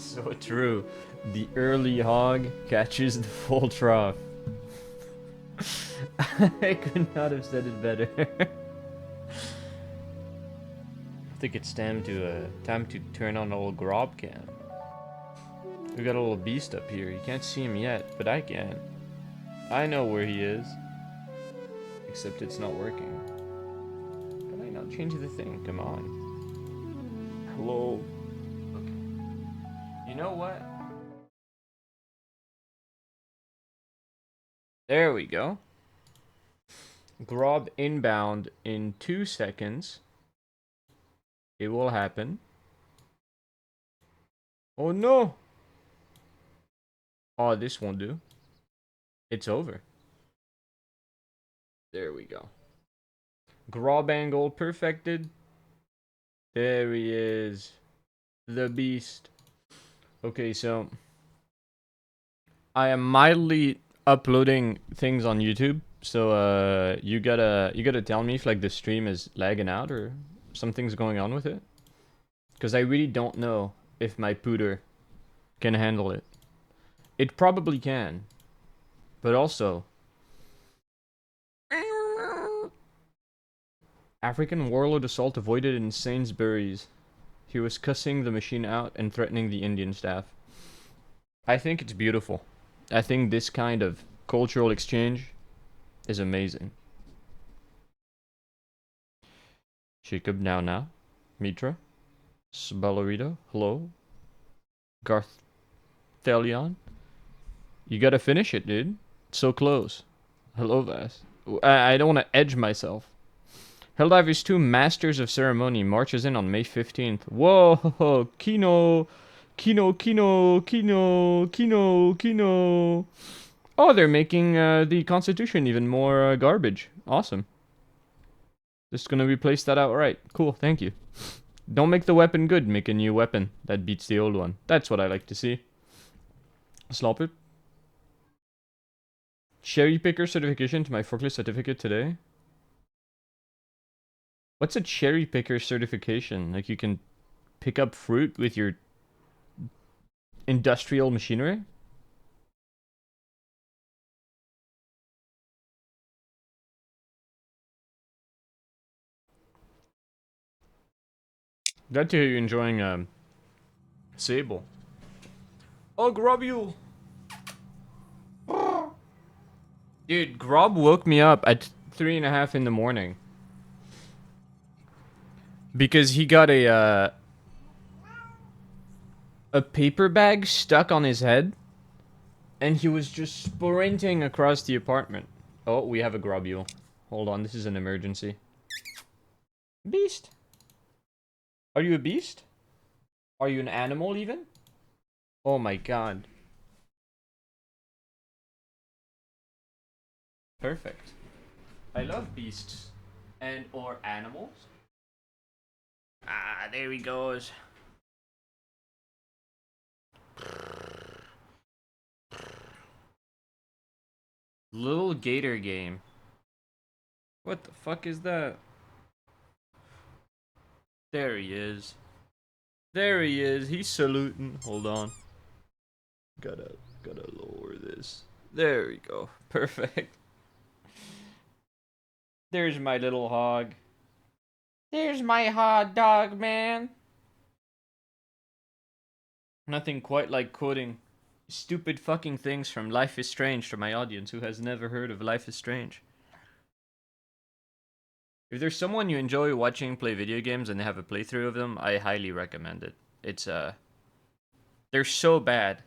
So true. The early hog catches the full trough. I could not have said it better. I think it's time to turn on the old Grob cam. We got a little beast up here. You can't see him yet, but I can. I know where he is. Except it's not working. Can I not change the thing? Come on. Hello. Okay. You know what? There we go. Grob inbound in 2 seconds. It will happen. Oh no! Oh, this won't do. It's over. There we go. Grob angle perfected. There he is. The beast. Okay, so I am mildly uploading things on YouTube. So you gotta tell me if like the stream is lagging out or something's going on with it. Cause I really don't know if my pooter can handle it. It probably can. But also African warlord assault avoided in Sainsbury's. He was cussing the machine out and threatening the Indian staff. I think it's beautiful. I think this kind of cultural exchange is amazing. Jacob now. Mitra. Sballerito. Hello. Garth Thelion. You gotta finish it, dude. So close. Hello, Vas. I don't want to edge myself. Helldivers 2 Masters of Ceremony marches in on May 15th. Whoa! Kino! Oh, they're making the Constitution even more garbage. Awesome. Just gonna replace that outright. Cool, thank you. Don't make the weapon good, make a new weapon that beats the old one. That's what I like to see. Slop it. Cherry picker certification to my forklift certificate today. What's a cherry picker certification? Like you can pick up fruit with your industrial machinery? Glad to hear you're enjoying Sable. Oh, Grobule! Dude, Grob woke me up at 3:30 in the morning. Because he got a paper bag stuck on his head. And he was just sprinting across the apartment. Oh, we have a Grobule. Hold on, this is an emergency. Beast? Are you a beast? Are you an animal even? Oh my god. Perfect. I love beasts. And or animals. Ah, there he goes. Little gator game. What the fuck is that? There he is. There he is. He's saluting. Hold on. Gotta lower this. There we go. Perfect. There's my little hog. There's my hot dog, man. Nothing quite like quoting stupid fucking things from Life is Strange to my audience who has never heard of Life is Strange. If there's someone you enjoy watching play video games and they have a playthrough of them, I highly recommend it. It's they're so bad.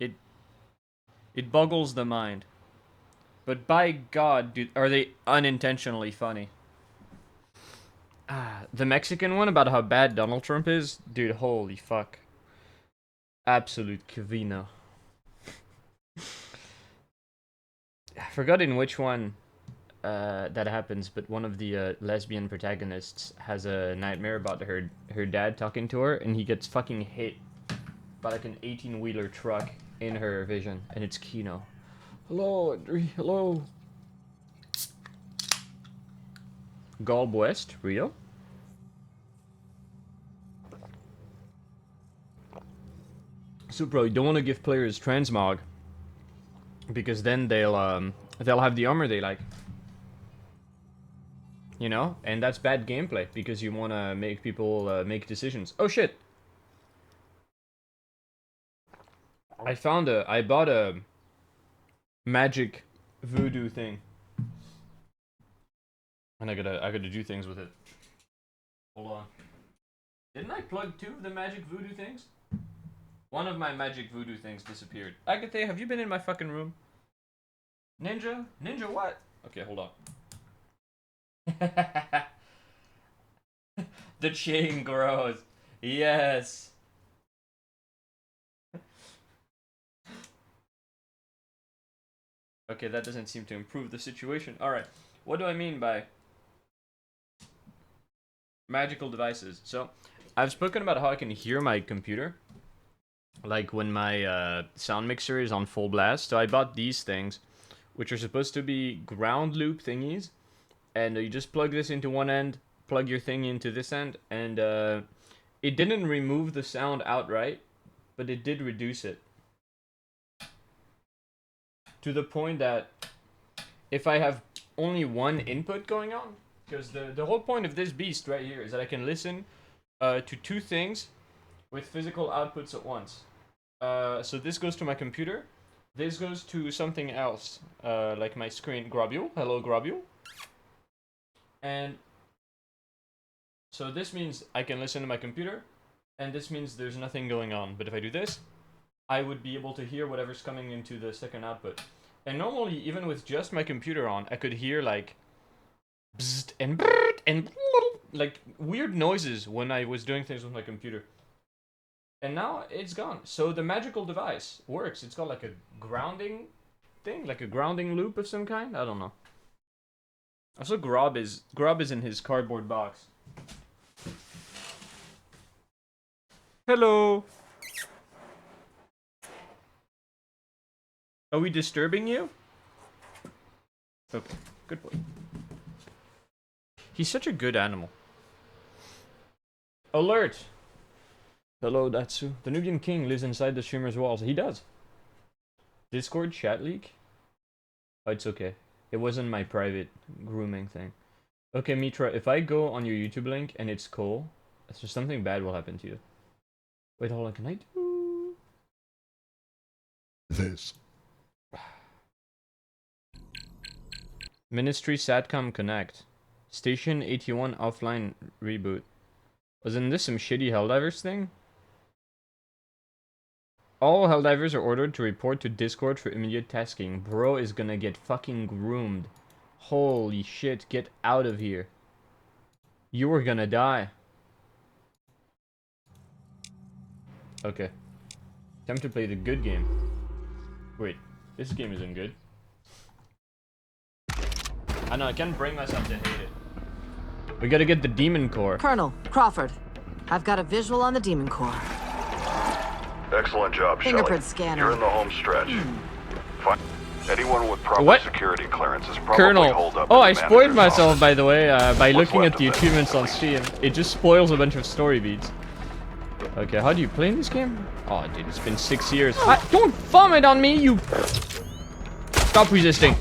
It boggles the mind. But by God, dude, are they unintentionally funny. The Mexican one about how bad Donald Trump is? Dude, holy fuck. Absolute Cavino. I forgot in which one that happens, but one of the lesbian protagonists has a nightmare about her dad talking to her, and he gets fucking hit by like an 18-wheeler truck in her vision, and it's Kino. Hello, Adri, hello. Galb West, Rio. So bro, you don't want to give players transmog, because then they'll have the armor they like. You know? And that's bad gameplay, because you want to make people make decisions. Oh shit! I bought a magic voodoo thing. And I gotta do things with it. Hold on. Didn't I plug 2 of the magic voodoo things? One of my magic voodoo things disappeared. Agathe, have you been in my fucking room? Ninja? Ninja what? Okay, hold on. The chain grows. Yes. Okay, that doesn't seem to improve the situation. Alright, what do I mean by magical devices? So, I've spoken about how I can hear my computer, like when my sound mixer is on full blast. So I bought these things, which are supposed to be ground loop thingies, and you just plug this into one end, plug your thing into this end, and it didn't remove the sound outright, but it did reduce it. To the point that if I have only one input going on, because the whole point of this beast right here is that I can listen to 2 things with physical outputs at once. So this goes to my computer, this goes to something else, like my screen. Grobule, hello Grobule. And so this means I can listen to my computer, and this means there's nothing going on. But if I do this, I would be able to hear whatever's coming into the second output. And normally, even with just my computer on, I could hear like bzzzt and brrrt and like weird noises when I was doing things with my computer. And now it's gone. So the magical device works. It's got like a grounding thing, like a grounding loop of some kind. I don't know. Also, Grob is in his cardboard box. Hello. Are we disturbing you? Okay, good boy. He's such a good animal. Alert! Hello, Datsu. The Nubian King lives inside the streamer's walls. He does. Discord chat leak? Oh, it's okay. It wasn't my private grooming thing. Okay, Mitra, if I go on your YouTube link and it's Cole, so something bad will happen to you. Wait, hold on, can I do this? Ministry Satcom Connect. Station 81 offline reboot. Wasn't this some shitty Helldivers thing? All Helldivers are ordered to report to Discord for immediate tasking. Bro is gonna get fucking groomed. Holy shit, get out of here. You are gonna die. Okay. Time to play the good game. Wait, this game isn't good. I know, I can't bring myself to hate it. We gotta get the Demon Core. Colonel Crawford, I've got a visual on the Demon Core. Excellent job, Fingerprint Shelley. scanner. You're in the home stretch. Fine. Anyone with proper security clearance is probably Colonel. holed up. Oh, I spoiled myself, office. by the way, by What's looking at left the of this? achievements on Steam. It just spoils a bunch of story beats. Okay, how do you play in this game? Oh, dude, it's been 6 years. Don't vomit on me, you... Stop resisting.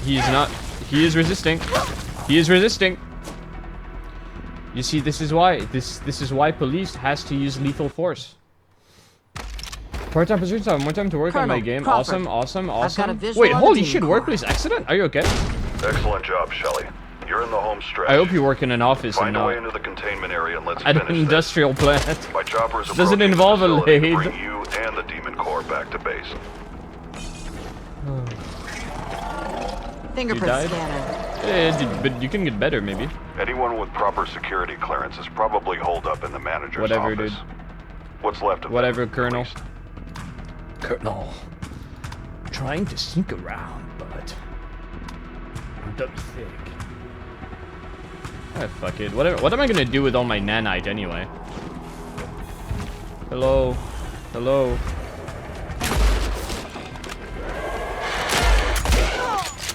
He's not... He is resisting. He is resisting. You see, this is why. This is why police has to use lethal force. Part-time positions have more time to work on my game. Crawford, Awesome. I've got a visual Wait, on the holy Demon shit, Core. workplace accident? Are you okay? Excellent job, Shelley. You're in the home stretch. I hope you work in an office Find and a way not into the containment area and let's at finish an this. industrial plant. My choppers Does it approaching the involve a facility to lathe? bring you and the Demon Core back to base. Fingerprint died? scanner. But you can get better, maybe. Anyone with proper security clearance is probably holed up in the manager's Whatever, office. dude. What's left of Whatever, them, Colonel. at least. Colonel. Trying to sneak around, but... I'm dummy thick. Ah, fuck it. What am I gonna do with all my nanite anyway? Hello? Hello?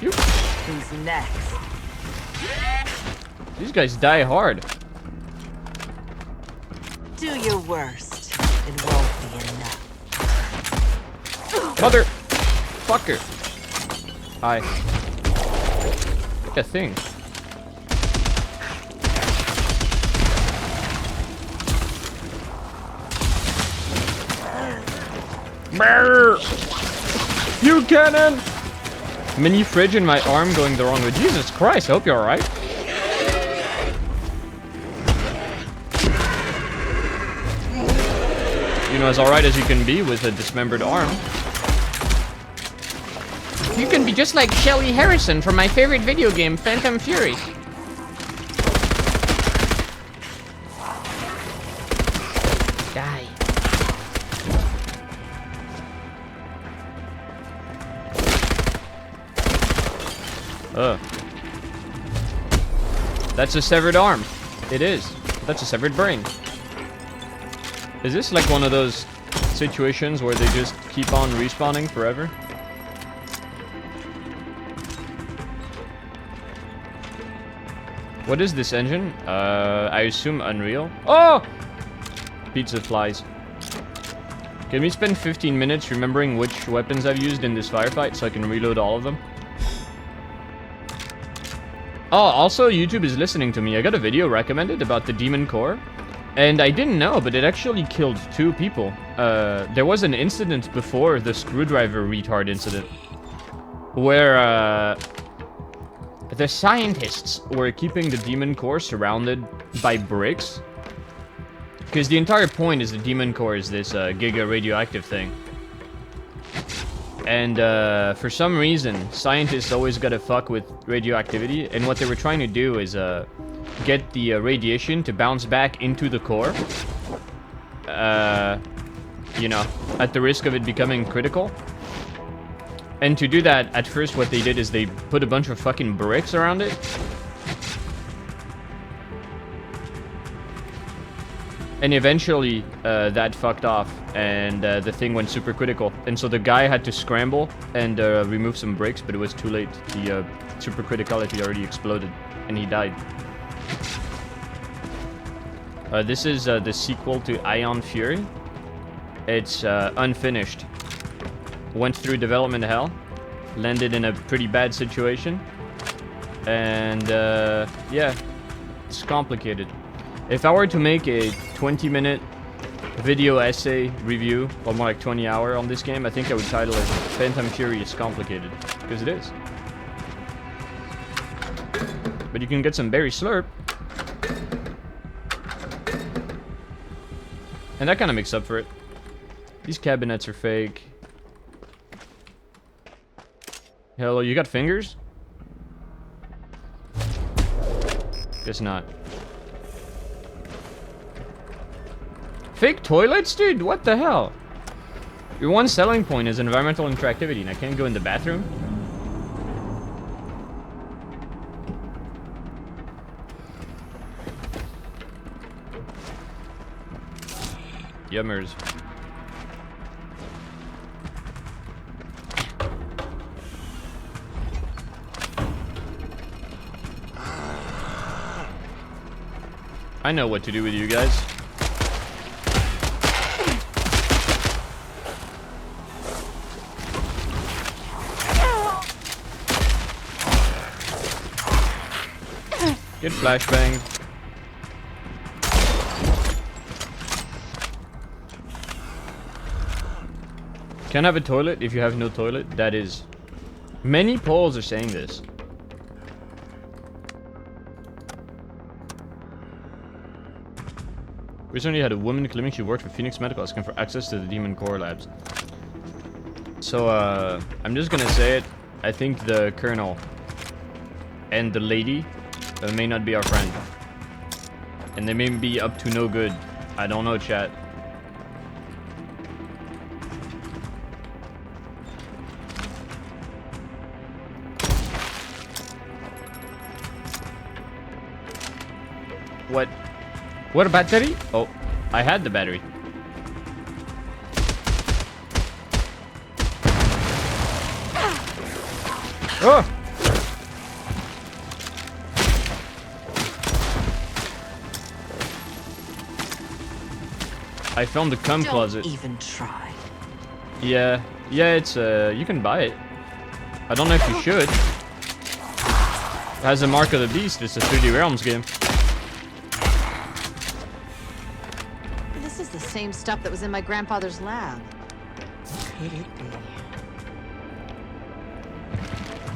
You. Who's next? These guys die hard. Do your worst. It won't be enough. Motherfucker. Hi. Like a thing. Brrr. You cannon! Mini fridge in my arm going the wrong way. Jesus Christ, I hope you're alright. You know, as alright as you can be with a dismembered arm. You can be just like Shelly Harrison from my favorite video game, Phantom Fury. Die. That's a severed arm. It is. That's a severed brain. Is this like one of those situations where they just keep on respawning forever? What is this engine? I assume Unreal. Oh! Pizza flies. Can we spend 15 minutes remembering which weapons I've used in this firefight so I can reload all of them? Oh, also, YouTube is listening to me. I got a video recommended about the Demon Core. And I didn't know, but it actually killed 2 people. There was an incident before the screwdriver retard incident. Where, the scientists were keeping the Demon Core surrounded by bricks. Because the entire point is the Demon Core is this, giga radioactive thing. And for some reason, scientists always gotta fuck with radioactivity, and what they were trying to do is get the radiation to bounce back into the core. You know, at the risk of it becoming critical. And to do that, at first what they did is they put a bunch of fucking bricks around it. And eventually, that fucked off, and the thing went super critical. And so the guy had to scramble and remove some bricks, but it was too late. The super criticality already exploded, and he died. This is the sequel to Ion Fury. It's unfinished. Went through development hell, landed in a pretty bad situation, and yeah, it's complicated. If I were to make a 20-minute video essay review, or more like 20-hour on this game, I think I would title it Phantom Fury is Complicated, because it is. But you can get some berry slurp. And that kind of makes up for it. These cabinets are fake. Hello, you got fingers? Guess not. Fake toilets? Dude, what the hell? Your one selling point is environmental interactivity, and I can't go in the bathroom? Yummers. I know what to do with you guys. Get flashbanged. Can't have a toilet if you have no toilet. That is... Many polls are saying this. Recently had a woman claiming she worked for Phoenix Medical asking for access to the Demon Core labs. So, I'm just gonna say it. I think the Colonel and the lady may not be our friend. And they may be up to no good. I don't know, chat. What? What a battery? Oh, I had the battery. Oh! I found the cum Don't closet. even try. Yeah, it's you can buy it. I don't know if you should. It has a Mark of the Beast. It's a 3D Realms game. This is the same stuff that was in my grandfather's lab. Could it be?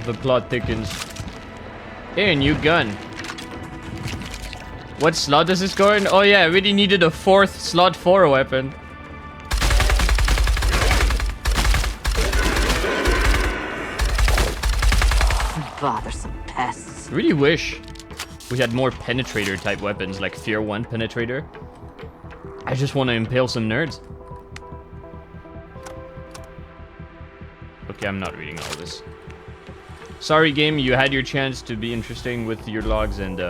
The plot thickens. Hey, a new gun. What slot does this go in? Oh yeah, I really needed a 4th slot 4 weapon. Bothersome pests. I really wish we had more penetrator type weapons, like Fear 1 penetrator. I just want to impale some nerds. Okay, I'm not reading all this. Sorry, game, you had your chance to be interesting with your logs and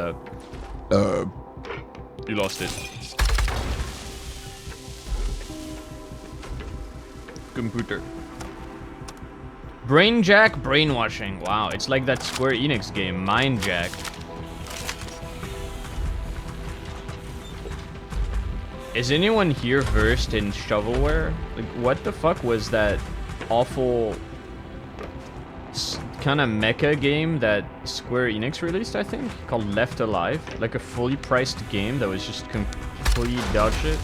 you lost it. Computer. Brainjack brainwashing. Wow, it's like that Square Enix game, Mindjack. Is anyone here versed in shovelware? Like, what the fuck was that awful kind of mecha game that Square Enix released, I think? Called Left Alive? Like a fully priced game that was just complete dog shit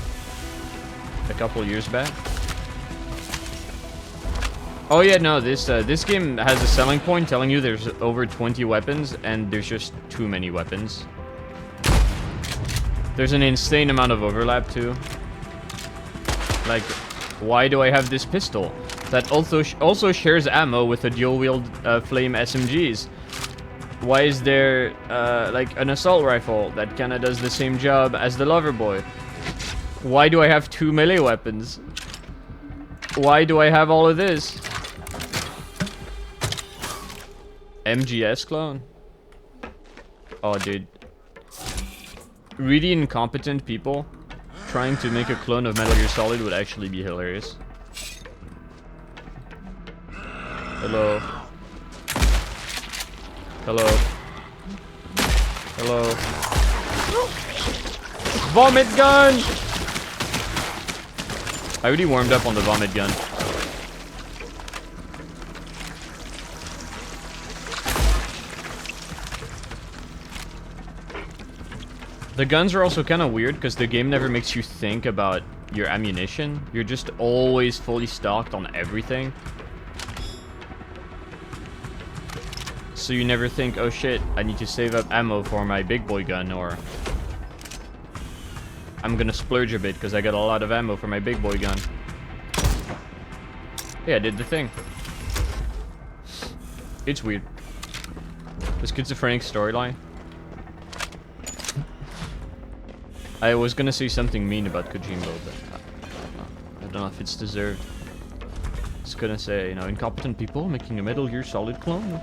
a couple years back. Oh yeah, no, this game has a selling point telling you there's over 20 weapons and there's just too many weapons. There's an insane amount of overlap too. Like, why do I have this pistol that also shares ammo with the dual-wield flame SMGs? Why is there like an assault rifle that kind of does the same job as the Loverboy? Why do I have 2 melee weapons? Why do I have all of this? MGS clone? Oh, dude. Really incompetent people trying to make a clone of Metal Gear Solid would actually be hilarious. Hello. Hello. Hello. Vomit gun! I already warmed up on the vomit gun. The guns are also kind of weird because the game never makes you think about your ammunition. You're just always fully stocked on everything. So you never think, oh shit, I need to save up ammo for my big boy gun, or I'm gonna splurge a bit because I got a lot of ammo for my big boy gun. Yeah, I did the thing. It's weird. The schizophrenic storyline. I was gonna say something mean about Kojima, but I don't know if it's deserved. I was gonna say, you know, incompetent people making a Metal Gear Solid clone.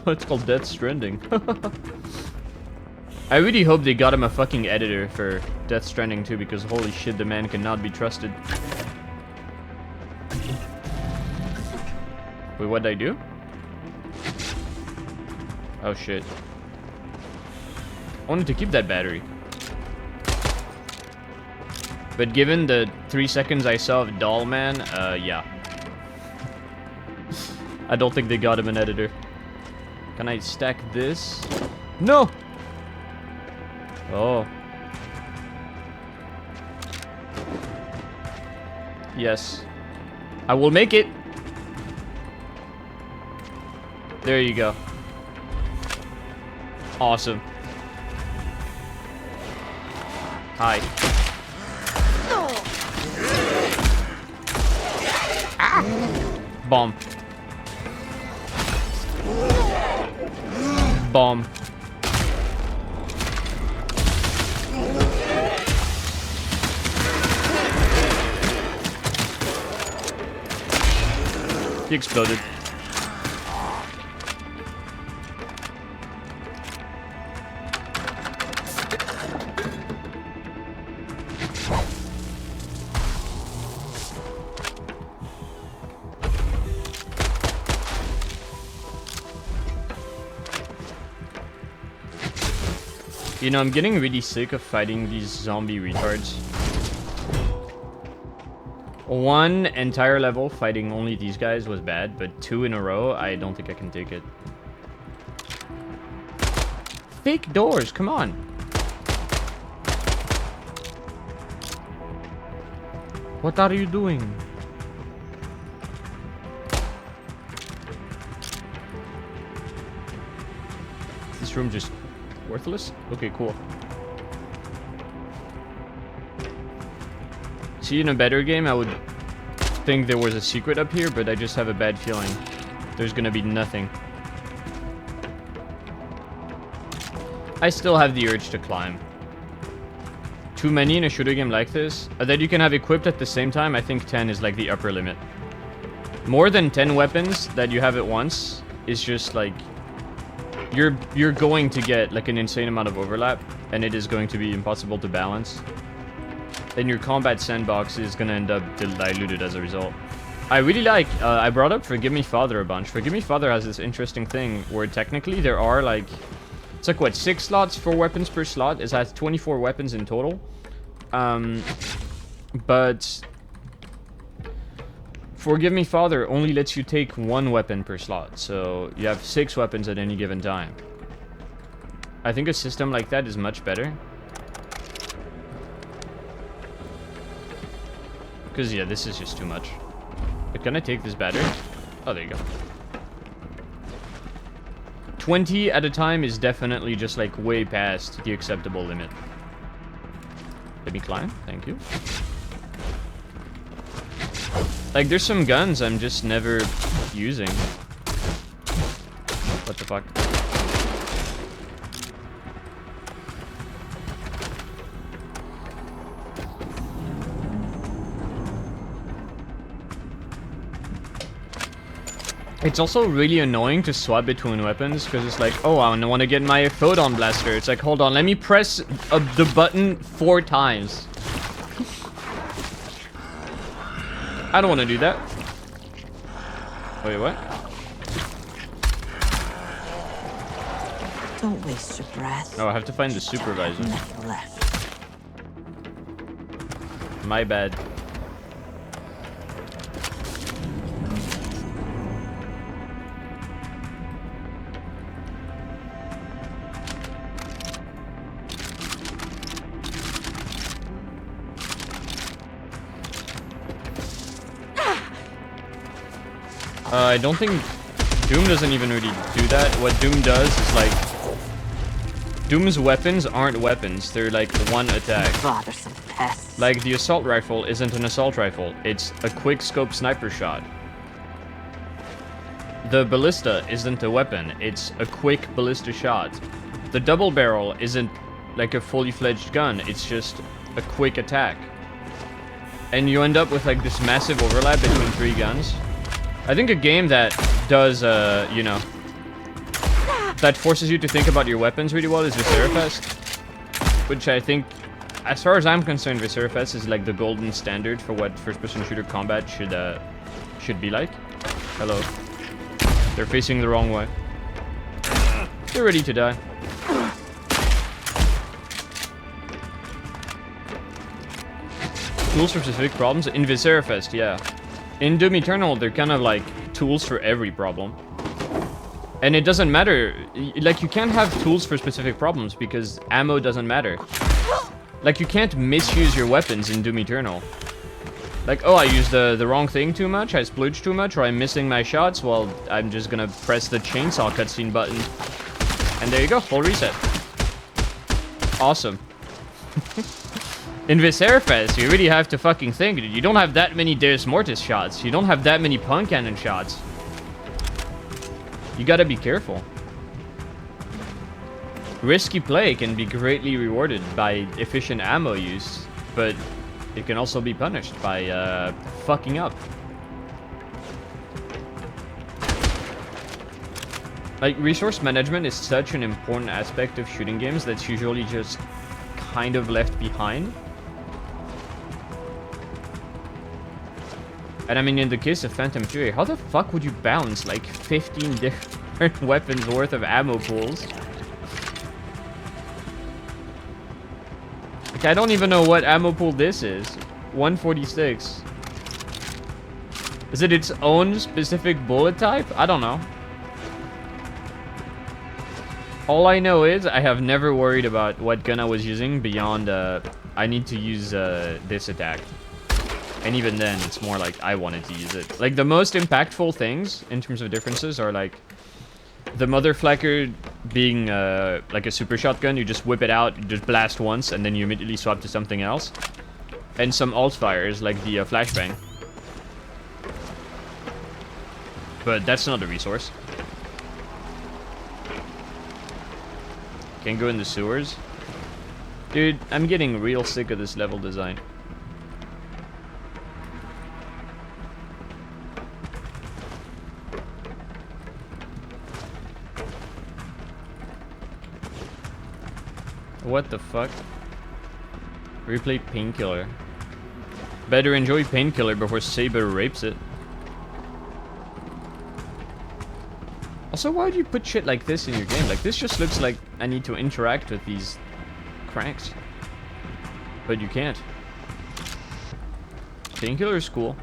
It's called Death Stranding. I really hope they got him a fucking editor for Death Stranding too, because holy shit, the man cannot be trusted. Wait, what'd I do? Oh shit. I wanted to keep that battery. But given the 3 seconds I saw of Doll Man, yeah. I don't think they got him an editor. Can I stack this? No! Oh. Yes. I will make it! There you go. Awesome. Hi. Bomb. Bomb. He exploded. You know, I'm getting really sick of fighting these zombie retards. One entire level fighting only these guys was bad, but 2 in a row, I don't think I can take it. Fake doors, come on. What are you doing? Is this room just worthless? Okay, cool. See, in a better game, I would think there was a secret up here, but I just have a bad feeling there's gonna be nothing. I still have the urge to climb. Too many in a shooter game like this that you can have equipped at the same time. I think 10 is like the upper limit. More than 10 weapons that you have at once is just like you're going to get like an insane amount of overlap, and it is going to be impossible to balance. And your combat sandbox is gonna end up diluted as a result. I really like, I brought up Forgive Me Father a bunch. Forgive Me Father has this interesting thing where technically there are like, it's like what, 6 slots, 4 weapons per slot. It has 24 weapons in total. But Forgive Me Father only lets you take 1 weapon per slot. So you have 6 weapons at any given time. I think a system like that is much better. Because, yeah, this is just too much. But can I take this battery? Oh, there you go. 20 at a time is definitely just, like, way past the acceptable limit. Let me climb. Thank you. Like, there's some guns I'm just never using. What the fuck? It's also really annoying to swap between weapons, because it's like, oh, I want to get my photon blaster. It's like, hold on, let me press the button 4 times. I don't want to do that. Wait, what? Don't waste your breath. Oh, I have to find the supervisor. Nothing left. My bad. I don't think Doom doesn't even really do that. What Doom does is like Doom's weapons aren't weapons. They're like one attack. Bothersome pests. Like the assault rifle isn't an assault rifle. It's a quick scope sniper shot. The ballista isn't a weapon. It's a quick ballista shot. The double barrel isn't like a fully fledged gun. It's just a quick attack. And you end up with like this massive overlap between 3 guns. I think a game that does, you know, that forces you to think about your weapons really well is Viscerafest. Which I think, as far as I'm concerned, Viscerafest is like the golden standard for what first-person shooter combat should be like. Hello. They're facing the wrong way. They're ready to die. Tools for specific problems? In Viscerafest, yeah. In Doom Eternal, they're kind of like tools for every problem. And it doesn't matter. Like, you can't have tools for specific problems because ammo doesn't matter. Like, you can't misuse your weapons in Doom Eternal. Like, oh, I used the wrong thing too much, I splooged too much, or I'm missing my shots, well, I'm just gonna press the chainsaw cutscene button. And there you go, full reset. Awesome. In Viscerafest, you really have to fucking think, dude. You don't have that many Deus Mortis shots. You don't have that many punk cannon shots. You gotta be careful. Risky play can be greatly rewarded by efficient ammo use, but it can also be punished by fucking up. Like, resource management is such an important aspect of shooting games that's usually just kind of left behind. And I mean, in the case of Phantom Fury, how the fuck would you balance like 15 different weapons worth of ammo pools? Like, I don't even know what ammo pool this is. 146. Is it its own specific bullet type? I don't know. All I know is I have never worried about what gun I was using beyond I need to use this attack. And even then, it's more like I wanted to use it. Like, the most impactful things in terms of differences are like the Mother Flacker being like a super shotgun. You just whip it out, you just blast once, and then you immediately swap to something else. And some alt fires like the flashbang. But that's not a resource. Can't go in the sewers. Dude, I'm getting real sick of this level design. What the fuck? Replay Painkiller. Better enjoy Painkiller before Saber rapes it. Also, why do you put shit like this in your game? Like, this just looks like I need to interact with these cranks. But you can't. Painkiller is cool.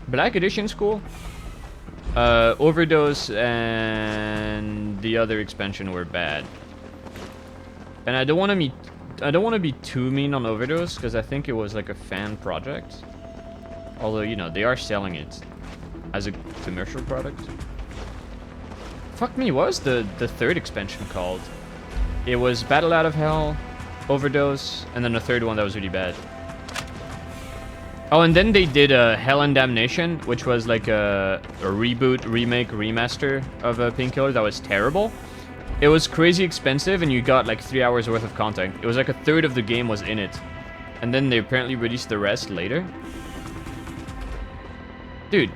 Black Edition's cool. Overdose and the other expansion were bad. And I don't want to be too mean on Overdose because I think it was like a fan project. Although, you know, they are selling it as a commercial product. Fuck me, what was the third expansion called? It was Battle Out of Hell, Overdose, and then a third one that was really bad. Oh, and then they did Hell and Damnation, which was like a reboot, remake, remaster of Painkiller that was terrible. It was crazy expensive, and you got like 3 hours worth of content. It was like a third of the game was in it. And then they apparently released the rest later. Dude.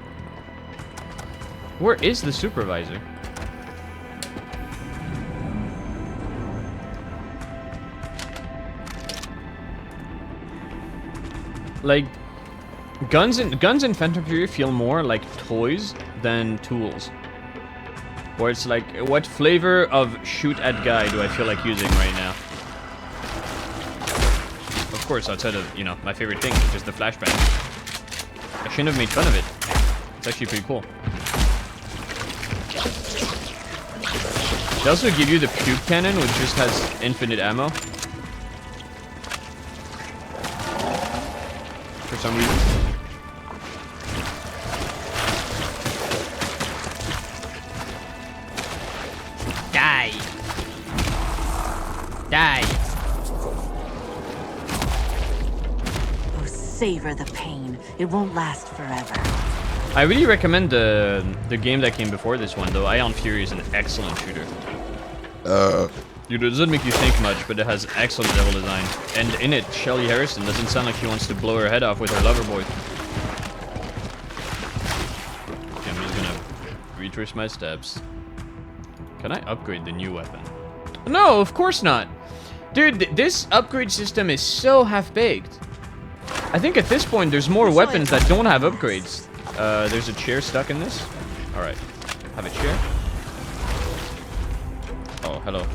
Where is the supervisor? Like, guns in Phantom Fury feel more like toys than tools. Where it's like, what flavor of shoot at guy do I feel like using right now? Of course, outside of, you know, my favorite thing, which is the flashbang. I shouldn't have made fun of it. It's actually pretty cool. They also give you the puke cannon, which just has infinite ammo. For some reason. Die! Die! Oh, savor the pain. It won't last forever. I really recommend the game that came before this one, though. Ion Fury is an excellent shooter. Dude, it doesn't make you think much, but it has excellent level design. And in it, Shelly Harrison doesn't sound like she wants to blow her head off with her lover boy. Okay, I'm just gonna retrace my steps. Can I upgrade the new weapon? No, of course not. Dude, this upgrade system is so half-baked. I think at this point, there's more weapons that don't have upgrades. There's a chair stuck in this. Alright. Have a chair. Oh, hello.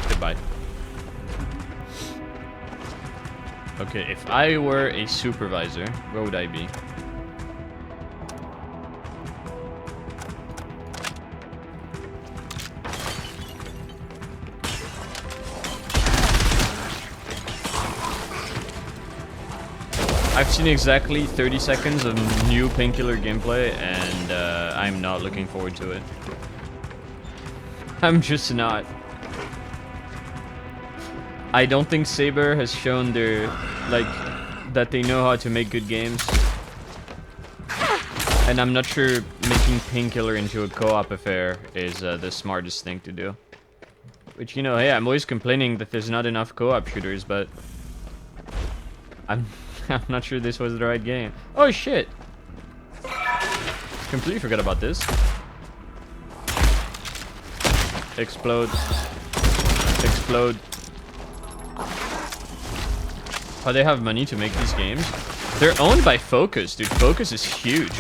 Goodbye. Okay, if I were a supervisor, where would I be? I've seen exactly 30 seconds of new Painkiller gameplay, and I'm not looking forward to it. I'm just not. I don't think Saber has shown their, like, that they know how to make good games. And I'm not sure making Painkiller into a co-op affair is the smartest thing to do. Which, you know, hey, I'm always complaining that there's not enough co-op shooters, but I'm not sure this was the right game. Oh shit! Completely forgot about this. Explode. Explode. Oh, they have money to make these games? They're owned by Focus, dude. Focus is huge.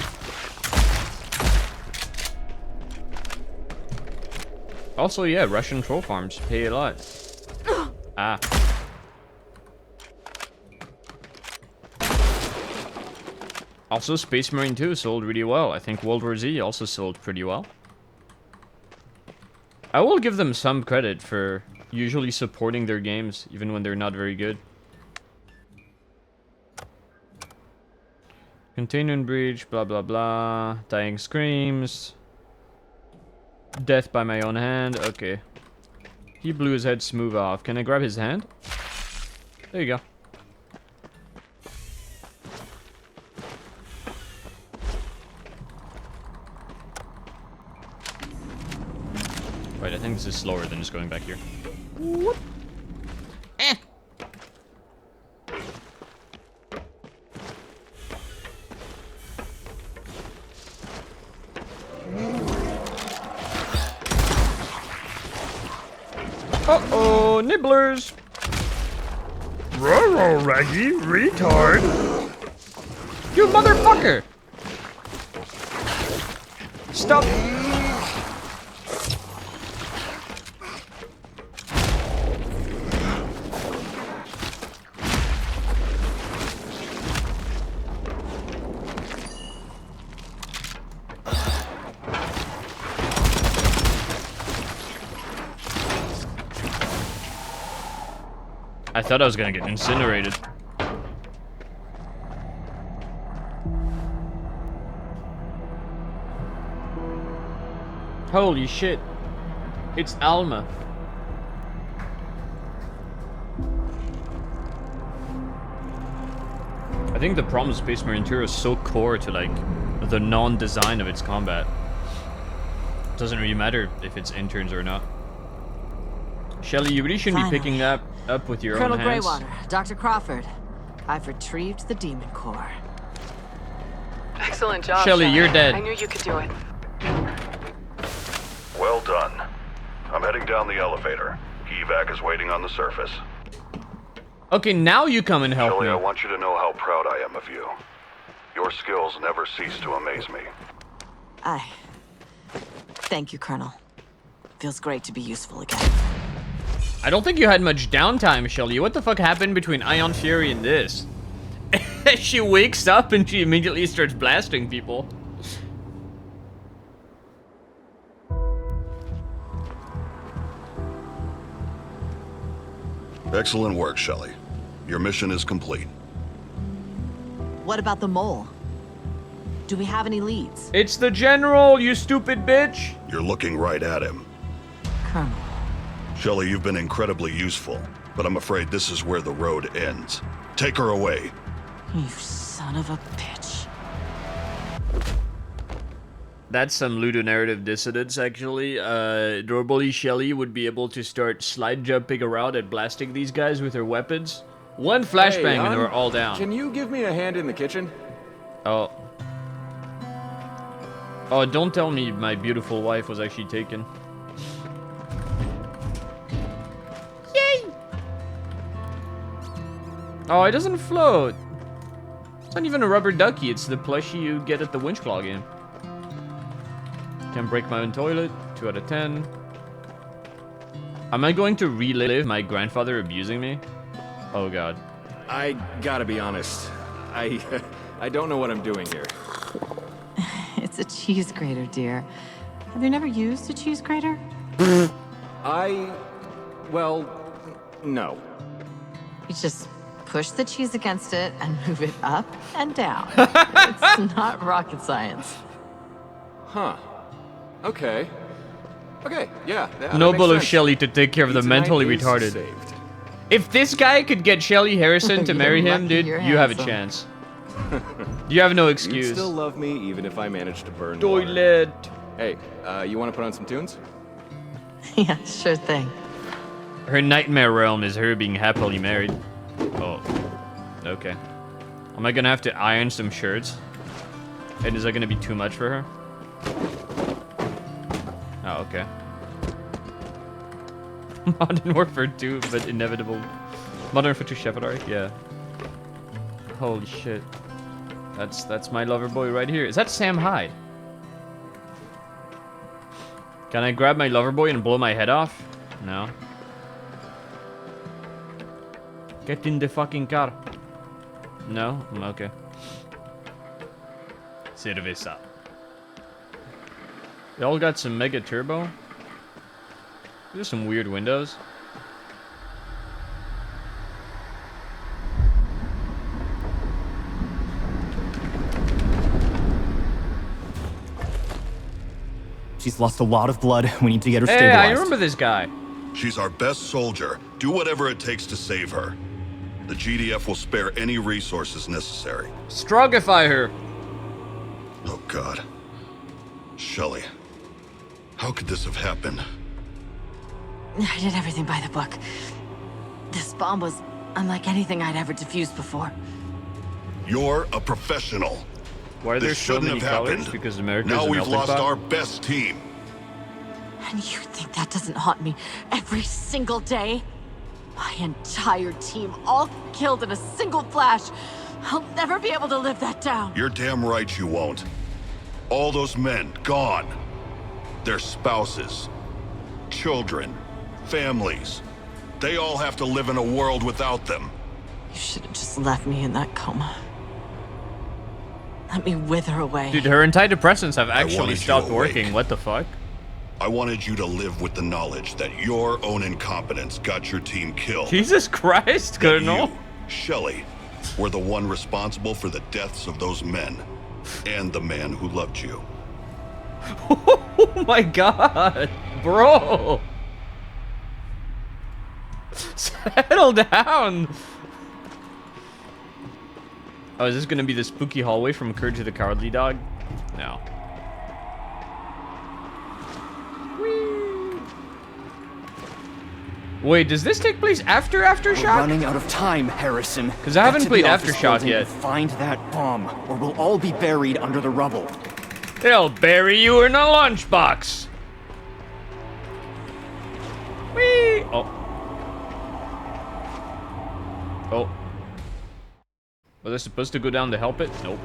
Also, yeah, Russian troll farms pay a lot. Ah. Also, Space Marine 2 sold really well. I think World War Z also sold pretty well. I will give them some credit for usually supporting their games, even when they're not very good. Containment breach, blah blah blah. Dying screams. Death by my own hand. Okay. He blew his head smooth off. Can I grab his hand? There you go. Right, I think this is slower than just going back here. Whoop. Eh. Uh-oh, nibblers! Ruh-roh, Raggy, retard! You motherfucker! Stop! I thought I was gonna get incinerated. Holy shit. It's Alma. I think the problem with Space Marine 2 is so core to like the non-design of its combat. It doesn't really matter if it's interns or not. Shelly, you really shouldn't be picking that up with your Colonel own hands. Greywater, Dr. Crawford. I've retrieved the Demon Core. Excellent job, Shelly, you're dead. I knew you could do it. Well done. I'm heading down the elevator. Evac is waiting on the surface. Okay, now you come and help Shelly, me. I want you to know how proud I am of you. Your skills never cease to amaze me. Thank you, Colonel. Feels great to be useful again. I don't think you had much downtime, Shelly. What the fuck happened between Ion Fury and this? She wakes up and she immediately starts blasting people. Excellent work, Shelly. Your mission is complete. What about the mole? Do we have any leads? It's the General, you stupid bitch! You're looking right at him. Colonel. Shelly, you've been incredibly useful, but I'm afraid this is where the road ends. Take her away. You son of a bitch. That's some ludonarrative dissonance, actually. Normally, Shelly would be able to start slide jumping around and blasting these guys with her weapons. One flashbang and they were all down. Can you give me a hand in the kitchen? Oh. Oh, don't tell me my beautiful wife was actually taken. Yay! Oh, it doesn't float. It's not even a rubber ducky, it's the plushie you get at the Winchclaw game. Can't break my own toilet, 2 out of 10. Am I going to relive my grandfather abusing me? Oh god. I gotta be honest. I don't know what I'm doing here. It's a cheese grater, dear. Have you never used a cheese grater? Well, no. You just push the cheese against it and move it up and down. It's not rocket science. Huh. Okay. Okay, yeah. that Noble makes of sense. Shelly to take care of the Pizza night mentally is retarded. saved. If this guy could get Shelly Harrison to You're marry him, lucky dude, you're you have a handsome. chance. You have no You'd excuse. still love me even if I managed to burn water. Toilet. Hey, you want to put on some tunes? Yeah, sure thing. Her nightmare realm is her being happily married. Oh. Okay. Am I gonna have to iron some shirts? And is that gonna be too much for her? Oh, okay. Modern Warfare 2, but inevitable. Modern Warfare 2 Shepherd, yeah. Holy shit. That's my lover boy right here. Is that Sam Hyde? Can I grab my lover boy and blow my head off? No. Get in the fucking car. No? Okay. Cerveza. They all got some mega turbo. There's some weird windows. She's lost a lot of blood. We need to get her Hey, stabilized. I remember this guy. She's our best soldier. Do whatever it takes to save her. The GDF will spare any resources necessary. Strogify her. Oh, God. Shelley, how could this have happened? I did everything by the book. This bomb was unlike anything I'd ever defused before. You're a professional. Why are there This so shouldn't many have colors? happened. Because America's Now a we've melting lost pot? our best team. And you think that doesn't haunt me every single day? My entire team all killed in a single flash. I'll never be able to live that down. You're damn right you won't. All those men, gone. Their spouses, children, families. They all have to live in a world without them. You should have just left me in that coma. Let me wither away. Dude, her antidepressants have wanted actually you stopped awake. working. What the fuck? I wanted you to live with the knowledge that your own incompetence got your team killed. Jesus Christ, That Colonel. you, Shelley, were the one responsible for the deaths of those men and the man who loved you. Oh my god, bro. Settle down. Oh, is this gonna be the spooky hallway from Courage the Cowardly Dog? No. Whee. Wait, does this take place after We're Aftershock? running out of time, Harrison. 'Cause I haven't Get to the played office Aftershock building yet. and find that bomb, or we'll all be buried under the rubble. They'll bury you in a lunchbox. Whee! Oh. Oh. Was I supposed to go down to help it? Nope.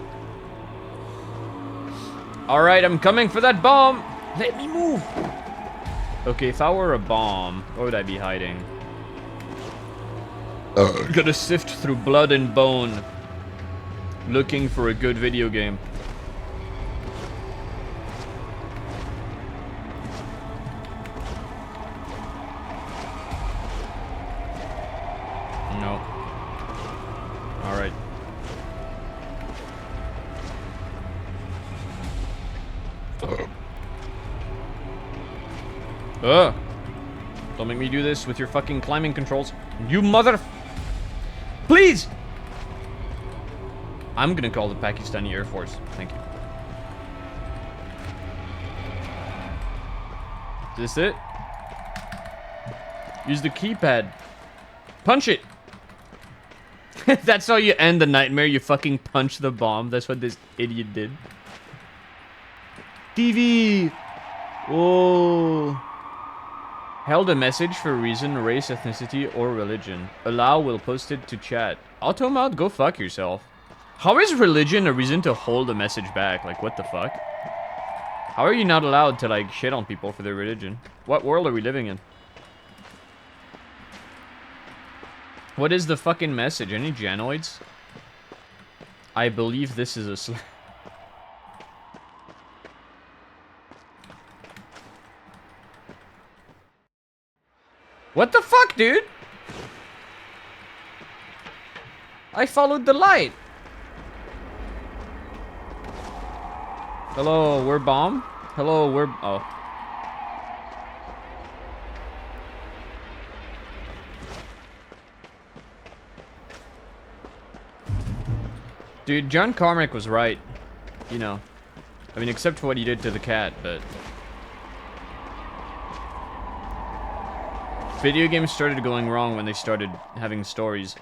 Alright, I'm coming for that bomb! Let me move! Okay, if I were a bomb, where would I be hiding? Gotta sift through blood and bone. Looking for a good video game. No. Alright. Don't make me do this with your fucking climbing controls. You mother... Please! I'm gonna call the Pakistani Air Force. Thank you. Is this it? Use the keypad. Punch it! That's how you end the nightmare. You fucking punch the bomb. That's what this idiot did. TV! Oh. Held a message for reason, race, ethnicity, or religion. Allow will post it to chat. Automod, go fuck yourself. How is religion a reason to hold a message back? Like, what the fuck? How are you not allowed to, like, shit on people for their religion? What world are we living in? What is the fucking message? Any Janoids? I believe this is a What the fuck, dude? I followed the light. Hello, we're bomb? Hello, we're... Oh. Dude, John Carmack was right. You know. I mean, except for what he did to the cat, but... Video games started going wrong when they started having stories.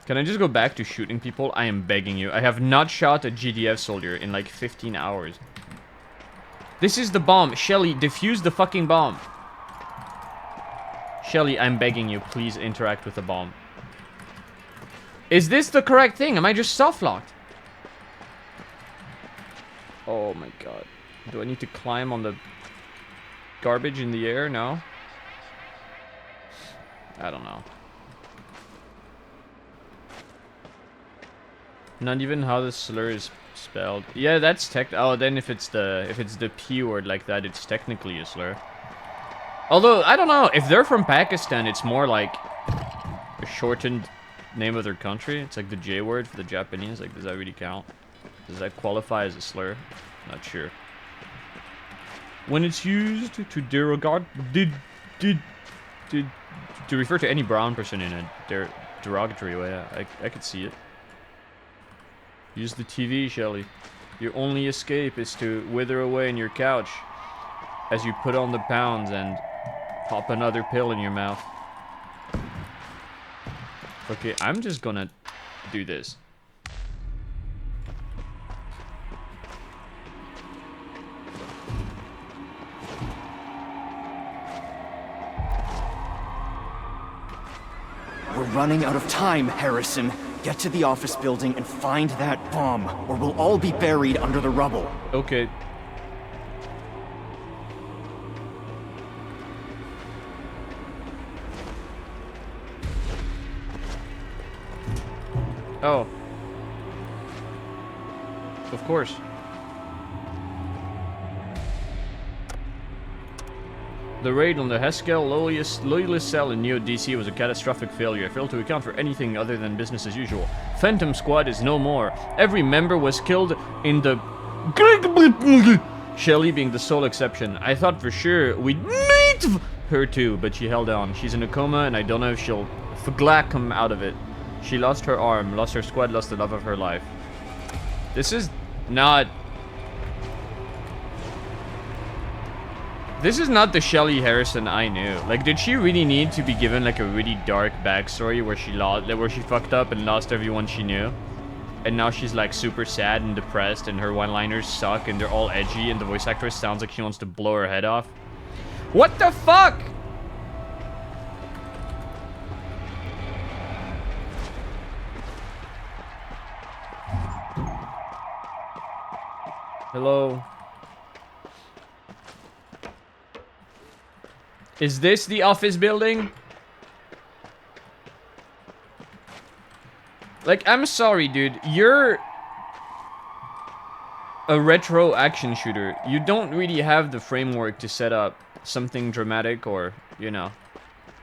Can I just go back to shooting people? I am begging you. I have not shot a GDF soldier in like 15 hours. This is the bomb. Shelly, defuse the fucking bomb. Shelly, I'm begging you. Please interact with the bomb. Is this the correct thing? Am I just soft-locked? Oh my god. Do I need to climb on the garbage in the air? No? I don't know. Not even how the slur is spelled. Yeah, that's oh, then if it's the P word like that, it's technically a slur. Although I don't know, if they're from Pakistan, it's more like a shortened name of their country. It's like the J word for the Japanese. Like, does that really count? Does that qualify as a slur? Not sure. When it's used to to refer to any brown person in a derogatory way, I could see it. Use the TV, Shelly. Your only escape is to wither away in your couch as you put on the pounds and pop another pill in your mouth. Okay, I'm just gonna do this. We're running out of time, Harrison. Get to the office building and find that bomb, or we'll all be buried under the rubble. Okay. Oh. Of course. The raid on the Heskel loyalist cell in Neo DC was a catastrophic failure. I failed to account for anything other than business as usual. Phantom Squad is no more. Every member was killed in the... Shelly being the sole exception. I thought for sure we'd meet her too, but she held on. She's in a coma and I don't know if she'll come out of it. She lost her arm, lost her squad, lost the love of her life. This is not... This is not the Shelly Harrison I knew. Like, did she really need to be given like a really dark backstory where she fucked up and lost everyone she knew? And now she's like super sad and depressed and her one-liners suck and they're all edgy and the voice actress sounds like she wants to blow her head off? What the fuck? Hello? Is this the office building? Like, I'm sorry, dude. You're a retro action shooter. You don't really have the framework to set up something dramatic or, you know,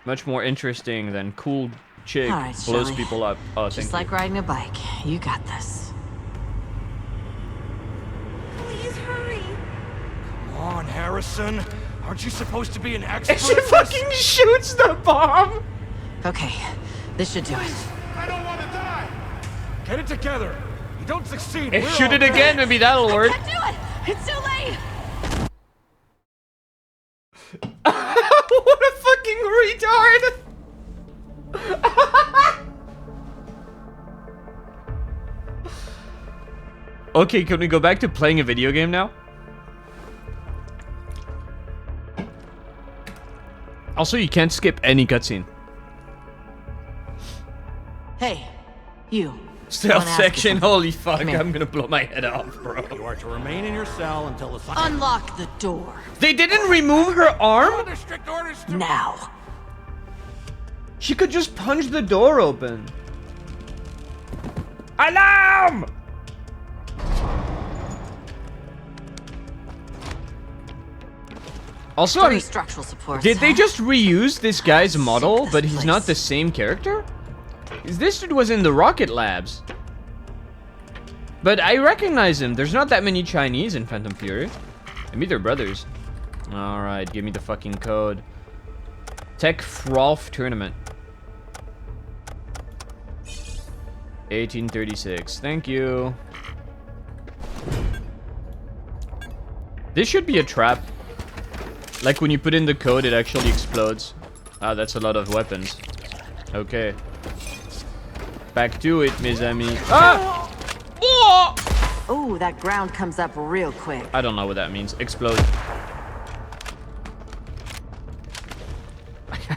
much more interesting than cool chick All right, blows Shelly. people up. Oh, thank Just like you. riding a bike. You got this. Please hurry. Come on, Harrison. Aren't you supposed to be an expert? And she fucking shoots the bomb! Okay, this should do it. I don't want to die. Get it together. You don't succeed. And we're shoot all it dead. again, maybe that'll I work. can't do it! It's too late! What a fucking retard! Okay, can we go back to playing a video game now? Also, you can't skip any cutscene. Hey, you. Stealth Wanna ask you section, something? holy fuck, Come here. I'm gonna blow my head off, bro. You are to remain in your cell until the Unlock the door. They didn't remove her arm? Under strict orders to Now. She could just punch the door open. Alarm! Also, 3 structural supports. did they huh? just reuse this guy's model, this but he's not place. the same character? This dude was in the Rocket Labs. But I recognize him. There's not that many Chinese in Phantom Fury. Maybe they're brothers. Alright, give me the fucking code. Tech Frolf Tournament. 1836. Thank you. This should be a trap. Like when you put in the code, it actually explodes. Ah, that's a lot of weapons. Okay. Back to it, mes amis. Ah! Oh! Ooh, that ground comes up real quick. I don't know what that means. Explode.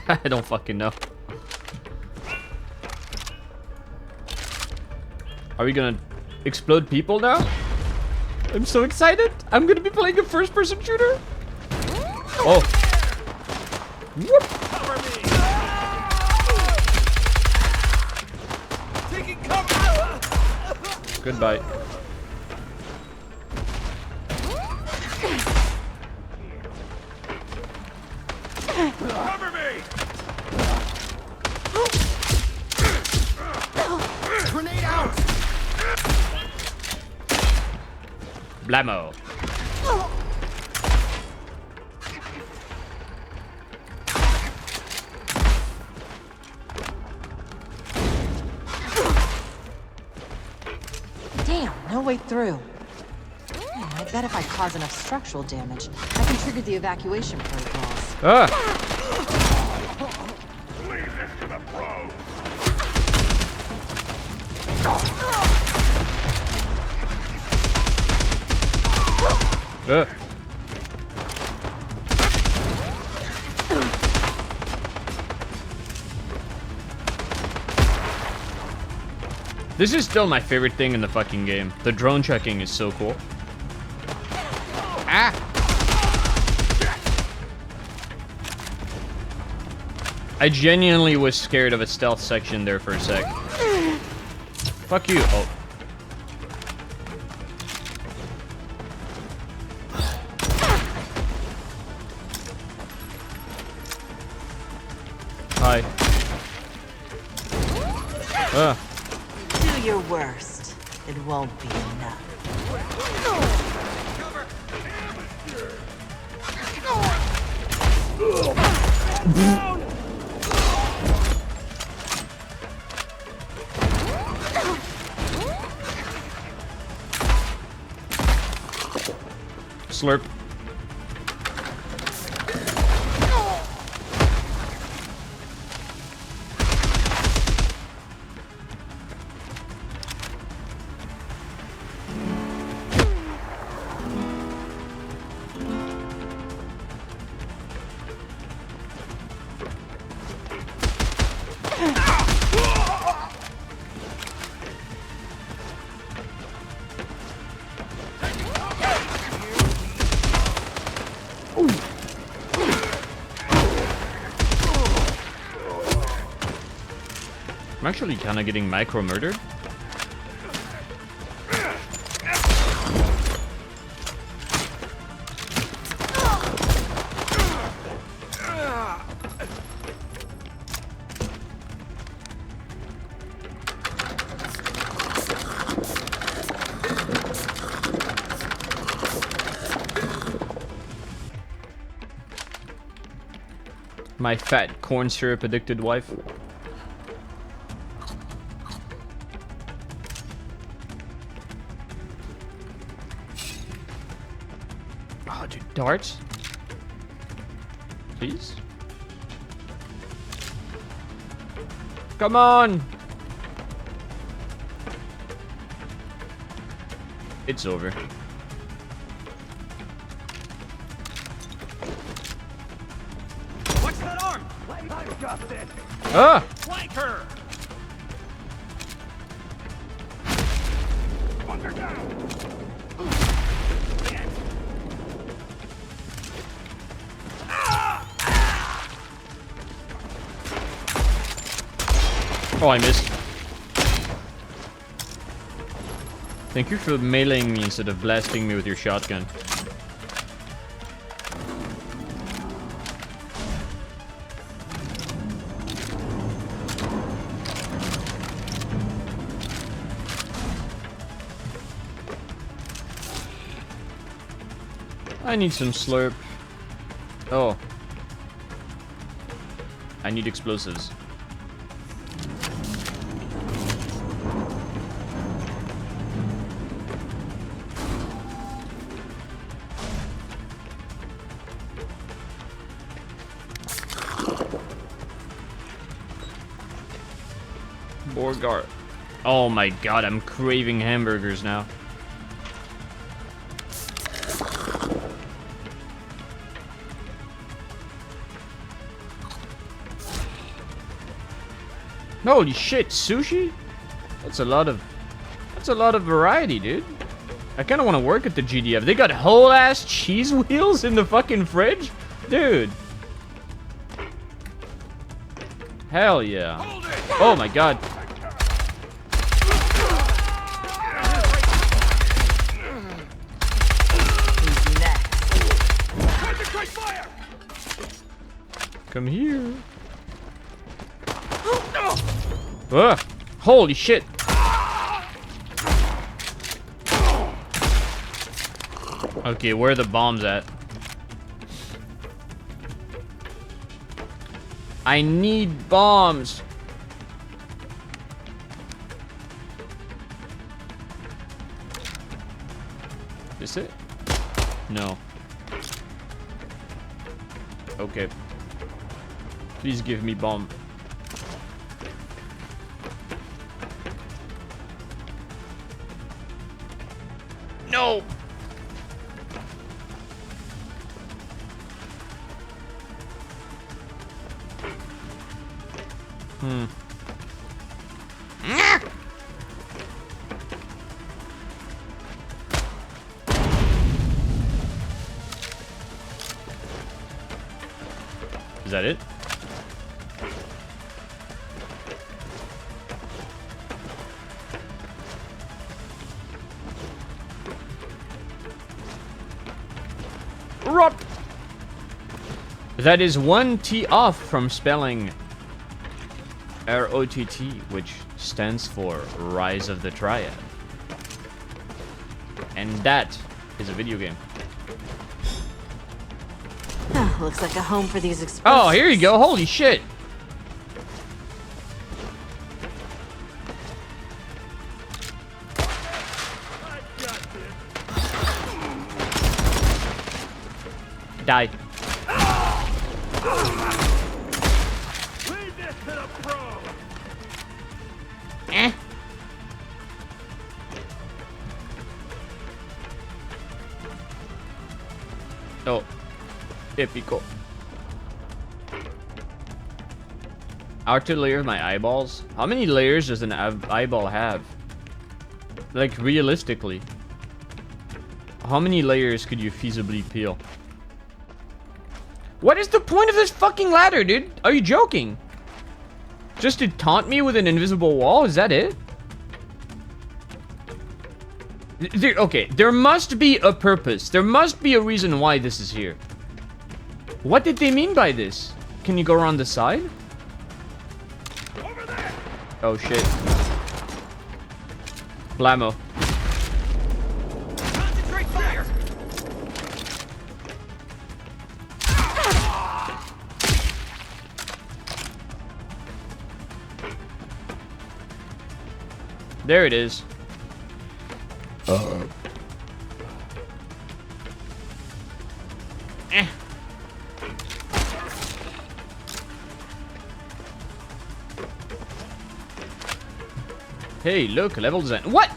I don't fucking know. Are we gonna explode people now? I'm so excited. I'm gonna be playing a first-person shooter. Oh. Whoop. cover me. Taking cover. Goodbye. Cover me! Grenade out! Blammo. Damn, no way through. Man, I bet if I cause enough structural damage, I can trigger the evacuation protocols. Ah! Leave this to the pros. This is still my favorite thing in the fucking game. The drone checking is so cool. Ah! I genuinely was scared of a stealth section there for a sec. Fuck you. Oh. Hi. Do your worst. It won't be enough. Slurp. I'm actually kind of getting micro-murdered. My fat corn syrup addicted wife. Oh, dude, darts? Please? Come on! It's over. Watch that arm! I've got this! Ah! Flank her! Under down! Oh, I missed. Thank you for meleeing me instead of blasting me with your shotgun. I need some slurp. Oh. I need explosives. Borgar. Oh my god, I'm craving hamburgers now. Holy shit, sushi? That's a lot of variety, dude. I kind of want to work at the GDF. They got whole ass cheese wheels in the fucking fridge? Dude. Hell yeah. Oh my god. Come here. Ugh. Holy shit. Okay, where are the bombs at? I need bombs. Is it? No. Okay. Please give me bomb. No! Is that it? Rot! That is one T off from spelling ROTT, which stands for Rise of the Triad. And that is a video game. Looks like a home for these explosives. Oh, here you go. Holy shit. Die. Leave this to the pro. Eh. Oh. Épico. Outer layer of my eyeballs? How many layers does an eyeball have? Like, realistically. How many layers could you feasibly peel? What is the point of this fucking ladder, dude? Are you joking? Just to taunt me with an invisible wall? Is that it? Okay, there must be a purpose. There must be a reason why this is here. What did they mean by this? Can you go around the side? Over there. Oh shit. Blammo. Concentrate fire. There it is. Eh. Hey, look, level design. What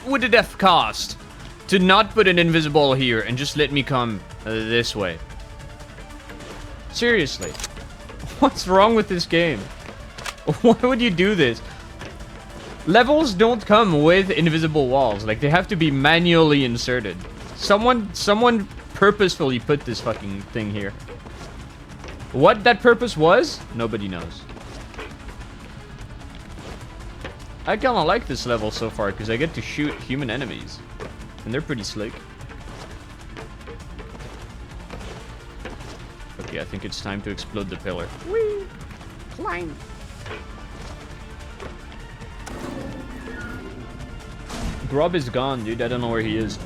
would it have cost to not put an invisible here and just let me come this way? Seriously. What's wrong with this game? Why would you do this? Levels don't come with invisible walls. Like, they have to be manually inserted. Someone purposefully put this fucking thing here. What that purpose was, nobody knows. I kinda like this level so far, because I get to shoot human enemies. And they're pretty slick. Okay, I think it's time to explode the pillar. Whee! Climb! Grub is gone, dude. I don't know where he is.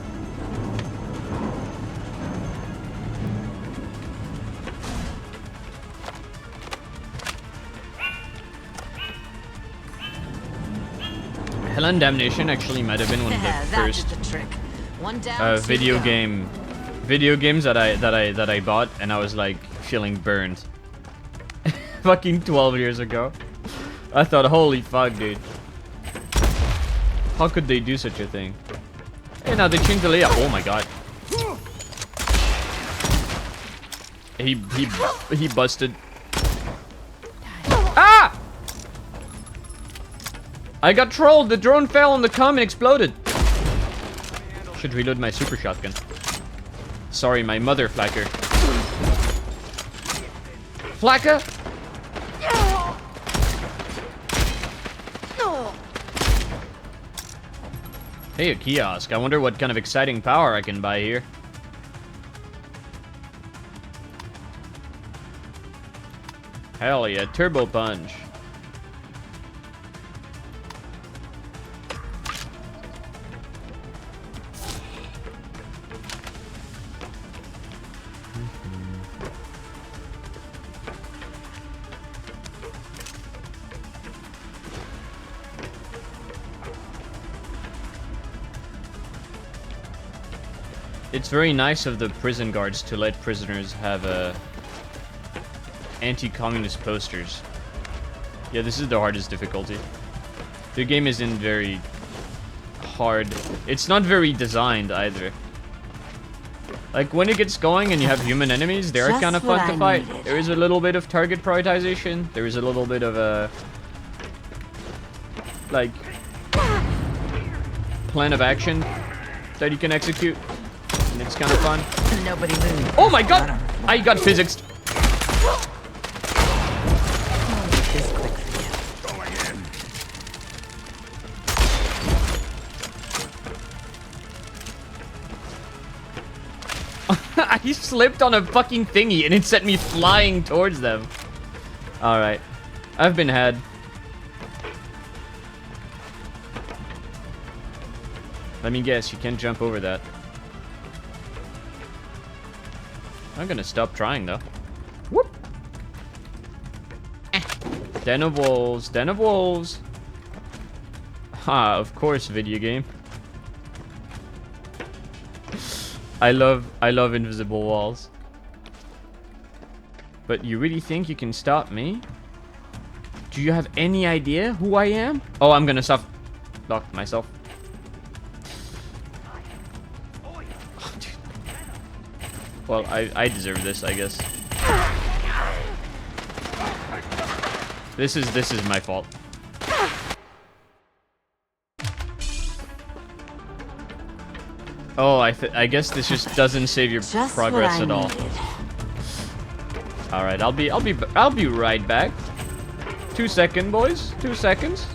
Hell and Damnation actually might have been one of the That first did the trick. One down, two video down. games that I bought, and I was like feeling burned. Fucking 12 years ago. I thought, holy fuck, dude. How could they do such a thing? Hey, now they changed the layout. Oh my god. He busted. Ah! I got trolled. The drone fell on the comm and exploded. Should reload my super shotgun. Sorry, my mother flacker. Flacker? Hey, a kiosk. I wonder what kind of exciting power I can buy here. Hell yeah, turbo punch. It's very nice of the prison guards to let prisoners have anti-communist posters. Yeah, this is the hardest difficulty. The game isn't very hard. It's not very designed either. Like, when it gets going and you have human enemies, they are Just kind of what fun to I fight. needed. There is a little bit of target prioritization. There is a little bit of a... like... plan of action that you can execute. And it's kind of fun. Nobody moved. Oh my god! I got physicsed. This quick for you. Going in. I slipped on a fucking thingy and it sent me flying towards them. Alright. I've been had. Let me guess, you can't jump over that. I'm gonna stop trying though. Whoop! Den of wolves, den of wolves. Ha, of course, video game. I love invisible walls. But you really think you can stop me? Do you have any idea who I am? Oh, I'm gonna lock myself. Oh, dude. Well, I deserve this, I guess. This is my fault. Oh, I guess this just doesn't save your Just progress what I at all. needed. All right, I'll be right back. 2 seconds, boys. 2 seconds.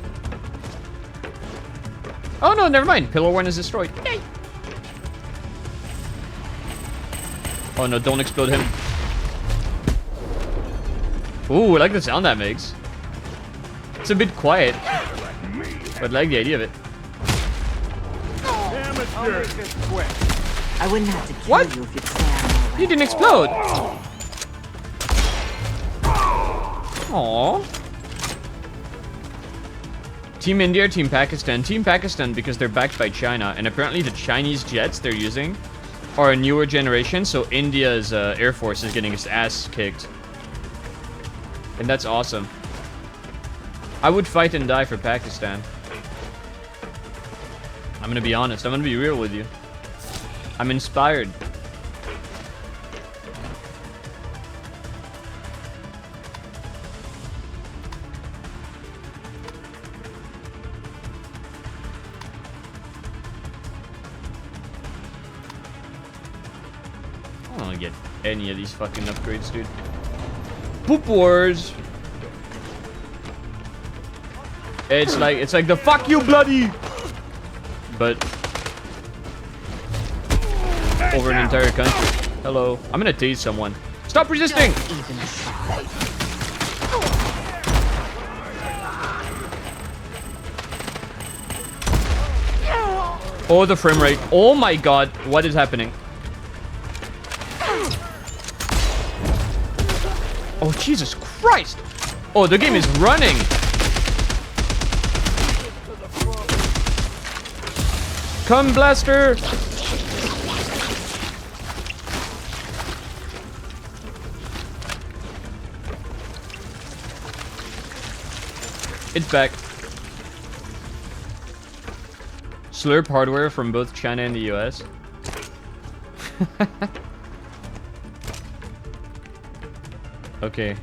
Oh no, never mind. Pillar 1 is destroyed. Yay. Oh no, don't explode him. Ooh, I like the sound that makes. It's a bit quiet, but I like the idea of it. I wouldn't have to kill What? you if you'd stay out of my way. You didn't explode. Aww. Team India or Team Pakistan? Team Pakistan because they're backed by China, and apparently the Chinese jets they're using are a newer generation, so India's Air Force is getting its ass kicked. And that's awesome. I would fight and die for Pakistan. I'm gonna be honest. I'm gonna be real with you. I'm inspired. I don't want to get any of these fucking upgrades, dude. Poop Wars. It's like the fuck you bloody, but over an entire country. Hello. I'm gonna tase someone. Stop resisting. Even try. Oh, the frame rate. Oh my god. What is happening? Oh, Jesus Christ. Oh, the game is running. Come, blaster. It's back. Slurp hardware from both China and the US. Okay.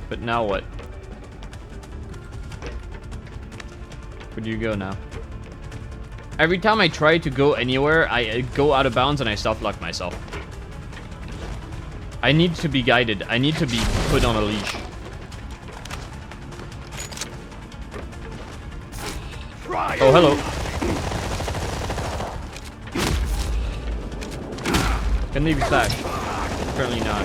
But now what? Where do you go now? Every time I try to go anywhere, I go out of bounds and I self-lock myself. I need to be guided. I need to be put on a leash. Oh, hello. Can they be flash? Apparently not.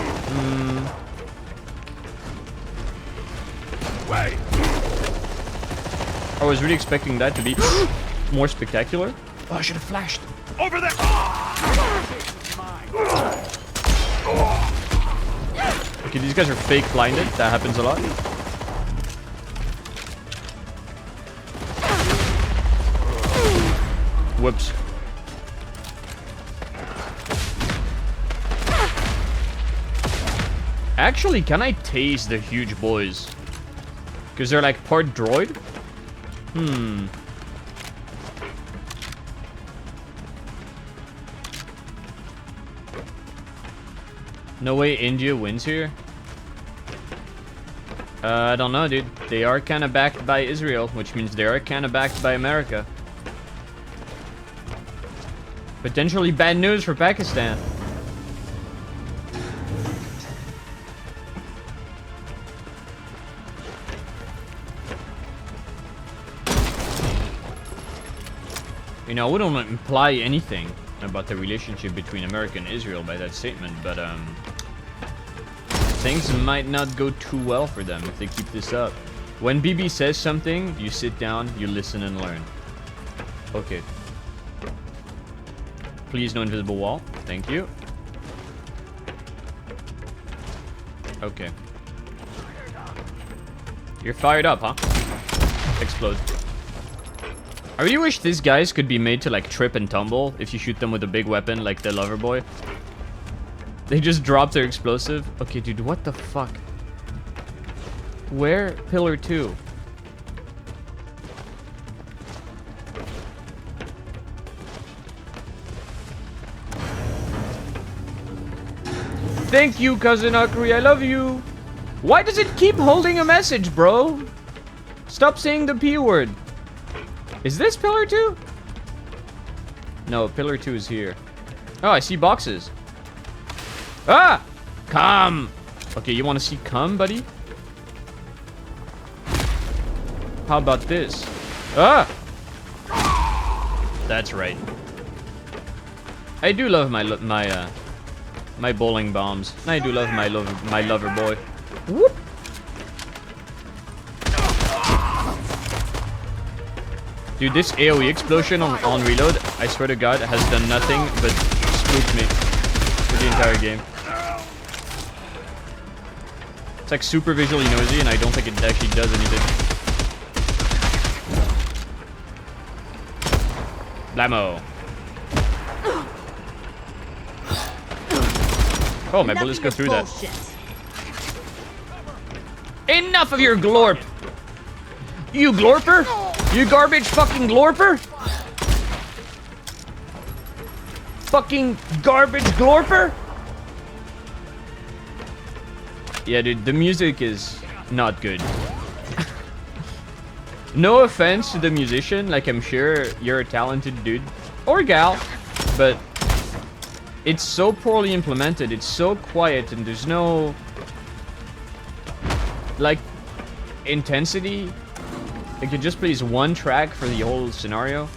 Wait! I was really expecting that to be more spectacular. Oh, I should have flashed. Over there! Okay, these guys are fake blinded. That happens a lot. Whoops. Actually, can I tase the huge boys? Because they're like part droid? Hmm. No way India wins here? I don't know, dude. They are kind of backed by Israel, which means they are kind of backed by America. Potentially bad news for Pakistan. You know, I wouldn't imply anything about the relationship between America and Israel by that statement, but things might not go too well for them if they keep this up. When BB says something, you sit down, you listen and learn. Okay. Please no invisible wall. Thank you. Okay. You're fired up, huh? Explode. I really wish these guys could be made to like trip and tumble if you shoot them with a big weapon like the lover boy. They just drop their explosive. Okay, dude, what the fuck? Where? Pillar 2. Thank you, Cousin Akri. I love you. Why does it keep holding a message, bro? Stop saying the P word. Is this pillar 2? No, pillar 2 is here. Oh, I see boxes. Ah! Come! Okay, you want to see come, buddy? How about this? Ah! That's right. I do love my bowling bombs. I do love my lover boy. Whoop! Dude, this AoE explosion on reload, I swear to God, has done nothing but spook me for the entire game. It's like super visually noisy, and I don't think it actually does anything. Blammo. Oh, my bullets go through that. Enough of your glorp! You glorper? You garbage fucking glorper? Fucking garbage glorper? Yeah, dude, the music is not good. No offense to the musician, like I'm sure you're a talented dude or gal, but it's so poorly implemented, it's so quiet, and there's no like intensity. It could just plays one track for the whole scenario.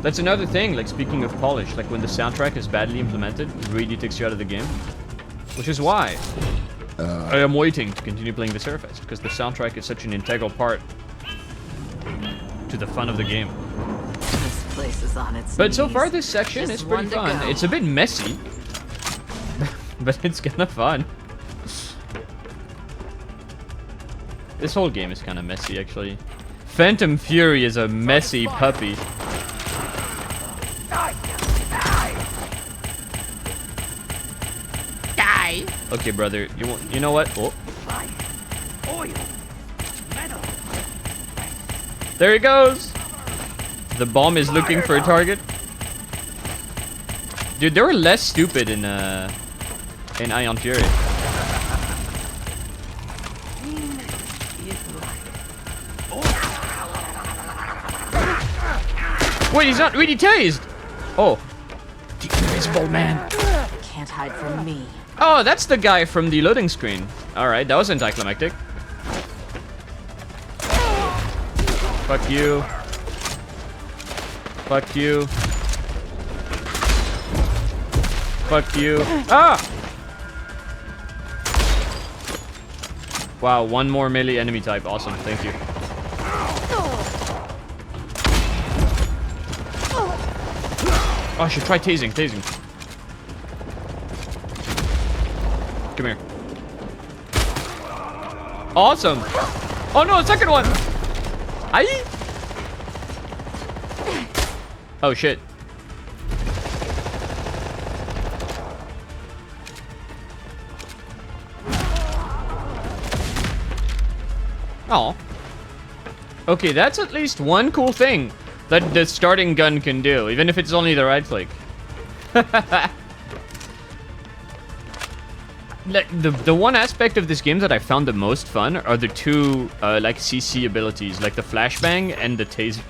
That's another thing, like speaking of polish, like when the soundtrack is badly implemented, it really takes you out of the game. Which is why I am waiting to continue playing the Surface, because the soundtrack is such an integral part to the fun of the game. This place is on its But so knees. far this section Just is pretty one to fun. go. It's a bit messy, but it's kind of fun. This whole game is kind of messy, actually. Phantom Fury is a messy puppy. Die! Okay, brother. You know what? Oh. There he goes! The bomb is looking for a target. Dude, they were less stupid in Ion Fury. Wait, he's not really tased! Oh. The Invisible Man. Can't hide from me. Oh, that's the guy from the loading screen. Alright, that was anticlimactic. Fuck you. Fuck you. Fuck you. Ah! Wow, one more melee enemy type. Awesome, thank you. Oh, I should try tasing. Come here. Awesome. Oh no, second one. Aye. Oh shit. Oh. Okay, that's at least one cool thing that the starting gun can do, even if it's only the right click. The one aspect of this game that I found the most fun are the two like CC abilities, like the flashbang and the taser.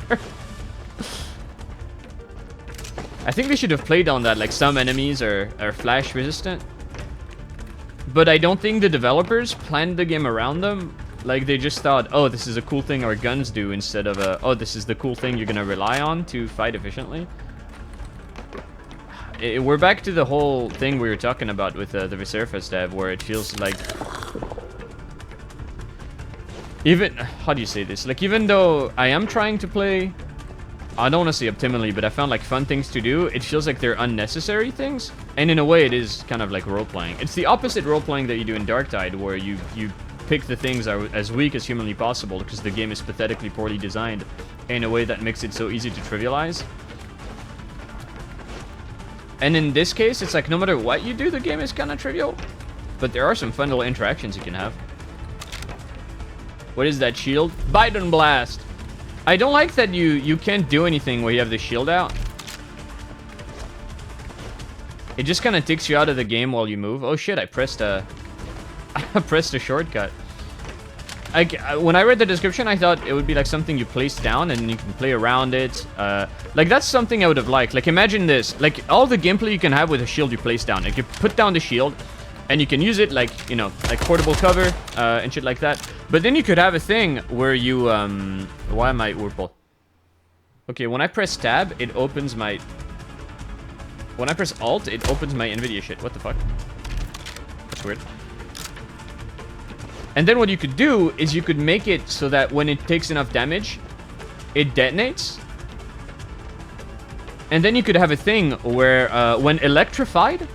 I think they should have played on that, like some enemies are flash resistant. But I don't think the developers planned the game around them. Like they just thought, oh, this is a cool thing our guns do, instead of oh, this is the cool thing you're gonna rely on to fight efficiently. We're back to the whole thing we were talking about with the Resurface dev, where it feels like... Even... How do you say this? Like, even though I am trying to play... I don't want to say optimally, but I found, like, fun things to do. It feels like they're unnecessary things. And in a way, it is kind of like role-playing. It's the opposite role-playing that you do in Darktide, where you pick the things as weak as humanly possible, because the game is pathetically poorly designed in a way that makes it so easy to trivialize. And in this case, it's like no matter what you do, the game is kind of trivial. But there are some fun little interactions you can have. What is that shield? Biden Blast! I don't like that you can't do anything where you have the shield out. It just kind of takes you out of the game while you move. Oh shit, I pressed a... I pressed a shortcut. When I read the description, I thought it would be like something you place down and you can play around it. Like, that's something I would have liked. Like, imagine this. Like, all the gameplay you can have with a shield you place down. Like, you put down the shield, and you can use it, like, you know, like portable cover and shit like that. But then you could have a thing where you... Why am I Whirlpool? Okay, when I press tab, it opens my... When I press alt, it opens my NVIDIA shit. What the fuck? That's weird. And then what you could do is you could make it so that when it takes enough damage, it detonates. And then you could have a thing where when electrified,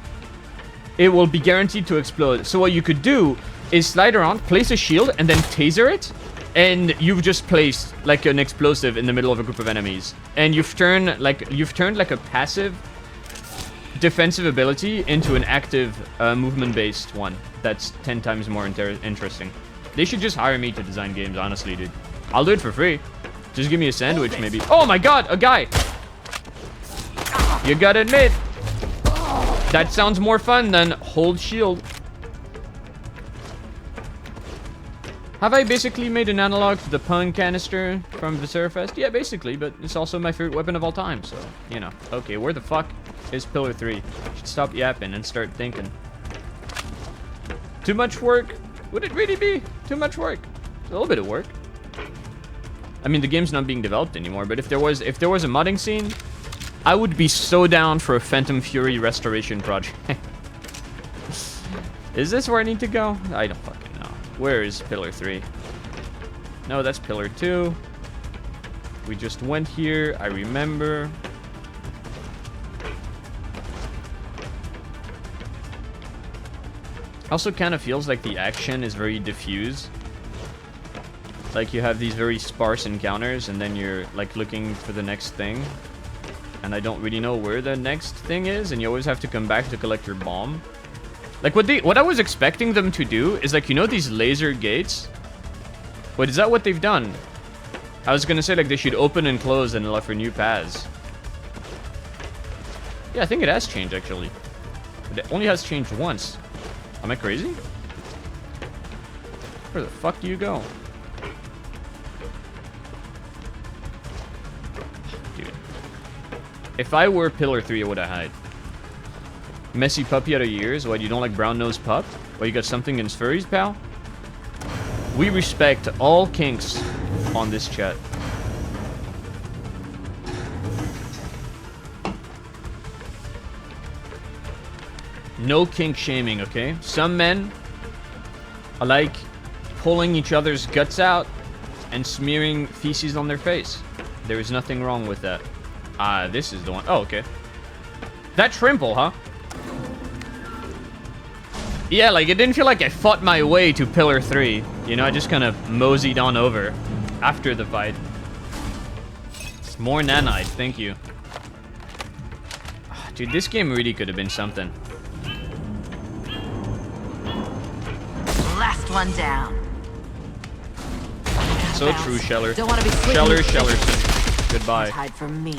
it will be guaranteed to explode. So what you could do is slide around, place a shield, and then taser it. And you've just placed like an explosive in the middle of a group of enemies. And you've turned like a passive defensive ability into an active movement-based one. That's 10 times more interesting. They should just hire me to design games, honestly, dude. I'll do it for free. Just give me a sandwich, maybe. Oh my god, a guy! You gotta admit, that sounds more fun than hold shield. Have I basically made an analog to the pun canister from Viscerafest? Yeah, basically, but it's also my favorite weapon of all time, so, you know. Okay, where the fuck is Pillar 3? Should stop yapping and start thinking. Too much work? Would it really be too much work? It's a little bit of work. I mean, the game's not being developed anymore, but if there was a modding scene, I would be so down for a Phantom Fury restoration project. Is this where I need to go? I don't fucking know. Where is Pillar 3? No, that's Pillar 2. We just went here, I remember. Also kind of feels like the action is very diffuse. Like you have these very sparse encounters and then you're like looking for the next thing. And I don't really know where the next thing is, and you always have to come back to collect your bomb. Like what I was expecting them to do is like, you know, these laser gates? Wait, is that what they've done? I was gonna say like they should open and close and allow for new paths. Yeah, I think it has changed actually. But it only has changed once. Am I crazy? Where the fuck do you go? Dude. If I were Pillar 3, what would I hide? Messy puppy out of years? What, you don't like brown-nosed pup? What, you got something against furries, pal? We respect all kinks on this chat. No kink shaming, okay? Some men like pulling each other's guts out and smearing feces on their face. There is nothing wrong with that. Ah, this is the one. Oh, okay. That trimple, huh? Yeah, like, it didn't feel like I fought my way to Pillar 3. You know, I just kind of moseyed on over after the fight. More nanite, thank you. Dude, this game really could have been something. Last one down. So true, Scheller. Don't want to be Schellerson. Goodbye. Hide from me.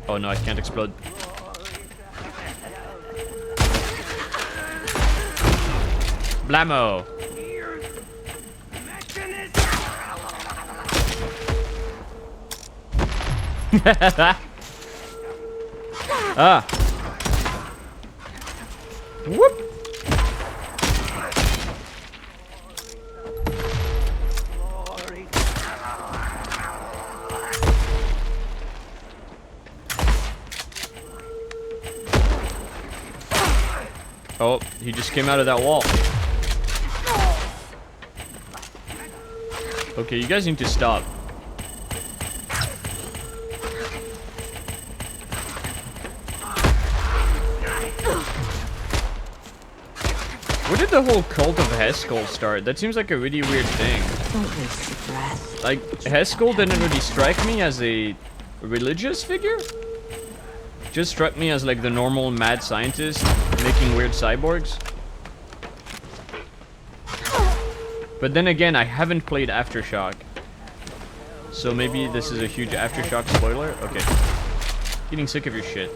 Oh no, I can't explode. Blammo. Ah. Whoop. Oh, he just came out of that wall. Okay, you guys need to stop. Where did the whole cult of Heskull start? That seems like a really weird thing. Don't waste your breath. Like, Heskull didn't really strike me as a religious figure. Just struck me as like the normal mad scientist making weird cyborgs. But then again, I haven't played Aftershock. So maybe this is a huge Aftershock spoiler? Okay. Getting sick of your shit.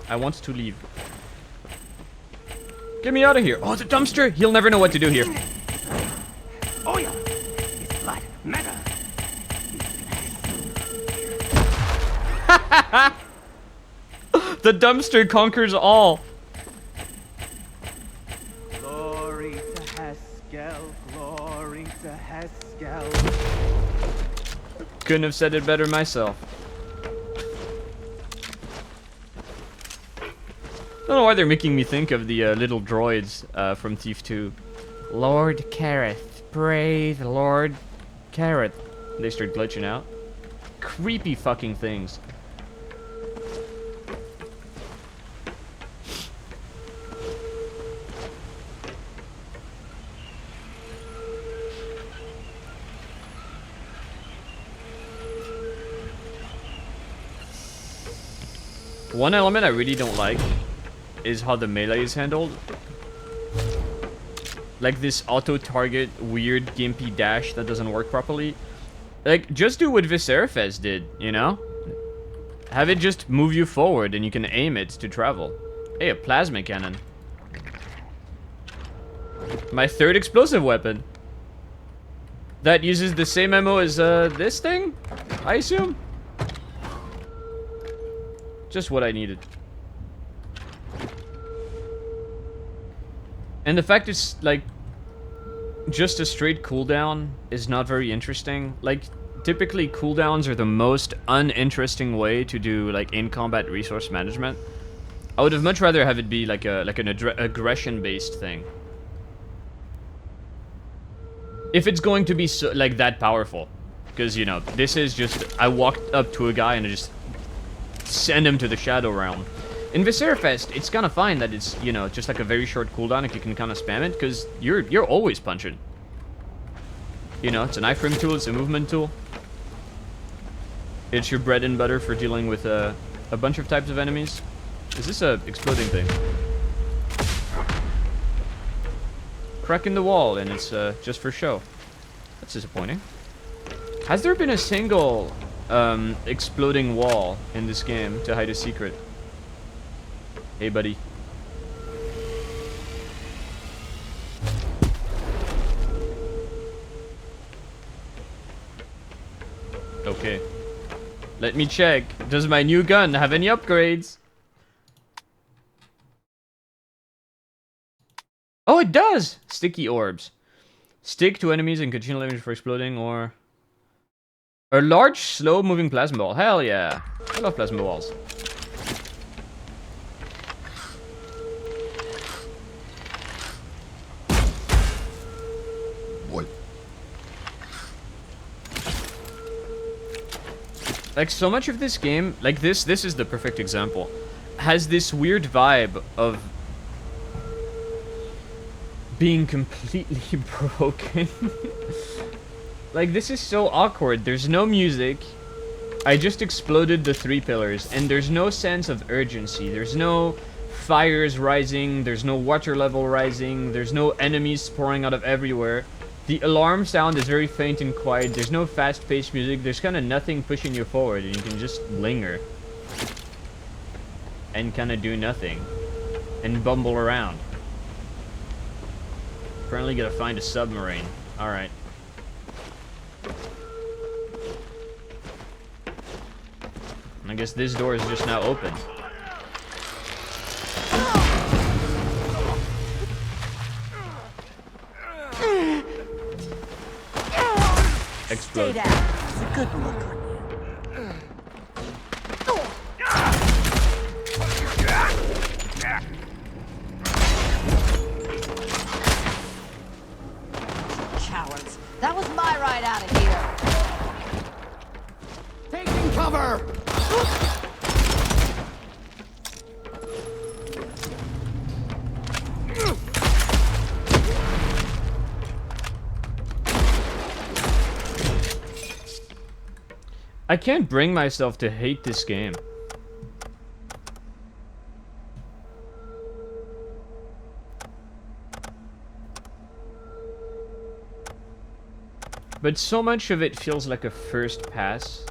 I want to leave. Get me out of here. Oh, the dumpster! He'll never know what to do here. Oh yeah, it's like matter. The dumpster conquers all. Glory to Haskell, glory to Haskell. Couldn't have said it better myself. I don't know why they're making me think of the little droids from Thief 2. Lord Careth, brave Lord Careth. They start glitching out. Creepy fucking things. One element I really don't like is how the melee is handled. Like this auto-target weird gimpy dash that doesn't work properly. Like, just do what Viserafes did, you know? Have it just move you forward and you can aim it to travel. Hey, a plasma cannon. My third explosive weapon. That uses the same ammo as this thing, I assume? Just what I needed. And the fact it's like just a straight cooldown is not very interesting. Like, typically cooldowns are the most uninteresting way to do like in-combat resource management. I would have much rather have it be like an aggression-based thing. If it's going to be so, like that powerful, because you know this is just I walked up to a guy and I just send him to the Shadow Realm. In Viserafest, it's kind of fine that it's, you know, just like a very short cooldown if you can kind of spam it, because you're always punching. You know, it's an iframe tool, it's a movement tool. It's your bread and butter for dealing with a bunch of types of enemies. Is this a exploding thing? Crack in the wall, and it's just for show. That's disappointing. Has there been a single exploding wall in this game to hide a secret? Hey, buddy. Okay. Let me check. Does my new gun have any upgrades? Oh, it does! Sticky orbs. Stick to enemies and continue damage for exploding, or... A large, slow-moving plasma ball. Hell yeah. I love plasma balls. Like, so much of this game, like this is the perfect example, has this weird vibe of being completely broken. Like, this is so awkward. There's no music. I just exploded the 3 pillars, and there's no sense of urgency. There's no fires rising, there's no water level rising, there's no enemies pouring out of everywhere. The alarm sound is very faint and quiet. There's no fast-paced music. There's kind of nothing pushing you forward, and you can just linger and kind of do nothing and bumble around. Apparently gotta find a submarine. Alright. I guess this door is just now open. Explode. Stay down. It's a good look on you. Cowards. That was my ride out of here. Taking cover! I can't bring myself to hate this game. But so much of it feels like a first pass.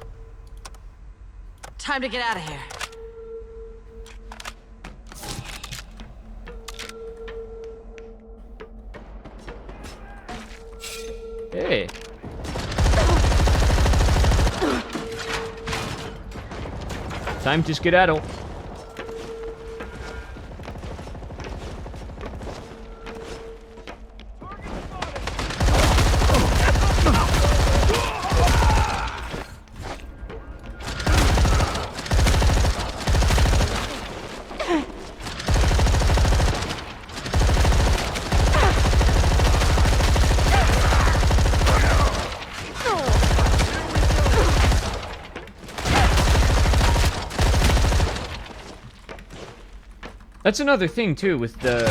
Time to get out of here. Hey. Time to skedaddle. That's another thing too with the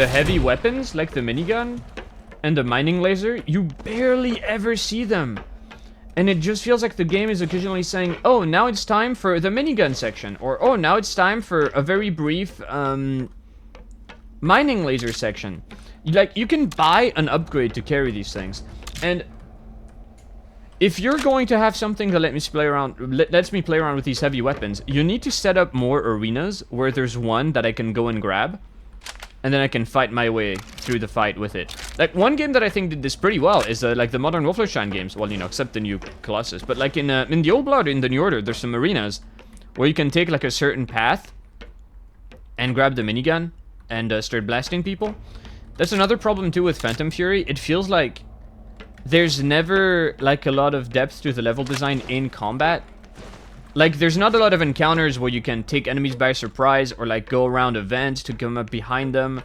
heavy weapons, like the minigun and the mining laser. You barely ever see them, and it just feels like the game is occasionally saying, "Oh, now it's time for the minigun section," or "Oh, now it's time for a very brief mining laser section." You can buy an upgrade to carry these things, and if you're going to have something that lets me play around with these heavy weapons, you need to set up more arenas where there's one that I can go and grab, and then I can fight my way through the fight with it. Like, one game that I think did this pretty well is like the modern Wolfenstein games. Well, you know, except the new Colossus. But like in the Old Blood, in the New Order, there's some arenas where you can take like a certain path and grab the minigun and start blasting people. That's another problem too with Phantom Fury. It feels like there's never, like, a lot of depth to the level design in combat. Like, there's not a lot of encounters where you can take enemies by surprise or, like, go around events to come up behind them.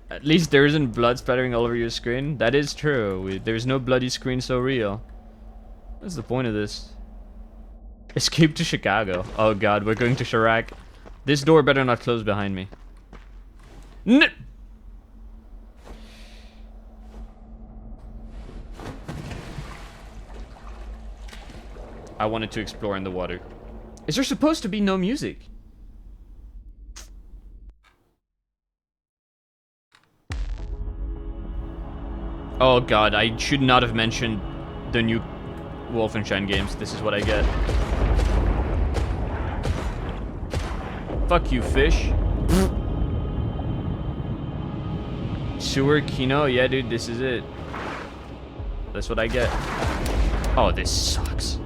At least there isn't blood splattering all over your screen. That is true. There's no bloody screen so real. What's the point of this? Escape to Chicago. Oh god, we're going to Chirac. This door better not close behind me. I wanted to explore in the water. Is there supposed to be no music? Oh god, I should not have mentioned the new Wolfenstein games. This is what I get. Fuck you, fish. Sewer Kino? Yeah, dude, this is it. That's what I get. Oh, this sucks.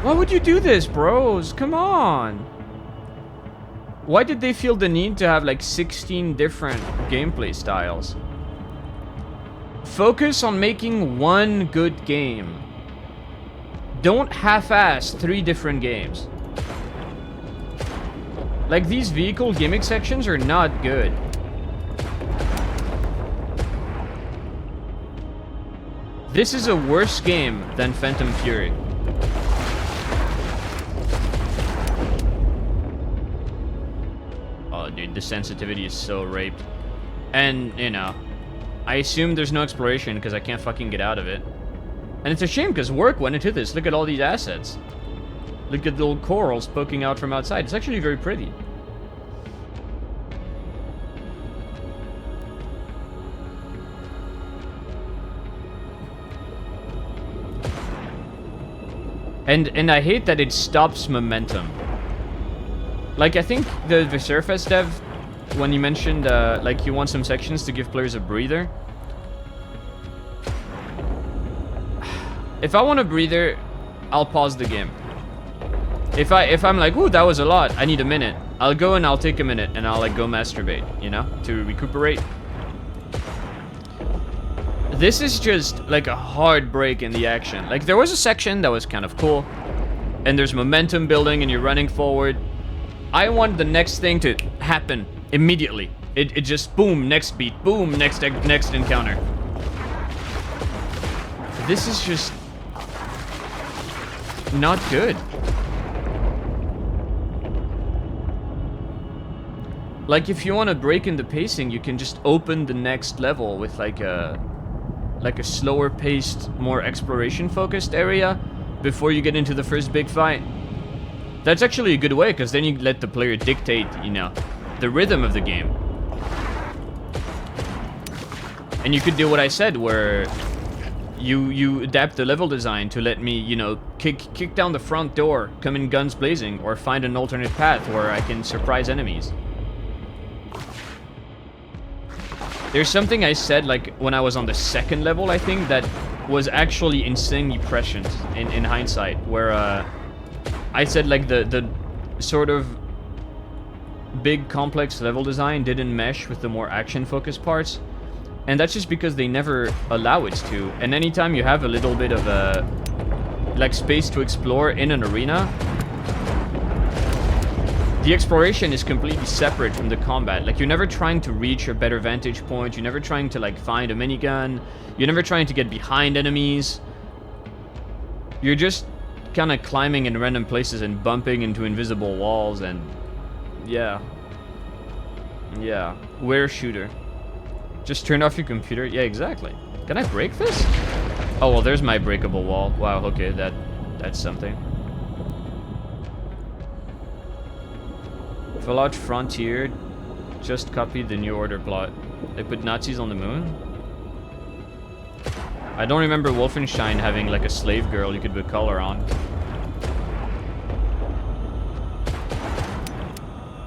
Why would you do this, bros? Come on. Why did they feel the need to have like 16 different gameplay styles? Focus on making one good game. Don't half-ass 3 different games. Like, these vehicle gimmick sections are not good. This is a worse game than Phantom Fury. Oh, dude, the sensitivity is so raped. And, you know, I assume there's no exploration because I can't fucking get out of it. And it's a shame because work went into this. Look at all these assets. Look at the little corals poking out from outside. It's actually very pretty. And I hate that it stops momentum. Like, I think the Surface dev, when you mentioned, like, you want some sections to give players a breather. If I want a breather, I'll pause the game. If I'm like, ooh, that was a lot, I need a minute. I'll go and I'll take a minute and I'll, like, go masturbate, you know, to recuperate. This is just, like, a hard break in the action. Like, there was a section that was kind of cool, and there's momentum building and you're running forward. I want the next thing to happen immediately. It just, boom, next beat, boom, next encounter. This is just not good. Like, if you want to break in the pacing, you can just open the next level with like a slower paced, more exploration focused area before you get into the first big fight. That's actually a good way, because then you let the player dictate, you know, the rhythm of the game. And you could do what I said, where you adapt the level design to let me, you know, kick down the front door, come in guns blazing, or find an alternate path where I can surprise enemies. There's something I said, like, when I was on the second level, I think, that was actually insanely prescient in hindsight, where, I said, like, the sort of big, complex level design didn't mesh with the more action-focused parts, and that's just because they never allow it to, and anytime you have a little bit of, like, space to explore in an arena, the exploration is completely separate from the combat. Like, you're never trying to reach a better vantage point, you're never trying to, like, find a minigun, you're never trying to get behind enemies. You're just kind of climbing in random places and bumping into invisible walls, and yeah. Where shooter? Just turn off your computer? Yeah, exactly. Can I break this? Oh, well, there's my breakable wall. Wow, okay, that's something. Fallout Frontier just copied the New Order plot. They put Nazis on the moon? I don't remember Wolfenstein having, like, a slave girl you could put color on.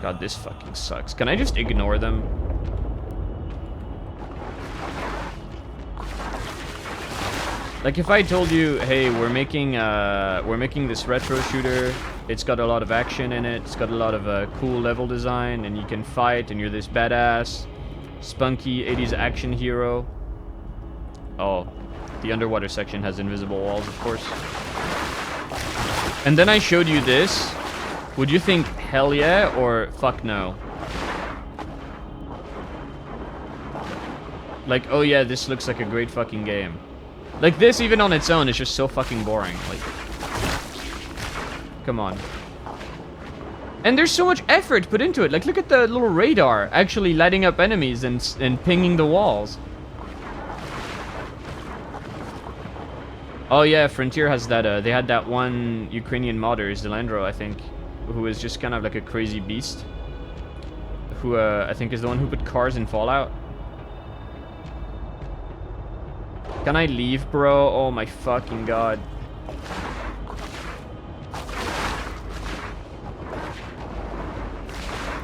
God, this fucking sucks. Can I just ignore them? Like, if I told you, hey, we're making this retro shooter, it's got a lot of action in it, it's got a lot of cool level design, and you can fight, and you're this badass, spunky 80s action hero. Oh, the underwater section has invisible walls, of course. And then I showed you this. Would you think hell yeah or fuck no? Like, oh yeah, this looks like a great fucking game. Like, this, even on its own, is just so fucking boring. Like, come on. And there's so much effort put into it. Like, look at the little radar actually lighting up enemies and pinging the walls. Oh yeah, Frontier has that, they had that one Ukrainian modder, Zelandro, I think, who is just kind of like a crazy beast. Who, I think is the one who put cars in Fallout. Can I leave, bro? Oh my fucking god.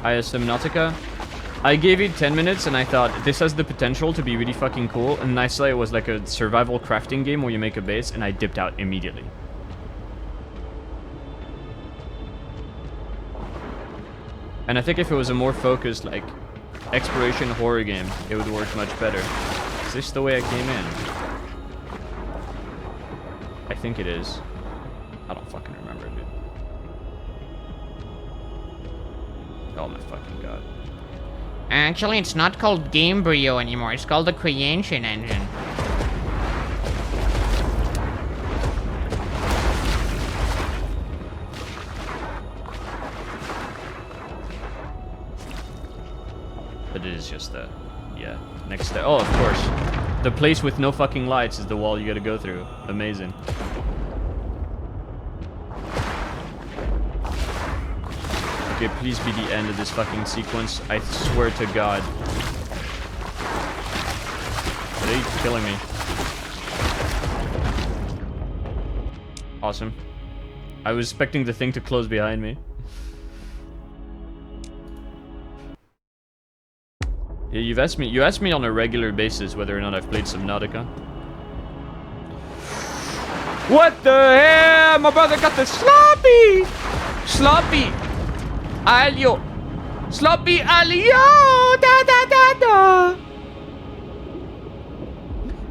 ISM Nautica. I gave it 10 minutes and I thought, this has the potential to be really fucking cool. And I saw it was like a survival crafting game where you make a base, and I dipped out immediately. And I think if it was a more focused, like, exploration horror game, it would work much better. Is this the way I came in? I think it is. I don't fucking remember, dude. Oh my fucking god. Actually, it's not called Gamebryo anymore. It's called the Creation Engine. But it is just the, yeah, next step. Oh, of course. The place with no fucking lights is the wall you gotta go through. Amazing. Okay, please be the end of this fucking sequence. I swear to God. Are they killing me? Awesome. I was expecting the thing to close behind me. Yeah, you asked me on a regular basis whether or not I've played Subnautica. What the hell? My brother got the sloppy! Sloppy! Alio! Sloppy alio! Da da da da!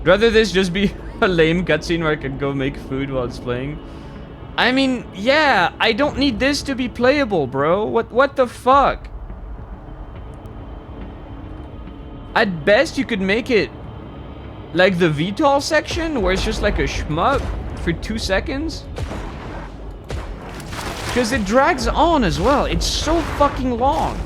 Rather this just be a lame cutscene where I can go make food while it's playing. I mean, yeah, I don't need this to be playable, bro. What the fuck? At best, you could make it like the VTOL section, where it's just like a shmup for 2 seconds. Because it drags on as well. It's so fucking long.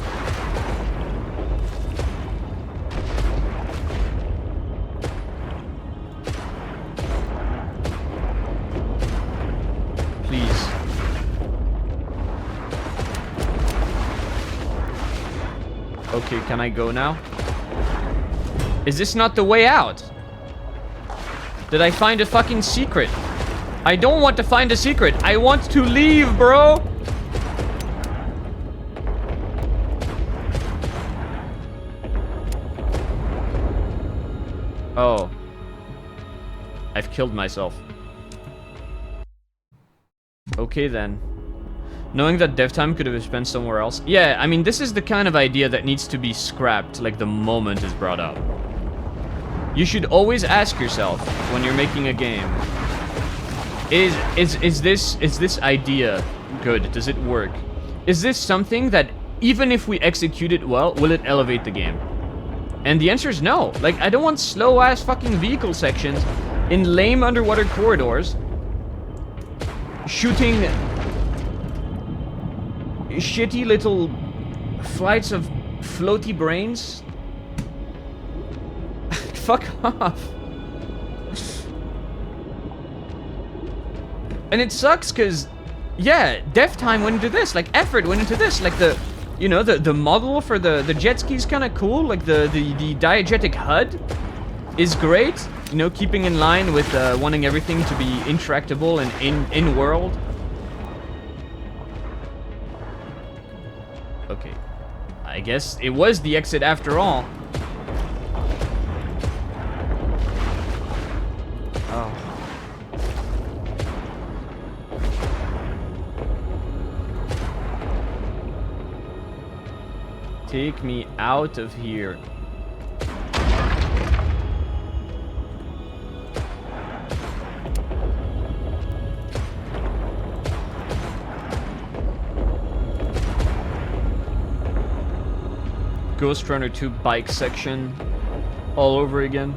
Please. Okay, can I go now? Is this not the way out? Did I find a fucking secret? I don't want to find a secret. I want to leave, bro. Oh. I've killed myself. Okay then. Knowing that dev time could have been spent somewhere else. Yeah, I mean, this is the kind of idea that needs to be scrapped like the moment it's brought up. You should always ask yourself when you're making a game, is this idea good? Does it work? Is this something that even if we execute it well, will it elevate the game? And the answer is no. Like, I don't want slow ass fucking vehicle sections in lame underwater corridors shooting shitty little flights of floaty brains. Fuck off. And it sucks because, yeah, dev time went into this, like effort went into this, like the, you know, the model for the jet ski is kind of cool, like the diegetic HUD is great, you know, keeping in line with wanting everything to be interactable and in-world. Okay, I guess it was the exit after all. Oh. Take me out of here. Ghost Runner 2 bike section all over again.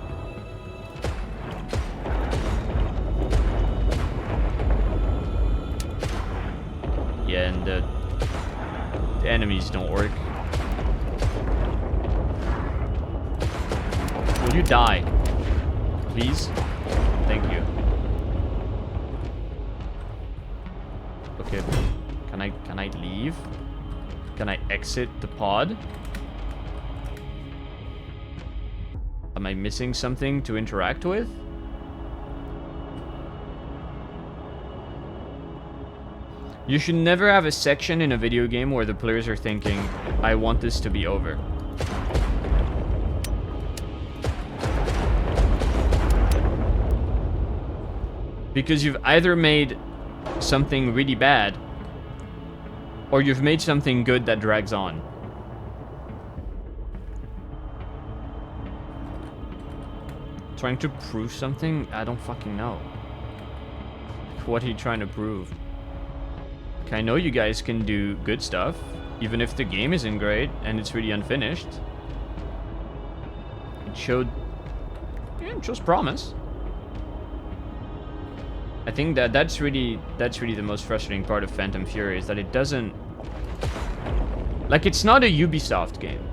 Yeah, and the enemies don't work. Will you die? Please? Thank you. Okay, can I leave? Can I exit the pod? Am I missing something to interact with? You should never have a section in a video game where the players are thinking, I want this to be over. Because you've either made something really bad, or you've made something good that drags on. Trying to prove something? I don't fucking know. What are you trying to prove? I know you guys can do good stuff, even if the game isn't great and it's really unfinished. It showed promise. I think that's really the most frustrating part of Phantom Fury, is that it doesn't, like, it's not a Ubisoft game.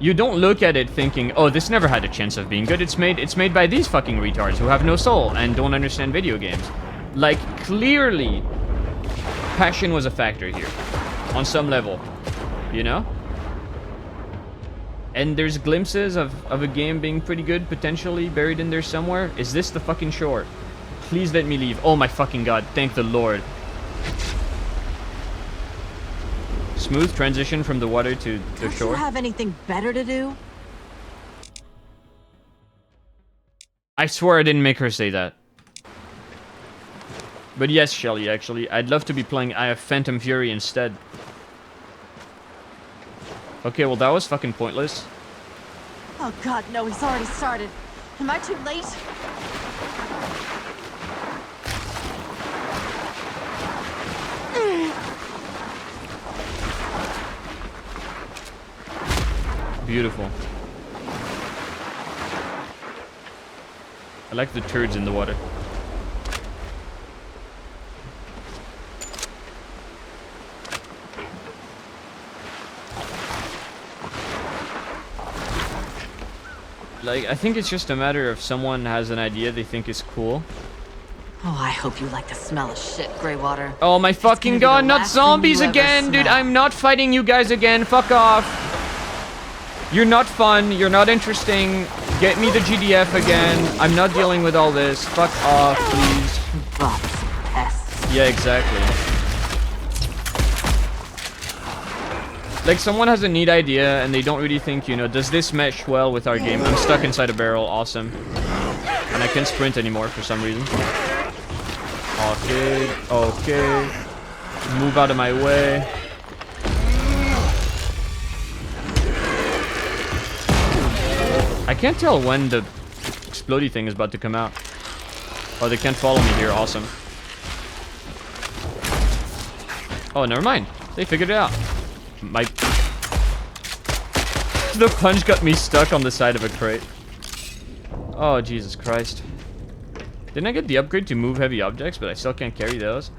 you don't look at it thinking, oh, this never had a chance of being good. It's made by these fucking retards who have no soul and don't understand video games. Like, clearly, passion was a factor here. On some level. You know? And there's glimpses of a game being pretty good, potentially, buried in there somewhere. Is this the fucking shore? Please let me leave. Oh my fucking god. Thank the Lord. Smooth transition from the water to the shore. Don't you have anything better to do? I swear I didn't make her say that. But yes, Shelly, actually. I'd love to be playing Eye of Phantom Fury instead. Okay, well that was fucking pointless. Oh god, no, he's already started. Am I too late? Beautiful. I like the turds in the water. Like, I think it's just a matter of someone has an idea they think is cool. Oh, I hope you like the smell of shit, Greywater. Oh my fucking god, not zombies again! Dude, I'm not fighting you guys again. Fuck off. You're not fun. You're not interesting. Get me the GDF again. I'm not dealing with all this. Fuck off, please. Bots, pests. Yeah, exactly. Like, someone has a neat idea, and they don't really think, you know, does this mesh well with our game? I'm stuck inside a barrel. Awesome. And I can't sprint anymore for some reason. Okay. Okay. Move out of my way. I can't tell when the explodey thing is about to come out. Oh, they can't follow me here. Awesome. Oh, never mind. They figured it out. The punch got me stuck on the side of a crate. Oh, Jesus Christ. Didn't I get the upgrade to move heavy objects, but I still can't carry those?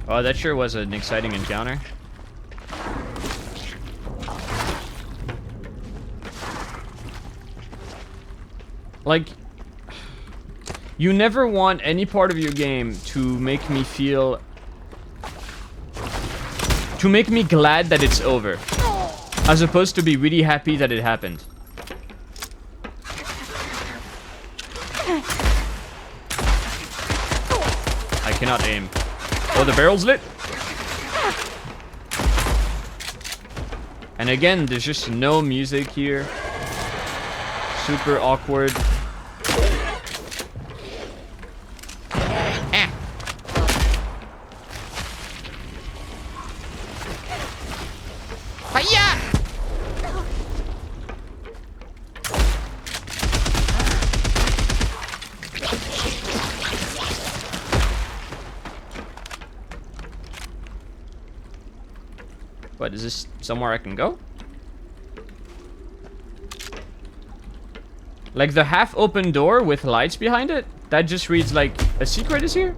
Oh, that sure was an exciting encounter. Like, you never want any part of your game to make me feel... to make me glad that it's over. As opposed to be really happy that it happened. I cannot aim. Oh, the barrel's lit. And again, there's just no music here. Super awkward. What, is this somewhere I can go? Like the half-open door with lights behind it? That just reads like, a secret is here?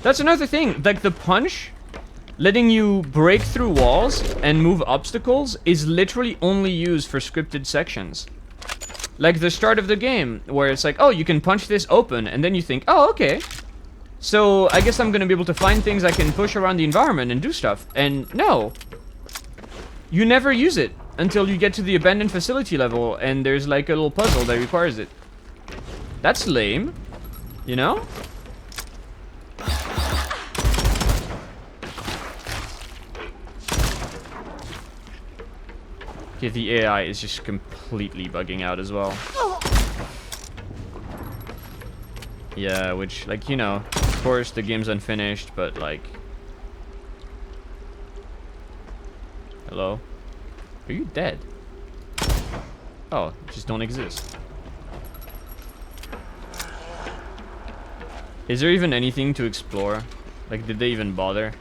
That's another thing. Like the punch, letting you break through walls and move obstacles is literally only used for scripted sections. Like the start of the game, where it's like, oh, you can punch this open, and then you think, oh, okay. So I guess I'm gonna be able to find things I can push around the environment and do stuff. And no. You never use it until you get to the abandoned facility level and there's like a little puzzle that requires it. That's lame, you know? Okay, the AI is just completely bugging out as well. Yeah, which, like, you know, of course the game's unfinished, but like... Hello? Are you dead? Oh, just don't exist. Is there even anything to explore? Like, did they even bother?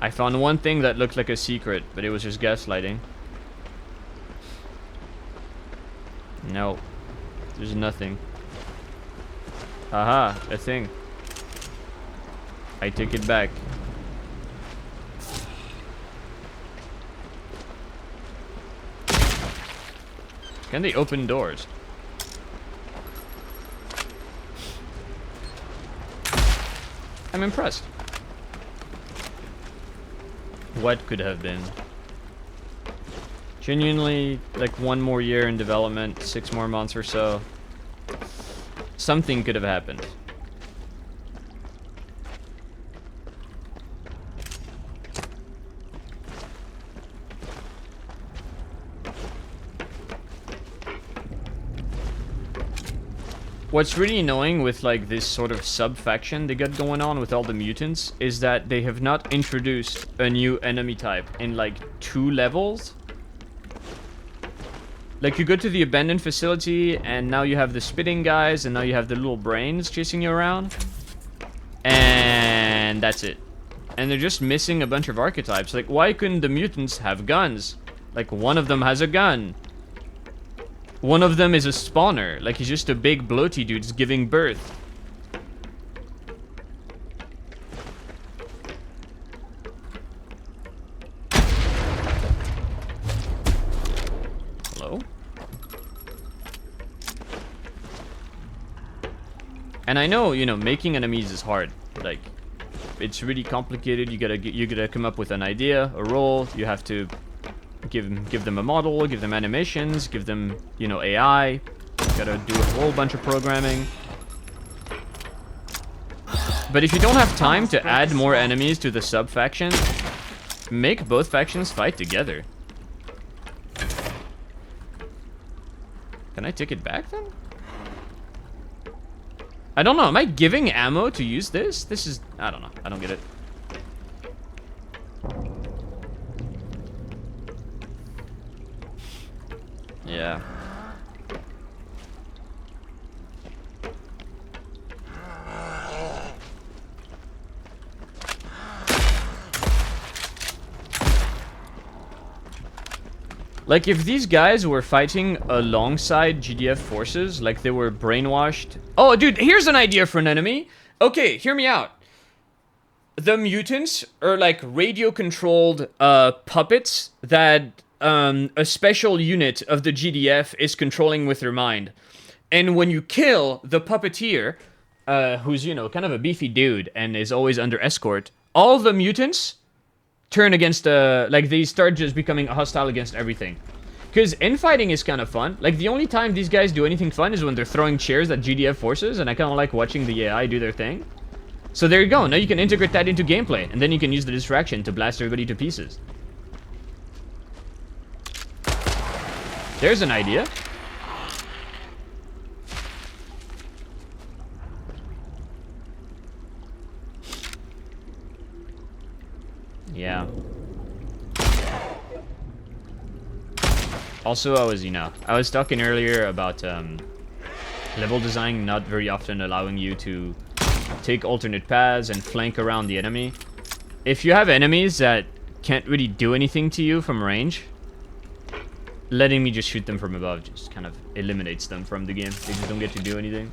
I found one thing that looked like a secret, but it was just gaslighting. No. There's nothing. Haha, a thing. I take it back. Can they open doors? I'm impressed. What could have been? Genuinely, like 1 more year in development, 6 more months or so. Something could have happened. What's really annoying with like this sort of sub-faction they got going on with all the mutants is that they have not introduced a new enemy type in like 2 levels. Like you go to the abandoned facility and now you have the spitting guys and now you have the little brains chasing you around. And that's it. And they're just missing a bunch of archetypes. Like why couldn't the mutants have guns? Like one of them has a gun. One of them is a spawner, like he's just a big bloaty dude just giving birth. Hello? And I know, you know, making enemies is hard. Like, it's really complicated. You gotta come up with an idea, a role. You have to give them a model, give them animations, give them, you know, AI. You gotta do a whole bunch of programming. But if you don't have time to add more enemies to the sub-faction, make both factions fight together. Can I take it back then? I don't know, am I giving ammo to use this? This is, I don't know, I don't get it. Yeah. Like, if these guys were fighting alongside GDF forces, like they were brainwashed... Oh, dude, here's an idea for an enemy. Okay, hear me out. The mutants are like radio-controlled puppets that a special unit of the GDF is controlling with their mind. And when you kill the puppeteer, who's, you know, kind of a beefy dude and is always under escort, all the mutants turn against, like, they start just becoming hostile against everything. Because infighting is kind of fun. Like, the only time these guys do anything fun is when they're throwing chairs at GDF forces, and I kind of like watching the AI do their thing. So there you go. Now you can integrate that into gameplay, and then you can use the distraction to blast everybody to pieces. There's an idea. Yeah. Also, I was talking earlier about level design not very often allowing you to take alternate paths and flank around the enemy. If you have enemies that can't really do anything to you from range, letting me just shoot them from above just kind of eliminates them from the game. They just don't get to do anything.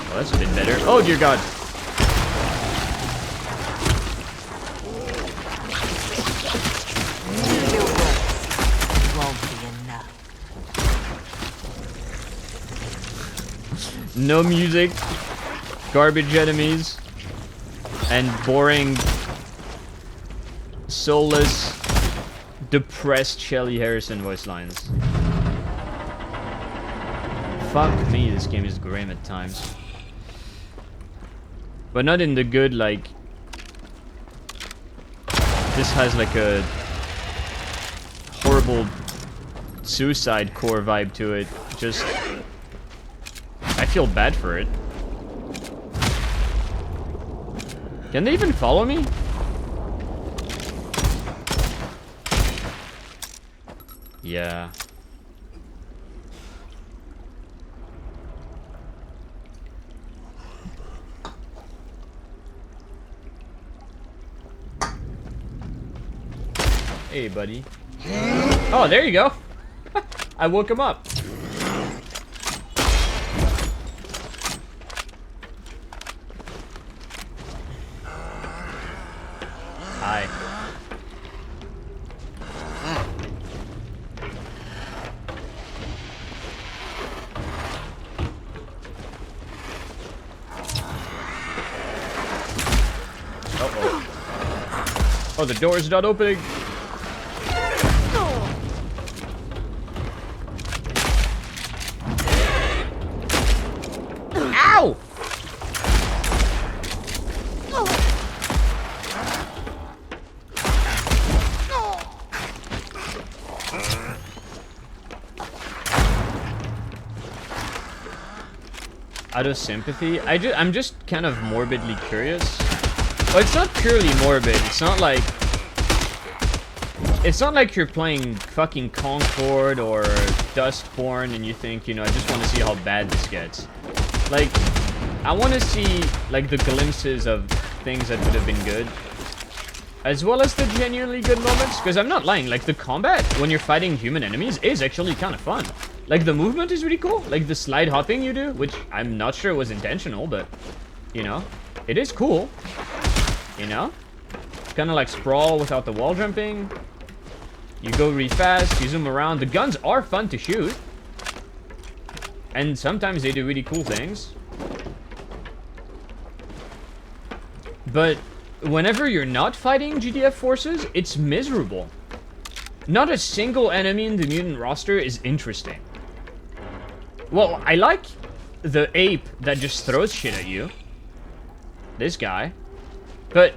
Oh, that's a bit better. Oh, dear God. No music, garbage enemies, and boring, soulless, depressed Shelly Harrison voice lines. Fuck me, this game is grim at times. But not in the good, like... This has like a horrible suicide core vibe to it. Just... I feel bad for it. Can they even follow me? Yeah. Hey, buddy. Oh, there you go. I woke him up. Hi. Uh-oh. Oh, the door is not opening. Ow! Out of sympathy, I'm just kind of morbidly curious. Well, it's not purely morbid. It's not like you're playing fucking Concord or Dustborn and you think, you know, I just want to see how bad this gets. Like, I want to see, like, the glimpses of things that would have been good, as well as the genuinely good moments, because I'm not lying, like, the combat when you're fighting human enemies is actually kind of fun. Like, the movement is really cool, like the slide hopping you do, which I'm not sure was intentional, but, you know, it is cool, you know? Kind of like Sprawl without the wall jumping. You go really fast, you zoom around, the guns are fun to shoot. And sometimes they do really cool things. But whenever you're not fighting GDF forces, it's miserable. Not a single enemy in the mutant roster is interesting. Well, I like the ape that just throws shit at you. This guy. But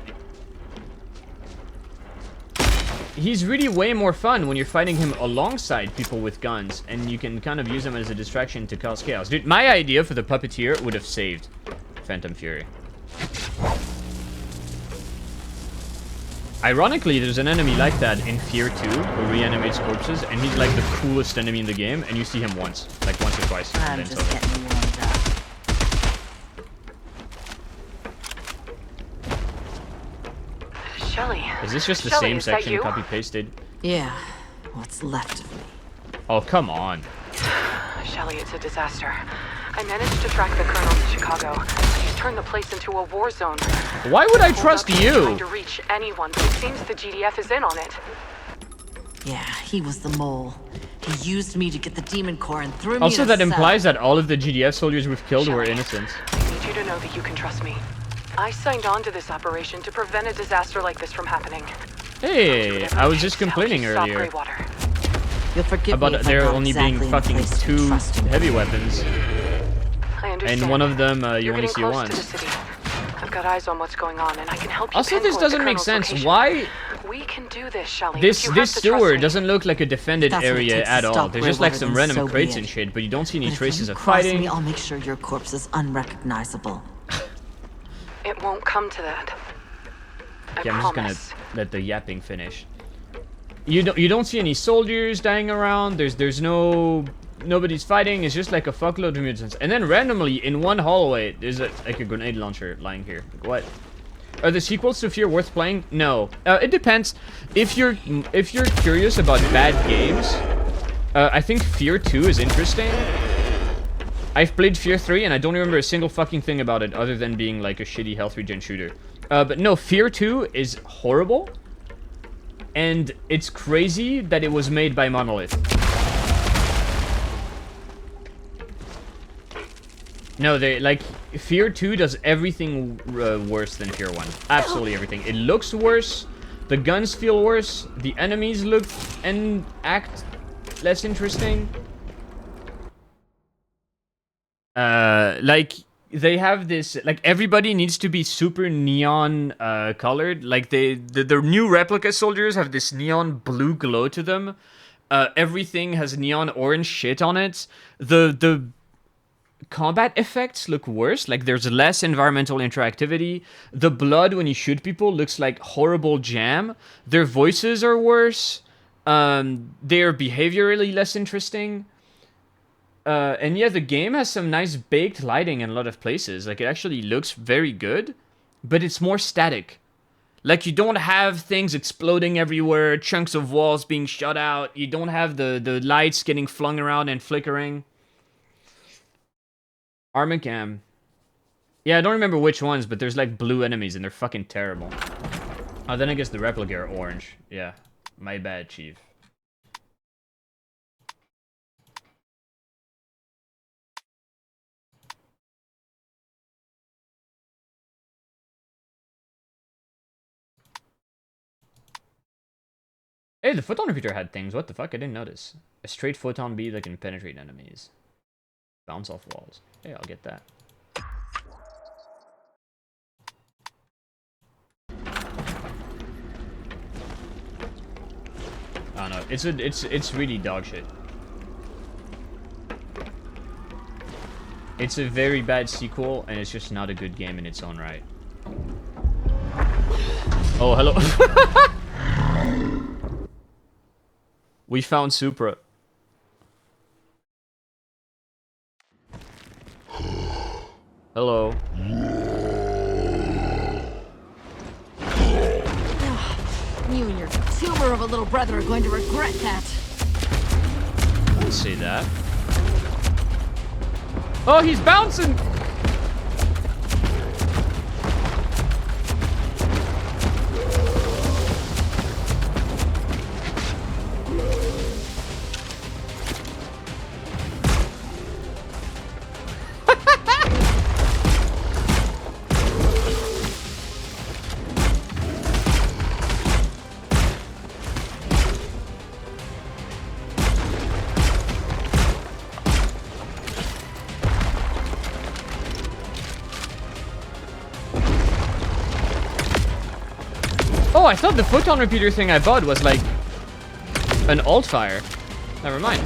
he's really way more fun when you're fighting him alongside people with guns, and you can kind of use him as a distraction to cause chaos. Dude, my idea for the puppeteer would have saved Phantom Fury. Ironically, there's an enemy like that in Fear 2 who reanimates corpses, and he's like the coolest enemy in the game, and you see him once. Like once or twice. I'm just getting warmed up. Shelly. Is this just the Shelly, same is that section you? copy-pasted? Yeah, what's left of me. Oh, come on. Shelly, it's a disaster. I managed to track the colonel to Chicago. He's turned the place into a war zone. Why would I Pulled trust up, you? Trying to reach anyone, but it seems the GDF is in on it. Yeah, he was the mole. He used me to get the Demon Core and threw me Also, in a that cell. implies that all of the GDF soldiers we've killed were Shelly, innocent. I need you to know that you can trust me. I signed on to this operation to prevent a disaster like this from happening. Hey, I was just complaining Stop earlier Greywater. You'll forgive me about if there I'm not only exactly being in the fucking place to 2 trust you. heavy weapons, I understand. and one of them you You're only getting see close once. to the city. I've got eyes on what's going on, and I can help you. Also, this pinpoint doesn't the make colonel's sense. location. Why? We can do this, Shelly. This but you have to trust sewer me. doesn't look like a defended That's what it area takes to at all. stop There's just like Greywater, some then random so be crates it. and shit, but you don't see any But if traces you of cross fighting. me, I'll make sure your corpse is unrecognizable. It won't come to that. I Okay, I'm just promise. gonna let the yapping finish. You don't see any soldiers dying around. Nobody's fighting. It's just like a fuckload of mutants. And then randomly in one hallway, there's like a grenade launcher lying here. Like, what? Are the sequels to Fear worth playing? No. It depends. If you're curious about bad games, I think Fear 2 is interesting. I've played Fear 3 and I don't remember a single fucking thing about it other than being like a shitty health regen shooter. But no, Fear 2 is horrible. And it's crazy that it was made by Monolith. No, Fear 2 does everything worse than Fear 1. Absolutely everything. It looks worse. The guns feel worse. The enemies look and act less interesting. They have this, like, everybody needs to be super neon colored. Like, the new replica soldiers have this neon blue glow to them. Everything has neon orange shit on it. The combat effects look worse. Like, there's less environmental interactivity. The blood when you shoot people looks like horrible jam. Their voices are worse. They're behaviorally less interesting. And yeah, the game has some nice baked lighting in a lot of places. Like, it actually looks very good, but it's more static. Like, you don't have things exploding everywhere, chunks of walls being shot out. You don't have the lights getting flung around and flickering. Armacam. Yeah, I don't remember which ones, but there's like blue enemies and they're fucking terrible. Oh, then I guess the replica are orange. Yeah, my bad, Chief. Hey, the photon repeater had things. What the fuck? I didn't notice. A straight photon beam that can penetrate enemies. Bounce off walls. Hey, I'll get that. I don't know. It's really dog shit. It's a very bad sequel, and it's just not a good game in its own right. Oh, hello. We found Supra. Hello. You and your tumor of a little brother are going to regret that. Let's see that. Oh, he's bouncing! Oh, I thought the photon repeater thing I bought was like an alt fire. Never mind.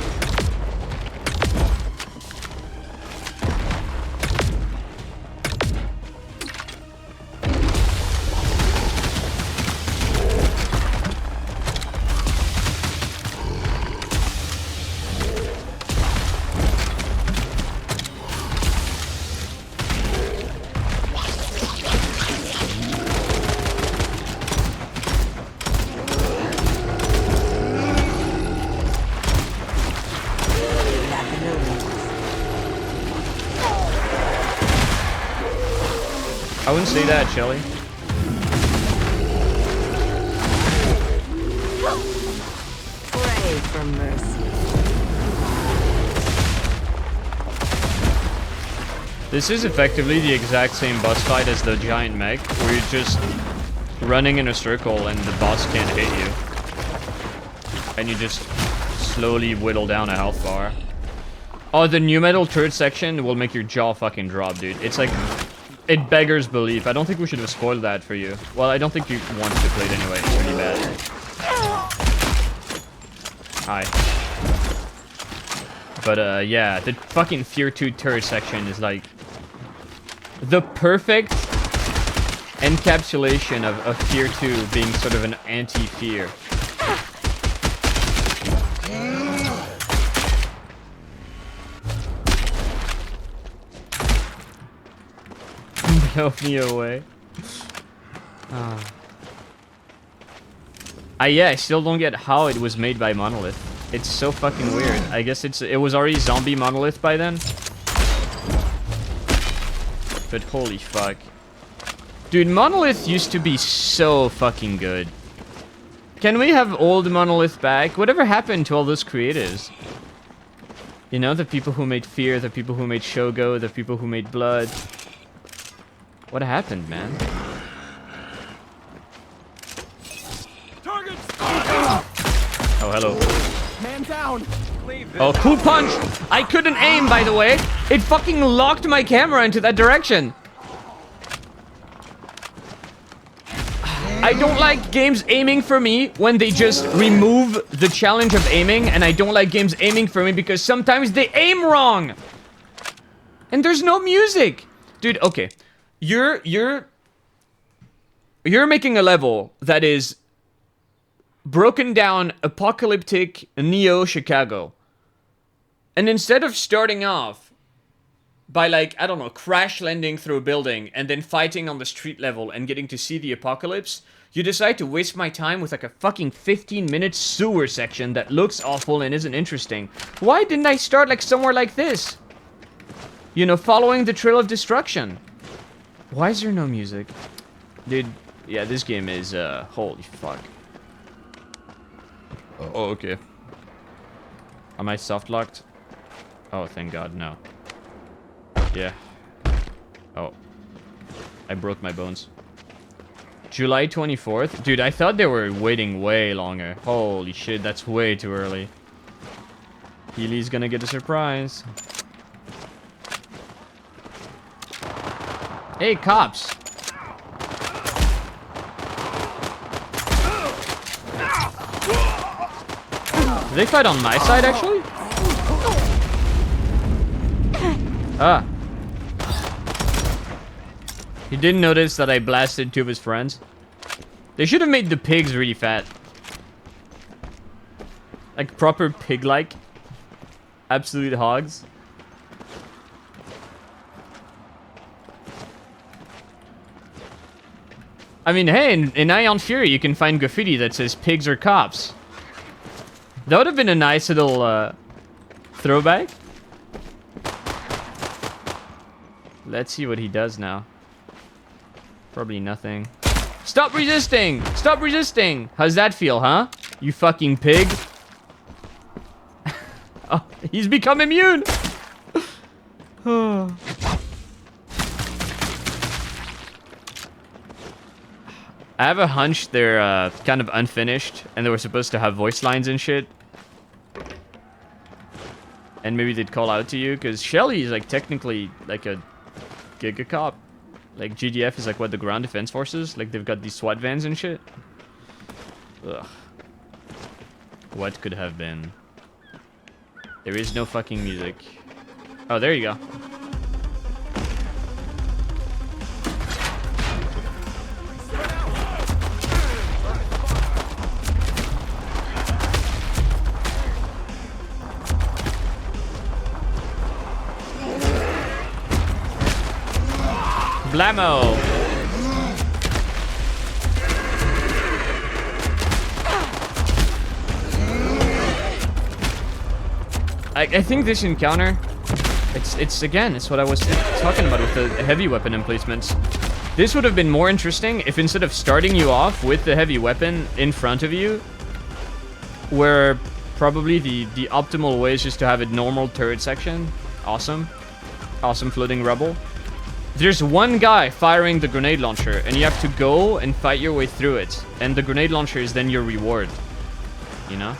I wouldn't say that, Shelly. Pray for mercy. This is effectively the exact same boss fight as the giant mech, where you're just running in a circle and the boss can't hit you. And you just slowly whittle down a health bar. Oh, the new metal turret section will make your jaw fucking drop, dude. It's like... It beggars belief. I don't think we should have spoiled that for you. Well, I don't think you wanted to play it anyway. It's pretty bad. Hi. But, yeah. The fucking Fear 2 turret section is like... the perfect encapsulation of Fear 2 being sort of an anti-fear. Help me away. Yeah, I still don't get how it was made by Monolith. It's so fucking weird. I guess it was already zombie Monolith by then. But holy fuck. Dude, Monolith used to be so fucking good. Can we have old Monolith back? Whatever happened to all those creators? You know, the people who made Fear, the people who made Shogo, the people who made Blood. What happened, man? Oh, hello. Man down. Oh, cool punch! I couldn't aim, by the way. It fucking locked my camera into that direction. I don't like games aiming for me when they just remove the challenge of aiming, and I don't like games aiming for me because sometimes they aim wrong. And there's no music. Dude, okay. You're making a level that is broken down apocalyptic Neo Chicago. And instead of starting off by, like, I don't know, crash landing through a building and then fighting on the street level and getting to see the apocalypse, you decide to waste my time with like a fucking 15-minute sewer section that looks awful and isn't interesting. Why didn't I start like somewhere like this? You know, following the trail of destruction. Why is there no music? Dude, yeah, this game is, holy fuck. Oh, okay. Am I soft-locked? Oh, thank God, no. Yeah. Oh. I broke my bones. July 24th? Dude, I thought they were waiting way longer. Holy shit, that's way too early. Healy's gonna get a surprise. Hey, cops! Did they fight on my side, actually? Ah. He didn't notice that I blasted 2 of his friends. They should have made the pigs really fat. Like, proper pig-like. Absolute hogs. I mean, hey, in Ion Fury, you can find graffiti that says pigs are cops. That would have been a nice little throwback. Let's see what he does now. Probably nothing. Stop resisting! Stop resisting! How's that feel, huh? You fucking pig. Oh, he's become immune! I have a hunch they're kind of unfinished, and they were supposed to have voice lines and shit. And maybe they'd call out to you, because Shelly is like technically like a Giga Cop. Like GDF is like what, the ground defense forces? Like they've got these SWAT vans and shit. Ugh. What could have been? There is no fucking music. Oh, there you go. Blammo! I think this encounter, it's again, it's what I was talking about with the heavy weapon emplacements. This would have been more interesting if instead of starting you off with the heavy weapon in front of you, where probably the optimal way is just to have a normal turret section. Awesome. Awesome floating rubble. There's one guy firing the grenade launcher, and you have to go and fight your way through it. And the grenade launcher is then your reward. You know?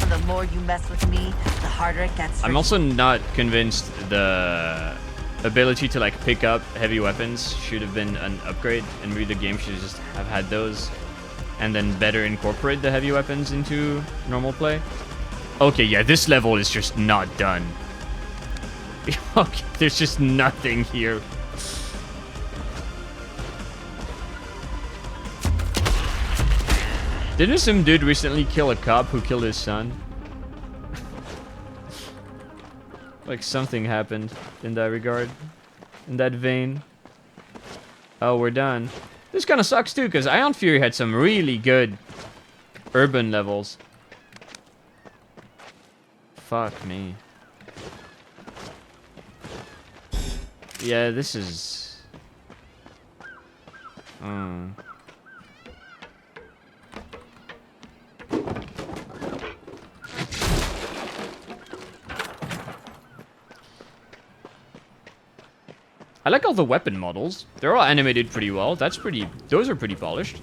The more you mess with me, the harder it gets. I'm also not convinced the ability to like pick up heavy weapons should have been an upgrade, and maybe the game should just have had those and then better incorporate the heavy weapons into normal play. Okay, yeah, this level is just not done. Okay, there's just nothing here. Didn't some dude recently kill a cop who killed his son? Like something happened in that regard. In that vein. Oh, we're done. This kind of sucks too, because Ion Fury had some really good urban levels. Fuck me. Yeah, this is... I like all the weapon models. They're all animated pretty well. Those are pretty polished.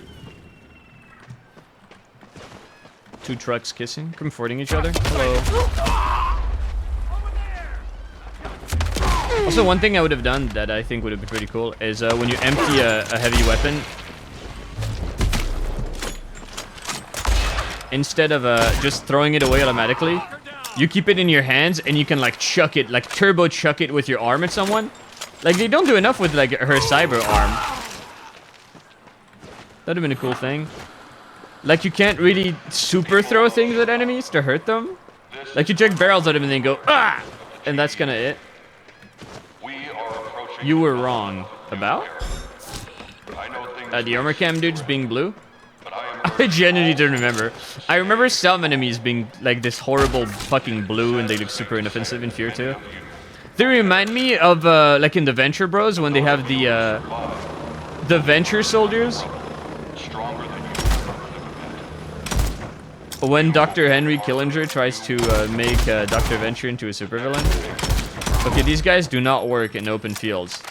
2 trucks kissing, comforting each other. Hello. Also, one thing I would have done that I think would have been pretty cool is when you empty a heavy weapon, instead of just throwing it away automatically, you keep it in your hands and you can like chuck it, like turbo chuck it with your arm at someone. Like they don't do enough with like her cyber arm. That'd have been a cool thing. Like you can't really super throw things at enemies to hurt them. Like you check barrels at them and then go ah, and that's kind of it. You were wrong about the armor cam dudes being blue. I genuinely don't remember. I remember some enemies being like this horrible fucking blue and they look super inoffensive in Fear 2. They remind me of like in the Venture Bros when they have the Venture soldiers. When Dr. Henry Killinger tries to make Dr. Venture into a supervillain. Okay, these guys do not work in open fields.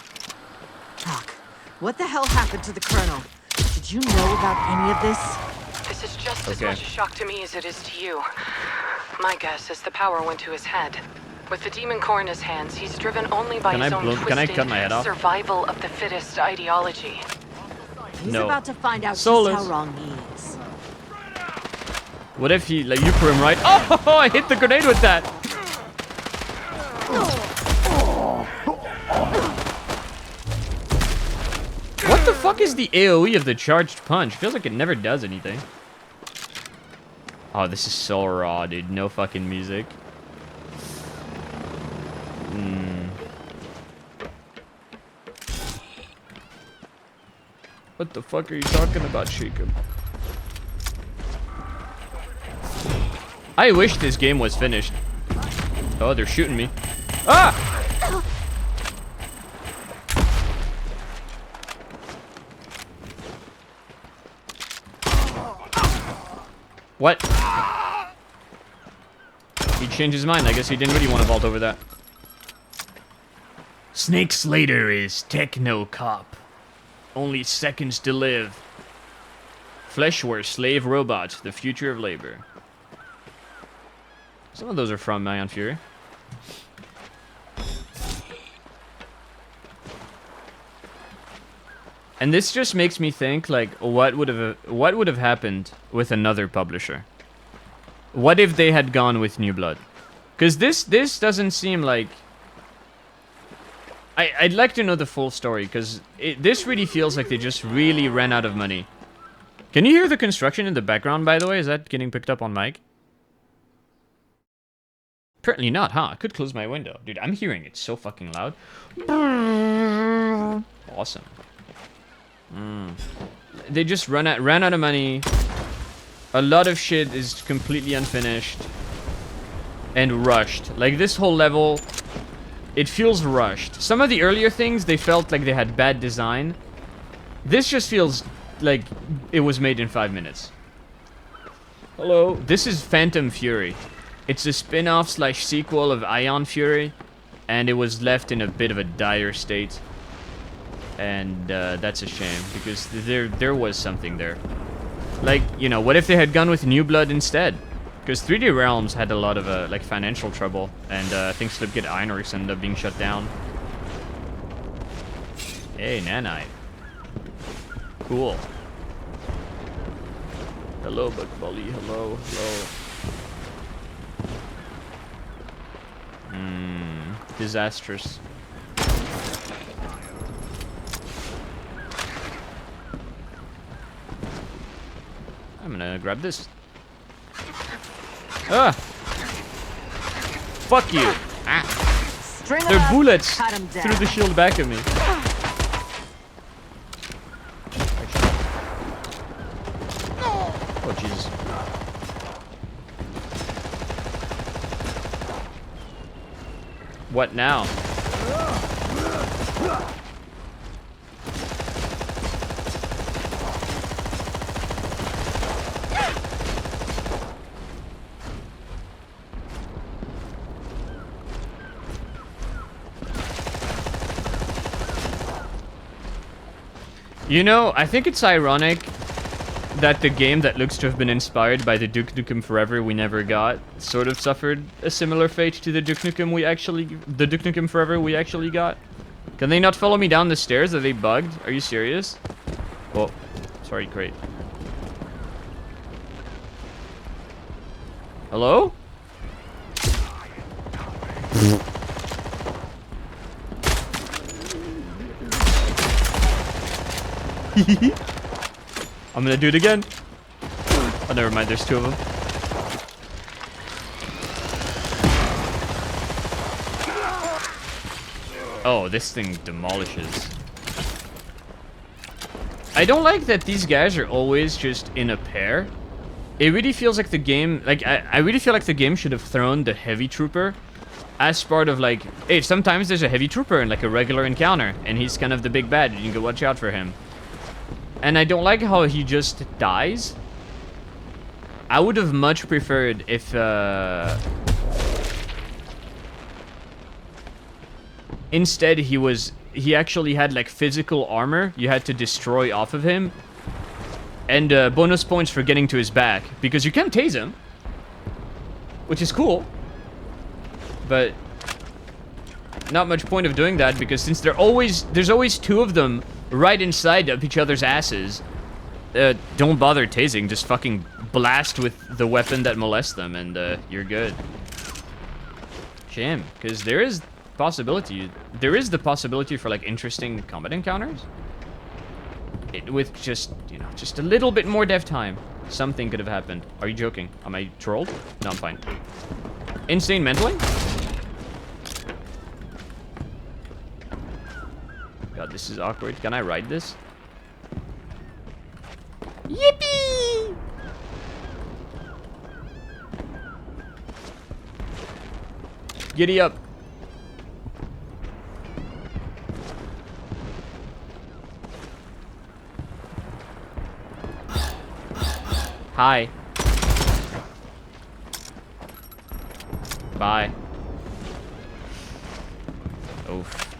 Doc, What the hell happened to the Colonel? Did you know about any of this? This is just as Okay. much a shock to me as it is to you. My guess is the power went to his head. With the demon core in his hands, he's driven only by Can his I own blow- twisted can I cut my head off? survival of the fittest ideology. He's No. about to find out Soulless. just how wrong he is. What if he, like, you put him right? Oh, I hit the grenade with that. What the fuck is the AoE of the charged punch? Feels like it never does anything. Oh, this is so raw, dude. No fucking music. What the fuck are you talking about, Jacob? I wish this game was finished. Oh, they're shooting me. Ah! What? He changed his mind. I guess he didn't really want to vault over that. Snake Slater is Techno Cop. Only seconds to live. Fleshware Slave Robot, the future of labor. Some of those are from Ion Fury. And this just makes me think, like, what would have happened with another publisher? What if they had gone with New Blood? Because this doesn't seem like... I'd like to know the full story, because this really feels like they just really ran out of money. Can you hear the construction in the background, by the way? Is that getting picked up on mic? Apparently not, huh? I could close my window. Dude, I'm hearing it so fucking loud. Awesome. They just ran out of money. A lot of shit is completely unfinished. And rushed. Like, this whole level... It feels rushed. Some of the earlier things, they felt like they had bad design. This just feels like it was made in 5 minutes. Hello. This is Phantom Fury. It's a spin-off / sequel of Ion Fury. And it was left in a bit of a dire state. And that's a shame, because there was something there. Like, you know, what if they had gone with New Blood instead? Because 3D Realms had a lot of like financial trouble, and I think Slipgate Ironworks ended up being shut down. Hey, Nanite. Cool. Hello, Buckbully. Hello, hello. Disastrous. I'm gonna grab this. Ah! Fuck you! Ah! String him There are up, bullets cut him down. through the shield back of me. Oh, Jesus. What now? You know, I think it's ironic that the game that looks to have been inspired by the Duke Nukem Forever we never got sort of suffered a similar fate to the Duke Nukem Forever we actually got. Can they not follow me down the stairs? Are they bugged? Are you serious? Oh, sorry, crate. Hello? I'm gonna do it again. Oh, never mind. There's two of them. Oh, this thing demolishes. I don't like that these guys are always just in a pair. It really feels like the game... Like, I really feel like the game should have thrown the heavy trooper as part of, like... Hey, sometimes there's a heavy trooper in, like, a regular encounter. And he's kind of the big bad. You can watch out for him. And I don't like how he just dies. I would have much preferred if, instead he was he actually had like physical armor you had to destroy off of him. And bonus points for getting to his back, because you can tase him, which is cool. But not much point of doing that, because since there's always two of them right inside of each other's asses, don't bother tasing, just fucking blast with the weapon that molests them, and you're good. Shame, because there is the possibility for like interesting combat encounters. With just, you know, just a little bit more dev time, something could have happened. Are you joking? Am I trolled? No, I'm fine. Insane mentally? God, this is awkward. Can I ride this? Yippee! Giddy up. Hi. Bye. Oof.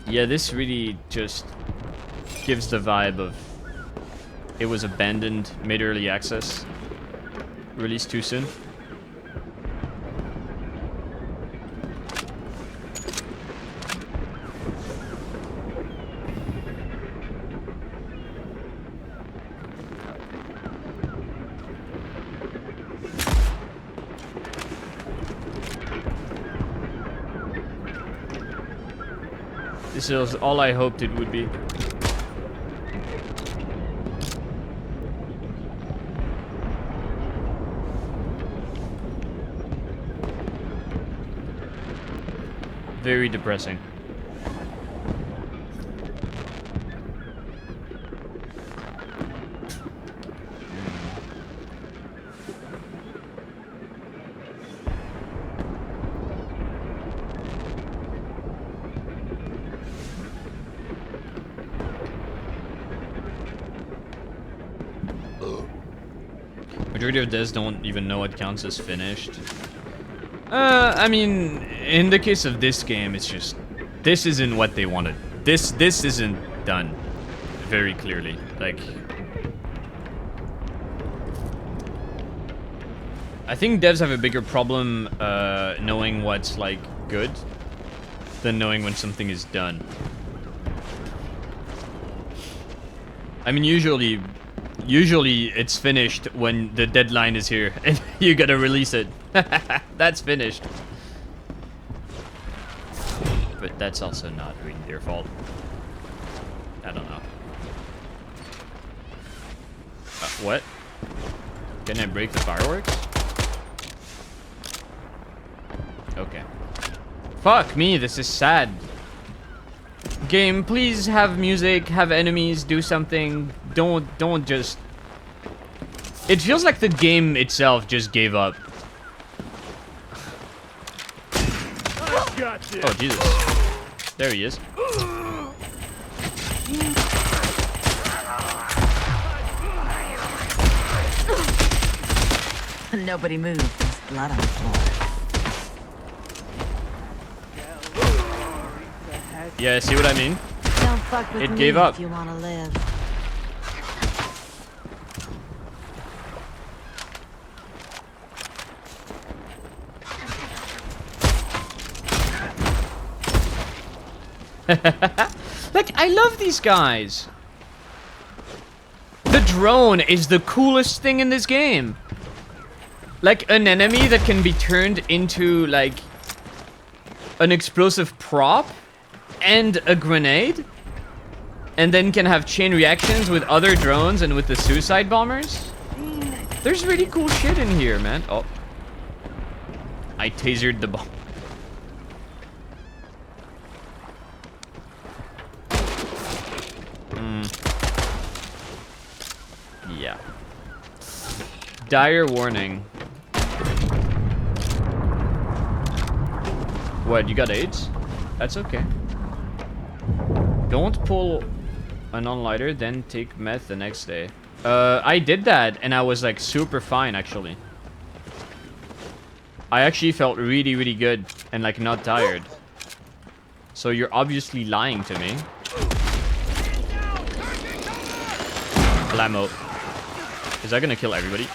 Yeah, this really just gives the vibe of it was abandoned mid-early access. Released too soon. This is all I hoped it would be. Very depressing. Majority of devs don't even know what counts as finished. I mean, in the case of this game, it's just this isn't what they wanted. This isn't done very clearly. Like, I think devs have a bigger problem knowing what's like good than knowing when something is done. I mean, usually it's finished when the deadline is here and you gotta release it. That's finished. But that's also not really their fault. I don't know. What? Can I break the fireworks? Okay. Fuck me, this is sad. Game, please have music, have enemies, do something. Don't just... It feels like the game itself just gave up. Oh, Jesus. There he is. Nobody moved. There's blood on the floor. Yeah, see what I mean? Don't fuck with It me gave up. if you want to live. Like, I love these guys. The drone is the coolest thing in this game. Like, an enemy that can be turned into, like, an explosive prop and a grenade, and then can have chain reactions with other drones and with the suicide bombers. There's really cool shit in here, man. Oh. I tasered the bomb. Yeah. Dire warning. What, you got AIDS? That's okay. Don't pull a non-lighter, then take meth the next day. I did that, and I was like super fine, actually. I actually felt really, really good and like not tired. So you're obviously lying to me. Blammo. Is that gonna kill everybody?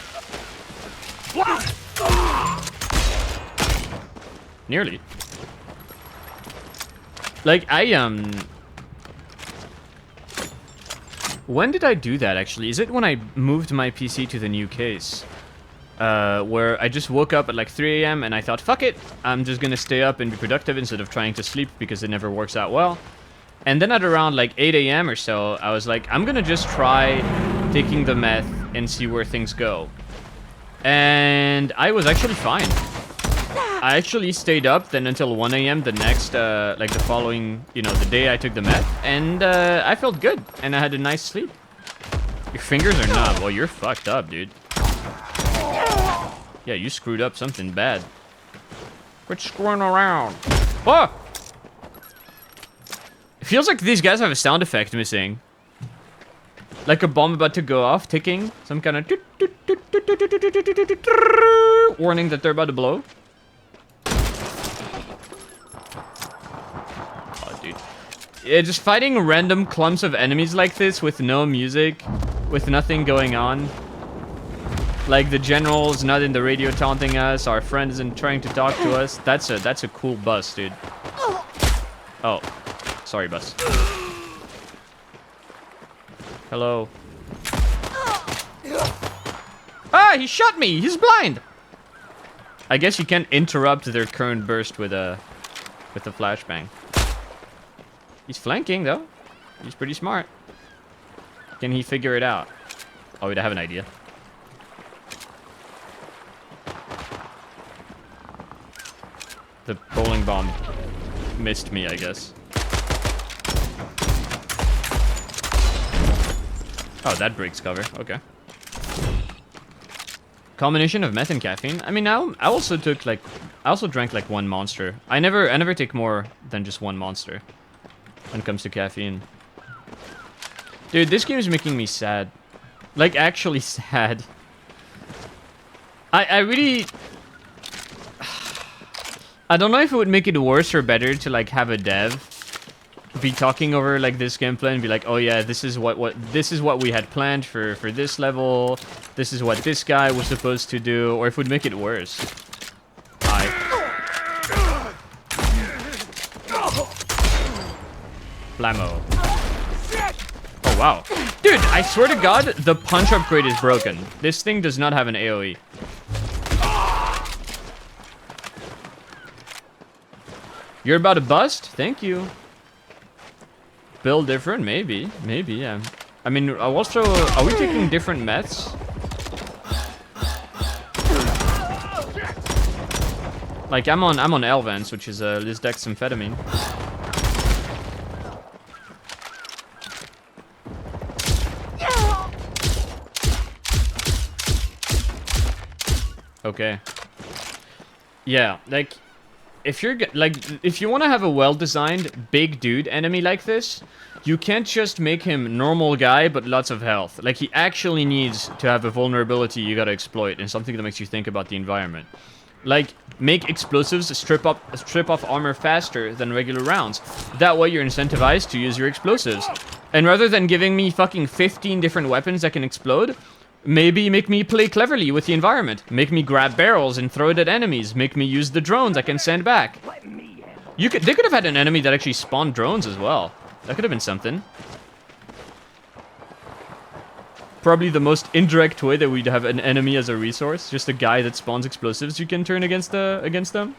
Nearly. Like, when did I do that, actually? Is it when I moved my PC to the new case? Where I just woke up at like 3 AM and I thought, fuck it, I'm just gonna stay up and be productive instead of trying to sleep because it never works out well. And then at around like 8 AM or so, I was like, I'm gonna just try taking the meth and see where things go. And I was actually fine. I actually stayed up then until 1 AM the next, like the following, you know, the day I took the meth. And I felt good and I had a nice sleep. Your fingers are numb. Oh, you're fucked up, dude. Yeah, you screwed up something bad. Quit screwing around. Oh! It feels like these guys have a sound effect missing. Like a bomb about to go off, ticking. Some kind of warning that they're about to blow. Oh, dude. Yeah, just fighting random clumps of enemies like this with no music, with nothing going on. Like the general's not in the radio taunting us, our friend isn't trying to talk to us. That's a cool bus, dude. Oh. Sorry, bus. Hello. Ah, he shot me! He's blind! I guess you can't interrupt their current burst with a flashbang. He's flanking, though. He's pretty smart. Can he figure it out? Oh, wait, I have an idea. The bowling bomb missed me, I guess. Oh, that breaks cover. Okay. Combination of meth and caffeine. I mean, now I also took like, I also drank like one monster. I never take more than just one monster when it comes to caffeine. Dude, this game is making me sad. Like, actually sad. I really... I don't know if it would make it worse or better to like have a dev be talking over like this gameplay and be like, oh yeah, this is what we had planned for this level. This is what this guy was supposed to do, or if it would make it worse. Blammo. Oh wow. Dude, I swear to God, the punch upgrade is broken. This thing does not have an AoE. You're about to bust? Thank you. Build different? Maybe. Maybe, yeah. I mean, also, are we taking different meths? Like, I'm on Elvance, which is lisdexamphetamine. Okay. Yeah, like... If you want to have a well-designed big dude enemy like this, you can't just make him normal guy but lots of health. Like, he actually needs to have a vulnerability you gotta exploit and something that makes you think about the environment. Like, make explosives strip off armor faster than regular rounds. That way you're incentivized to use your explosives. And rather than giving me fucking 15 different weapons that can explode, maybe make me play cleverly with the environment. Make me grab barrels and throw it at enemies. Make me use the drones I can send back. They could have had an enemy that actually spawned drones as well. That could have been something. Probably the most indirect way that we'd have an enemy as a resource. Just a guy that spawns explosives you can turn against them.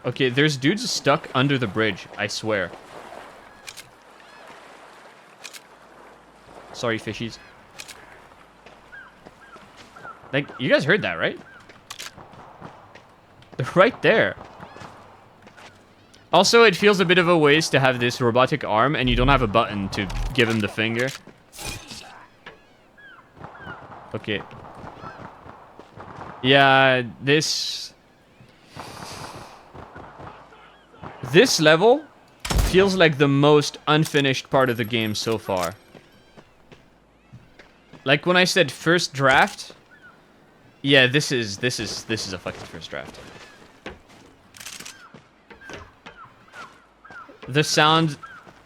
Okay, there's dudes stuck under the bridge, I swear. Sorry, fishies. Like, you guys heard that, right? They're right there. Also, it feels a bit of a waste to have this robotic arm and you don't have a button to give him the finger. Okay. Yeah, this level feels like the most unfinished part of the game so far. Like when I said first draft, Yeah, this is a fucking first draft. The sound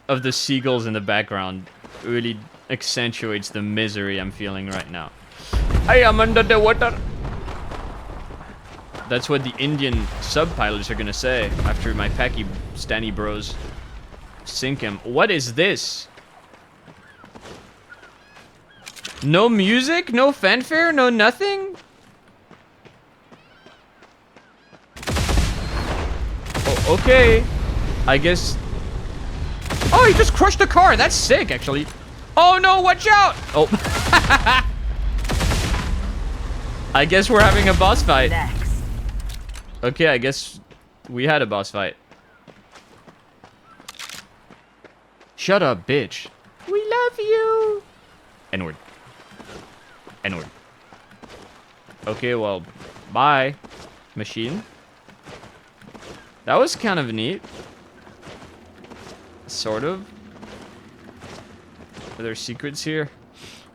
of the seagulls in the background really accentuates the misery I'm feeling right now. I am under the water. That's what the Indian subpilots are gonna say after my Pakistani bros sink him. What is this? No music? No fanfare? No nothing? Oh, okay. I guess... Oh, he just crushed the car. That's sick, actually. Oh, no, watch out. Oh. I guess we're having a boss fight. Next. Okay, I guess we had a boss fight. Shut up, bitch. We love you. N-word. N-word. Okay, well, bye, machine. That was kind of neat. Sort of. Are there secrets here?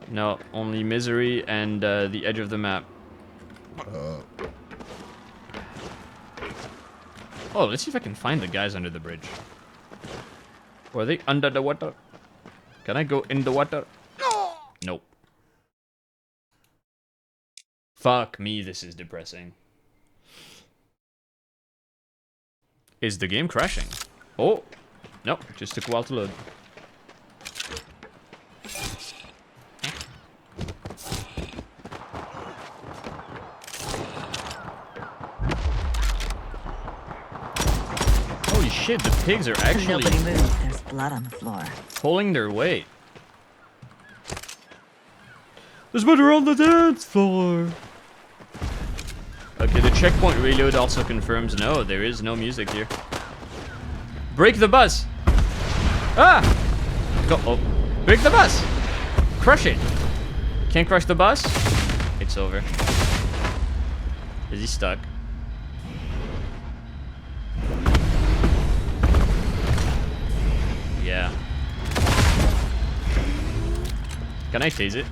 No, only misery and the edge of the map. Oh, let's see if I can find the guys under the bridge. Or are they under the water? Can I go in the water? No. Nope. Fuck me, this is depressing. Is the game crashing? Oh. Nope, just took a while to load. Holy shit, the pigs are actually... Nobody moved. There's blood on the floor. Pulling their weight. There's murder on the dance floor. Okay, the checkpoint reload also confirms no, there is no music here. Break the bus! Ah! Go, oh. Break the bus! Crush it! Can't crush the bus? It's over. Is he stuck? Yeah. Can I tase it?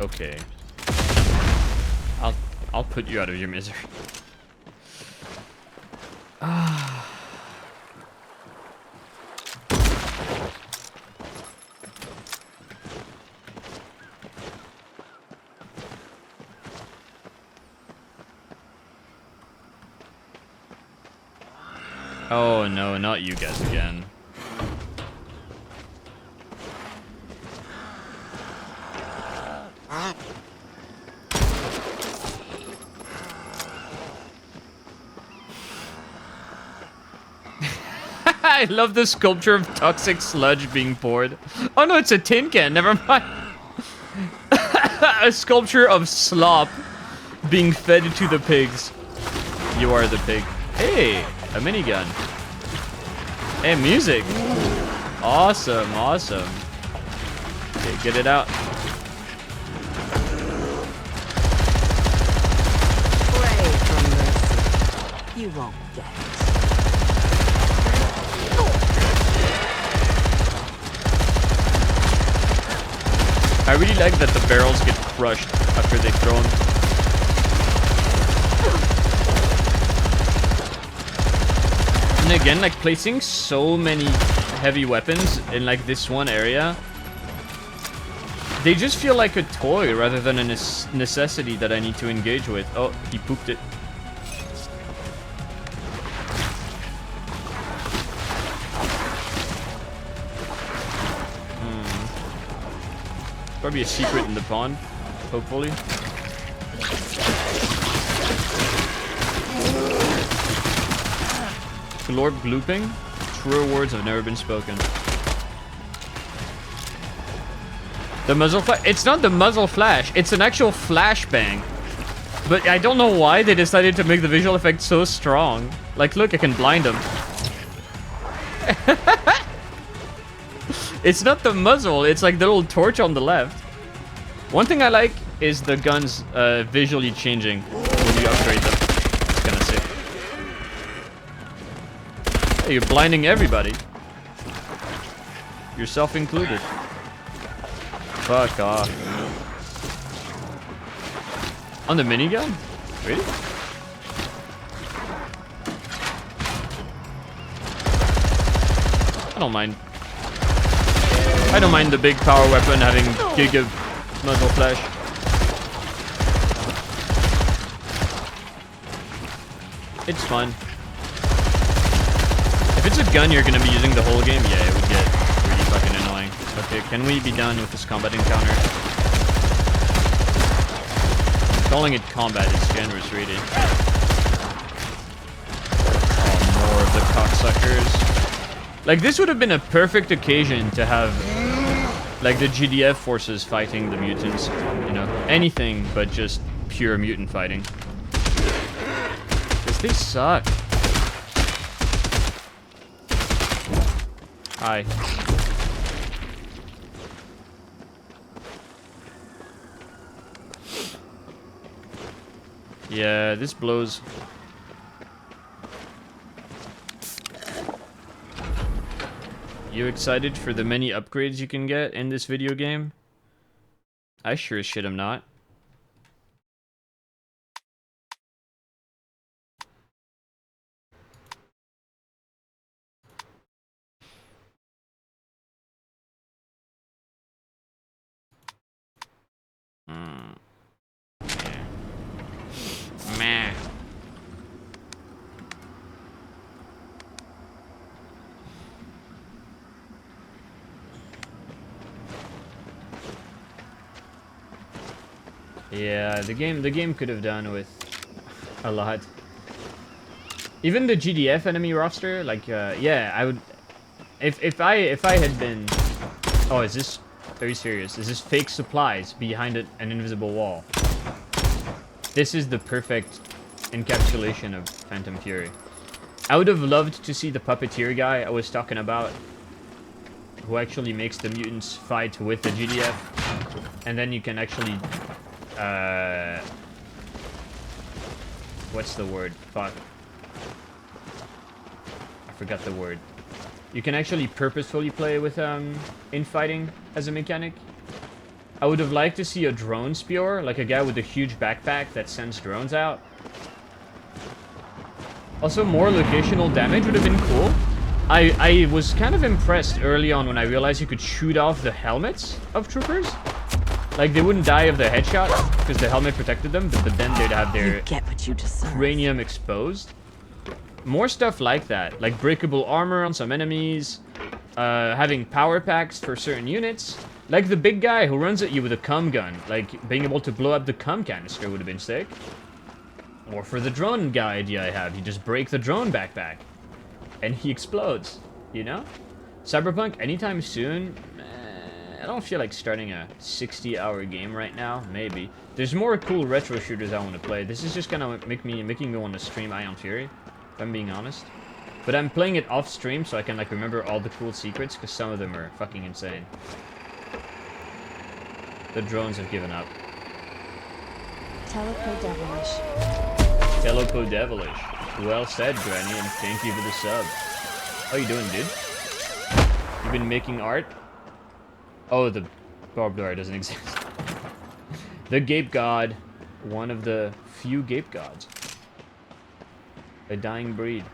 Okay. I'll put you out of your misery. Ah. Oh no, not you guys again. I love the sculpture of toxic sludge being poured. Oh no, it's a tin can, never mind. A sculpture of slop being fed to the pigs. You are the pig. Hey, a minigun. Hey, music. Awesome, awesome. Okay, get it out. Pray for mercy. You won't get it. I really like that the barrels get crushed after they throw them. And again, like placing so many heavy weapons in like this one area, they just feel like a toy rather than a necessity that I need to engage with. Oh, he pooped it. Probably a secret in the pond, hopefully. Glorp glooping. Truer words have never been spoken. The muzzle flash. It's not the muzzle flash. It's an actual flashbang. But I don't know why they decided to make the visual effect so strong. Like, look, I can blind him. It's not the muzzle, it's like the little torch on the left. One thing I like is the guns visually changing when you upgrade them. It's kinda sick. Hey, you're blinding everybody. Yourself included. Fuck off. On the minigun? Really? I don't mind. I don't mind the big power weapon having gig of muzzle flash. It's fun. If it's a gun you're gonna be using the whole game, yeah, it would get really fucking annoying. Okay, can we be done with this combat encounter? Calling it combat is generous, really. Oh, more of the cocksuckers. Like, this would have been a perfect occasion to have, like, the GDF forces fighting the mutants. You know, anything but just pure mutant fighting. Because they suck. Hi. Yeah, this blows. You excited for the many upgrades you can get in this video game? I sure as shit am not. Yeah. Meh. Yeah, the game could have done with a lot. Even the GDF enemy roster, like, yeah, I would, if I had been, oh, is this, are you serious? Is this fake supplies behind an invisible wall? This is the perfect encapsulation of Phantom Fury. I would have loved to see the puppeteer guy I was talking about, who actually makes the mutants fight with the GDF, and then you can actually, what's the word? Fuck. I forgot the word. You can actually purposefully play with infighting as a mechanic. I would have liked to see a drone spewer, like a guy with a huge backpack that sends drones out. Also, more locational damage would have been cool. I was kind of impressed early on when I realized you could shoot off the helmets of troopers. Like, they wouldn't die of the headshot because the helmet protected them, but then they'd have their cranium exposed. More stuff like that, like breakable armor on some enemies, having power packs for certain units. Like the big guy who runs at you with a cum gun, like being able to blow up the cum canister would have been sick. Or for the drone guy idea I have, you just break the drone backpack and he explodes, you know? Cyberpunk anytime soon? I don't feel like starting a 60-hour game right now. Maybe. There's more cool retro shooters I want to play. This is just gonna making me want to stream Ion Fury, if I'm being honest. But I'm playing it off stream so I can like remember all the cool secrets, because some of them are fucking insane. The drones have given up. Telepo Devilish. Telepo Devilish. Well said, Granny, and thank you for the sub. How you doing, dude? You've been making art? Oh, the barbed wire doesn't exist. The Gape God. One of the few Gape Gods. A dying breed.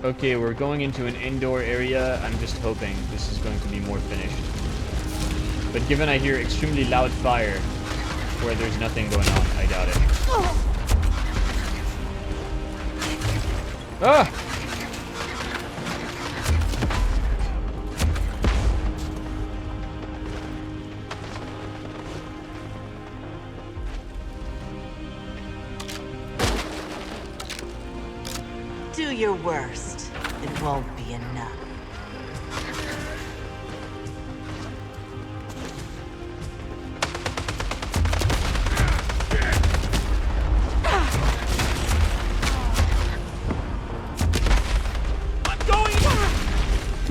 Okay, we're going into an indoor area. I'm just hoping this is going to be more finished. But given I hear extremely loud fire where there's nothing going on, I doubt it. Ah! Do your worst. It won't be enough.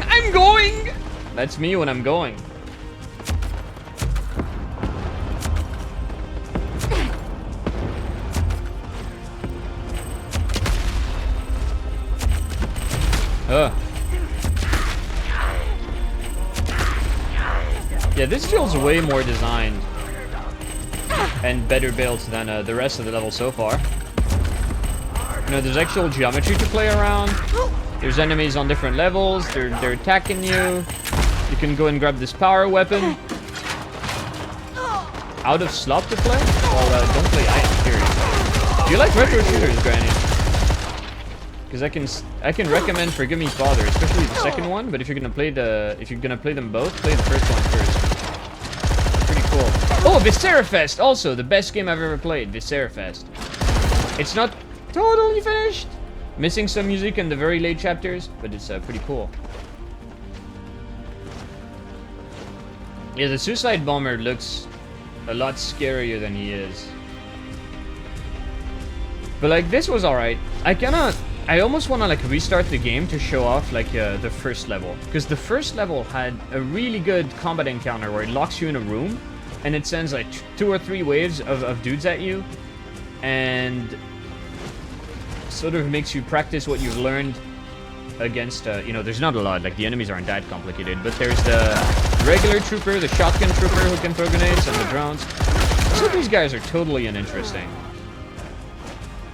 I'm going! That's me when I'm going. this feels way more designed and better built than the rest of the level so far. You know, there's actual geometry to play around. There's enemies on different levels. They're attacking you. You can go and grab this power weapon. Out of slop to play? Well, don't play. I am curious. Do you like retro shooters, Granny? Because I can recommend Forgive Me Father, especially the second one. But if you're gonna play them both, play the first one first. Pretty cool. Oh, Viscerafest, also the best game I've ever played. Viscerafest. It's not totally finished. Missing some music in the very late chapters, but it's pretty cool. Yeah, the Suicide Bomber looks a lot scarier than he is. But like, this was alright. I almost want to like restart the game to show off like the first level. Because the first level had a really good combat encounter where it locks you in a room and it sends like 2 or 3 waves of dudes at you. And sort of makes you practice what you've learned against, you know, there's not a lot, like the enemies aren't that complicated, but there's the regular trooper, the shotgun trooper who can throw grenades, and the drones. So these guys are totally uninteresting.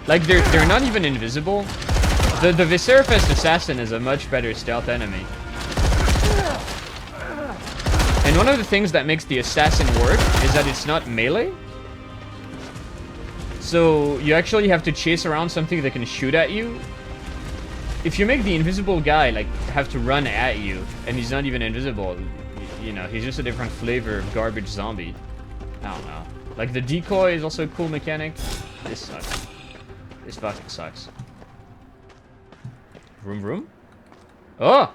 Like, they're not even invisible. The Viscerafest Assassin is a much better stealth enemy. And one of the things that makes the Assassin work is that it's not melee. So you actually have to chase around something that can shoot at you. If you make the invisible guy like have to run at you, and he's not even invisible, you know, he's just a different flavor of garbage zombie. I don't know. Like the decoy is also a cool mechanic. This sucks. This fucking sucks. Vroom vroom. Oh!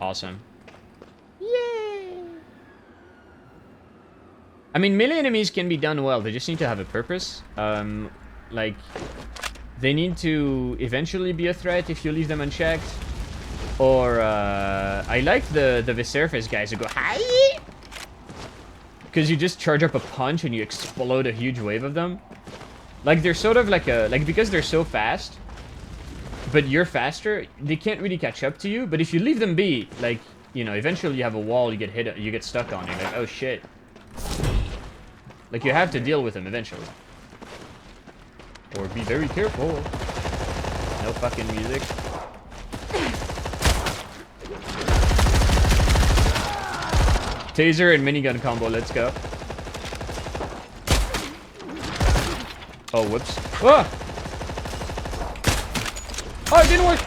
Awesome. Yay! I mean, melee enemies can be done well. They just need to have a purpose. Like, they need to eventually be a threat if you leave them unchecked. Or, I like the Viscerafest guys who go, hi! Because you just charge up a punch and you explode a huge wave of them. Like, they're sort of like because they're so fast, but you're faster, they can't really catch up to you. But if you leave them be, like, you know, eventually you have a wall you get hit, you get stuck on. You're like, oh shit. Like, you have to deal with them eventually. Or be very careful. No fucking music. Taser and minigun combo, let's go. Oh, whoops. Ah! Oh, it didn't work!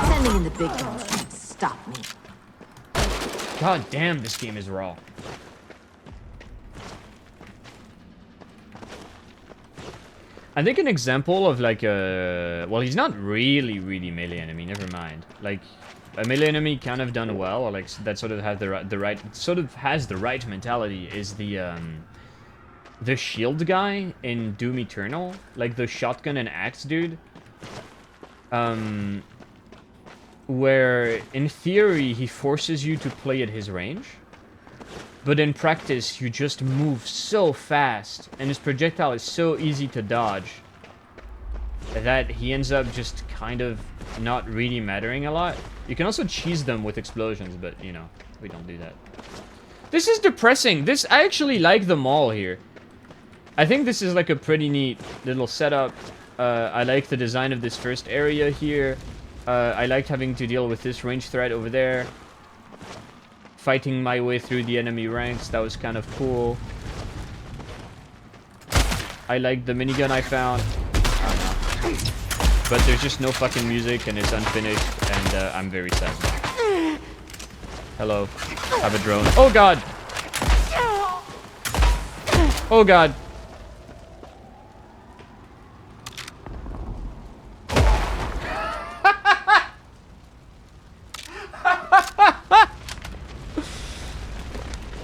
Sending in the big guns can't stop me. God damn, this game is raw. I think an example of like a... Well, he's not really melee enemy, never mind. Like, a melee enemy kind of done well, or like that sort of has the right mentality is the shield guy in Doom Eternal, like the shotgun and axe dude. Where in theory he forces you to play at his range, but in practice you just move so fast and his projectile is so easy to dodge that he ends up just kind of not really mattering a lot. You can also cheese them with explosions, but you know, we don't do that. This is depressing. I actually like the mall here. I think this is like a pretty neat little setup. I like the design of this first area here. I liked having to deal with this range threat over there. Fighting my way through the enemy ranks, that was kind of cool. I liked the minigun I found. I don't know. But there's just no fucking music and it's unfinished and I'm very sad. Hello. I have a drone. Oh god! Oh god!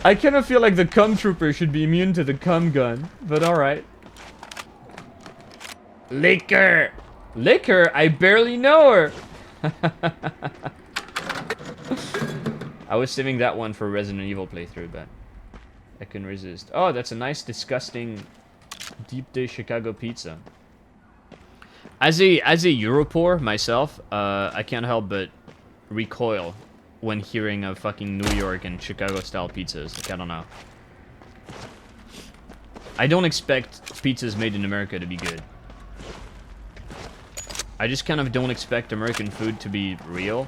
I kind of feel like the cum trooper should be immune to the cum gun, but alright. Liquor! Liquor? I barely know her! I was saving that one for Resident Evil playthrough, but I couldn't resist. Oh, that's a nice, disgusting deep dish Chicago pizza. As a Europor myself, I can't help but recoil when hearing of fucking New York and Chicago style pizzas. Like, I don't know. I don't expect pizzas made in America to be good. I just kind of don't expect American food to be real.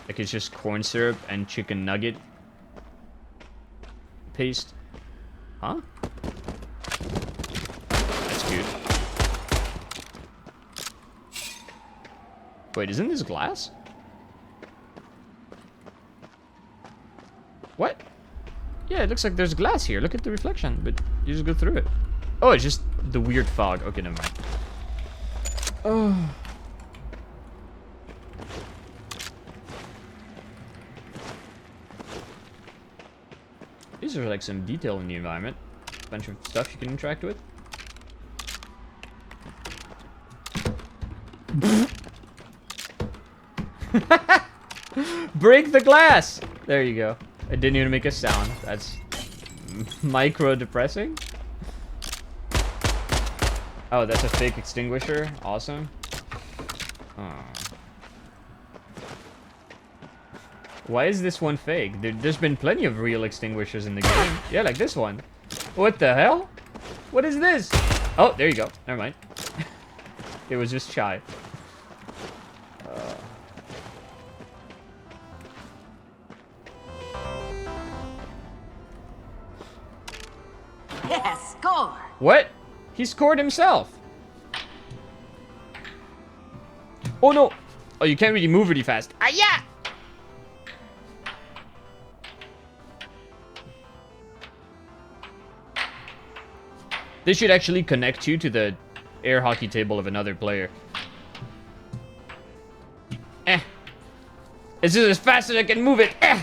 Like, it's just corn syrup and chicken nugget paste. Huh? That's cute. Wait, isn't this glass? What? Yeah, it looks like there's glass here. Look at the reflection, but you just go through it. Oh, it's just the weird fog. Okay, never mind. Oh. These are like some detail in the environment. A bunch of stuff you can interact with. Break the glass! There you go. It didn't even make a sound. That's micro depressing. Oh, that's a fake extinguisher. Awesome. Oh. Why is this one fake? There's been plenty of real extinguishers in the game. Yeah, like this one. What the hell? What is this? Oh, there you go. Never mind. It was just shy. Yeah, score! What? He scored himself. Oh no! Oh, you can't really move really fast. Ah, yeah! This should actually connect you to the air hockey table of another player. Eh. This is as fast as I can move it. Eh.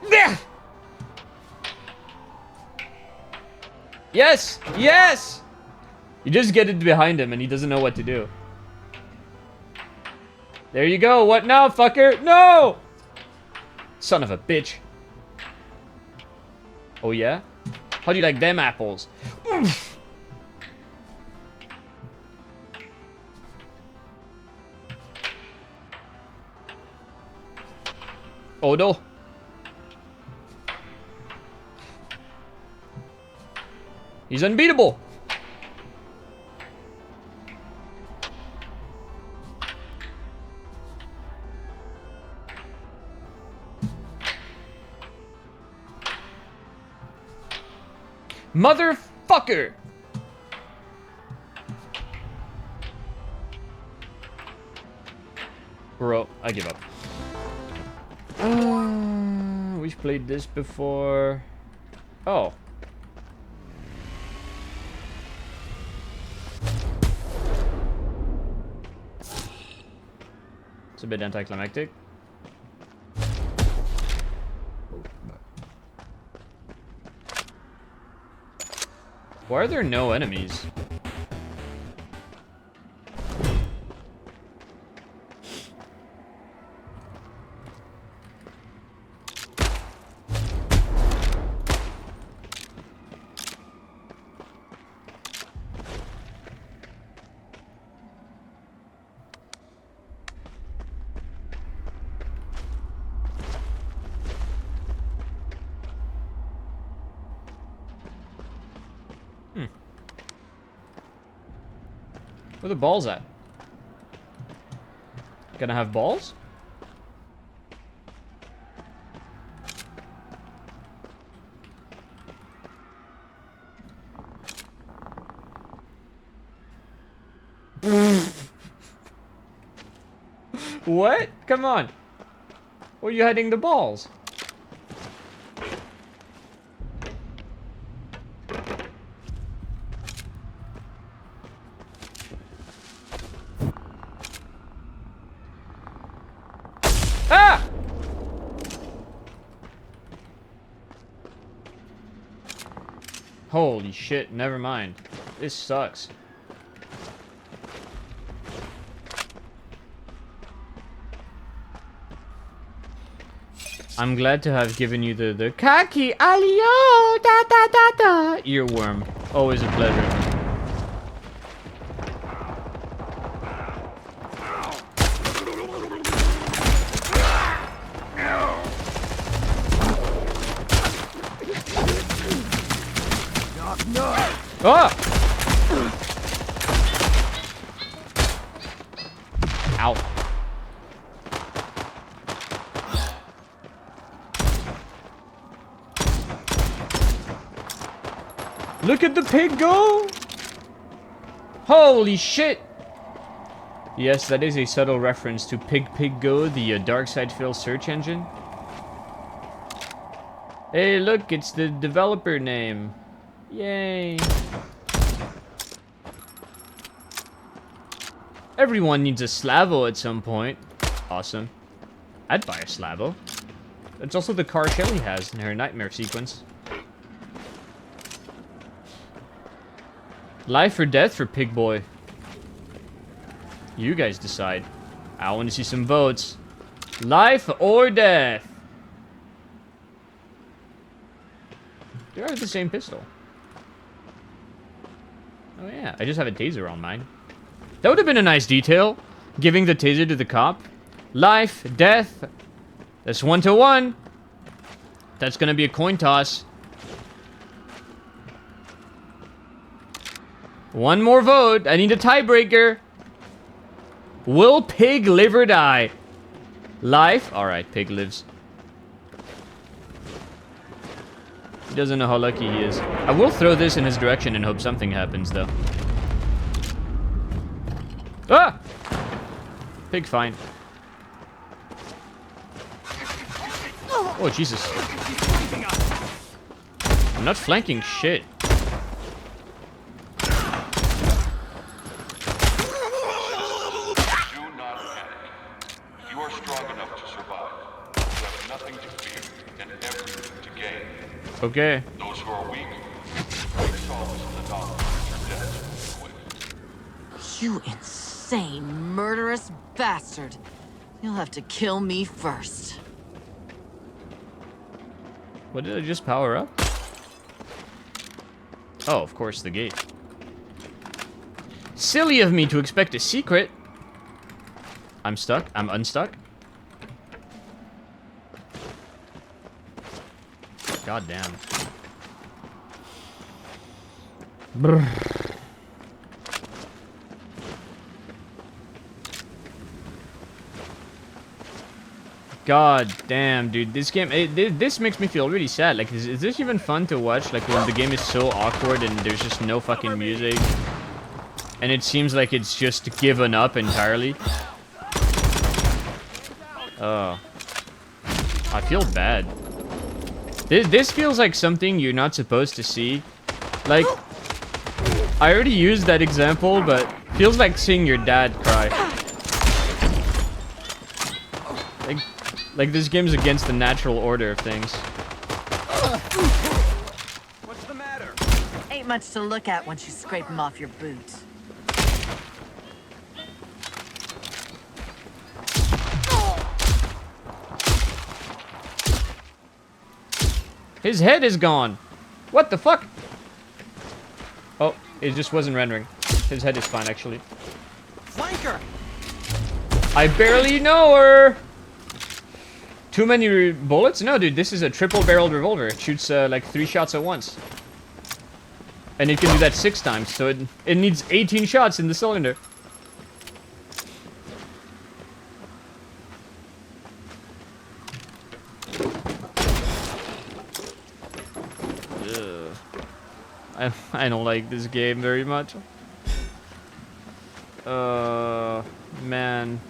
Yeah. Yes! Yes! You just get it behind him and he doesn't know what to do. There you go. What now, fucker? No! Son of a bitch. Oh, yeah? How do you like them apples? Oof. Oh, no. He's unbeatable. Motherfucker! Bro, I give up. We've played this before. Oh. It's a bit anticlimactic. Why are there no enemies? Where the balls at? Gonna have balls? What? Come on. Where are you hiding the balls? Ah! Holy shit, never mind. This sucks. I'm glad to have given you the kaki alio da da da da earworm. Always a pleasure. Ah! Ow. Look at the pig go! Holy shit! Yes, that is a subtle reference to Pig Go, the Dark Side Phil search engine. Hey, look, it's the developer name. Yay. Everyone needs a Slavo at some point. Awesome. I'd buy a Slavo. That's also the car Shelly has in her nightmare sequence. Life or death for Pig Boy? You guys decide. I want to see some votes. Life or death? They are the same pistol. Oh yeah, I just have a taser on mine. That would have been a nice detail. Giving the taser to the cop. Life, death. That's 1 to 1. That's gonna be a coin toss. One more vote. I need a tiebreaker. Will Pig live or die? Life? Alright, Pig lives. He doesn't know how lucky he is. I will throw this in his direction and hope something happens, though. Ah! Pig fine. Oh, Jesus. I'm not flanking shit. Okay. Those who are weak, take solace in the knowledge that your deaths will be quick. You insane, murderous bastard. You'll have to kill me first. What did I just power up? Oh, of course, the gate. Silly of me to expect a secret. I'm stuck. I'm unstuck. God damn. Brr. God damn, dude. This game, this makes me feel really sad. Like, is this even fun to watch? Like, when the game is so awkward and there's just no fucking music. And it seems like it's just given up entirely. Oh. I feel bad. This feels like something you're not supposed to see. Like, I already used that example, but feels like seeing your dad cry. Like this game's against the natural order of things. What's the matter? Ain't much to look at once you scrape them off your boot. His head is gone. What the fuck? Oh, it just wasn't rendering. His head is fine, actually. Flanker! I barely know her. Too many bullets? No, dude, this is a triple-barreled revolver. It shoots like 3 shots at once. And it can do that 6 times, so it needs 18 shots in the cylinder. Ugh. I don't like this game very much. Man.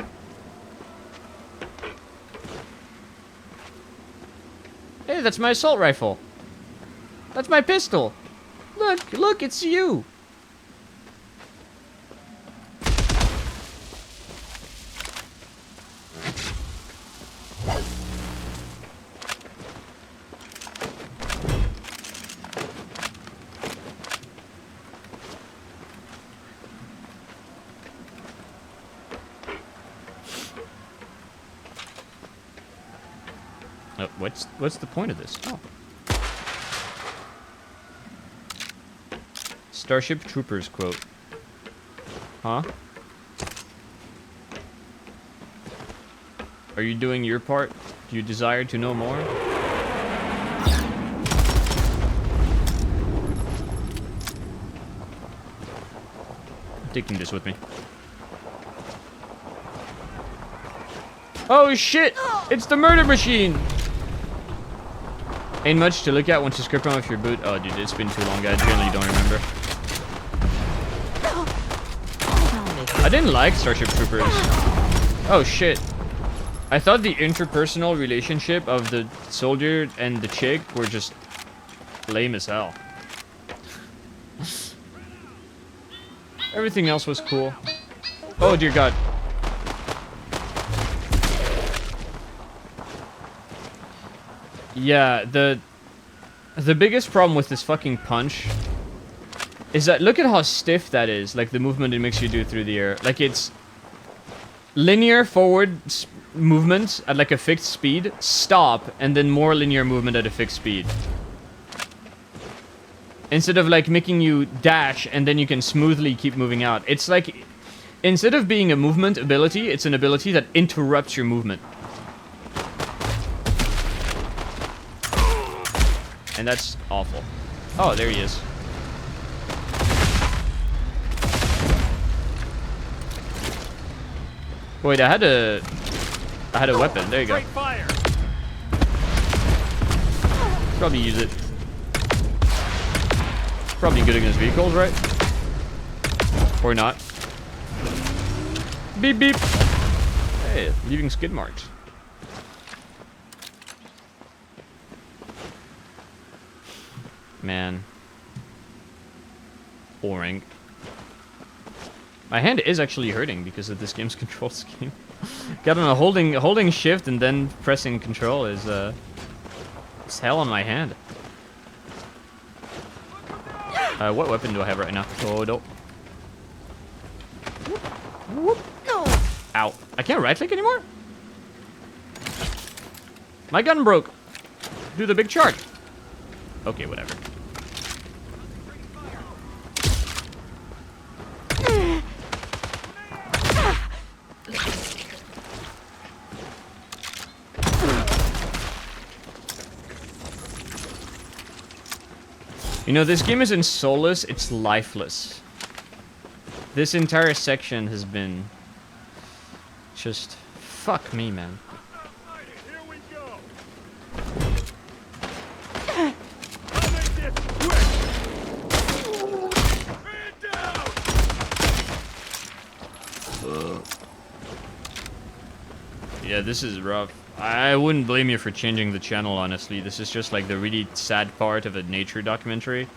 Hey, that's my assault rifle. That's my pistol. Look, it's you. What's the point of this? Oh. Starship Troopers quote. Huh? Are you doing your part? Do you desire to know more? taking this with me. Oh shit! It's the murder machine! Ain't much to look at once you script on with your boot. Oh dude, it's been too long. I generally don't remember. I didn't like Starship Troopers. Oh shit. I thought the interpersonal relationship of the soldier and the chick were just lame as hell. Everything else was cool. Oh dear god. Yeah, the biggest problem with this fucking punch is that look at how stiff that is, like the movement it makes you do through the air. Like it's linear forward movement at like a fixed speed, stop, and then more linear movement at a fixed speed. Instead of like making you dash and then you can smoothly keep moving out. It's like, instead of being a movement ability, it's an ability that interrupts your movement. And that's awful. Oh, there he is. Wait, I had a weapon. There you go. Probably use it. Probably good against vehicles, right? Or not. Beep beep. Hey, leaving skid marks. Man. Boring. My hand is actually hurting because of this game's control scheme. Got on a holding shift and then pressing control is it's hell on my hand. What weapon do I have right now? Oh no. Ow. I can't right click anymore? My gun broke. Do the big charge. Okay, whatever. You know, this game isn't soulless, it's lifeless. This entire section has been just fuck me, man. Yeah, this is rough. I wouldn't blame you for changing the channel, honestly. This is just like the really sad part of a nature documentary.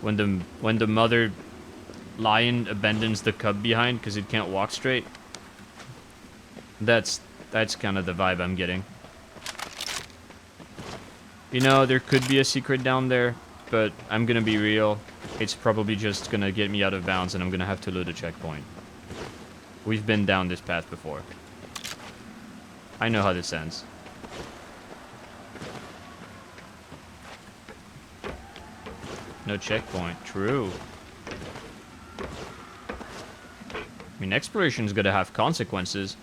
When the mother lion abandons the cub behind because it can't walk straight. That's kind of the vibe I'm getting. You know, there could be a secret down there, but I'm gonna be real. It's probably just gonna get me out of bounds and I'm gonna have to load a checkpoint. We've been down this path before. I know how this ends. No checkpoint. True. I mean, exploration's gonna have consequences.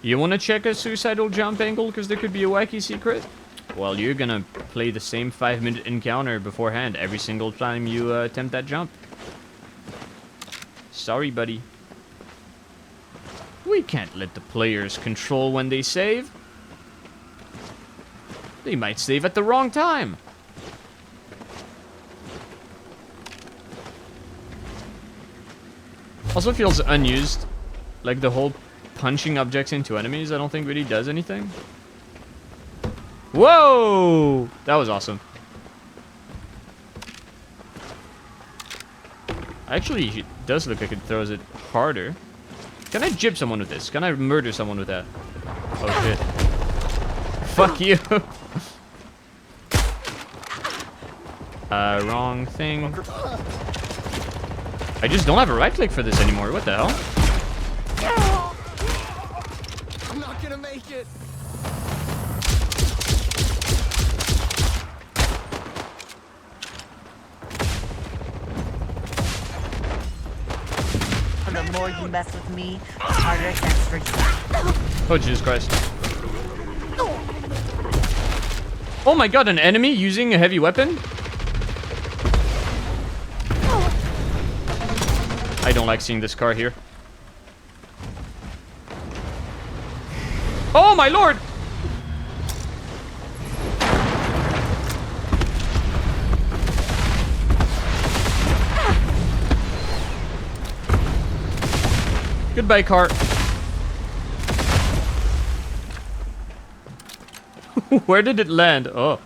You wanna check a suicidal jump angle because there could be a wacky secret? Well, you're gonna play the same 5-minute encounter beforehand every single time you attempt that jump. Sorry, buddy. We can't let the players control when they save. They might save at the wrong time. Also feels unused. Like the whole punching objects into enemies, I don't think really does anything. Whoa! That was awesome. Actually, it does look like it throws it harder. Can I jib someone with this? Can I murder someone with that? Oh shit. Fuck you. Wrong thing. I just don't have a right click for this anymore. What the hell? I'm not gonna make it. The more you mess with me, the harder it gets for you. Oh, Jesus Christ. Oh my god, an enemy using a heavy weapon? I don't like seeing this car here. Oh my lord! Goodbye, car. Where did it land? Oh.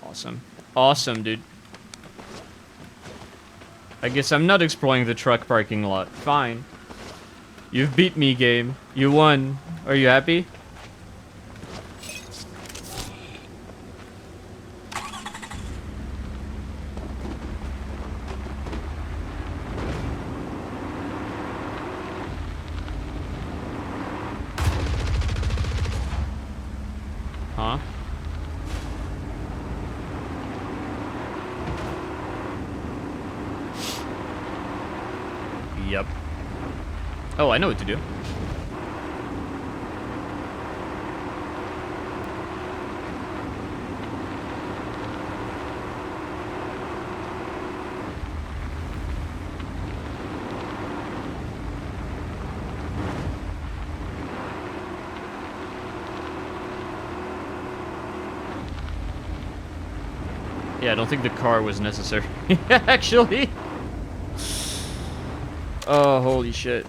Awesome. Awesome, dude. I guess I'm not exploring the truck parking lot. Fine. You've beat me, game. You won. Are you happy? Huh? Yep. Oh, I know what to do. Yeah, I don't think the car was necessary, actually. Oh, holy shit.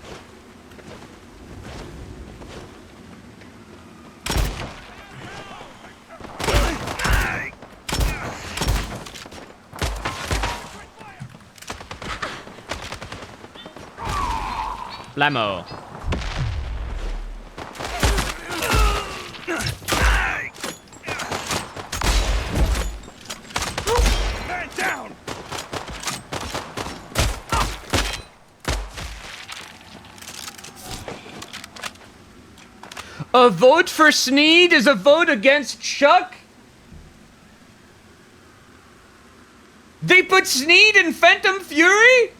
Blammo. Man down! A vote for Sneed is a vote against Chuck? They put Sneed in Phantom Fury?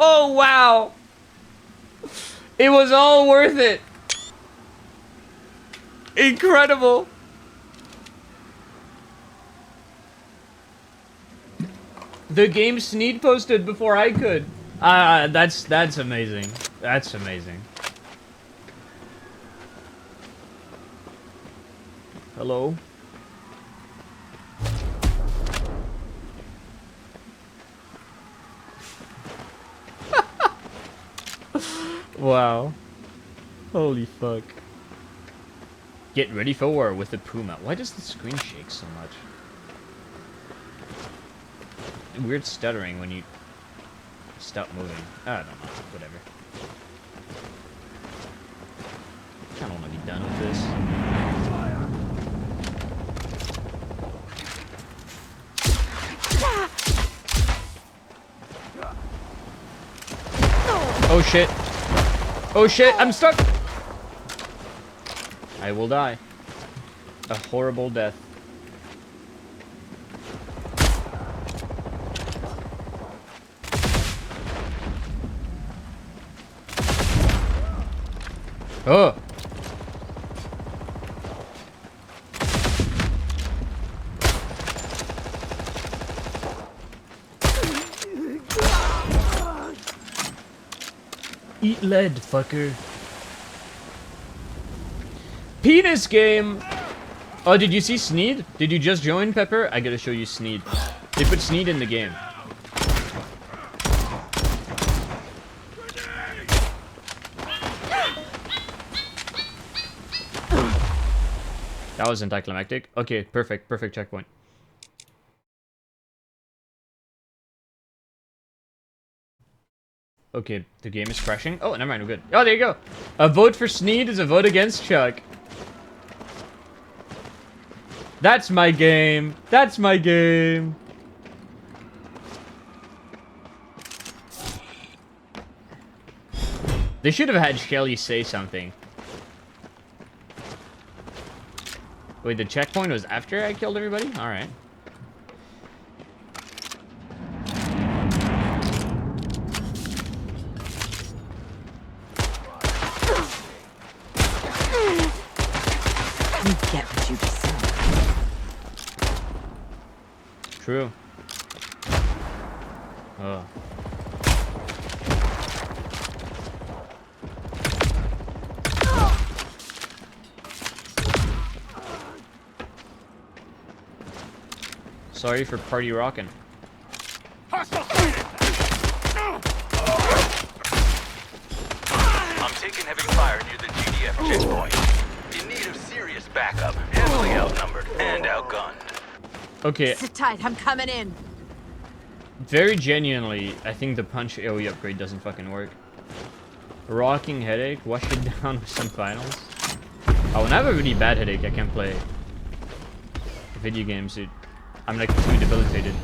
Oh, wow. It was all worth it. Incredible. The game Sneed posted before I could. That's amazing. That's amazing. Hello? Wow. Holy fuck. Get ready for war with the Puma. Why does the screen shake so much? Weird stuttering when you stop moving. I don't know. Whatever. I don't want to be done with this. Oh shit. Oh shit, I'm stuck! I will die. A horrible death. Oh! Eat lead, fucker. Penis game! Oh, did you see Sneed? Did you just join, Pepper? I gotta show you Sneed. They put Sneed in the game. That was anticlimactic. Okay, perfect. Perfect checkpoint. Okay, the game is crashing. Oh, never mind, we're good. Oh, there you go. A vote for Sneed is a vote against Chuck. That's my game. That's my game. They should have had Shelly say something. Wait, the checkpoint was after I killed everybody? Alright. get what you deserve. True. Oh. Sorry for party rocking. I'm taking heavy fire near the GDF checkpoint. In need of serious backup, heavily outnumbered and outgunned. Okay. Sit tight, I'm coming in. Very genuinely, I think the punch AoE upgrade doesn't fucking work. Rocking headache, wash it down with some finals. Oh, when I have a really bad headache, I can't play video games, dude. I'm like too debilitated.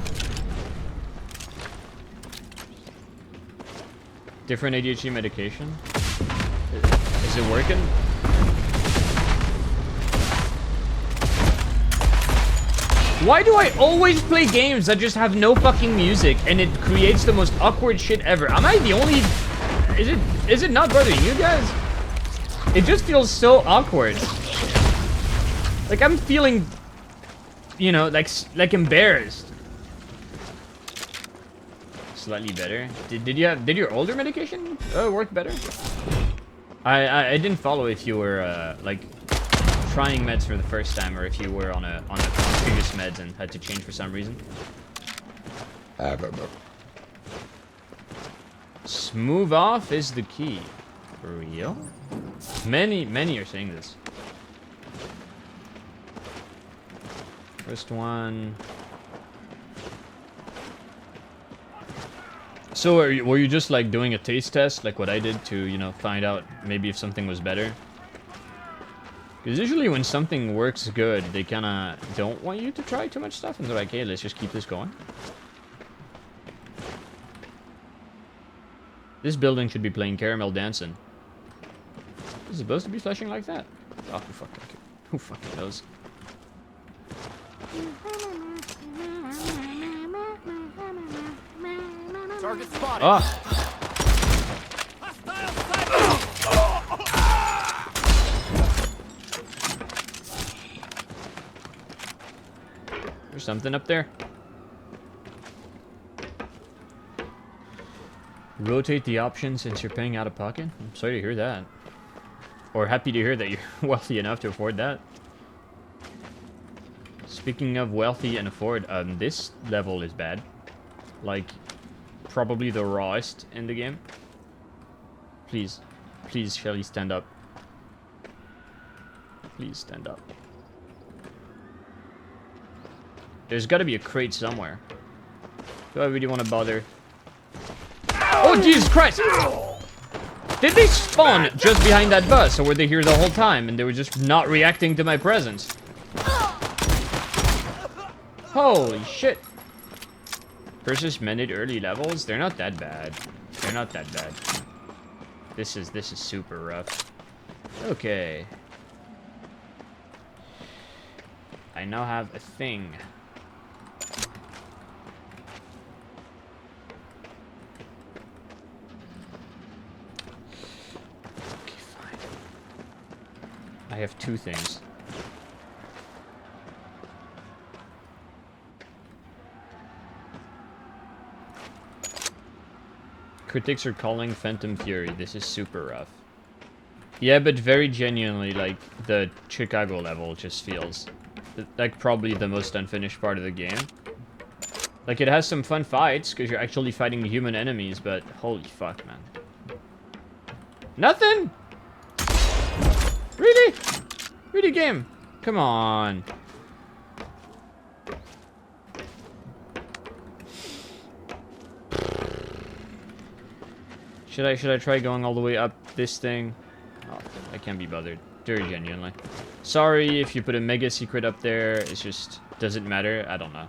Different ADHD medication? Is it working? Why do I always play games that just have no fucking music and it creates the most awkward shit ever? Am I the only... Is it not bothering you guys? It just feels so awkward. Like I'm feeling, you know, like embarrassed. Slightly better. Did your older medication work better? I didn't follow if you were like trying meds for the first time or if you were on a previous meds and had to change for some reason. Smooth off is the key. For real? Many are saying this. First one. So were you just like doing a taste test like what I did to, you know, find out maybe if something was better? Because usually when something works good, they kind of don't want you to try too much stuff and they're like, hey, let's just keep this going. This building should be playing Caramel Dancing. Is it supposed to be flashing like that? Oh, who fucking knows? Target spotted. Ah! There's something up there. Rotate the option since you're paying out of pocket? I'm sorry to hear that. Or happy to hear that you're wealthy enough to afford that. Speaking of wealthy and afford, this level is bad. Like, probably the rawest in the game. Please. Please, Shelly, stand up. Please stand up. There's gotta be a crate somewhere. Do I really want to bother? Oh, Jesus Christ! Did they spawn just behind that bus, or were they here the whole time and they were just not reacting to my presence? Holy shit. Versus mended early levels? They're not that bad. They're not that bad. This is super rough. Okay. I now have a thing. Okay, fine. I have two things. Critics are calling Phantom Fury. This is super rough. Yeah, but very genuinely, like, the Chicago level just feels like probably the most unfinished part of the game. Like, it has some fun fights, because you're actually fighting human enemies, but holy fuck, man. Nothing? Really? Really, game? Come on. Should I try going all the way up this thing? Oh, I can't be bothered. Very genuinely. Sorry if you put a mega secret up there. It's just doesn't matter. I don't know.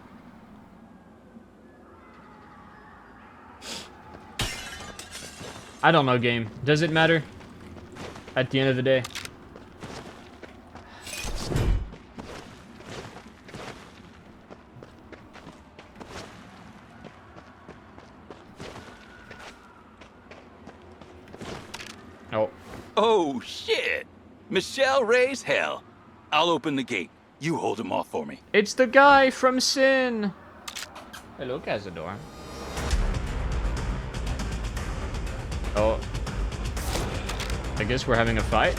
I don't know, game. Does it matter? At the end of the day. Oh. Oh, shit! Michelle Ray's hell. I'll open the gate. You hold him off for me. It's the guy from Sin. Hello, Cazador. Oh. I guess we're having a fight.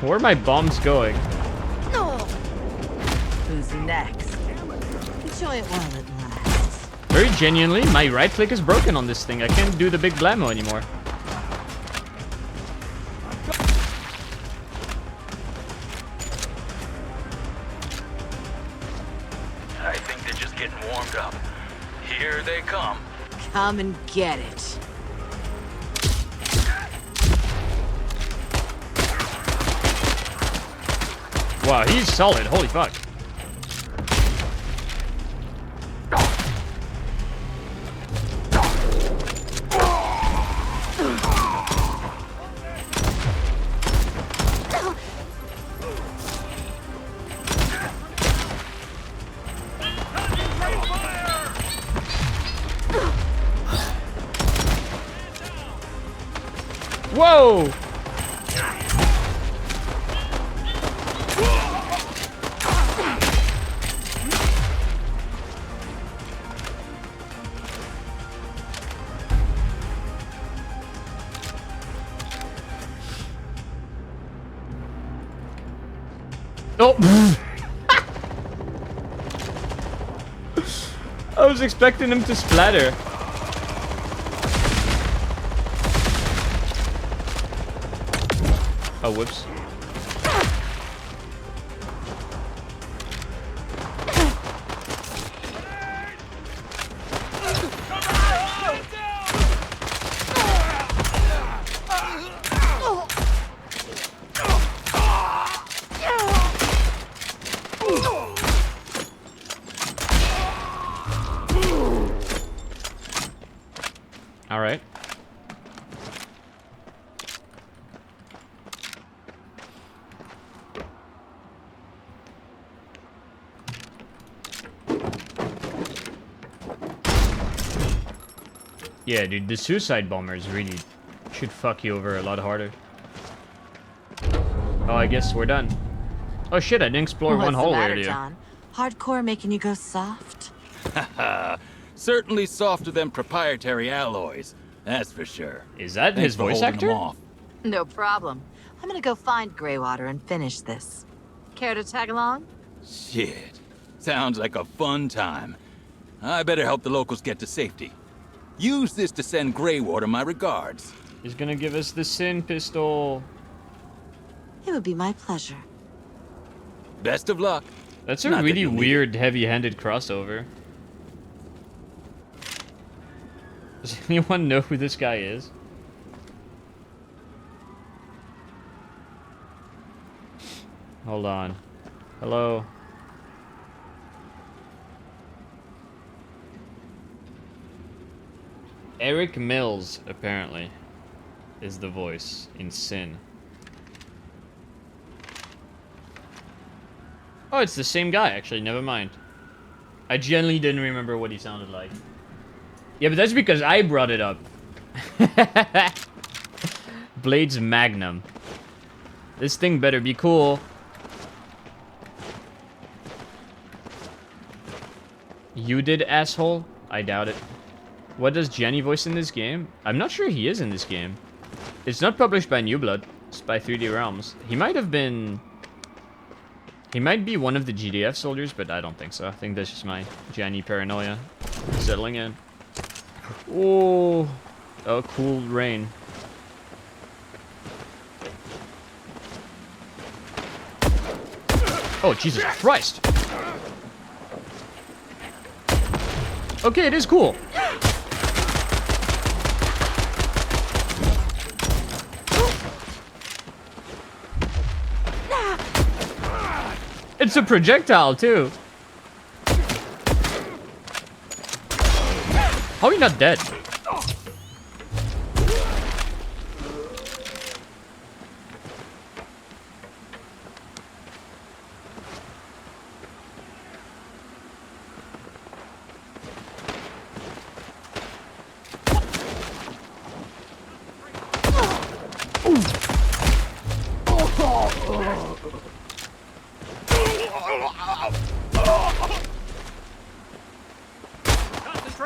Where are my bombs going? Who's next? Enjoy it while it lasts. Very genuinely, my right click is broken on this thing. I can't do the big blammo anymore. I think they're just getting warmed up. Here they come. Come and get it. Wow, he's solid. Holy fuck. Whoa! Oh! I was expecting him to splatter. Oh, whoops. All right. Yeah, dude, the suicide bombers really should fuck you over a lot harder. Oh, I guess we're done. Oh shit, I didn't explore one What's the hallway matter, earlier. John? Hardcore making you go soft? Certainly softer than proprietary alloys. That's for sure. Is that Thanks his for voice holding actor? them off. No problem. I'm gonna go find Greywater and finish this. Care to tag along? Shit. Sounds like a fun time. I better help the locals get to safety. Use this to send Greywater my regards. He's gonna give us the Sin pistol. It would be my pleasure. Best of luck. That's a Not that really you'll need weird, heavy-handed crossover. Does anyone know who this guy is? Hold on. Hello? Eric Mills, apparently, is the voice in Sin. Oh, it's the same guy, actually. Never mind. I genuinely didn't remember what he sounded like. Yeah, but that's because I brought it up. Blades Magnum. This thing better be cool. You did, asshole? I doubt it. What does Jenny voice in this game? I'm not sure he is in this game. It's not published by New Blood. It's by 3D Realms. He might have been... He might be one of the GDF soldiers, but I don't think so. I think that's just my Jenny paranoia settling in. Oh, oh, cool rain. Oh, Jesus Christ. Okay, it is cool. It's a projectile, too. How are you not dead?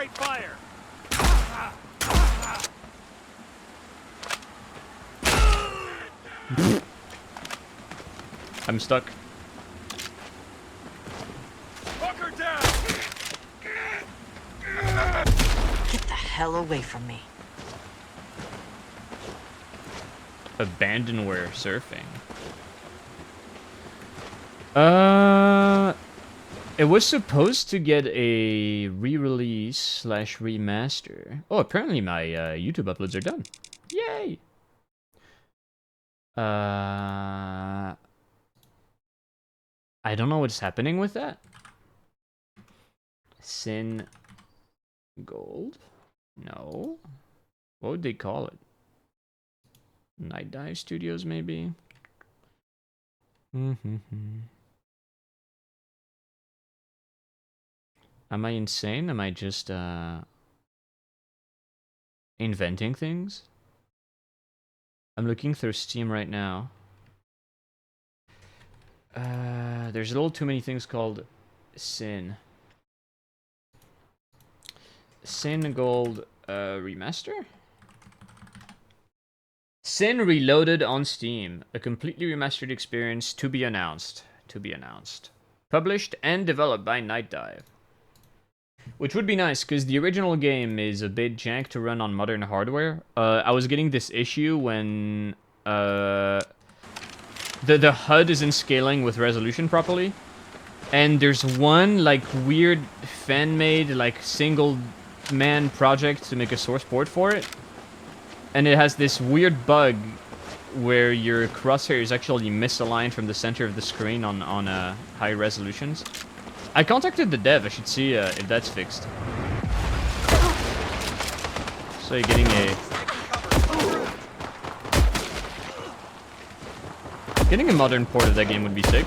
Concentrate fire! I'm stuck. Hook her down! Get the hell away from me. Abandonware surfing. It was supposed to get a re-release / remaster. Oh, apparently my YouTube uploads are done. Yay! I don't know what's happening with that. Sin Gold? No. What would they call it? Night Dive Studios, maybe? Am I insane? Am I just, inventing things? I'm looking through Steam right now. There's a little too many things called Sin. Sin Gold, remaster? Sin Reloaded on Steam. A completely remastered experience to be announced. To be announced. Published and developed by Night Dive. Which would be nice, because the original game is a bit jank to run on modern hardware. I was getting this issue when the HUD isn't scaling with resolution properly. And there's one, like, weird fan-made, like, single-man project to make a source port for it. And it has this weird bug where your crosshair is actually misaligned from the center of the screen on high resolutions. I contacted the dev. I should see if that's fixed. So you're getting a modern port of that game would be sick.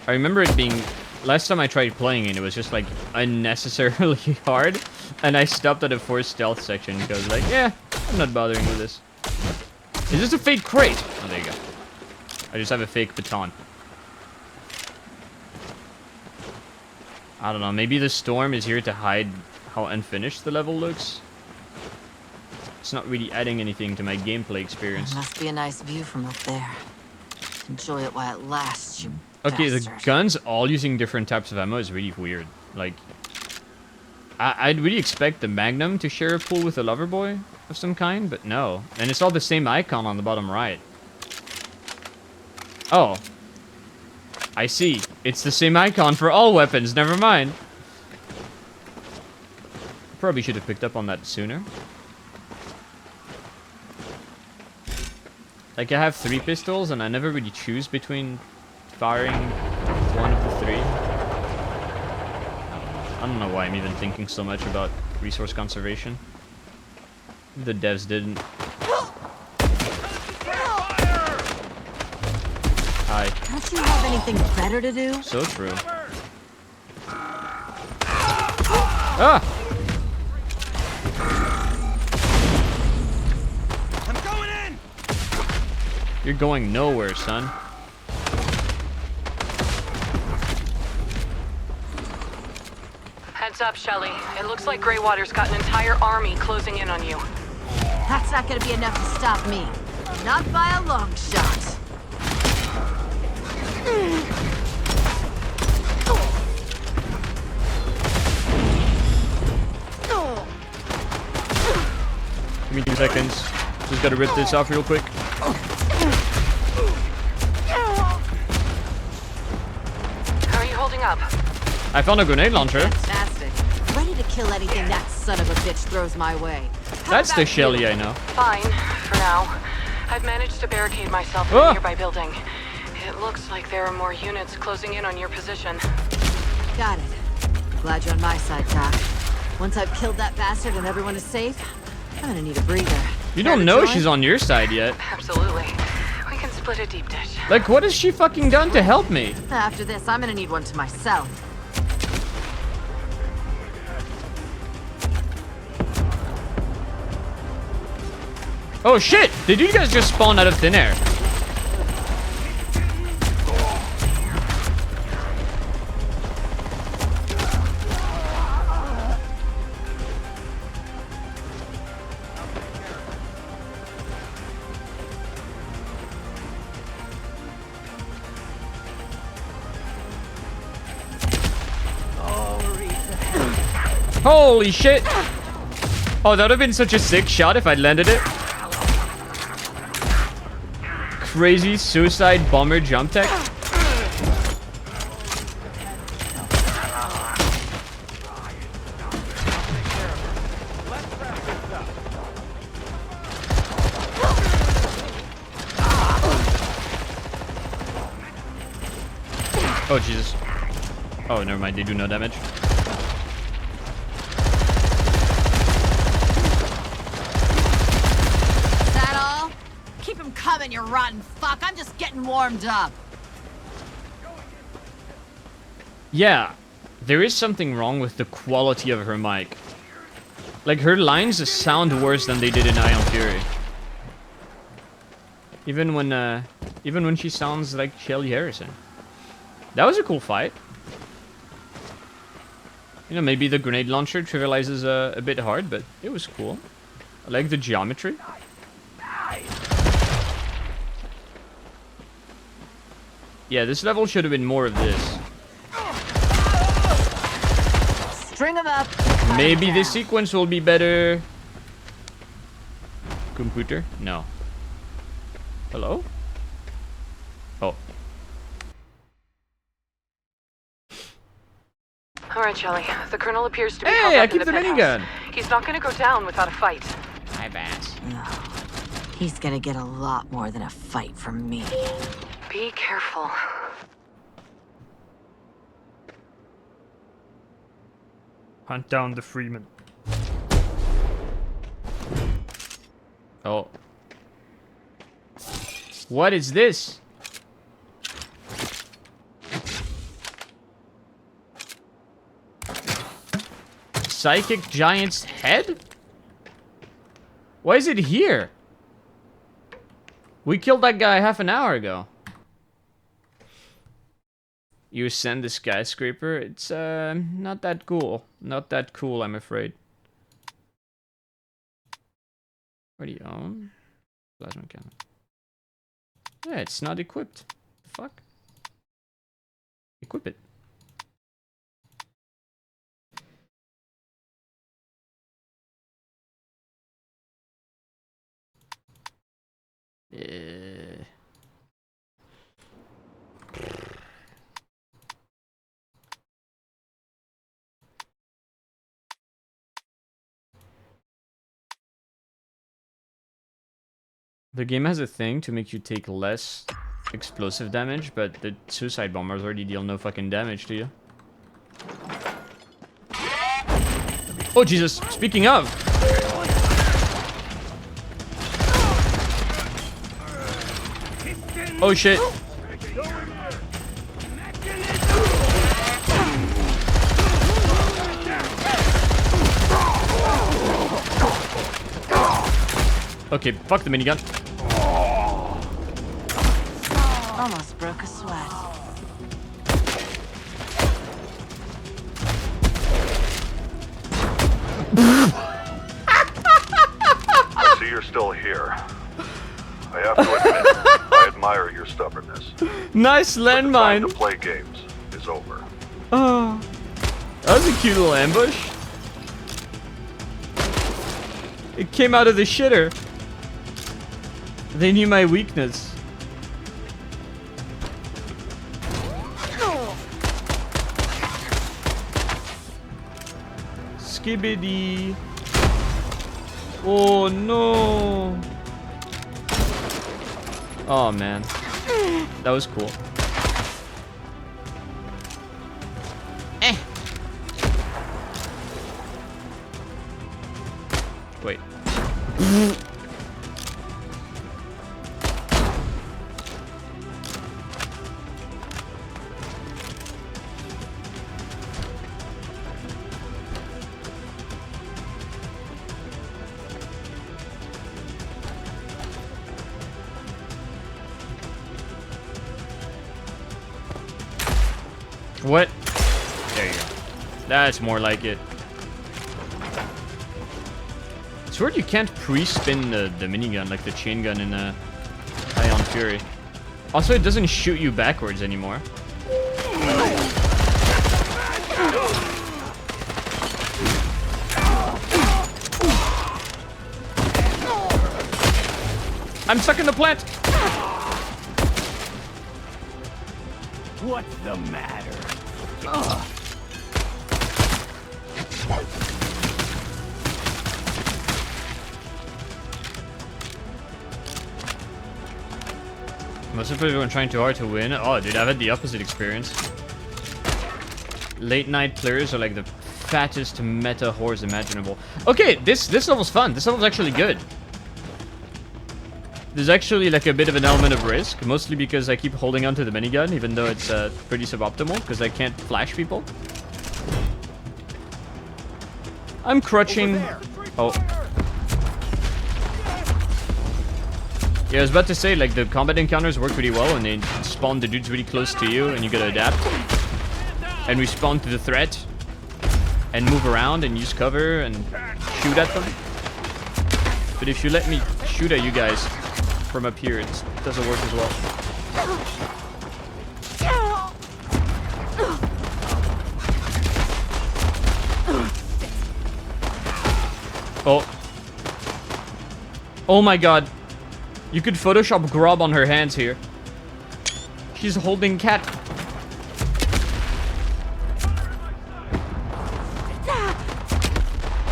I remember it being... Last time I tried playing it, it was just like unnecessarily hard. And I stopped at a forced stealth section because I was like, yeah, I'm not bothering with this. Is this a fake crate? Oh, there you go. I just have a fake baton. I don't know, maybe the storm is here to hide how unfinished the level looks. It's not really adding anything to my gameplay experience. Must be a nice view from up there. Enjoy it while it lasts, you Okay, bastard. the guns all using different types of ammo is really weird. Like, I'd really expect the Magnum to share a pool with a Loverboy of some kind, but no. And it's all the same icon on the bottom right. Oh. I see. It's the same icon for all weapons, never mind. Probably should have picked up on that sooner. Like, I have 3 pistols, and I never really choose between firing one of the 3. I don't know why I'm even thinking so much about resource conservation. The devs didn't. Hi. Don't you have anything better to do? So true. Ah! I'm going in! You're going nowhere, son. Heads up, Shelly. It looks like Greywater's got an entire army closing in on you. That's not gonna be enough to stop me. Not by a long shot. Give me 2 seconds. Just gotta rip this off real quick. How are you holding up? I found a grenade launcher. Fantastic. Ready to kill anything that son of a bitch throws my way. How That's the about Shelly you? I know. Fine, for now. I've managed to barricade myself in a nearby building. It looks like there are more units closing in on your position. Got it. Glad you're on my side, Doc. Once I've killed that bastard and everyone is safe, I'm gonna need a breather. You don't know she's on your side yet. Absolutely. We can split a deep dish. Like, what has she fucking done to help me? After this, I'm gonna need one to myself. Oh shit! Did you guys just spawn out of thin air? Holy shit! Oh, that would have been such a sick shot if I'd landed it. Crazy suicide bomber jump tech. Oh, Jesus. Oh, never mind. They do no damage. Is that all? Keep him coming, you rotten fuck. I'm just getting warmed up. Yeah, there is something wrong with the quality of her mic. Like, her lines sound worse than they did in Ion Fury. Even when she sounds like Shelly Harrison. That was a cool fight. You know, maybe the grenade launcher trivializes a bit hard, but it was cool. I like the geometry. Yeah, this level should have been more of this. String him up. Maybe this sequence will be better. Computer? No. Hello? Oh. All right, Shelly. The Colonel appears to be Hey, held I up in keep the penthouse. minigun. He's not going to go down without a fight. Hi, Bass. He's gonna get a lot more than a fight from me. Be careful. Hunt down the Freeman. Oh. What is this? Psychic Giant's head? Why is it here? We killed that guy half an hour ago. You ascend the skyscraper? It's, not that cool. Not that cool, I'm afraid. What do you own? Plasma cannon. Yeah, it's not equipped. The fuck? Equip it. The game has a thing to make you take less explosive damage, but the suicide bombers already deal no fucking damage to you. Oh Jesus, speaking of! Oh shit! Okay, fuck the minigun. Almost broke a sweat. I see you're still here. I have to admit, I admire your stubbornness. Nice landmine. The time to play games is over. Oh, that was a cute little ambush. It came out of the shitter. They knew my weakness. Skibbity. Oh no. Oh man. That was cool. Wait. What? There you go. That's more like it. It's weird you can't pre-spin the minigun like the chain gun in Ion Fury. Also, it doesn't shoot you backwards anymore. I'm stuck in the plant. What's the matter? Ugh. Most of everyone trying too hard to win. Oh, dude, I've had the opposite experience. Late night players are like the fattest meta whores imaginable. Okay, this level's fun. This level's actually good. There's actually like a bit of an element of risk, mostly because I keep holding onto the minigun, even though it's pretty suboptimal, because I can't flash people. I'm crutching. Oh. Yeah, I was about to say, like, the combat encounters work pretty well, and they spawn the dudes really close to you, and you gotta adapt. And respond to the threat, and move around, and use cover, and shoot at them. But if you let me shoot at you guys from up here, it doesn't work as well. Oh. Oh my god. You could Photoshop Grob on her hands here. She's holding cat.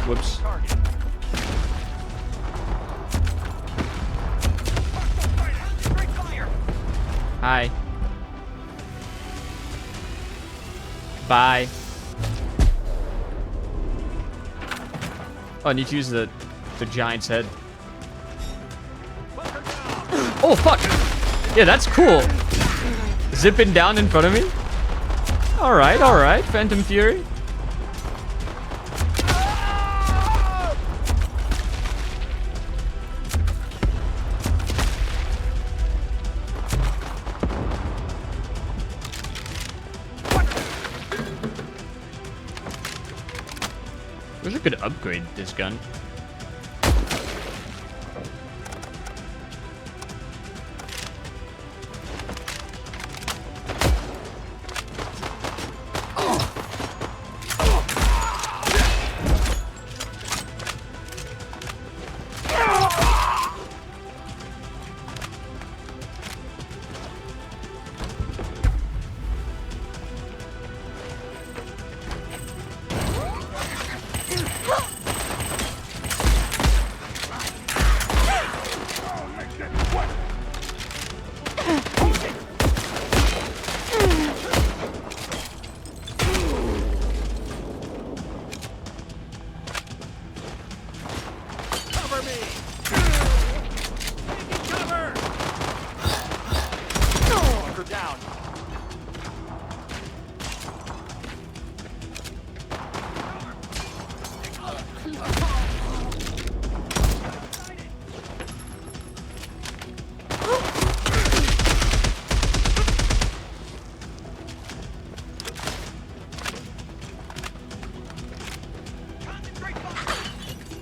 Whoops. Hi. Bye. Oh, I need to use the giant's head. Oh, fuck! Yeah, that's cool. Zipping down in front of me? Alright, alright. Phantom Fury. Wish I could upgrade this gun.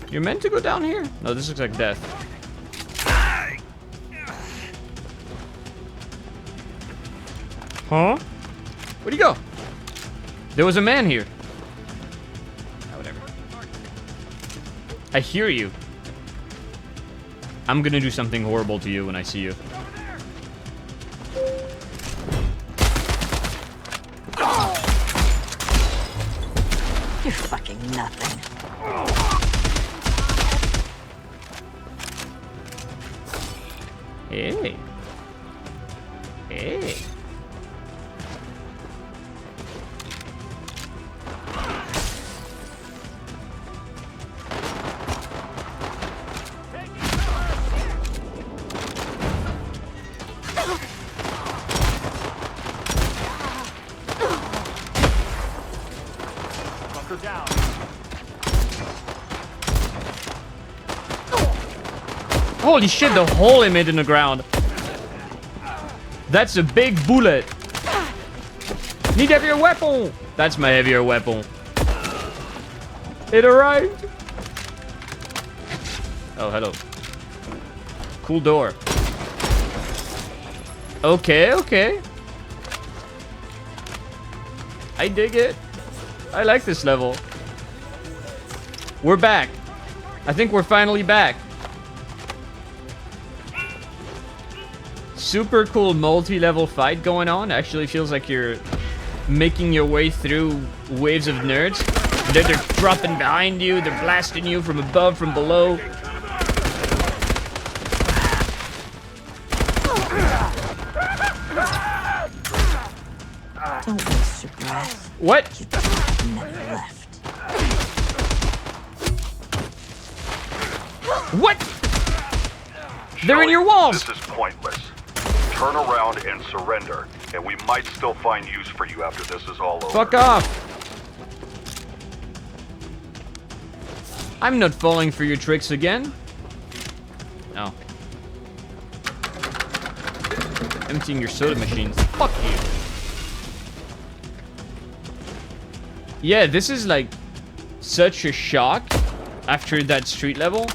You're meant to go down here? No, this looks like death. Huh? Where'd he go? There was a man here. Oh, whatever. I hear you. I'm gonna do something horrible to you when I see you. You're fucking nothing. Hey. Hey. Holy shit, the hole he made in the ground. That's a big bullet. Need heavier weapon. That's my heavier weapon. It arrived. Oh, hello. Cool door. Okay, okay. I dig it. I like this level. We're back. I think we're finally back. super cool multi-level fight going on. Actually feels like you're making your way through waves of nerds. They're dropping behind you, they're blasting you from above, from below. Don't waste your breath. What? You got a minute left. What? They're in your walls! This is pointless. Turn around and surrender, and we might still find use for you after this is all over. Fuck off! I'm not falling for your tricks again. No. Emptying your soda machines. Fuck you. Yeah, this is like such a shock after that street level.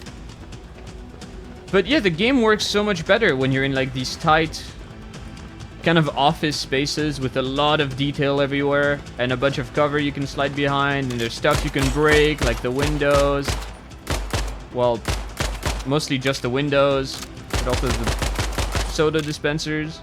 But yeah, the game works so much better when you're in like these tight kind of office spaces with a lot of detail everywhere and a bunch of cover you can slide behind, and there's stuff you can break like the windows. Well, mostly just the windows, but also the soda dispensers.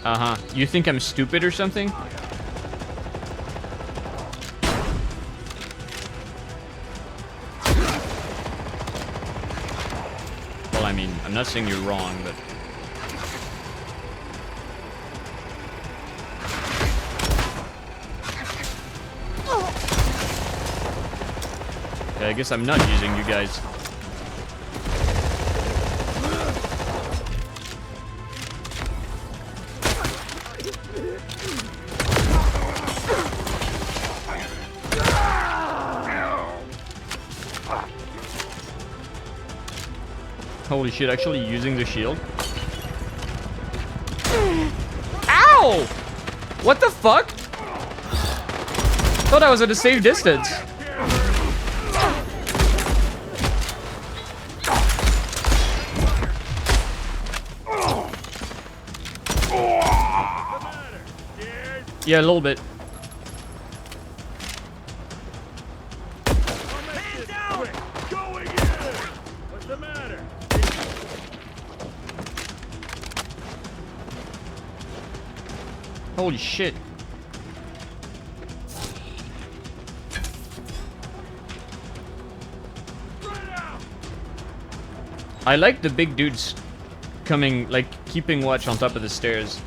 Uh-huh. You think I'm stupid or something? Well, I mean, I'm not saying you're wrong, but... Okay, I guess I'm not using you guys. Holy shit, actually using the shield. Ow! What the fuck? Thought I was at a safe distance. Yeah, a little bit. Holy shit. I like the big dudes coming, like, keeping watch on top of the stairs.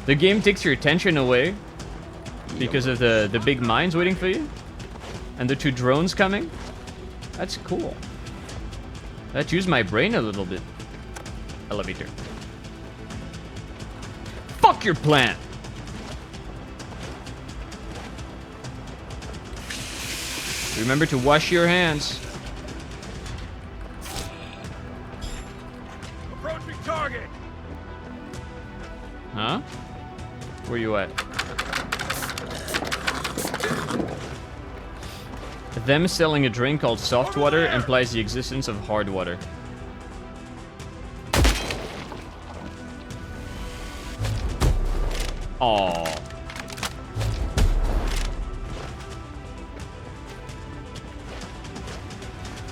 The game takes your attention away because of the big mines waiting for you. And the two drones coming. That's cool. That used my brain a little bit. Elevator. Fuck your plan! Remember to wash your hands. Approaching target. Huh? Where you at? Them selling a drink called soft water implies the existence of hard water. Aww.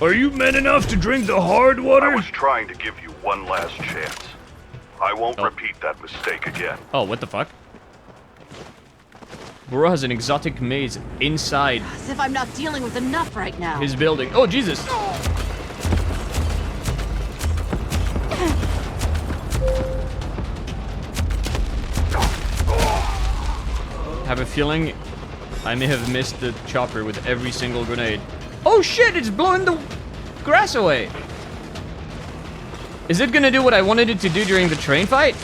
Are you men enough to drink the hard water? I was trying to give you one last chance. I won't repeat that mistake again. Oh, what the fuck? Bro has an exotic maze inside As if I'm not dealing with enough right now. his building. Oh, Jesus! Have a feeling I may have missed the chopper with every single grenade. Oh shit, it's blowing the grass away. Is it gonna do what I wanted it to do during the train fight?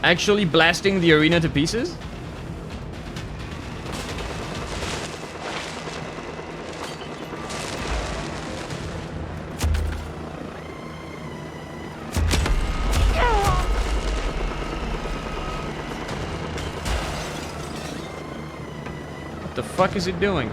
Actually blasting the arena to pieces? the fuck is it doing?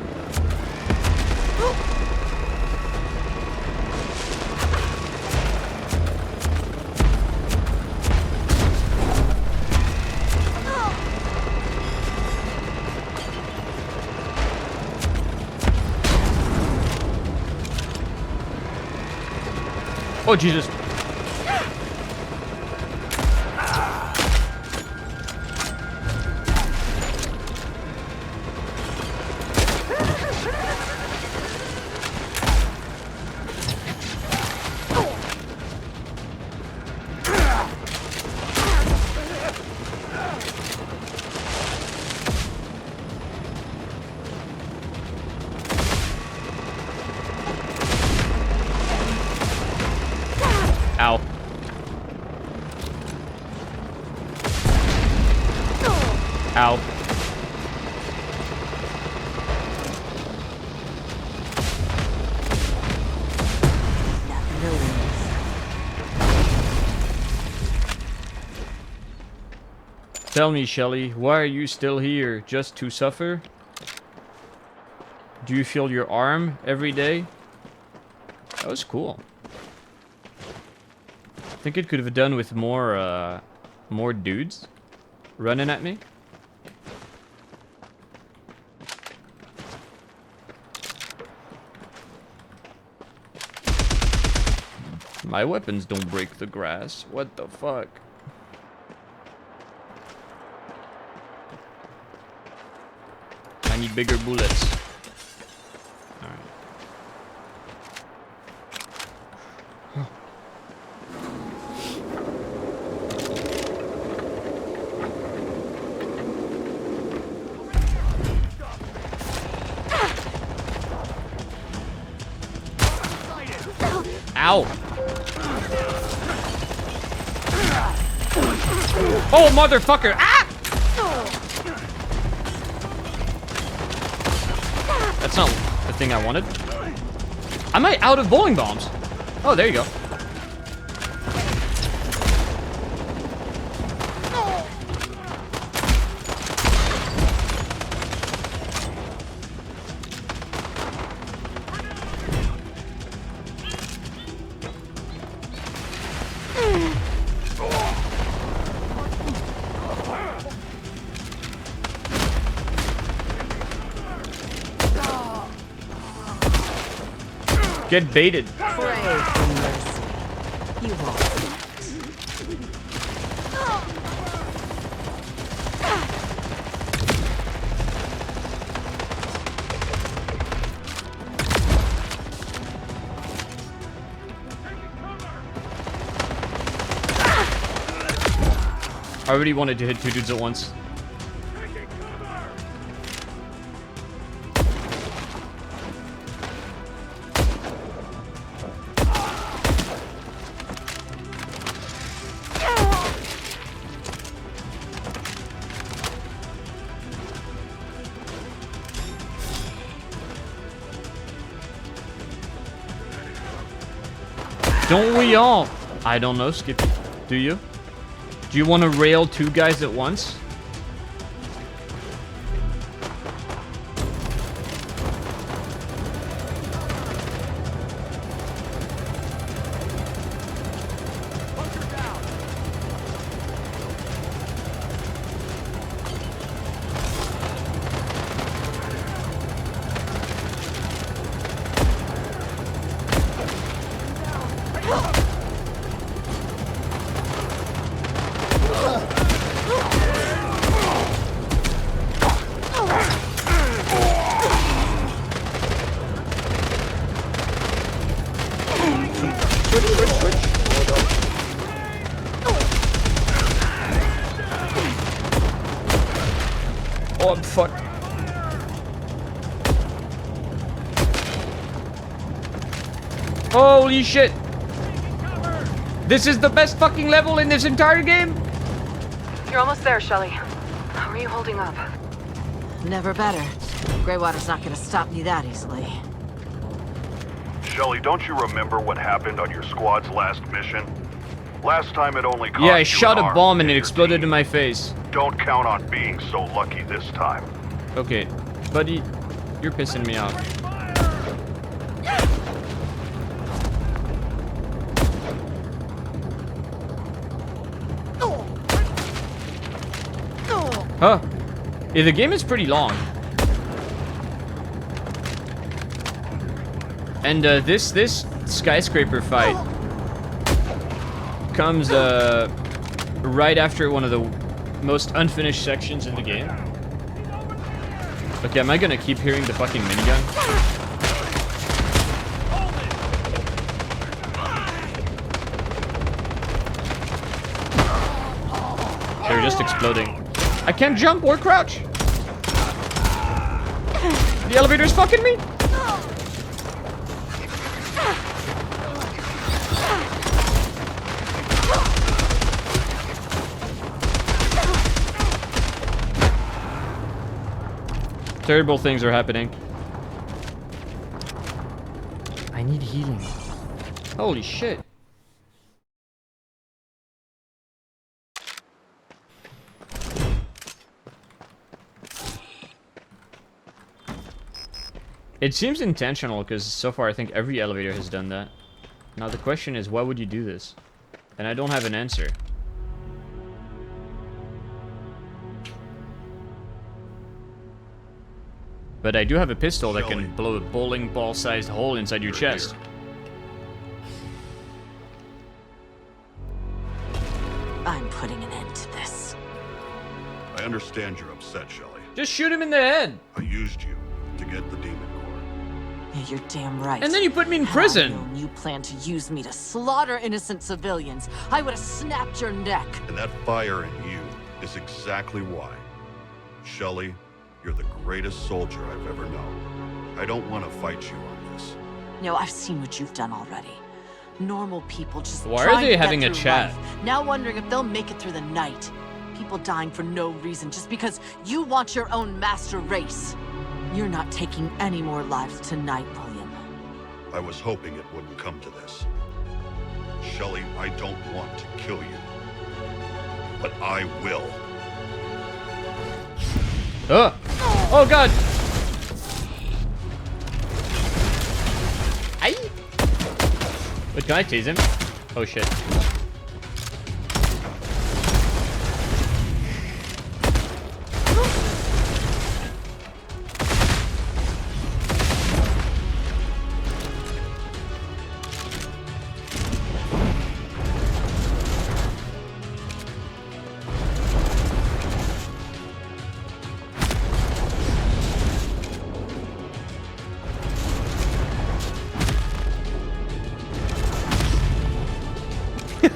Oh, Jesus. Ow. Ow. Nothing to lose. Tell me, Shelly, why are you still here? Just to suffer? Do you feel your arm every day? That was cool. I think it could have done with more dudes running at me. My weapons don't break the grass. What the fuck? I need bigger bullets. Alright. Ow! Oh, motherfucker! Ah! That's not the thing I wanted. Am I out of bowling bombs? Oh, there you go. Get baited. Pray for mercy. You won't. I already wanted to hit two dudes at once. Don't we all? I don't know, Skippy. Do you? Do you want to rail two guys at once? Oh, I'm fucked. Holy shit! This is the best fucking level in this entire game! You're almost there, Shelly. How are you holding up? Never better. Greywater's not gonna stop me that easily. Shelly, don't you remember what happened on your squad's last mission? Last time it only cost Yeah, I you shot an a arm bomb and it your exploded team. in my face. Don't count on being so lucky this time. Okay. Buddy, you're pissing me off. Huh. Yeah, the game is pretty long. And this skyscraper fight comes right after one of the most unfinished sections in the game. Okay, am I gonna keep hearing the fucking minigun? They're just exploding. I can't jump or crouch. The elevator's fucking me. Terrible things are happening. I need healing. Holy shit. It seems intentional because so far I think every elevator has done that. Now the question is, why would you do this? And I don't have an answer. But I do have a pistol that can blow a bowling ball-sized hole inside your chest. I'm putting an end to this. I understand you're upset, Shelley. Just shoot him in the head! I used you to get the demon core. Yeah, you're damn right. And then you put me in Had I prison! known you plan to use me to slaughter innocent civilians, I would have snapped your neck. And that fire in you is exactly why. Shelley, you're the greatest soldier I've ever known. I don't want to fight you on this. No, I've seen what you've done already. Normal people just Why are trying they to get having a through chat? life, now wondering if they'll make it through the night. People dying for no reason just because you want your own master race. You're not taking any more lives tonight, William. I was hoping it wouldn't come to this. Shelley, I don't want to kill you. But I will. Oh god! Aye! Wait, can I tase him? Oh shit.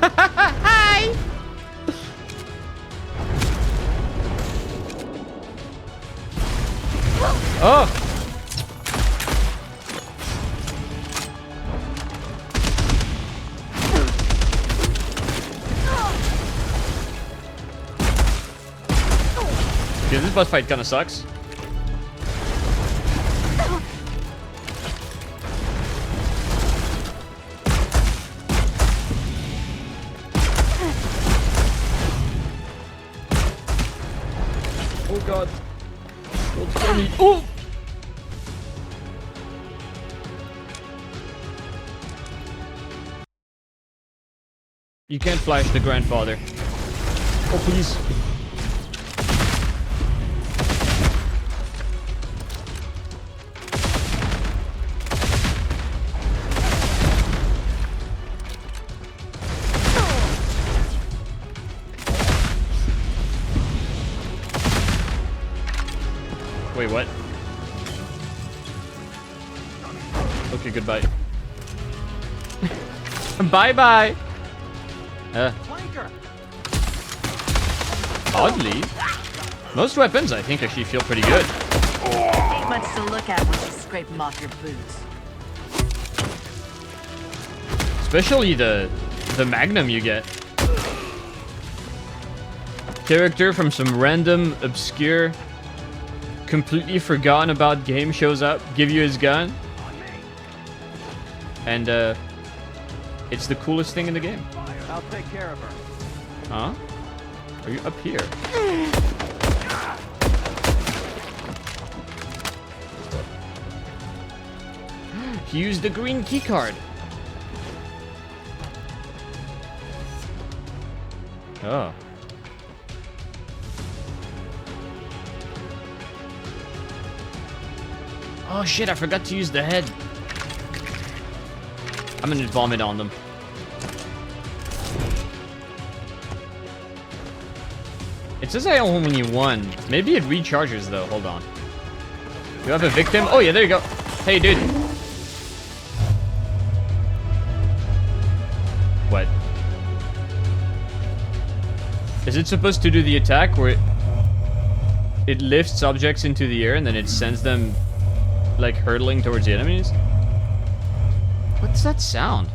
Hi! Oh! Dude, this boss fight kinda sucks. Oh god. Don't scare me. Oh! You can't flash the grandfather. Oh, please. Wait, what? Okay, goodbye. Bye-bye! Oddly, most weapons, I think, actually feel pretty good. Ain't much to look at once you scrape them off your boots. Especially the Magnum you get. Character from some random, obscure, completely forgotten about game shows up, give you his gun. And, it's the coolest thing in the game. I'll take care of her. Huh? Are you up here? Use the green keycard. Oh. Oh shit, I forgot to use the head. I'm gonna vomit on them. It says I only need one. Maybe it recharges though. Hold on. You have a victim? Oh yeah, there you go. Hey dude. What? Is it supposed to do the attack where it lifts objects into the air and then it sends them like hurtling towards the enemies? What's that sound?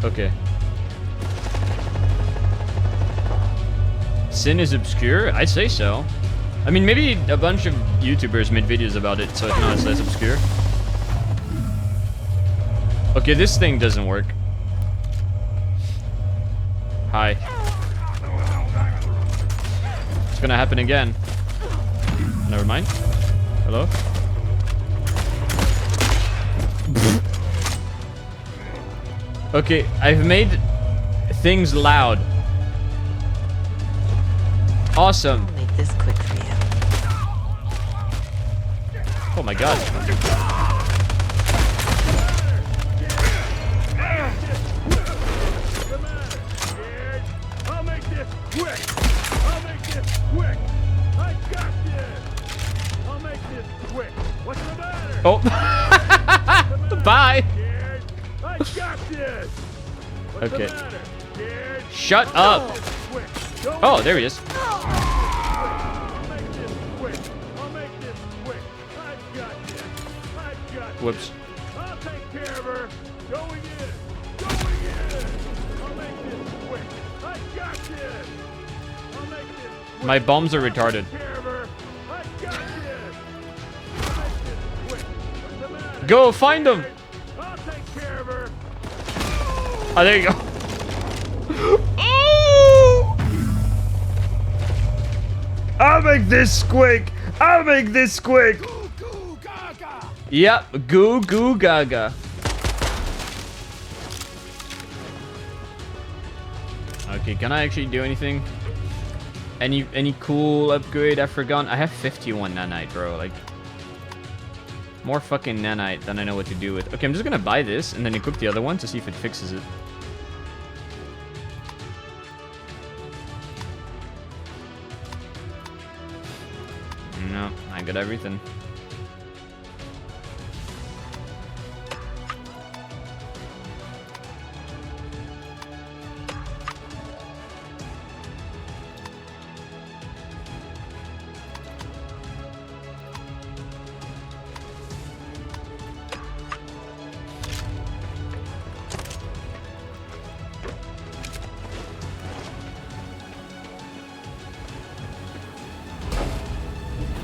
Okay. Sin is obscure? I'd say so. I mean, maybe a bunch of YouTubers made videos about it, so it's not as obscure. Okay, this thing doesn't work. Hi. It's gonna happen again. Never mind. Hello? Okay, I've made things loud. Awesome. I'll make this quick for you. Oh my god. I'll make this quick. I'll make this quick. I got this. I'll make this quick. What's the matter? Oh. Bye. I got this. What's Okay. the matter? Scared? Shut up. Quick. Don't Oh, there he is. I'll make this quick. I'll make this quick. I got this. I got this. Whoops. I'll take care of her. Going in. Going in. I'll make this quick. I got this. I'll make this quick. My bombs are retarded. Take care of her. I got this. I'll make this quick. What's the matter? Go find him. I'll take care of her. Oh, there you go. I'll make this quick. I'll make this quick. Yep, goo goo gaga. Okay, can I actually do anything? Any cool upgrade I forgot? I have 51 nanite, bro. Like, more fucking nanite than I know what to do with. Okay, I'm just gonna buy this and then equip the other one to see if it fixes it. No, I got everything.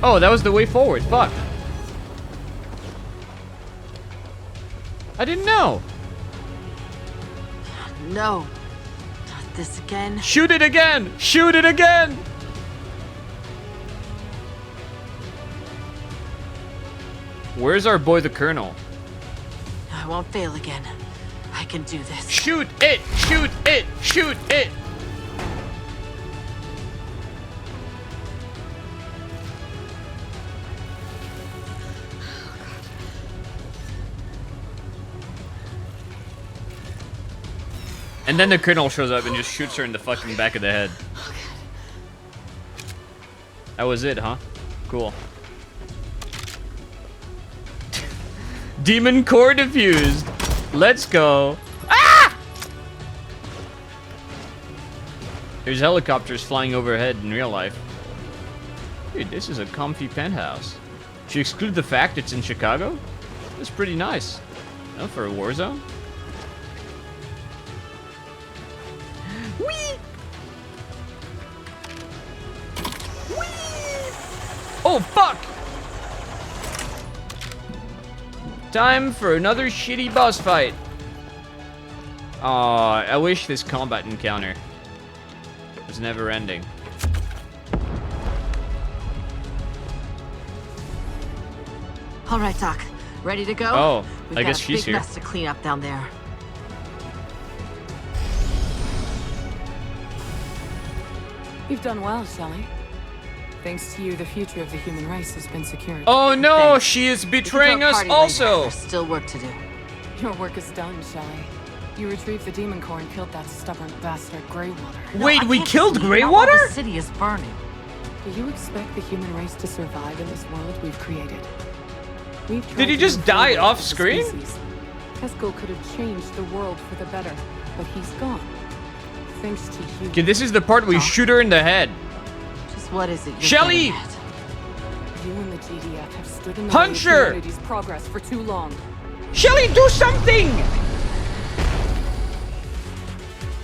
Oh, that was the way forward. Fuck. I didn't know. No. Not this again. Shoot it again! Shoot it again! Where's our boy the Colonel? I won't fail again. I can do this. Shoot it! Shoot it! Shoot it! And then the Colonel shows up and just shoots her in the fucking back of the head. That was it, huh? Cool. Demon core diffused. Let's go. Ah! There's helicopters flying overhead in real life. Dude, this is a comfy penthouse. Should you exclude the fact it's in Chicago? That's pretty nice. No, for a war zone? Whee! Whee! Oh, fuck! Time for another shitty boss fight. Aw, I wish this combat encounter was never ending. All right, Doc. Ready to go? Oh, We've I got guess a she's big here. mess to clean up down there. You've done well, Shelley. Thanks to you, the future of the human race has been secured. Oh no, Thanks. she is We can betraying throw a us party later. also. There's still work to do. Your work is done, Shelley. You retrieved the demon core and killed that stubborn bastard Greywater. No, Wait, I we can't killed just leave now while Greywater? The city is burning. Do you expect the human race to survive in this world we've created? We've tried Did he to just move die forward off as a screen? species. Tesco could have changed the world for the better, but he's gone. Thanks to you. Okay, this is the part where we shoot her in the head. Just what is it you're Shelley! getting at? You and the GDF have stood in the Punch way her! of humanity's progress for too long. Shelly, do something!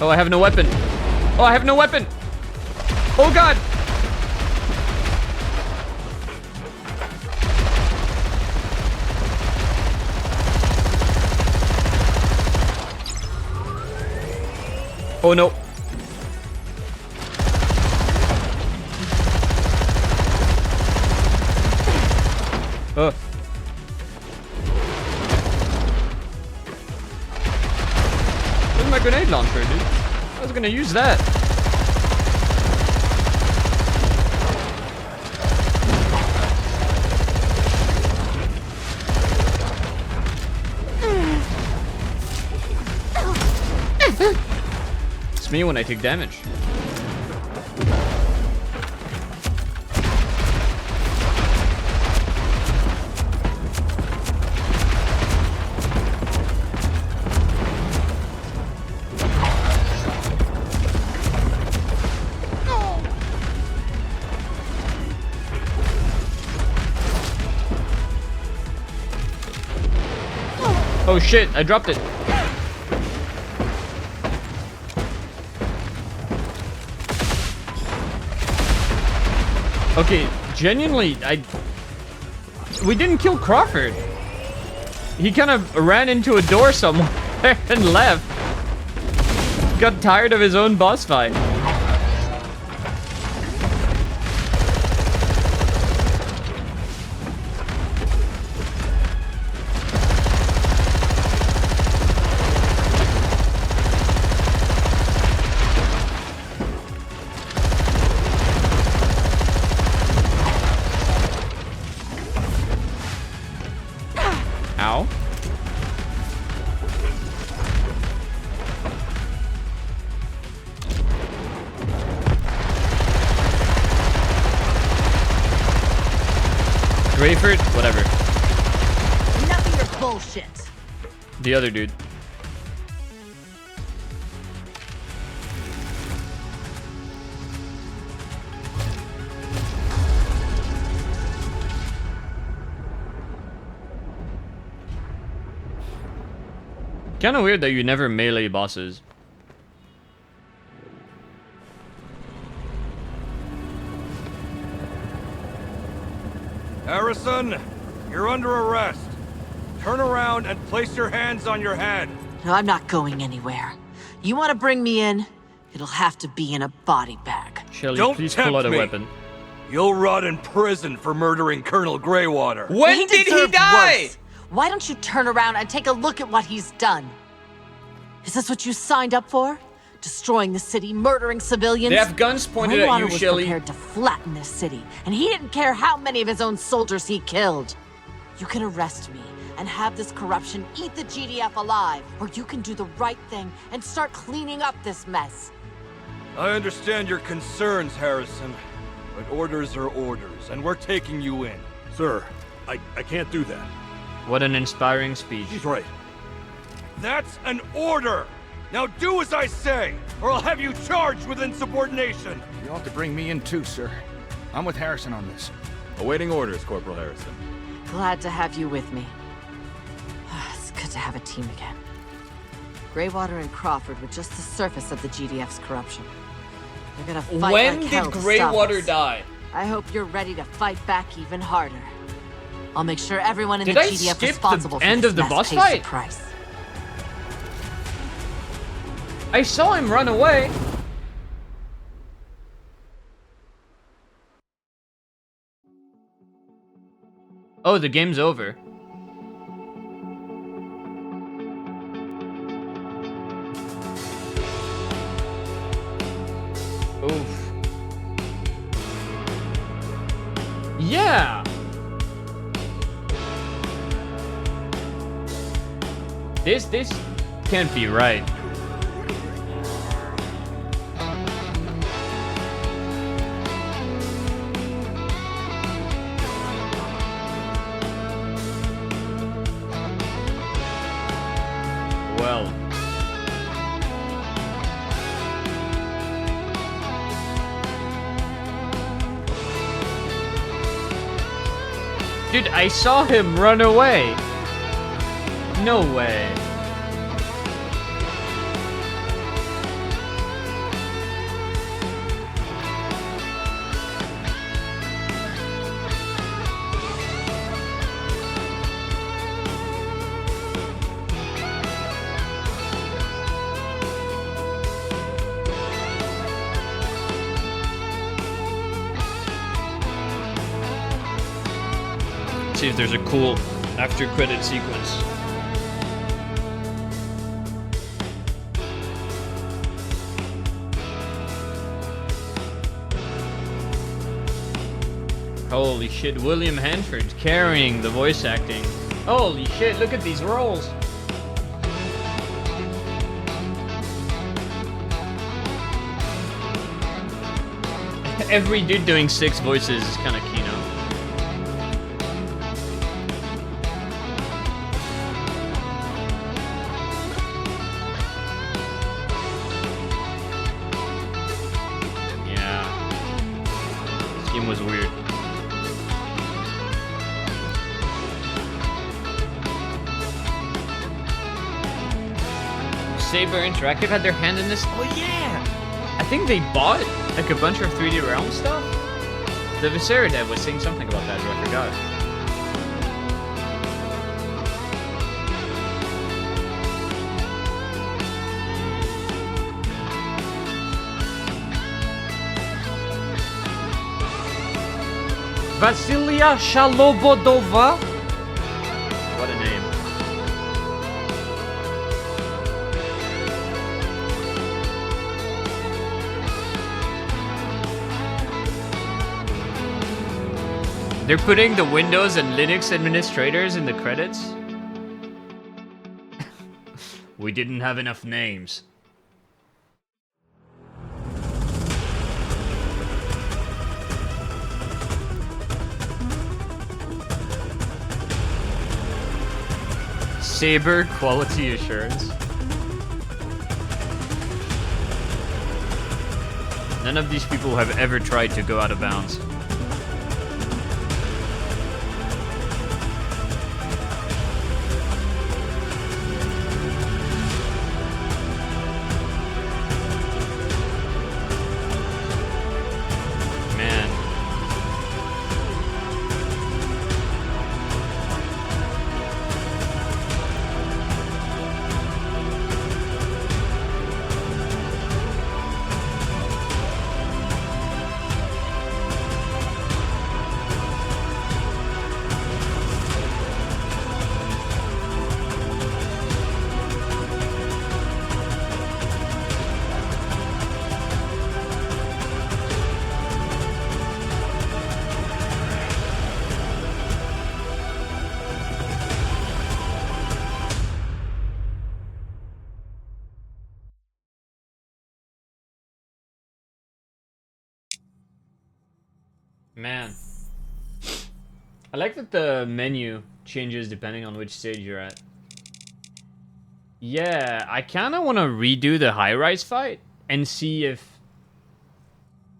Oh, I have no weapon. Oh, I have no weapon. Oh god. Oh no. Where's my grenade launcher, dude? I was gonna use that. It's me when I take damage. Oh shit, I dropped it. Okay, genuinely, we didn't kill Crawford. He kind of ran into a door somewhere and left. Got tired of his own boss fight. Ow. Grayford? Whatever. Enough of your bullshit. The other dude. Kinda weird that you never melee bosses. Harrison, you're under arrest. Turn around and place your hands on your head. No, I'm not going anywhere. You want to bring me in? It'll have to be in a body bag. Shelly, Don't please tempt pull out a me. weapon. You'll rot in prison for murdering Colonel Greywater. When did he deserved die? worse. Why don't you turn around and take a look at what he's done? Is this what you signed up for? Destroying the city, murdering civilians? They have guns pointed Greywater at you, was Shelly. prepared to flatten this city, and he didn't care how many of his own soldiers he killed. You can arrest me and have this corruption eat the GDF alive, or you can do the right thing and start cleaning up this mess. I understand your concerns, Harrison, but orders are orders, and we're taking you in. Sir, I can't do that. What an inspiring speech. He's right. That's an order! Now do as I say, or I'll have you charged with insubordination! You'll have to bring me in too, sir. I'm with Harrison on this. Awaiting orders, Corporal Harrison. Glad to have you with me. It's good to have a team again. Greywater and Crawford were just the surface of the GDF's corruption. They're gonna fight When like did hell to stop Greywater us. die? I hope you're ready to fight back even harder. I'll make sure everyone in Did the I GDF skip responsible the for end this of the mess boss pays fight? the price. I saw him run away. Oh, the game's over. Oof. Yeah! This can't be right. Well. Dude, I saw him run away. No way. See if there's a cool after credit sequence. Holy shit, William Hanford carrying the voice acting. Holy shit, look at these roles. Every dude doing 6 voices is kind of Kino. Was weird. Saber Interactive had their hand in this. Oh yeah! I think they bought like a bunch of 3D Realm stuff. The Viscera dev was saying something about that, but I forgot. Vasilia Shalobodova? What a name. They're putting the Windows and Linux administrators in the credits? We didn't have enough names. Saber quality assurance. None of these people have ever tried to go out of bounds. Man. I like that the menu changes depending on which stage you're at. Yeah, I kind of want to redo the high-rise fight and see if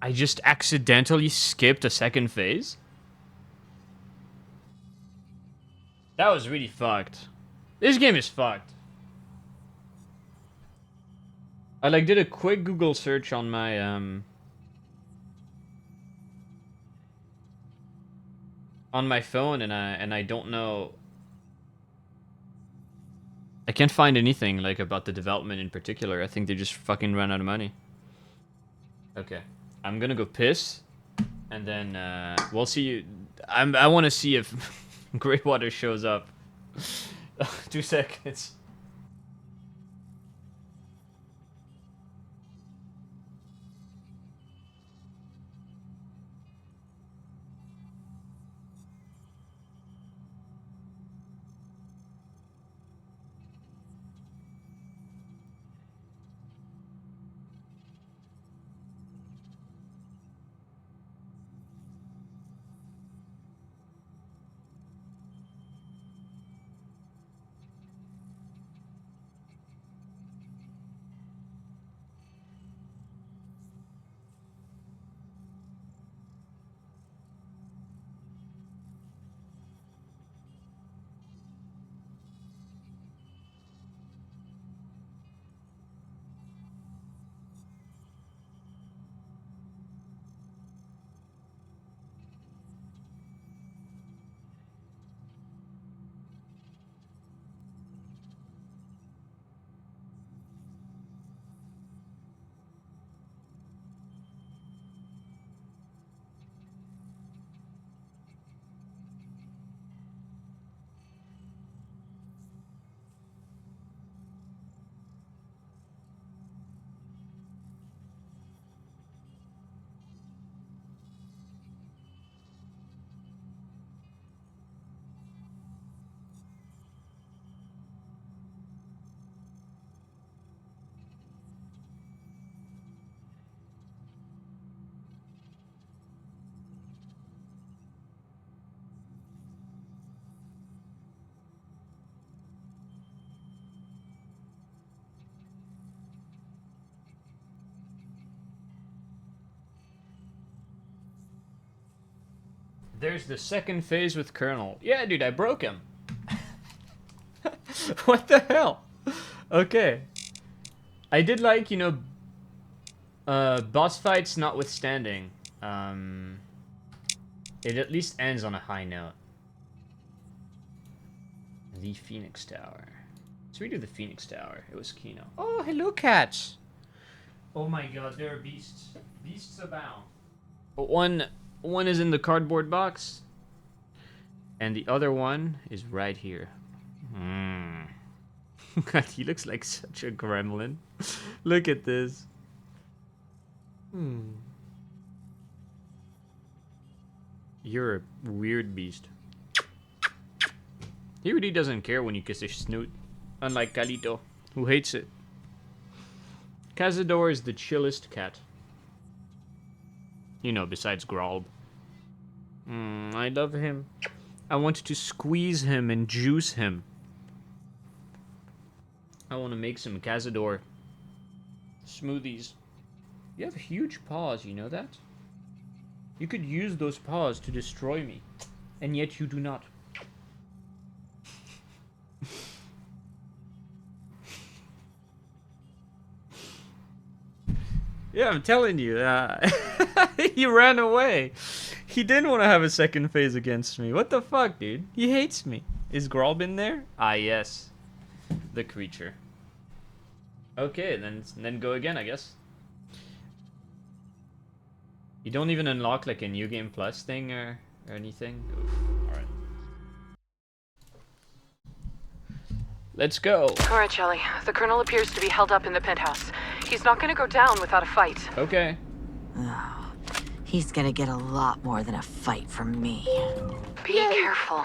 I just accidentally skipped a second phase. That was really fucked. This game is fucked. I like did a quick Google search on my phone and I don't know. I can't find anything like about the development in particular. I think they just fucking ran out of money. Okay. I'm gonna go piss and then we'll see you. I want to see if Greywater shows up. 2 seconds. There's the second phase with Colonel. Yeah, dude, I broke him. What the hell? Okay. I did like, you know, boss fights notwithstanding. It at least ends on a high note. The Phoenix Tower. So we do the Phoenix Tower. It was Kino. Oh, hello, cats. Oh my god, there are beasts. Beasts abound. But one is in the cardboard box. And the other one is right here. God, he looks like such a gremlin. Look at this. You're a weird beast. He really doesn't care when you kiss his snoot. Unlike Calito, who hates it. Cazador is the chillest cat. You know, besides Grolb. I love him. I want to squeeze him and juice him. I want to make some Cazador smoothies. You have huge paws, you know that? You could use those paws to destroy me, and yet you do not. Yeah, I'm telling you, he ran away. He didn't want to have a second phase against me. What the fuck, dude? He hates me. Is Grolb in there? Ah, yes. The creature. Okay, then go again, I guess. You don't even unlock like a New Game Plus thing or anything? Oof. Alright. Let's go. Alright, Shelly. The Colonel appears to be held up in the penthouse. He's not gonna go down without a fight. Okay. Oh, he's gonna get a lot more than a fight from me. Be careful.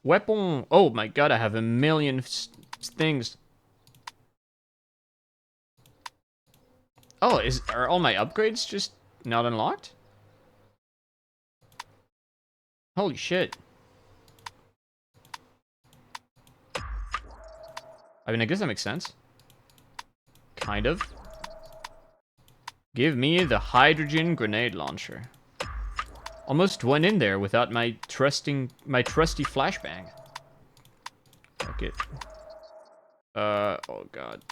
Weapon. Oh my god, I have a million things. Oh, are all my upgrades just not unlocked? Holy shit. I mean, I guess that makes sense. Kind of. Give me the hydrogen grenade launcher. Almost went in there without my trusty flashbang. Fuck it. Oh god.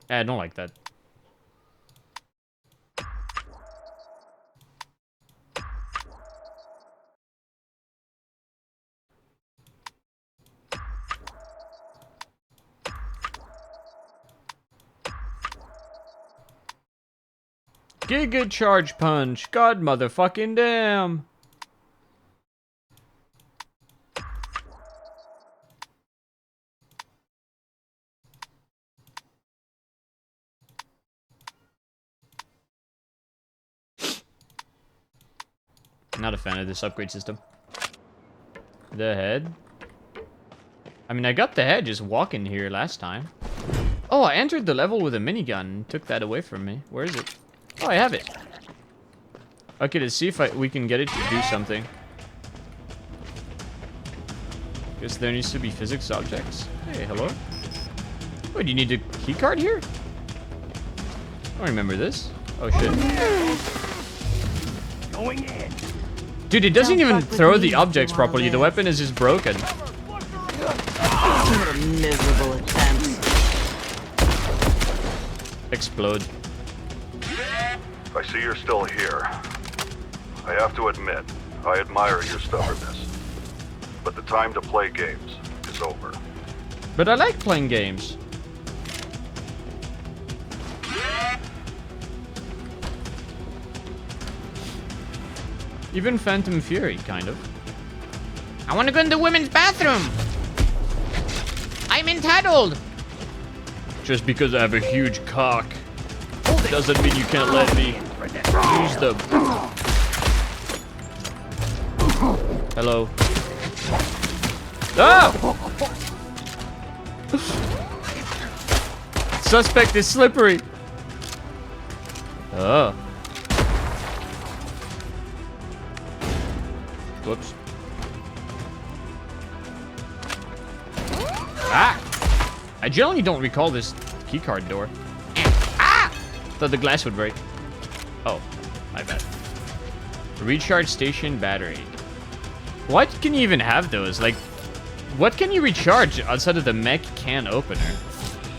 I don't like that. Giga charge punch. God motherfucking damn. Not a fan of this upgrade system. The head. I mean, I got the head just walking here last time. Oh, I entered the level with a minigun and took that away from me. Where is it? Oh, I have it. Okay, let's see if we can get it to do something. Guess there needs to be physics objects. Hey, hello? Wait, do you need a keycard here? I don't remember this. Oh, shit. Going in. Dude, it doesn't even throw the objects properly. The weapon is just broken. What a miserable attempt. Explode. I see you're still here. I have to admit, I admire your stubbornness. But the time to play games is over. But I like playing games. Even Phantom Fury, kind of. I want to go in the women's bathroom. I'm entitled. Just because I have a huge cock doesn't mean you can't let me use them. Hello. Ah! Suspect is slippery. Oh. Whoops. Ah! I generally don't recall this keycard door. Ah! Thought the glass would break. Oh, my bad. Recharge station battery. What can you even have those? Like, what can you recharge outside of the mech can opener?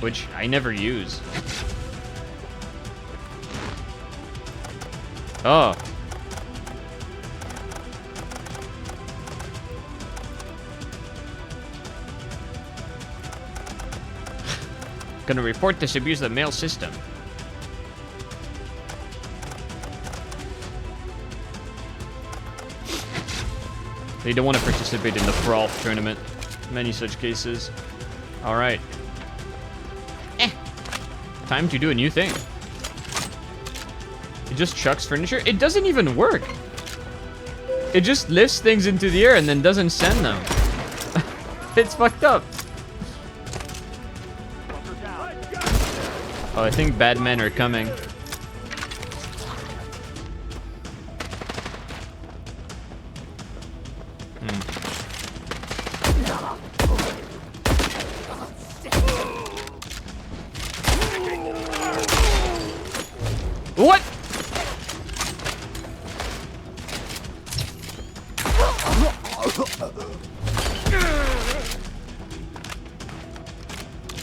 Which I never use. Oh. Gonna report this abuse of the mail system. They don't want to participate in the Brawl tournament. Many such cases. Alright. Time to do a new thing. It just chucks furniture. It doesn't even work. It just lifts things into the air and then doesn't send them. It's fucked up. Oh, I think bad men are coming. What?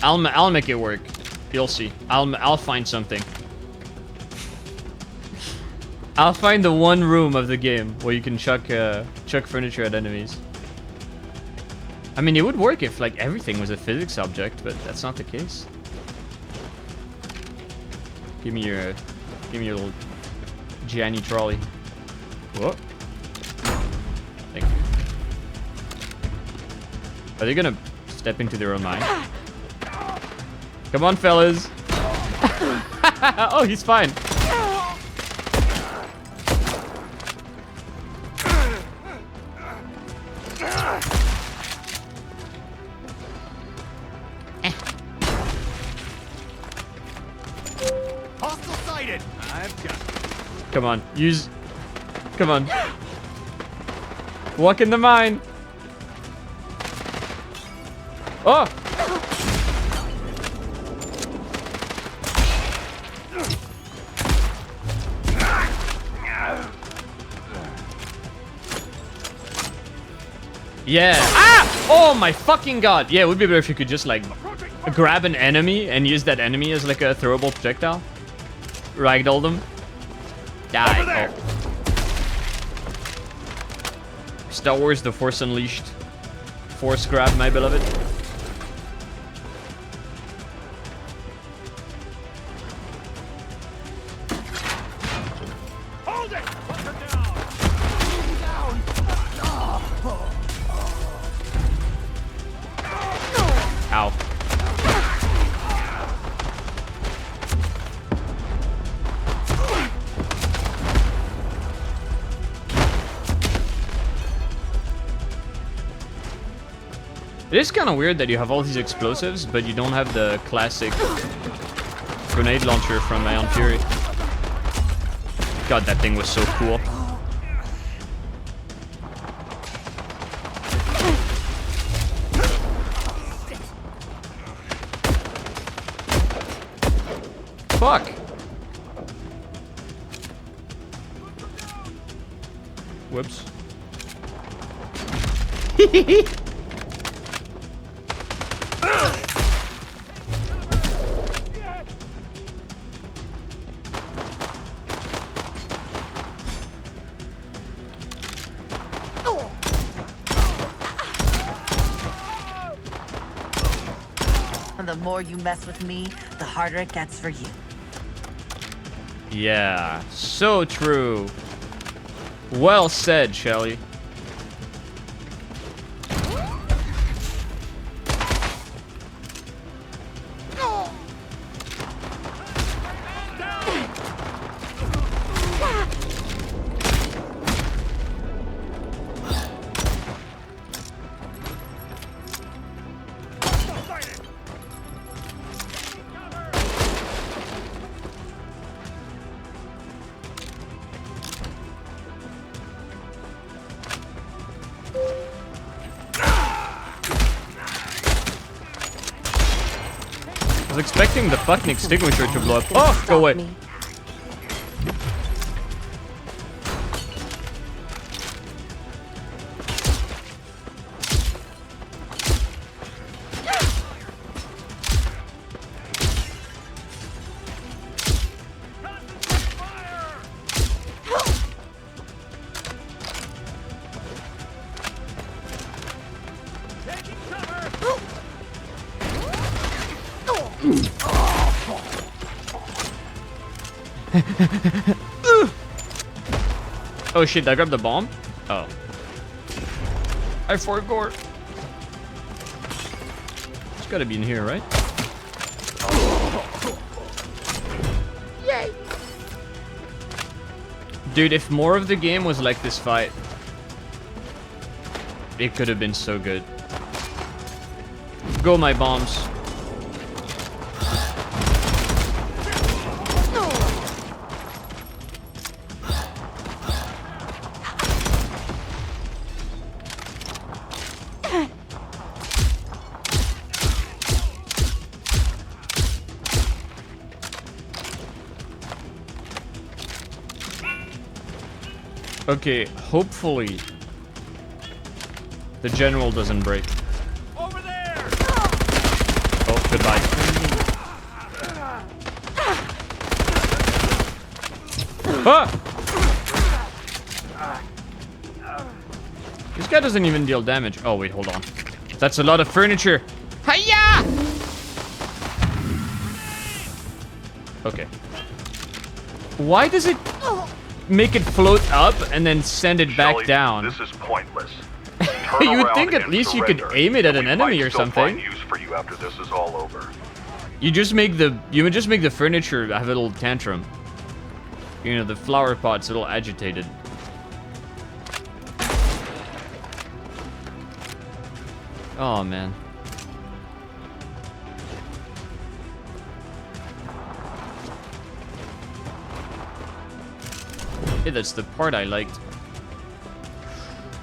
I'll make it work. You'll see. I'll find something. I'll find the one room of the game where you can chuck furniture at enemies. I mean, it would work if like everything was a physics object, but that's not the case. Give me your little Gianni trolley. Whoa. Thank you. Are they gonna step into their own mind? Come on, fellas. Oh, he's fine. Hostile sighted. I've got it. Come on, use. Come on. Walk in the mine. Oh. Yeah. Ah! Oh my fucking god. Yeah, it would be better if you could just like grab an enemy and use that enemy as like a throwable projectile. Ragdoll them. Die. Oh. Star Wars The Force Unleashed. Force grab, my beloved. Ow. It is kind of weird that you have all these explosives, but you don't have the classic grenade launcher from Ion Fury. God, that thing was so cool. Fuck! Whoops. The more you mess with me, the harder it gets for you. Yeah, so true. Well said, Shelly. I was expecting the fucking extinguisher to blow up. Oh, go away. Oh shit, did I grab the bomb? Oh. I forgot. It's gotta be in here, right? Yay! Dude, if more of the game was like this fight, it could have been so good. Go, my bombs. Okay, hopefully the general doesn't break. Over there! Oh, goodbye. Ah! This guy doesn't even deal damage. Oh, wait, hold on. That's a lot of furniture. Hiya! Okay. Why does it make it float up and then send it back down? This is pointless. You'd think at least you could aim it at an enemy or something. Use for you after this is all over. You just make the furniture have a little tantrum. You know, the flower pot's a little agitated. Oh man. Hey, that's the part I liked.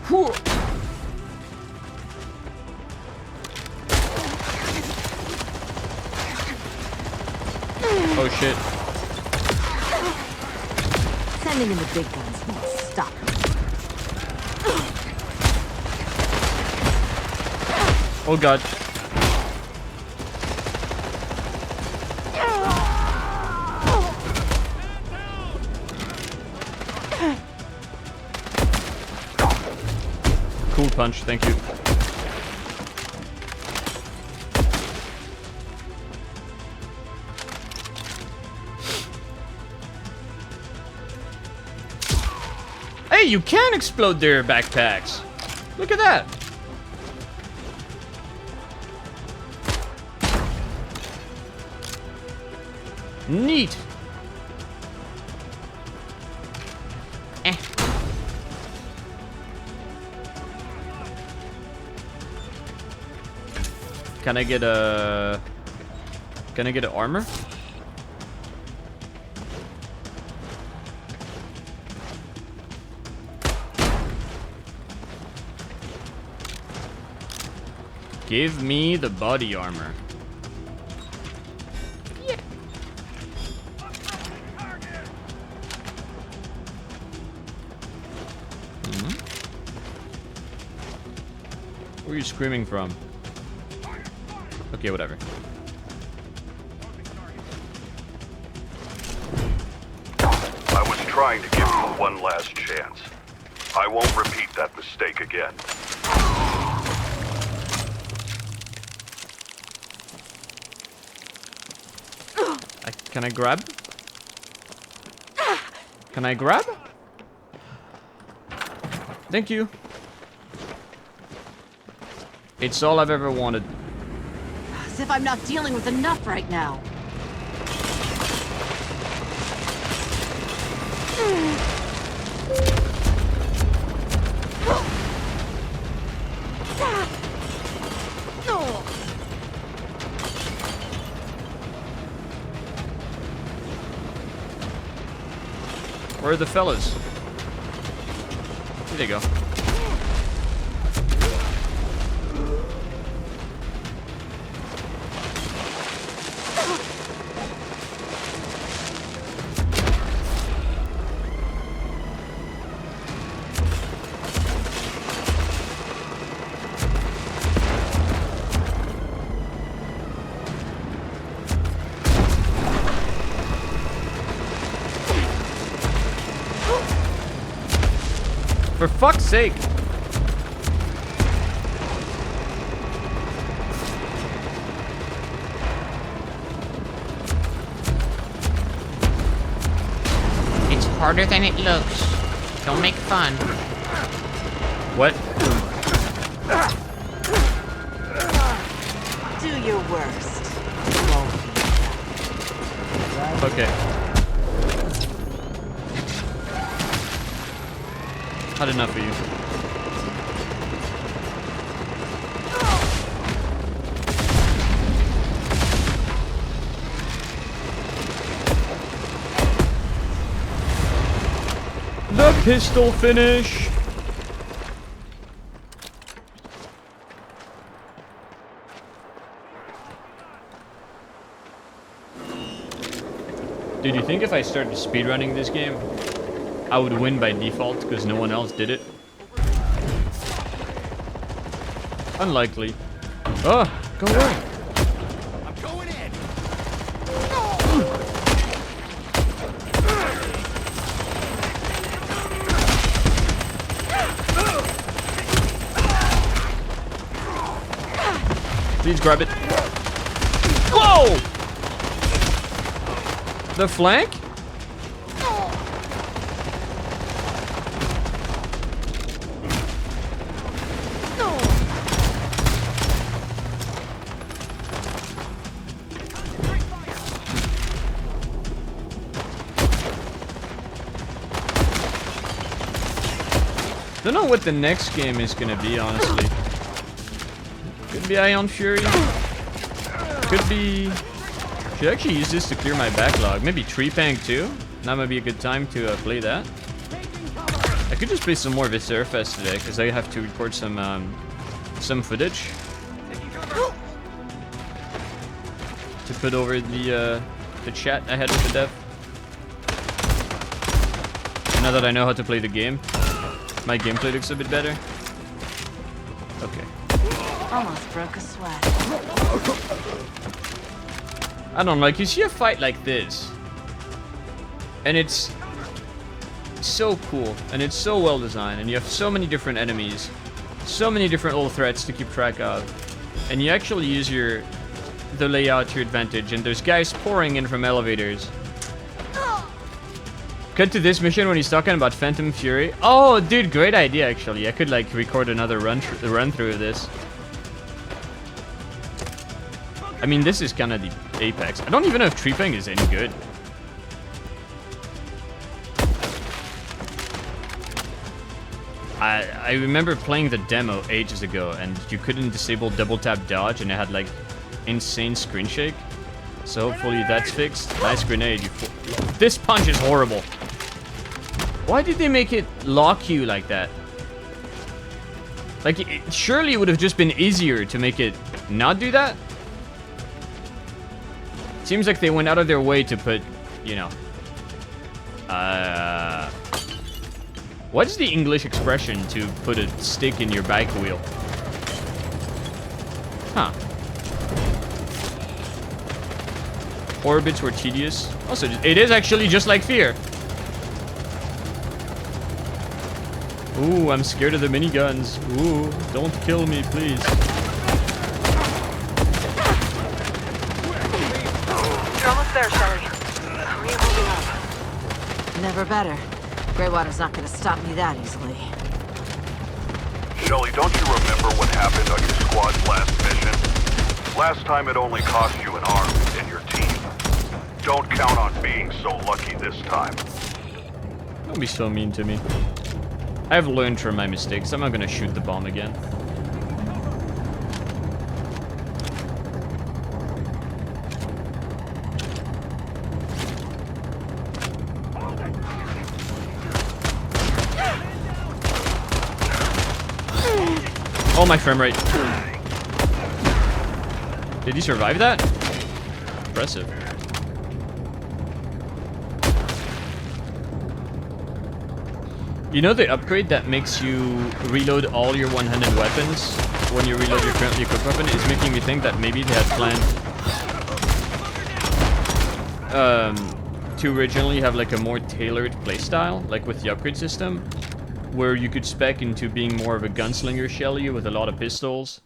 Whew. Oh shit. Sending in the big guns won't stop. Oh god. Cool punch, thank you. Hey, you can explode their backpacks. Look at that. Neat. Can I get a... Can I get an armor? Give me the body armor. Yeah. Where are you screaming from? Okay, whatever. I was trying to give you one last chance. I won't repeat that mistake again. Can I grab? Can I grab? Thank you. It's all I've ever wanted. As if I'm not dealing with enough right now. Where are the fellas? Here they go. For fuck's sake. It's harder than it looks. Don't make fun. What? Do your worst. Okay. Had enough of you. The pistol finish. Dude, you think if I started speedrunning this game, I would win by default because no one else did it? Unlikely. Oh, go away. I'm going in. Please grab it. Whoa! The flank? Don't know what the next game is gonna be, honestly. Could be Ion Fury. Could be... Should actually use this to clear my backlog. Maybe Tree Pang too. That might be a good time to play that. I could just play some more Viscera Fest today because I have to record some footage to put over the chat I had with the dev. Now that I know how to play the game, my gameplay looks a bit better. Okay. Almost broke a sweat. I don't know, like, you see a fight like this, and it's so cool, and it's so well designed, and you have so many different enemies, so many different little threats to keep track of, and you actually use the layout to your advantage, and there's guys pouring in from elevators. Cut to this mission when he's talking about Phantom Fury. Oh, dude, great idea, actually. I could, like, record another run through of this. I mean, this is kind of the apex. I don't even know if Treeping is any good. I remember playing the demo ages ago, and you couldn't disable double tap dodge, and it had like insane screen shake. So hopefully that's fixed. Nice grenade. This punch is horrible. Why did they make it lock you like that? Like, surely it would have just been easier to make it not do that. Seems like they went out of their way to put, you know, what's the English expression to put a stick in your bike wheel? Huh. Orbits were tedious. Also, it is actually just like Fear. Ooh, I'm scared of the miniguns. Ooh, don't kill me, please. You're almost there, Shelly. How are you holding up? Never better. Greywater's not gonna stop me that easily. Shelly, don't you remember what happened on your squad's last mission? Last time it only cost you an arm and your team. Don't count on being so lucky this time. Don't be so mean to me. I've learned from my mistakes. I'm not gonna shoot the bomb again. Oh, my frame rate. Did he survive that? Impressive. You know the upgrade that makes you reload all your one-handed weapons when you reload your currently equipped weapon is making me think that maybe they had planned to originally have like a more tailored playstyle, like with the upgrade system, where you could spec into being more of a gunslinger Shelly with a lot of pistols,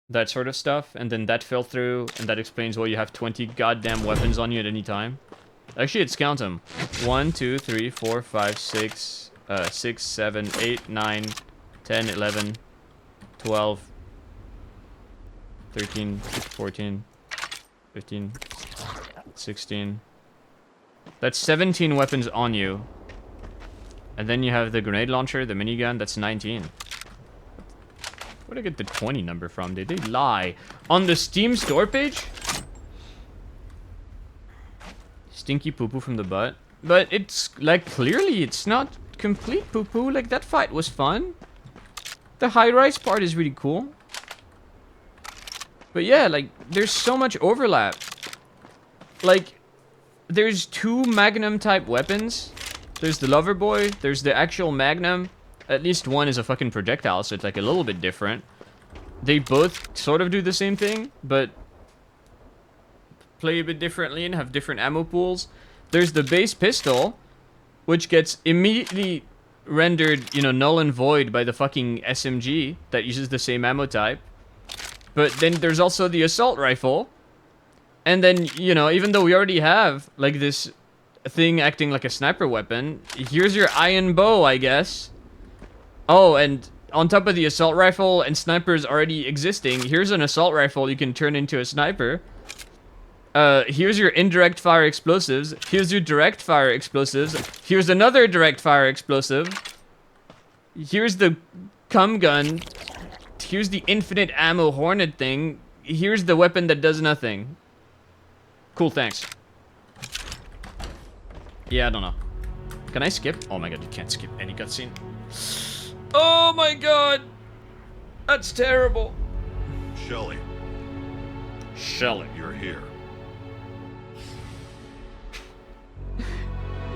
that sort of stuff, and then that fell through, and that explains why you have 20 goddamn weapons on you at any time. Actually, let's count them. 1, 2, 3, 4, 5, 6... 6, 7, 8, 9, 10, 11, 12, 13, 14, 15, 16. That's 17 weapons on you. And then you have the grenade launcher, the minigun, that's 19. Where'd I get the 20 number from? Did they lie? On the Steam store page? Stinky poo-poo from the butt. But it's, like, clearly it's not complete poo-poo. Like, that fight was fun. The high-rise part is really cool. But yeah, like, there's so much overlap. Like, there's 2 Magnum-type weapons. There's the Lover Boy. There's the actual Magnum. At least one is a fucking projectile, so it's, like, a little bit different. They both sort of do the same thing, but play a bit differently and have different ammo pools. There's the base pistol, which gets immediately rendered, you know, null and void by the fucking SMG that uses the same ammo type. But then there's also the assault rifle. And then, you know, even though we already have, like, this thing acting like a sniper weapon, here's your iron bow, I guess. Oh, and on top of the assault rifle and snipers already existing, here's an assault rifle you can turn into a sniper. Here's your indirect fire explosives. Here's your direct fire explosives. Here's another direct fire explosive. Here's the cum gun. Here's the infinite ammo hornet thing. Here's the weapon that does nothing. Cool, thanks. Yeah, I don't know. Can I skip? Oh my god, you can't skip any cutscene. Oh my god! That's terrible. Shelly. Shelly. You're here.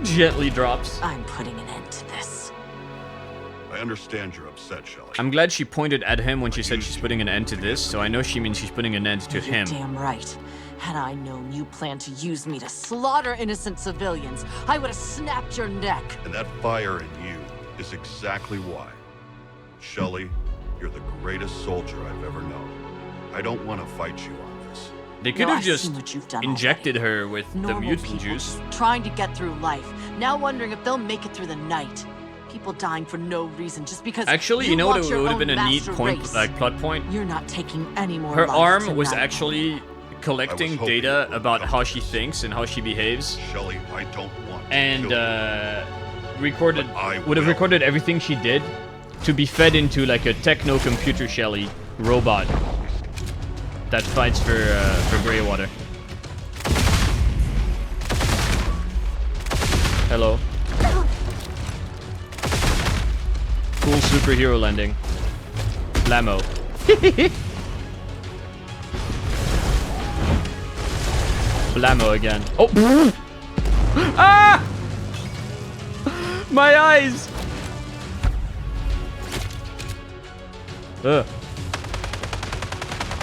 Gently drops. I'm putting an end to this. I understand you're upset, Shelly. I'm glad she pointed at him when she said she's putting an end to this, so I know she means she's putting an end to him. You're damn right. Had I known you planned to use me to slaughter innocent civilians, I would have snapped your neck. And that fire in you is exactly why. Shelly, you're the greatest soldier I've ever known. I don't want to fight you on this. They could have just injected her with the mutant juice. Trying to get through life, now wondering if they'll make it through the night. People dying for no reason just because. Actually, you know what would have been a neat point, like plot point? You're not taking any more Her lives arm was tonight. actually collecting data about how she thinks and how she behaves. Shelly, I don't want to and kill you. would have recorded everything she did to be fed into like a techno computer Shelly robot that fights for Greywater. Hello. Cool superhero landing. Blammo. Blammo again. Oh! Ah! My eyes! Ugh.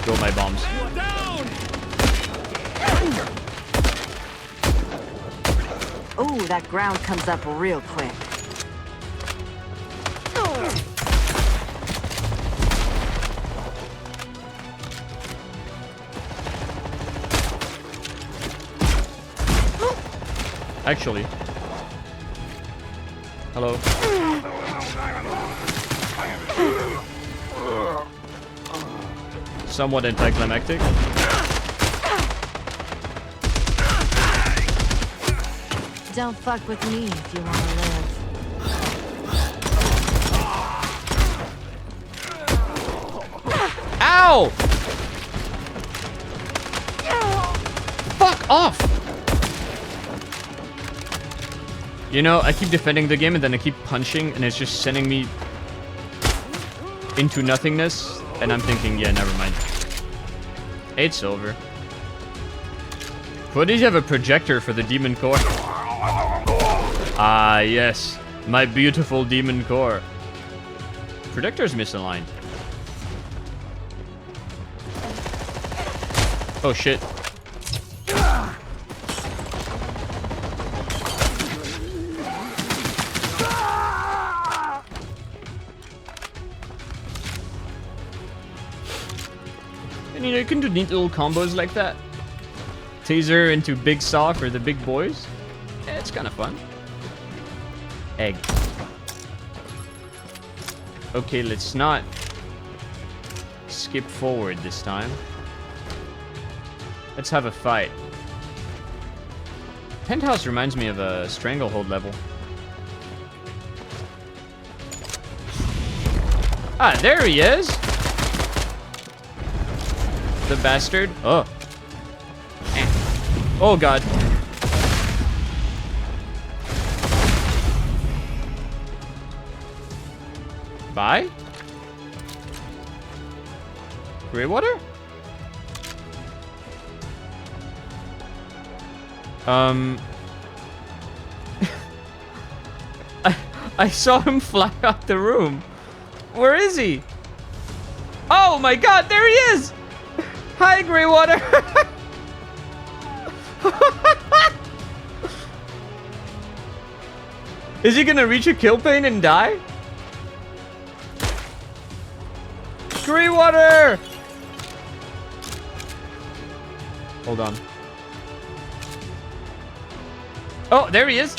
Throw my bombs. Oh, that ground comes up real quick. Actually. Hello. Somewhat anticlimactic. Don't fuck with me if you want to live. Ow! Fuck off! You know, I keep defending the game and then I keep punching and it's just sending me into nothingness. And I'm thinking, yeah, never mind. It's over. Why did you have a projector for the demon core? Ah, yes. My beautiful demon core. Projector's misaligned. Oh, shit. And you know, you can do neat little combos like that. Taser into Big Saw for the big boys. Yeah, it's kind of fun. Egg. Okay, let's not skip forward this time. Let's have a fight. Penthouse reminds me of a Stranglehold level. Ah, there he is! The bastard. Oh. Oh, God. Bye? Greywater? I saw him fly out the room. Where is he? Oh my God, there he is! Hi, Greywater! Is he gonna reach a kill pane and die? Greywater! Hold on. Oh, there he is.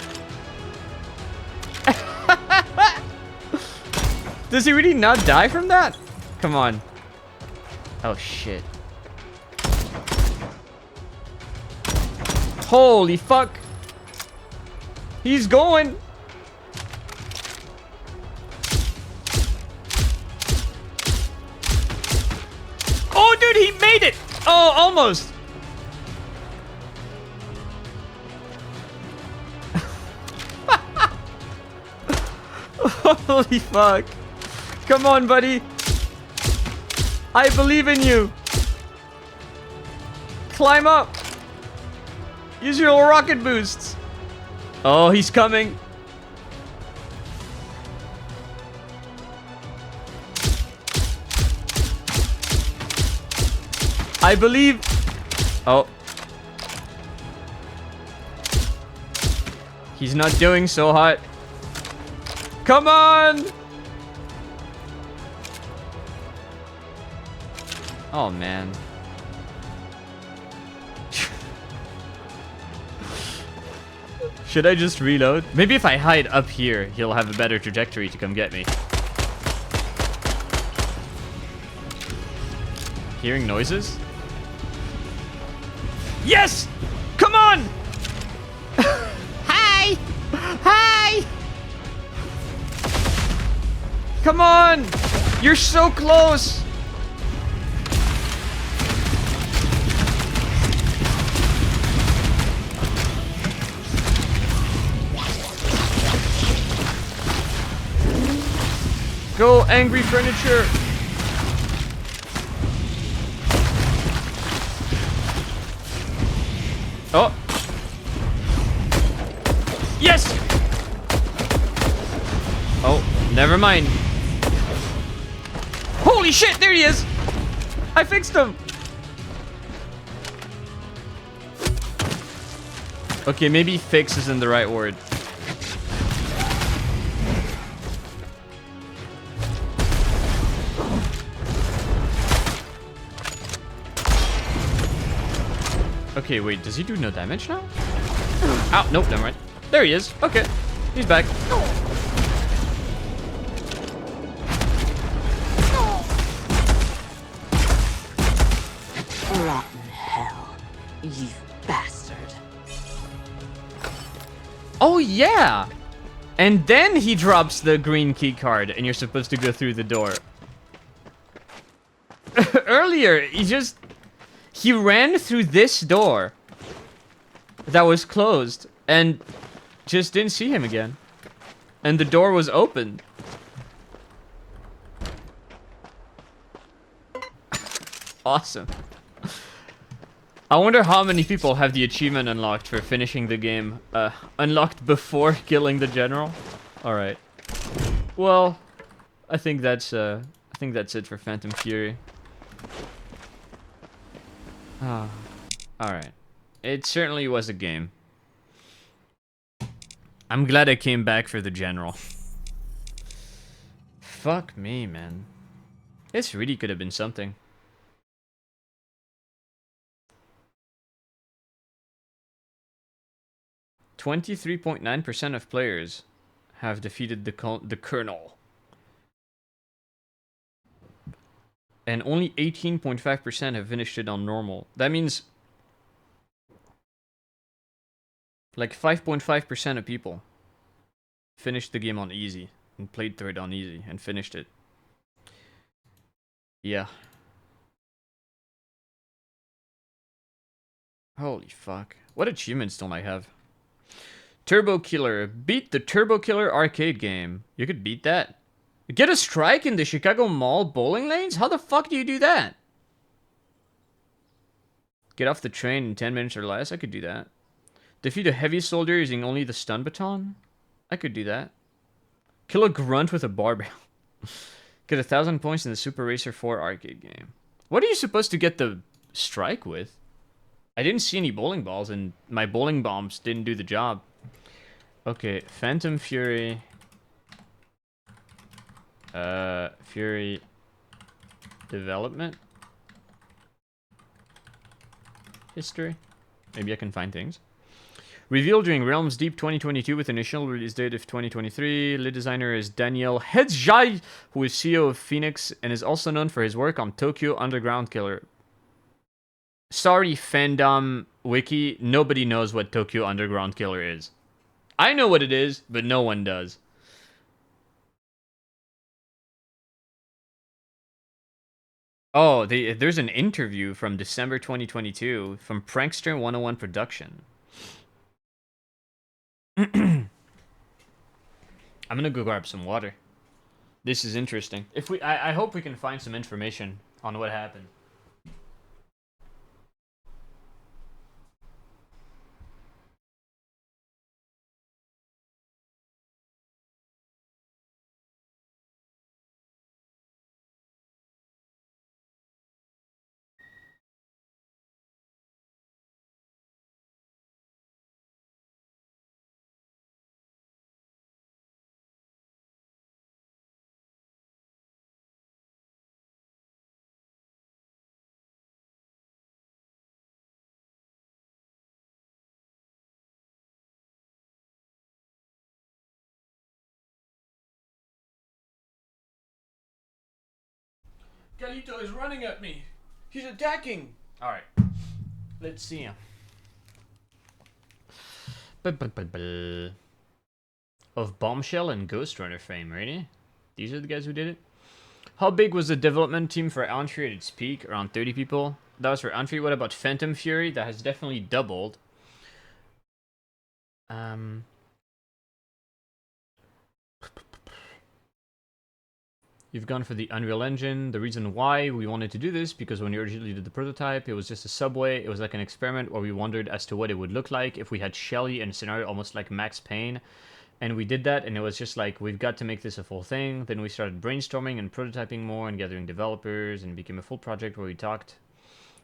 Does he really not die from that? Come on. Oh, shit. Holy fuck. He's going. Oh, dude, he made it. Oh, almost. Holy fuck. Come on, buddy. I believe in you. Climb up. Use your rocket boosts. Oh, he's coming. I believe. Oh. He's not doing so hot. Come on. Oh, man. Should I just reload? Maybe if I hide up here, he'll have a better trajectory to come get me. Hearing noises? Yes! Come on! Hi! Hi! Come on! You're so close! Go, angry furniture! Oh! Yes! Oh, never mind. Holy shit, there he is! I fixed him! Okay, maybe fix isn't the right word. Okay, wait, does he do no damage now? Oh, nope, never mind. There he is. Okay, he's back. Rotten hell, you bastard. Oh, yeah! And then he drops the green key card, and you're supposed to go through the door. Earlier, he ran through this door that was closed, and just didn't see him again. And the door was open. Awesome. I wonder how many people have the achievement unlocked for finishing the game. Unlocked before killing the general. Alright. Well, I think that's it for Phantom Fury. Ah, alright. It certainly was a game. I'm glad I came back for the general. Fuck me, man. This really could have been something. .9% of players have defeated the Colonel. And only 18.5% have finished it on normal. That means like 5.5% of people finished the game on easy and played through it on easy and finished it. Yeah. Holy fuck. What achievements don't I have? Turbo Killer. Beat the Turbo Killer arcade game. You could beat that. Get a strike in the Chicago Mall bowling lanes? How the fuck do you do that? Get off the train in 10 minutes or less? I could do that. Defeat a heavy soldier using only the stun baton? I could do that. Kill a grunt with a barbell. Get 1,000 points in the Super Racer 4 arcade game. What are you supposed to get the strike with? I didn't see any bowling balls, and my bowling bombs didn't do the job. Okay, Phantom Fury. Fury development. History. Maybe I can find things. Revealed during Realms Deep 2022 with initial release date of 2023. Lead designer is Daniel Hedzhai, who is CEO of Phoenix and is also known for his work on Tokyo Underground Killer. Sorry, fandom wiki, nobody knows what Tokyo Underground Killer is. I know what it is, but no one does. Oh, there's an interview from December 2022 from Prankster 101 Production. I'm gonna go grab some water. This is interesting. I hope we can find some information on what happened. Galito is running at me. He's attacking. All right. Let's see. Of Bombshell and Ghost Runner fame, really? These are the guys who did it? How big was the development team for Entry at its peak? Around 30 people. That was for Entry. What about Phantom Fury? That has definitely doubled. You've gone for the Unreal Engine. The reason why we wanted to do this, because when we originally did the prototype, it was just a subway. It was like an experiment where we wondered as to what it would look like if we had Shelly in a scenario almost like Max Payne. And we did that, and it was just like, we've got to make this a full thing. Then we started brainstorming and prototyping more and gathering developers, and it became a full project where we talked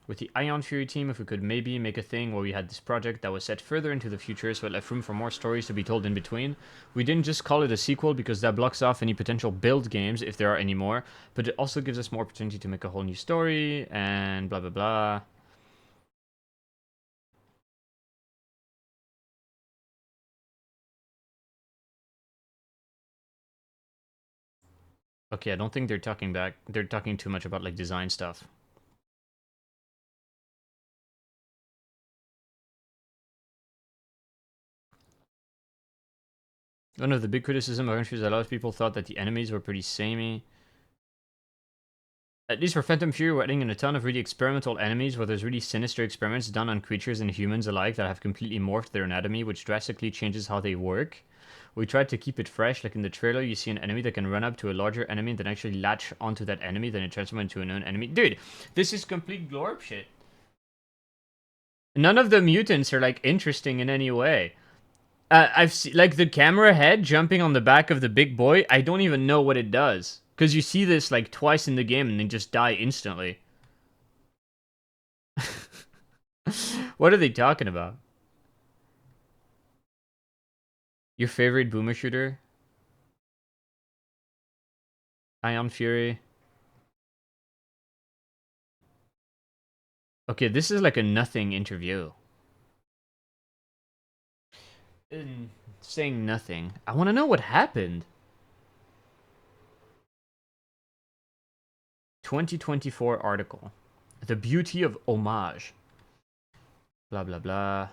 with the Ion Fury team if we could maybe make a thing where we had this project that was set further into the future, so it left room for more stories to be told in between. We didn't just call it a sequel because that blocks off any potential build games, if there are any more, but it also gives us more opportunity to make a whole new story, and blah blah blah. Okay, I don't think they're talking back. They're talking too much about like design stuff. One of the big criticism of Entry is that a lot of people thought that the enemies were pretty samey. At least for Phantom Fury, we're adding in a ton of really experimental enemies where there's really sinister experiments done on creatures and humans alike that have completely morphed their anatomy, which drastically changes how they work. We tried to keep it fresh, like in the trailer you see an enemy that can run up to a larger enemy and then actually latch onto that enemy, then it transforms into a known enemy. Dude, this is complete glorp shit. None of the mutants are like interesting in any way. I've seen, like, the camera head jumping on the back of the big boy. I don't even know what it does. Because you see this, like, twice in the game and they just die instantly. What are they talking about? Your favorite boomer shooter? Ion Fury? Okay, this is like a nothing interview. Saying nothing. I want to know what happened. 2024 article. The beauty of homage. Blah, blah, blah.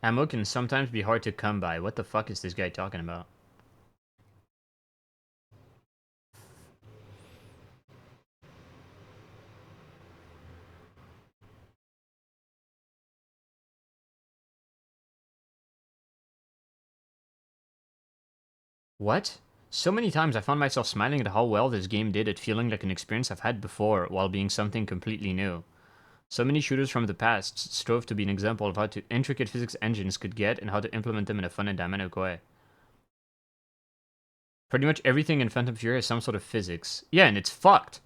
Ammo can sometimes be hard to come by. What the fuck is this guy talking about? What? So many times I found myself smiling at how well this game did at feeling like an experience I've had before while being something completely new. So many shooters from the past strove to be an example of how intricate physics engines could get and how to implement them in a fun and dynamic way. Pretty much everything in Phantom Fury has some sort of physics. Yeah, and it's fucked.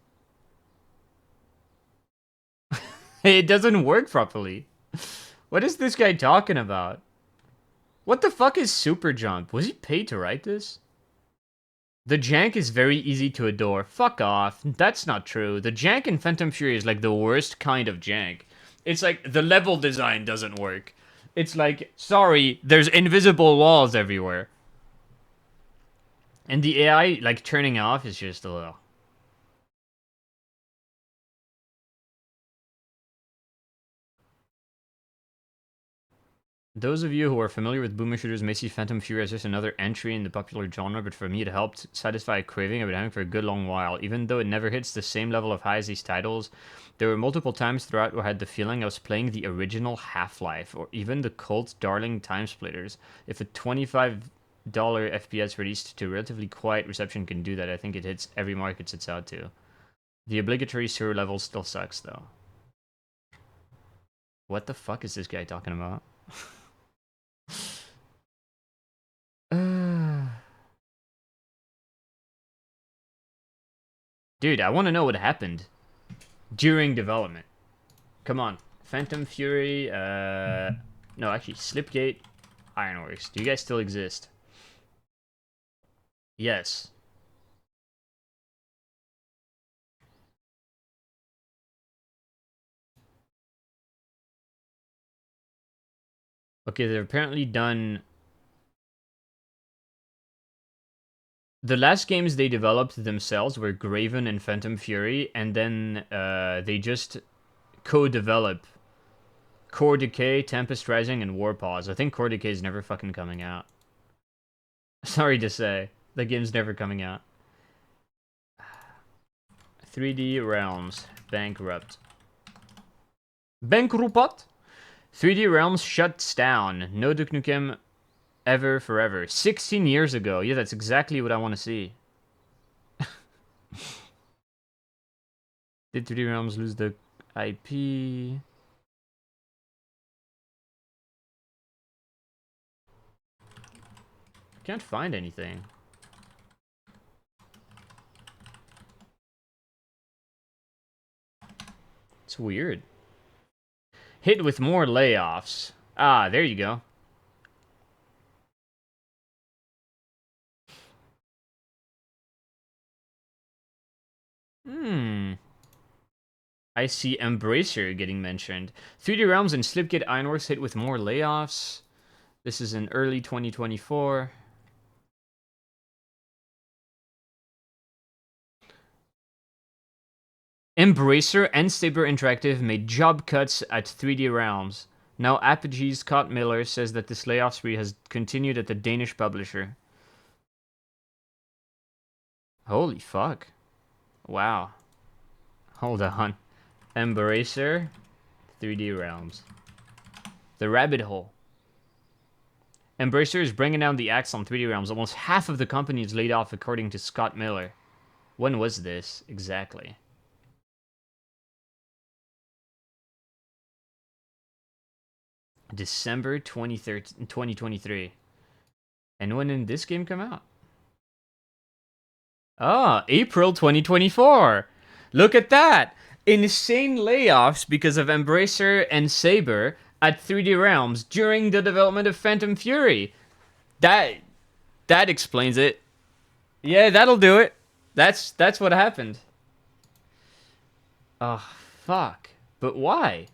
It doesn't work properly. What is this guy talking about? What the fuck is Super Jump? Was he paid to write this? The jank is very easy to adore. Fuck off. That's not true. The jank in Phantom Fury is like the worst kind of jank. It's like the level design doesn't work. It's like, sorry, there's invisible walls everywhere. And the AI, like, turning off is just a little... Those of you who are familiar with boomer shooters may see Phantom Fury as just another entry in the popular genre, but for me it helped satisfy a craving I've been having for a good long while. Even though it never hits the same level of high as these titles, there were multiple times throughout where I had the feeling I was playing the original Half-Life, or even the cult darling Time Splitters. If a $25 FPS released to relatively quiet reception can do that, I think it hits every mark it sets out to. The obligatory sewer level still sucks, though. What the fuck is this guy talking about? Dude, I want to know what happened during development. Come on. Phantom Fury, no, actually, Slipgate, Ironworks. Do you guys still exist? Yes. Okay, they've apparently done The last games they developed themselves were Graven and Phantom Fury, and then they just co-develop Core Decay, Tempest Rising, and Warpaws. I think Core Decay is never fucking coming out. Sorry to say, the game's never coming out. 3D Realms bankrupt. Bankrupt? 3D Realms shuts down. No Duke Nukem ever forever. 16 years ago. Yeah, that's exactly what I want to see. Did 3D Realms lose the IP? Can't find anything. It's weird. Hit with more layoffs. Ah, there you go. I see Embracer getting mentioned. 3D Realms and Slipgate Ironworks hit with more layoffs. This is in early 2024. Embracer and Saber Interactive made job cuts at 3D Realms. Now Apogee's Scott Miller says that this layoff spree has continued at the Danish publisher. Holy fuck. Wow. Hold on. Embracer, 3D Realms. The rabbit hole. Embracer is bringing down the axe on 3D Realms. Almost half of the company is laid off, according to Scott Miller. When was this exactly? December 2023. And when did this game come out? Ah, April 2024. Look at that. Insane layoffs because of Embracer and Saber at 3D Realms during the development of Phantom Fury. That explains it. Yeah, that'll do it. That's what happened. Oh, fuck. But why?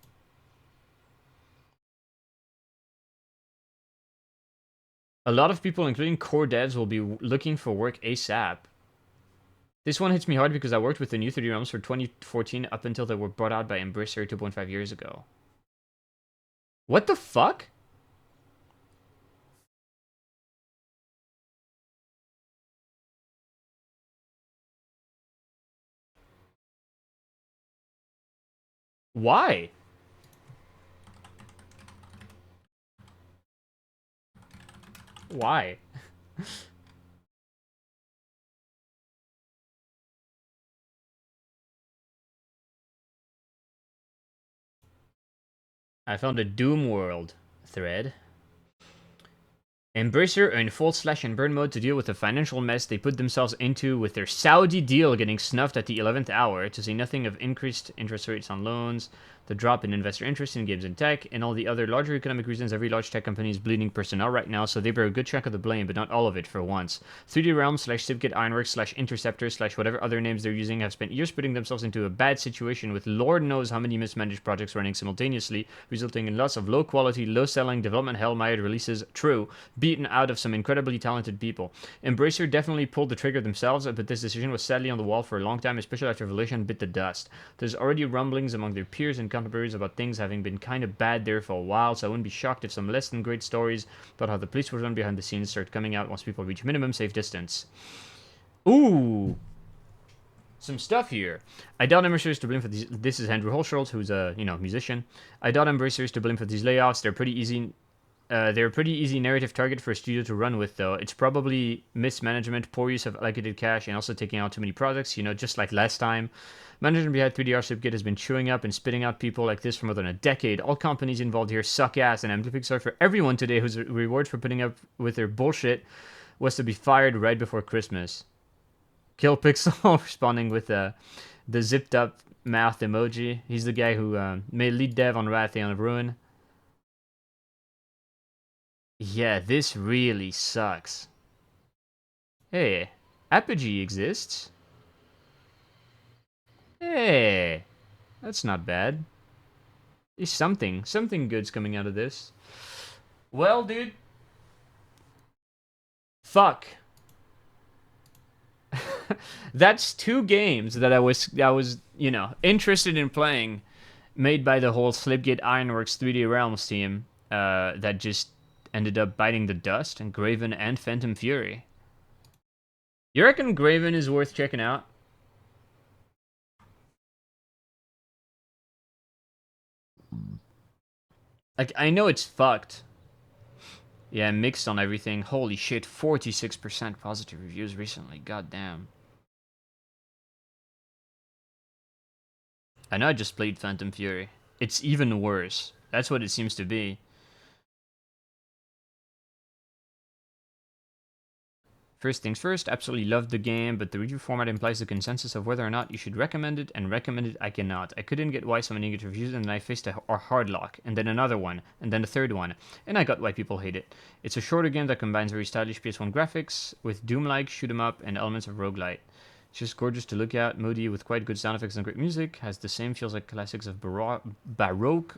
A lot of people, including core devs, will be looking for work ASAP. This one hits me hard because I worked with the new 3D Realms for 2014 up until they were brought out by Embracer 2.5 years ago. What the fuck? Why? Why? I found a Doom World thread. Embracer are in full slash and burn mode to deal with the financial mess they put themselves into with their Saudi deal getting snuffed at the 11th hour, to say nothing of increased interest rates on loans, the drop in investor interest in games and tech, and all the other larger economic reasons. Every large tech company is bleeding personnel right now, so they bear a good chunk of the blame, but not all of it for once. 3D Realms slash Sipkit Ironworks slash Interceptor slash whatever other names they're using have spent years putting themselves into a bad situation with Lord knows how many mismanaged projects running simultaneously, resulting in lots of low quality, low selling, development hell-mired releases. True, beaten out of some incredibly talented people. Embracer definitely pulled the trigger themselves, but this decision was sadly on the wall for a long time, especially after Revelation bit the dust. There's already rumblings among their peers and contemporaries about things having been kind of bad there for a while, so I wouldn't be shocked if some less than great stories about how the police were run behind the scenes start coming out once people reach minimum safe distance. Ooh! Some stuff here. I doubt Embracer is to blame for these. This is Andrew Holschultz, who's a musician. I doubt Embracer is to blame for these layoffs. They're a pretty easy narrative target for a studio to run with, though. It's probably mismanagement, poor use of allocated cash, and also taking out too many projects, just like last time. Management behind 3DR Slipgate has been chewing up and spitting out people like this for more than a decade. All companies involved here suck ass, and I'm deeply sorry for everyone today whose reward for putting up with their bullshit was to be fired right before Christmas. Kill Pixel responding with the zipped up mouth emoji. He's the guy who made lead dev on Wrath of Ruin. Yeah, this really sucks. Hey, Apogee exists. Hey, that's not bad. There's something good's coming out of this. Well, dude. Fuck. That's 2 games that I was you know, interested in playing, made by the whole Slipgate Ironworks 3D Realms team, that just ended up biting the dust, and Graven and Phantom Fury. You reckon Graven is worth checking out? Like, I know it's fucked. Yeah, mixed on everything. Holy shit, 46% positive reviews recently. God damn. I know I just played Phantom Fury. It's even worse. That's what it seems to be. First things first, absolutely loved the game, but the review format implies the consensus of whether or not you should recommend it, and recommend it I cannot. I couldn't get why so many negative reviews, and then I faced a hard lock, and then another one, and then a third one, and I got why people hate it. It's a shorter game that combines very stylish PS1 graphics with Doom-like shoot 'em up and elements of roguelite. It's just gorgeous to look at, moody with quite good sound effects and great music, has the same feels like classics of Baroque?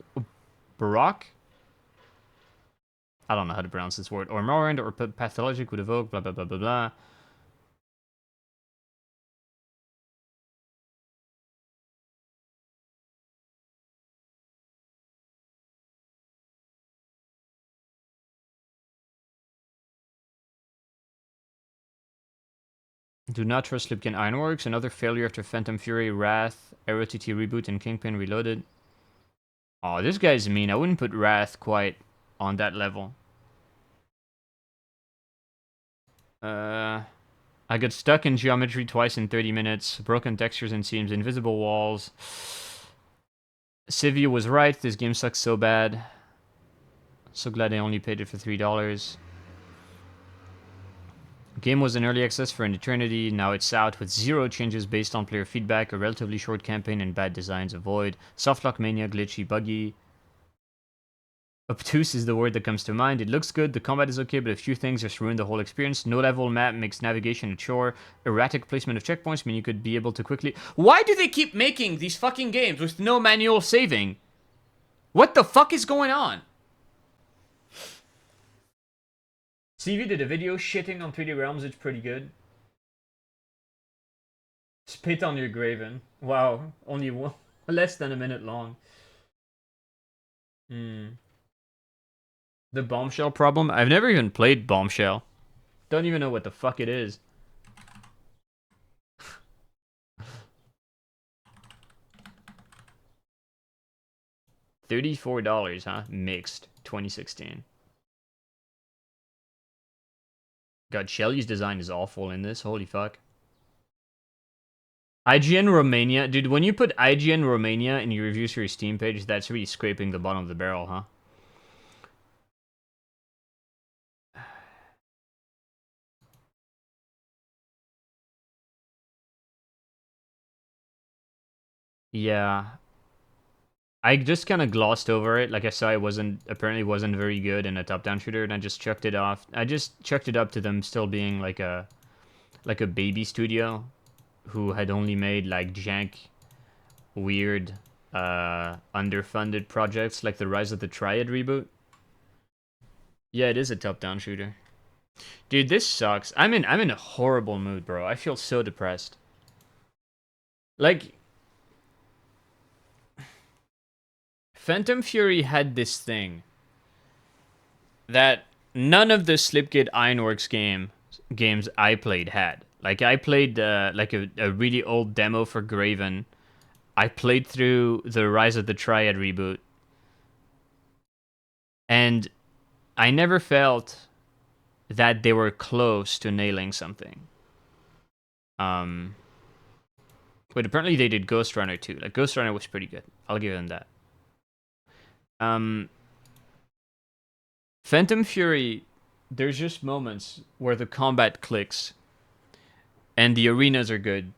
I don't know how to pronounce this word. Or Morrowind or Pathologic would evoke, blah, blah, blah, blah, blah. Do not trust Lipkin Ironworks. Another failure after Phantom Fury, Wrath, Arrow TT Reboot, and Kingpin Reloaded. Oh, this guy's mean. I wouldn't put Wrath quite on that level. I got stuck in geometry twice in 30 minutes. Broken textures and seams, invisible walls. Civia was right. This game sucks so bad. So glad I only paid it for $3. Game was in early access for an eternity, now it's out with 0 changes based on player feedback, a relatively short campaign, and bad designs avoid. Softlock mania, glitchy, buggy. Obtuse is the word that comes to mind. It looks good, the combat is okay, but a few things just ruin the whole experience. No level map makes navigation a chore. Erratic placement of checkpoints mean you could be able to quickly... Why do they keep making these fucking games with no manual saving? What the fuck is going on? CV did a video shitting on 3D Realms, it's pretty good. Spit on your Graven. Wow, only one, less than a minute long. The Bombshell problem? I've never even played Bombshell. Don't even know what the fuck it is. $34, huh? Mixed. 2016. God, Shelly's design is awful in this. Holy fuck. IGN Romania. Dude, when you put IGN Romania in your reviews for your Steam page, that's really scraping the bottom of the barrel, huh? Yeah. I just kind of glossed over it. Like I saw, it apparently wasn't very good in a top-down shooter, and I just chucked it off. I just chucked it up to them still being like a baby studio who had only made like jank, weird, underfunded projects like the Rise of the Triad reboot. Yeah, it is a top-down shooter. Dude, this sucks. I'm in a horrible mood, bro. I feel so depressed. Like, Phantom Fury had this thing that none of the Slipgate Ironworks games I played had. Like, I played like a really old demo for Graven. I played through the Rise of the Triad reboot. And I never felt that they were close to nailing something. But apparently they did Ghost Runner too. Like, Ghost Runner was pretty good. I'll give them that. Phantom Fury, there's just moments where the combat clicks and the arenas are good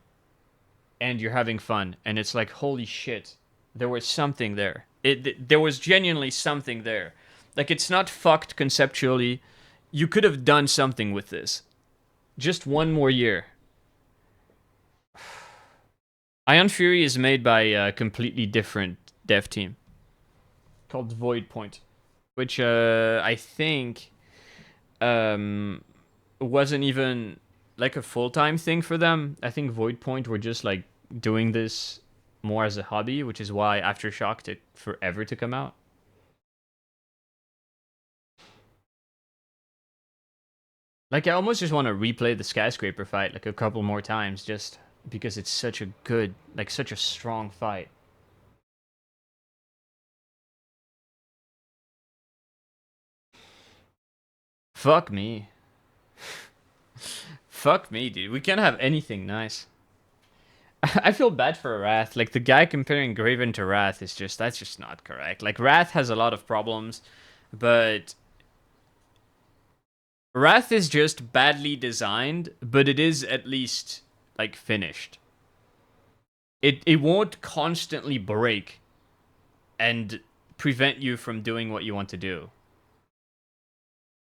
and you're having fun and it's like, holy shit, there was something there. There was genuinely something there. Like, it's not fucked conceptually. You could have done something with this. Just one more year. Ion Fury is made by a completely different dev team called Void Point, which I think wasn't even like a full-time thing for them. I think Void Point were just like doing this more as a hobby, which is why Aftershock took forever to come out. Like, I almost just want to replay the skyscraper fight like a couple more times, just because it's such a good, like, such a strong fight. Fuck me. Fuck me, dude. We can't have anything nice. I feel bad for Wrath. Like, the guy comparing Graven to Wrath is just, that's just not correct. Like, Wrath has a lot of problems, but Wrath is just badly designed, but it is at least, like, finished. It won't constantly break and prevent you from doing what you want to do.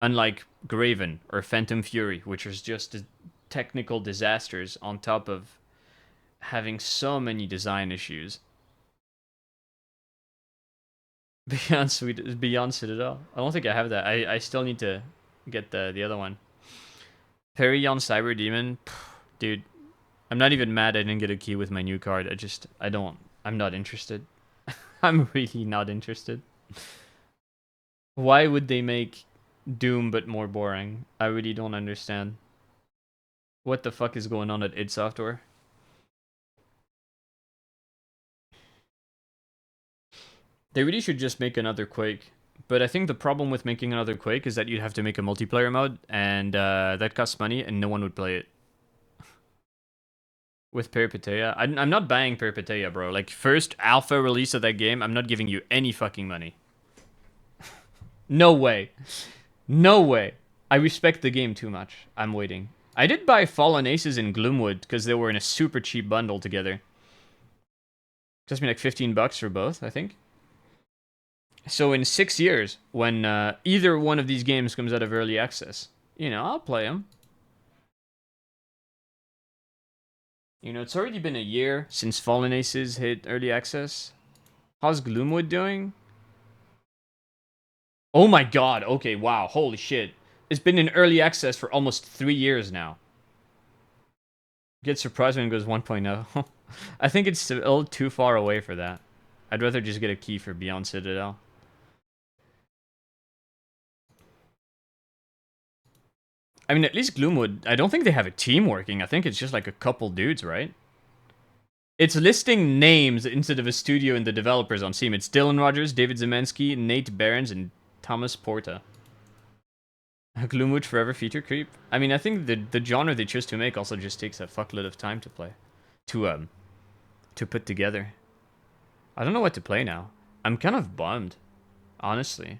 Unlike Graven or Phantom Fury, which is just technical disasters on top of having so many design issues. Beyond Citadel. I don't think I have that. I still need to get the other one. Perry on Cyber Demon. Dude, I'm not even mad I didn't get a key with my new card. I'm not interested. I'm really not interested. Why would they make Doom but more boring? I really don't understand. What the fuck is going on at id Software? They really should just make another Quake. But I think the problem with making another Quake is that you'd have to make a multiplayer mode, and that costs money, and no one would play it. With Peripeteia. I'm not buying Peripeteia, bro. Like, first alpha release of that game, I'm not giving you any fucking money. No way. No way. I respect the game too much. I'm waiting. I did buy Fallen Aces and Gloomwood, because they were in a super cheap bundle together. Cost me like $15 for both, I think. So in 6 years, when either one of these games comes out of early access, you know, I'll play them. You know, it's already been a year since Fallen Aces hit early access. How's Gloomwood doing? Oh my god, okay, wow, holy shit. It's been in early access for almost 3 years now. Get surprised when it goes 1.0. I think it's a little too far away for that. I'd rather just get a key for Beyond Citadel. I mean, at least Gloomwood, I don't think they have a team working. I think it's just like a couple dudes, right? It's listing names instead of a studio and the developers on Steam. It's Dylan Rogers, David Zemensky, Nate Behrens, and Thomas Porta. Gloomwood Forever feature creep. I mean, I think the genre they chose to make also just takes a fuckload of time to play. To put together. I don't know what to play now. I'm kind of bummed, honestly.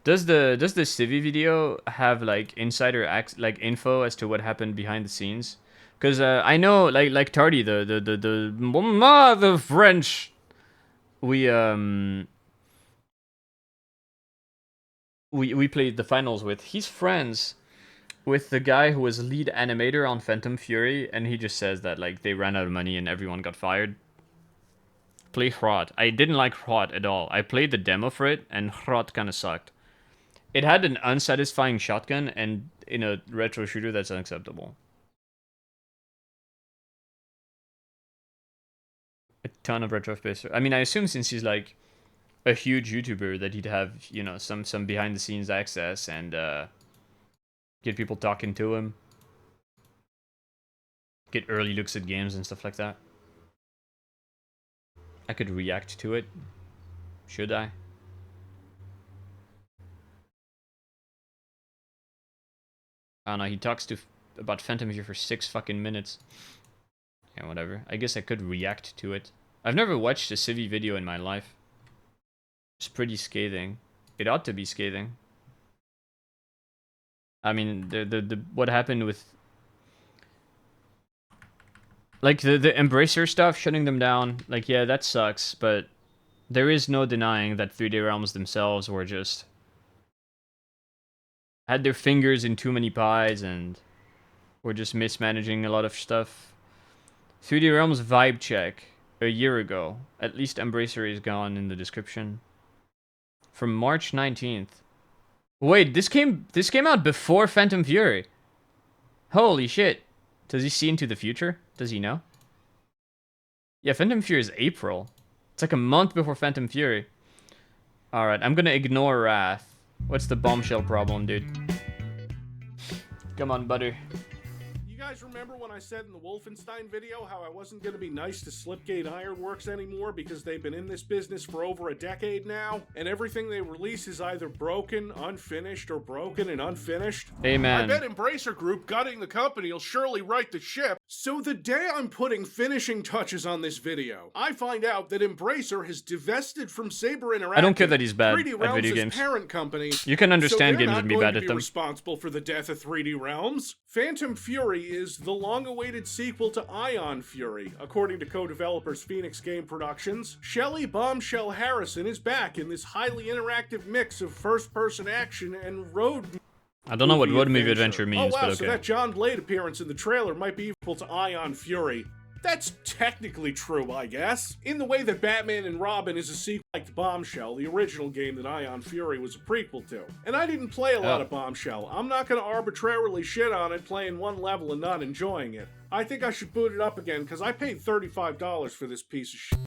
Does the Civi video have like insider info as to what happened behind the scenes? Because I know like Tardy, the French, we played the finals with. He's friends with the guy who was lead animator on Phantom Fury, and he just says that like they ran out of money and everyone got fired. Play Hrot. I didn't like Hrot at all. I played the demo for it, and Hrot kind of sucked. It had an unsatisfying shotgun, and in a retro shooter, that's unacceptable. A ton of retro space. I mean, I assume since he's like a huge YouTuber that he'd have, you know, some behind the scenes access and get people talking to him. Get early looks at games and stuff like that. I could react to it. Should I? I don't know, he talks about Phantom here for 6 fucking minutes. Yeah, whatever. I guess I could react to it. I've never watched a Civi video in my life. It's pretty scathing. It ought to be scathing. I mean, what happened with... Like, the Embracer stuff, shutting them down, like, yeah, that sucks, but there is no denying that 3D Realms themselves were just... had their fingers in too many pies and were just mismanaging a lot of stuff. 3D Realms vibe check a year ago. At least Embracer is gone in the description. From March 19th. Wait, this came out before Phantom Fury. Holy shit. Does he see into the future? Does he know? Yeah, Phantom Fury is April. It's like a month before Phantom Fury. Alright, I'm gonna ignore Wrath. What's the bombshell problem, dude? Come on, butter. You guys remember when I said in the Wolfenstein video how I wasn't going to be nice to Slipgate Ironworks anymore because they've been in this business for over a decade now, and everything they release is either broken, unfinished, or broken and unfinished? Amen. I bet Embracer Group gutting the company will surely right the ship. So the day I'm putting finishing touches on this video, I find out that Embracer has divested from Saber Interactive. I don't care that he's bad 3D at Realms' video games. parent company. You can understand so games and be bad at them. Responsible for the death of 3D Realms. Phantom Fury is the long-awaited sequel to Ion Fury, according to co-developers Phoenix Game Productions. Shelley Bombshell Harrison is back in this highly interactive mix of first-person action and road. I don't know what road movie adventure means, oh wow, but okay. So that John Blade appearance in the trailer might be equal to Ion Fury. That's technically true, I guess. In the way that Batman and Robin is a sequel like Bombshell, the original game that Ion Fury was a prequel to. And I didn't play a lot of Bombshell. I'm not gonna arbitrarily shit on it playing one level and not enjoying it. I think I should boot it up again, because I paid $35 for this piece of shit.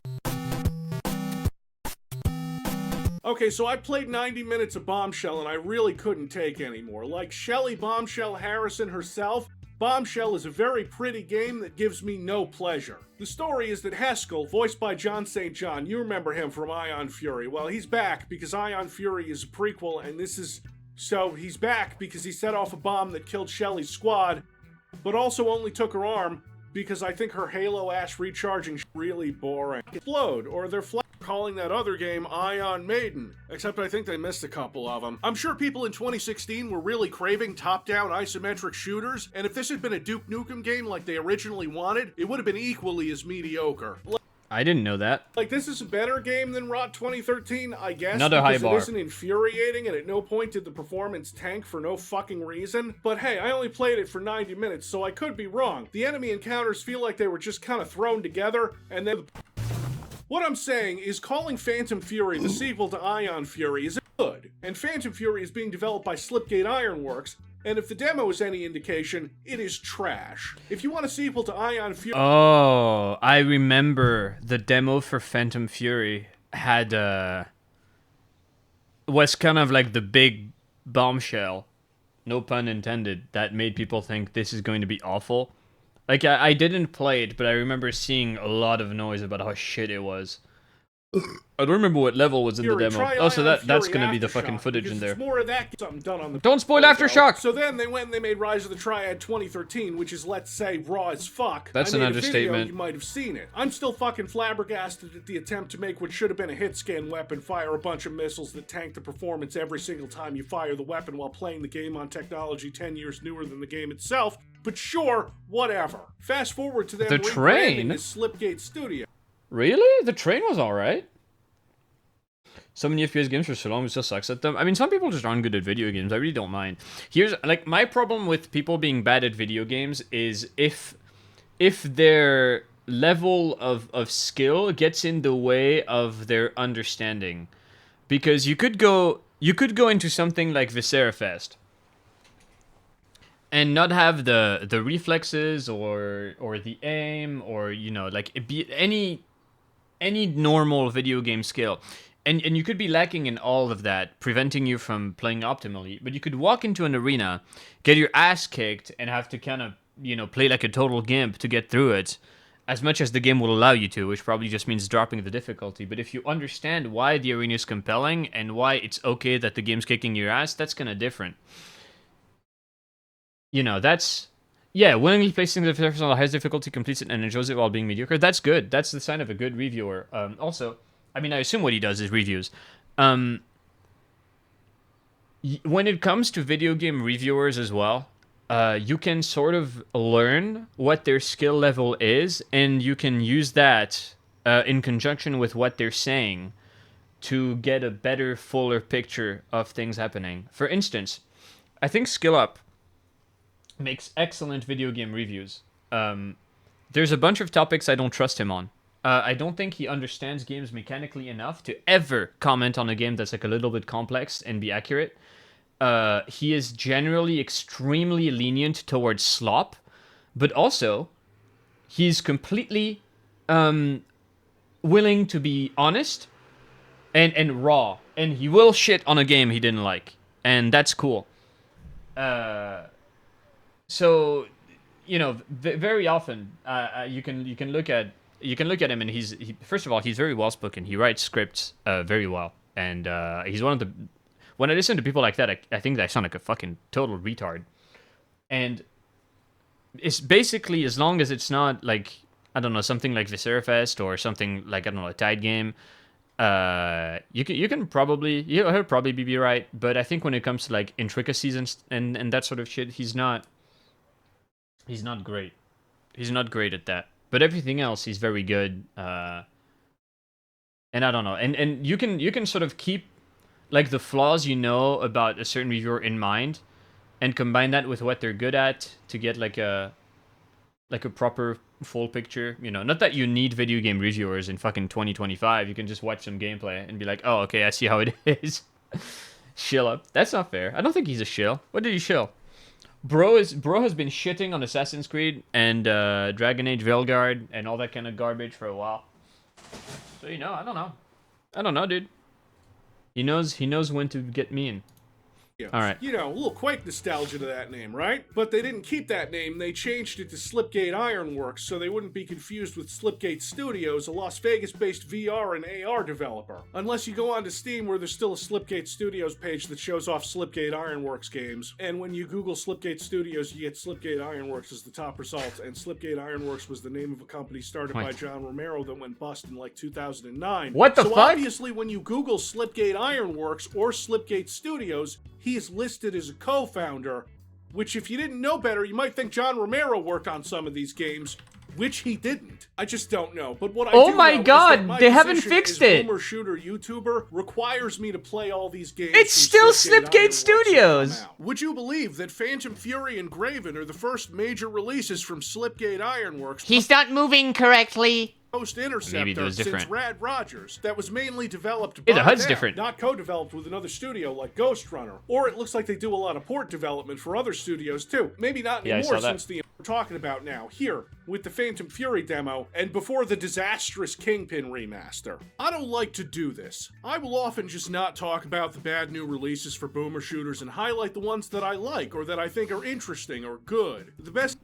Okay, so I played 90 minutes of Bombshell and I really couldn't take anymore. Like Shelley Bombshell Harrison herself, Bombshell is a very pretty game that gives me no pleasure. The story is that Haskell, voiced by John St. John, you remember him from Ion Fury. Well, he's back because Ion Fury is a prequel, and this is... So, he's back because he set off a bomb that killed Shelley's squad, but also only took her arm because I think her Halo Ash recharging is really boring. Explode, or they're calling that other game Ion Maiden, except I think they missed a couple of them. I'm sure people in 2016 were really craving top-down isometric shooters, and if this had been a Duke Nukem game like they originally wanted, it would have been equally as mediocre. I didn't know that. Like, this is a better game than Rot 2013, I guess, Another high because bar. it isn't infuriating, and at no point did the performance tank for no fucking reason. But hey, I only played it for 90 minutes, so I could be wrong. The enemy encounters feel like they were just kind of thrown together, and then... What I'm saying is calling Phantom Fury the sequel to Ion Fury is good, and Phantom Fury is being developed by Slipgate Ironworks, and if the demo is any indication, it is trash. If you want a sequel to Ion Fury... Oh, I remember the demo for Phantom Fury had, was kind of like the big bombshell, no pun intended, that made people think this is going to be awful. Like, I didn't play it, but I remember seeing a lot of noise about how shit it was. I don't remember what level was in the demo. Oh, so that's gonna be the fucking footage in there. More of that something done on the Don't spoil Aftershock! So then they went and they made Rise of the Triad 2013, which is, let's say, raw as fuck. That's I an made understatement. A video, you might have seen it. I'm still fucking flabbergasted at the attempt to make what should have been a hit scan weapon fire a bunch of missiles that tank the performance every single time you fire the weapon while playing the game on technology 10 years newer than the game itself. But sure, whatever. Fast forward to them The train? rebranding as Slipgate Studio. Really? The train was alright. So many FPS games for so long, it still sucks at them. I mean, some people just aren't good at video games. I really don't mind. Here's, like, my problem with people being bad at video games is if their level of skill gets in the way of their understanding. Because you could go into something like Viscera Fest and not have the reflexes or the aim or, you know, like, it be any normal video game skill. And you could be lacking in all of that, preventing you from playing optimally. But you could walk into an arena, get your ass kicked, and have to kind of, you know, play like a total gimp to get through it, as much as the game will allow you to, which probably just means dropping the difficulty. But if you understand why the arena is compelling and why it's okay that the game's kicking your ass, that's kind of different. You know, that's... Yeah, willingly placing the person on the highest difficulty, completes it, and enjoys it while being mediocre. That's good. That's the sign of a good reviewer. Also... I mean, I assume what he does is reviews. When it comes to video game reviewers as well, you can sort of learn what their skill level is, and you can use that in conjunction with what they're saying to get a better, fuller picture of things happening. For instance, I think SkillUp makes excellent video game reviews. There's a bunch of topics I don't trust him on. I don't think he understands games mechanically enough to ever comment on a game that's like a little bit complex and be accurate. he is generally extremely lenient towards slop, but also he's completely willing to be honest and raw, and he will shit on a game he didn't like, and that's cool. So, you know, very often you can look at him, and he first of all, he's very well spoken. He writes scripts very well, and he's one of the. When I listen to people like that, I think I sound like a fucking total retard. And it's basically, as long as it's not like, I don't know, something like Viscerafest or something like, I don't know, a Tide game, you can probably, he'll probably be right. But I think when it comes to like intricacies and that sort of shit, he's not great. He's not great at that. But everything else, he's very good. And I don't know. And you can sort of keep like the flaws you know about a certain reviewer in mind, and combine that with what they're good at to get like a proper full picture. You know, not that you need video game reviewers in fucking 2025. You can just watch some gameplay and be like, oh, okay, I see how it is. Shill up. That's not fair. I don't think he's a shill. What did he shill? Bro has been shitting on Assassin's Creed and Dragon Age Veilguard and all that kind of garbage for a while. So, you know, I don't know, dude. He knows when to get mean. All right. You know, a little Quake nostalgia to that name, right? But they didn't keep that name. They changed it to Slipgate Ironworks so they wouldn't be confused with Slipgate Studios, a Las Vegas-based VR and AR developer. Unless you go onto Steam, where there's still a Slipgate Studios page that shows off Slipgate Ironworks games. And when you Google Slipgate Studios, you get Slipgate Ironworks as the top result. And Slipgate Ironworks was the name of a company started by John Romero that went bust in like 2009. What the fuck? So obviously, when you Google Slipgate Ironworks or Slipgate Studios, he is listed as a co-founder, which if you didn't know better, you might think John Romero worked on some of these games, which he didn't. I just don't know. But what I do know is that my they haven't position fixed as it. Boomer Shooter YouTuber requires me to play all these games. It's still Slipgate Studios. Would you believe that Phantom Fury and Graven are the first major releases from Slipgate Ironworks? He's not moving correctly. Post Interceptor since Rad Rogers, that was mainly developed by the HUD's them, different. not co-developed with another studio like Ghost Runner. Or it looks like they do a lot of port development for other studios too. Maybe not anymore since the we're talking about now, here, with the Phantom Fury demo, and before the disastrous Kingpin remaster. I don't like to do this. I will often just not talk about the bad new releases for Boomer Shooters and highlight the ones that I like or that I think are interesting or good. The best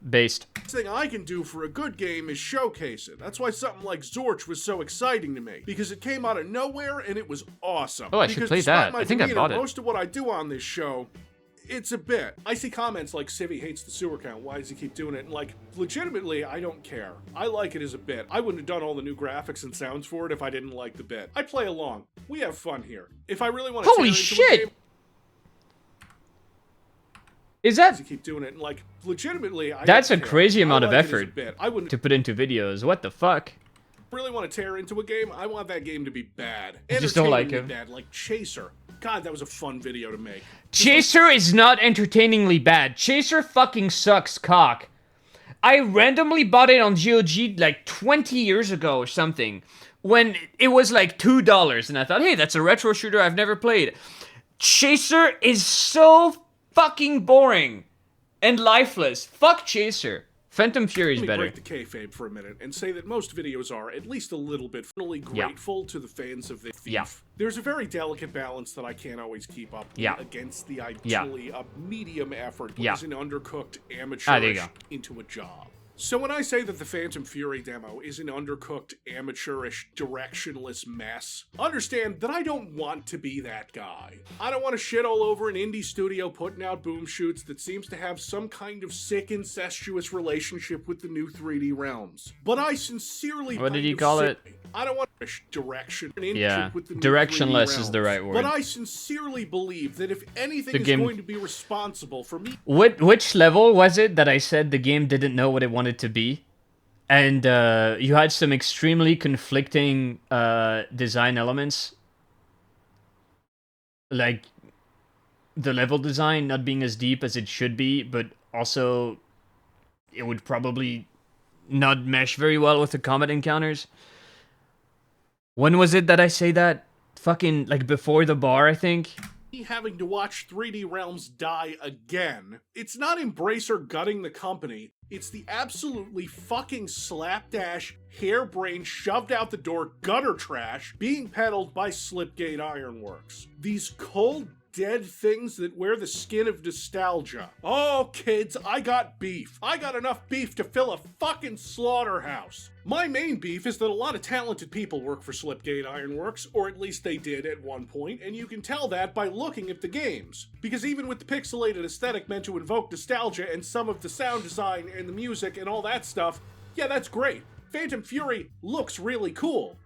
thing I can do for a good game is showcase it. That's why something like Zorch was so exciting to me, because it came out of nowhere and it was awesome. Oh, I should play that. I think I bought it. Most of what I do on this show, it's a bit. I see comments like Civvy hates the sewer count. Why does he keep doing it? And like, legitimately, I don't care. I like it as a bit. I wouldn't have done all the new graphics and sounds for it if I didn't like the bit. I play along. We have fun here. If I really want to Holy shit! Is that? Keep doing it. And like, legitimately, I That's a don't care. crazy amount of like it as a effort bit. I wouldn't to put into videos. What the fuck? really want to tear into a game. I want that game to be bad. I just don't like Entertainingly him. bad, like Chaser. God, that was a fun video to make. Chaser is not entertainingly bad. Chaser fucking sucks cock. I randomly bought it on GOG like 20 years ago or something, when it was like $2, and I thought, hey, that's a retro shooter I've never played. Chaser is so fucking boring and lifeless. Fuck Chaser. Phantom Fury is better. Let me break the kayfabe for a minute and say that most videos are, at least a little bit, really grateful to the fans of the Thief. Yeah. There's a very delicate balance that I can't always keep up with against the ideally a medium effort, but is an undercooked amateurish into a job. So when I say that the Phantom Fury demo is an undercooked, amateurish, directionless mess, understand that I don't want to be that guy. I don't want to shit all over an indie studio putting out boom shoots that seems to have some kind of sick, incestuous relationship with the new 3D realms. But I sincerely What did you call it? I don't want direction. Yeah, with the new directionless 3D is the right word. But I sincerely believe that if anything is going to be responsible for me... Which level was it that I said the game didn't know what it wanted to be? And you had some extremely conflicting design elements. Like, the level design not being as deep as it should be, but also it would probably not mesh very well with the combat encounters. When was it that I say that? Fucking, like, before the bar, I think? having to watch 3D Realms die again. It's not Embracer gutting the company, it's the absolutely fucking slapdash, harebrained, shoved out the door gutter trash being peddled by Slipgate Ironworks. These cold, dead things that wear the skin of nostalgia. Oh, kids, I got beef. I got enough beef to fill a fucking slaughterhouse. My main beef is that a lot of talented people work for Slipgate Ironworks, or at least they did at one point, and you can tell that by looking at the games. Because even with the pixelated aesthetic meant to invoke nostalgia and some of the sound design and the music and all that stuff, yeah, that's great. Phantom Fury looks really cool.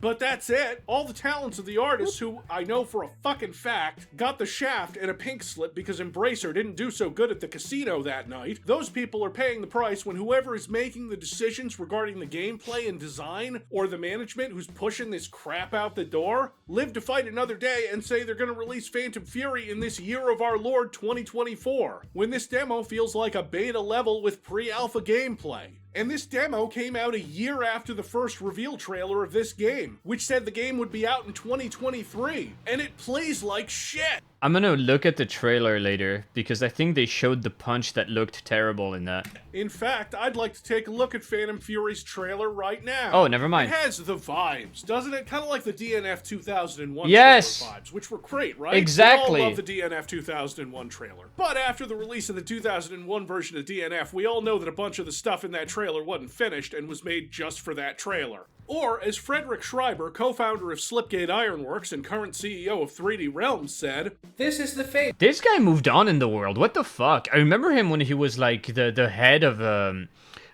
But that's it. All the talents of the artists who, I know for a fucking fact, got the shaft and a pink slip because Embracer didn't do so good at the casino that night, those people are paying the price when whoever is making the decisions regarding the gameplay and design, or the management who's pushing this crap out the door, live to fight another day and say they're gonna release Phantom Fury in this year of our Lord 2024, when this demo feels like a beta level with pre-alpha gameplay. And this demo came out a year after the first reveal trailer of this game, which said the game would be out in 2023, and it plays like shit! I'm gonna look at the trailer later, because I think they showed the punch that looked terrible in that. In fact, I'd like to take a look at Phantom Fury's trailer right now. Oh, never mind. It has the vibes, doesn't it? Kind of like the DNF 2001 yes! trailer vibes, which were great, right? Exactly. We all love the DNF 2001 trailer. But after the release of the 2001 version of DNF, we all know that a bunch of the stuff in that trailer wasn't finished and was made just for that trailer. Or, as Frederick Schreiber, co-founder of Slipgate Ironworks and current CEO of 3D Realms, said, "This is the fate." This guy moved on in the world. What the fuck? I remember him when he was like the head of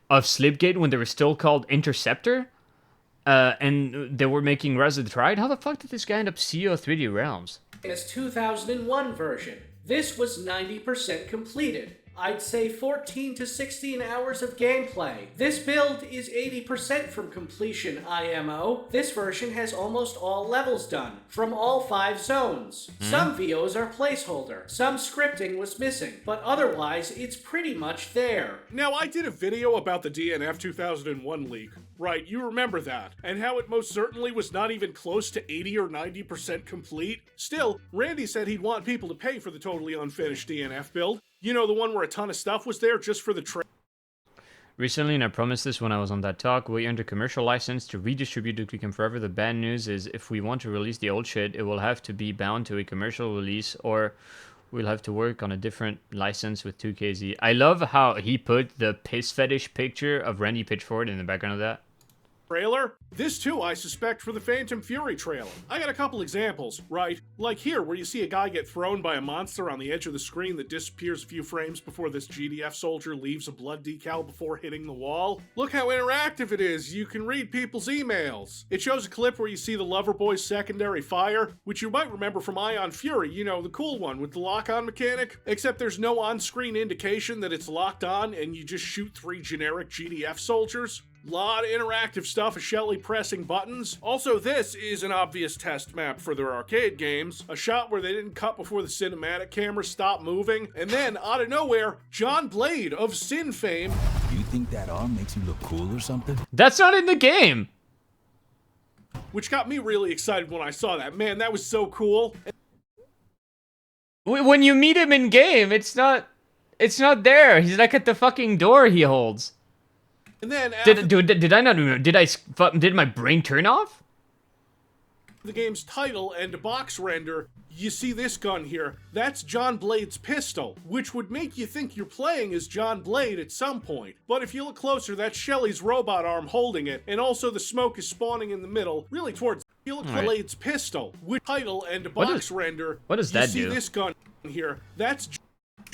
Slipgate when they were still called Interceptor, and they were making Res of the Triad. How the fuck did this guy end up CEO of 3D Realms? This 2001 version. This was 90% completed. I'd say 14 to 16 hours of gameplay. This build is 80% from completion, IMO. This version has almost all levels done, from all 5 zones. Some VOs are placeholder, some scripting was missing, but otherwise it's pretty much there. Now, I did a video about the DNF 2001 leak. Right, you remember that, and how it most certainly was not even close to 80 or 90% complete. Still, Randy said he'd want people to pay for the totally unfinished DNF build. You know, the one where a ton of stuff was there just for the Recently, and I promised this when I was on that talk, we earned a commercial license to redistribute Duke Nukem Forever. The bad news is if we want to release the old shit, it will have to be bound to a commercial release, or we'll have to work on a different license with 2KZ. I love how he put the piss fetish picture of Randy Pitchford in the background of that. trailer. This too, I suspect, for the Phantom Fury trailer. I got a couple examples, right? Like here, where you see a guy get thrown by a monster on the edge of the screen that disappears a few frames before this GDF soldier leaves a blood decal before hitting the wall. Look how interactive it is. You can read people's emails. It shows a clip where you see the Loverboy's secondary fire, which you might remember from Ion Fury, you know, the cool one with the lock-on mechanic, except there's no on-screen indication that it's locked on and you just shoot 3 generic GDF soldiers. Lot of interactive stuff, of Shelly pressing buttons. Also, this is an obvious test map for their arcade games. A shot where they didn't cut before the cinematic camera stopped moving. And then, out of nowhere, John Blade of Sin fame. You think that arm makes you look cool or something? That's not in the game! Which got me really excited when I saw that. Man, that was so cool. When you meet him in game, it's not there. He's like at the fucking door he holds. And then did I not remember? Did my brain turn off? The game's title and box render, you see this gun here. That's John Blade's pistol, which would make you think you're playing as John Blade at some point. But if you look closer, that's Shelly's robot arm holding it, and also the smoke is spawning in the middle, really towards Blade's pistol. With title and box render, what does that do? You see do? this gun here. That's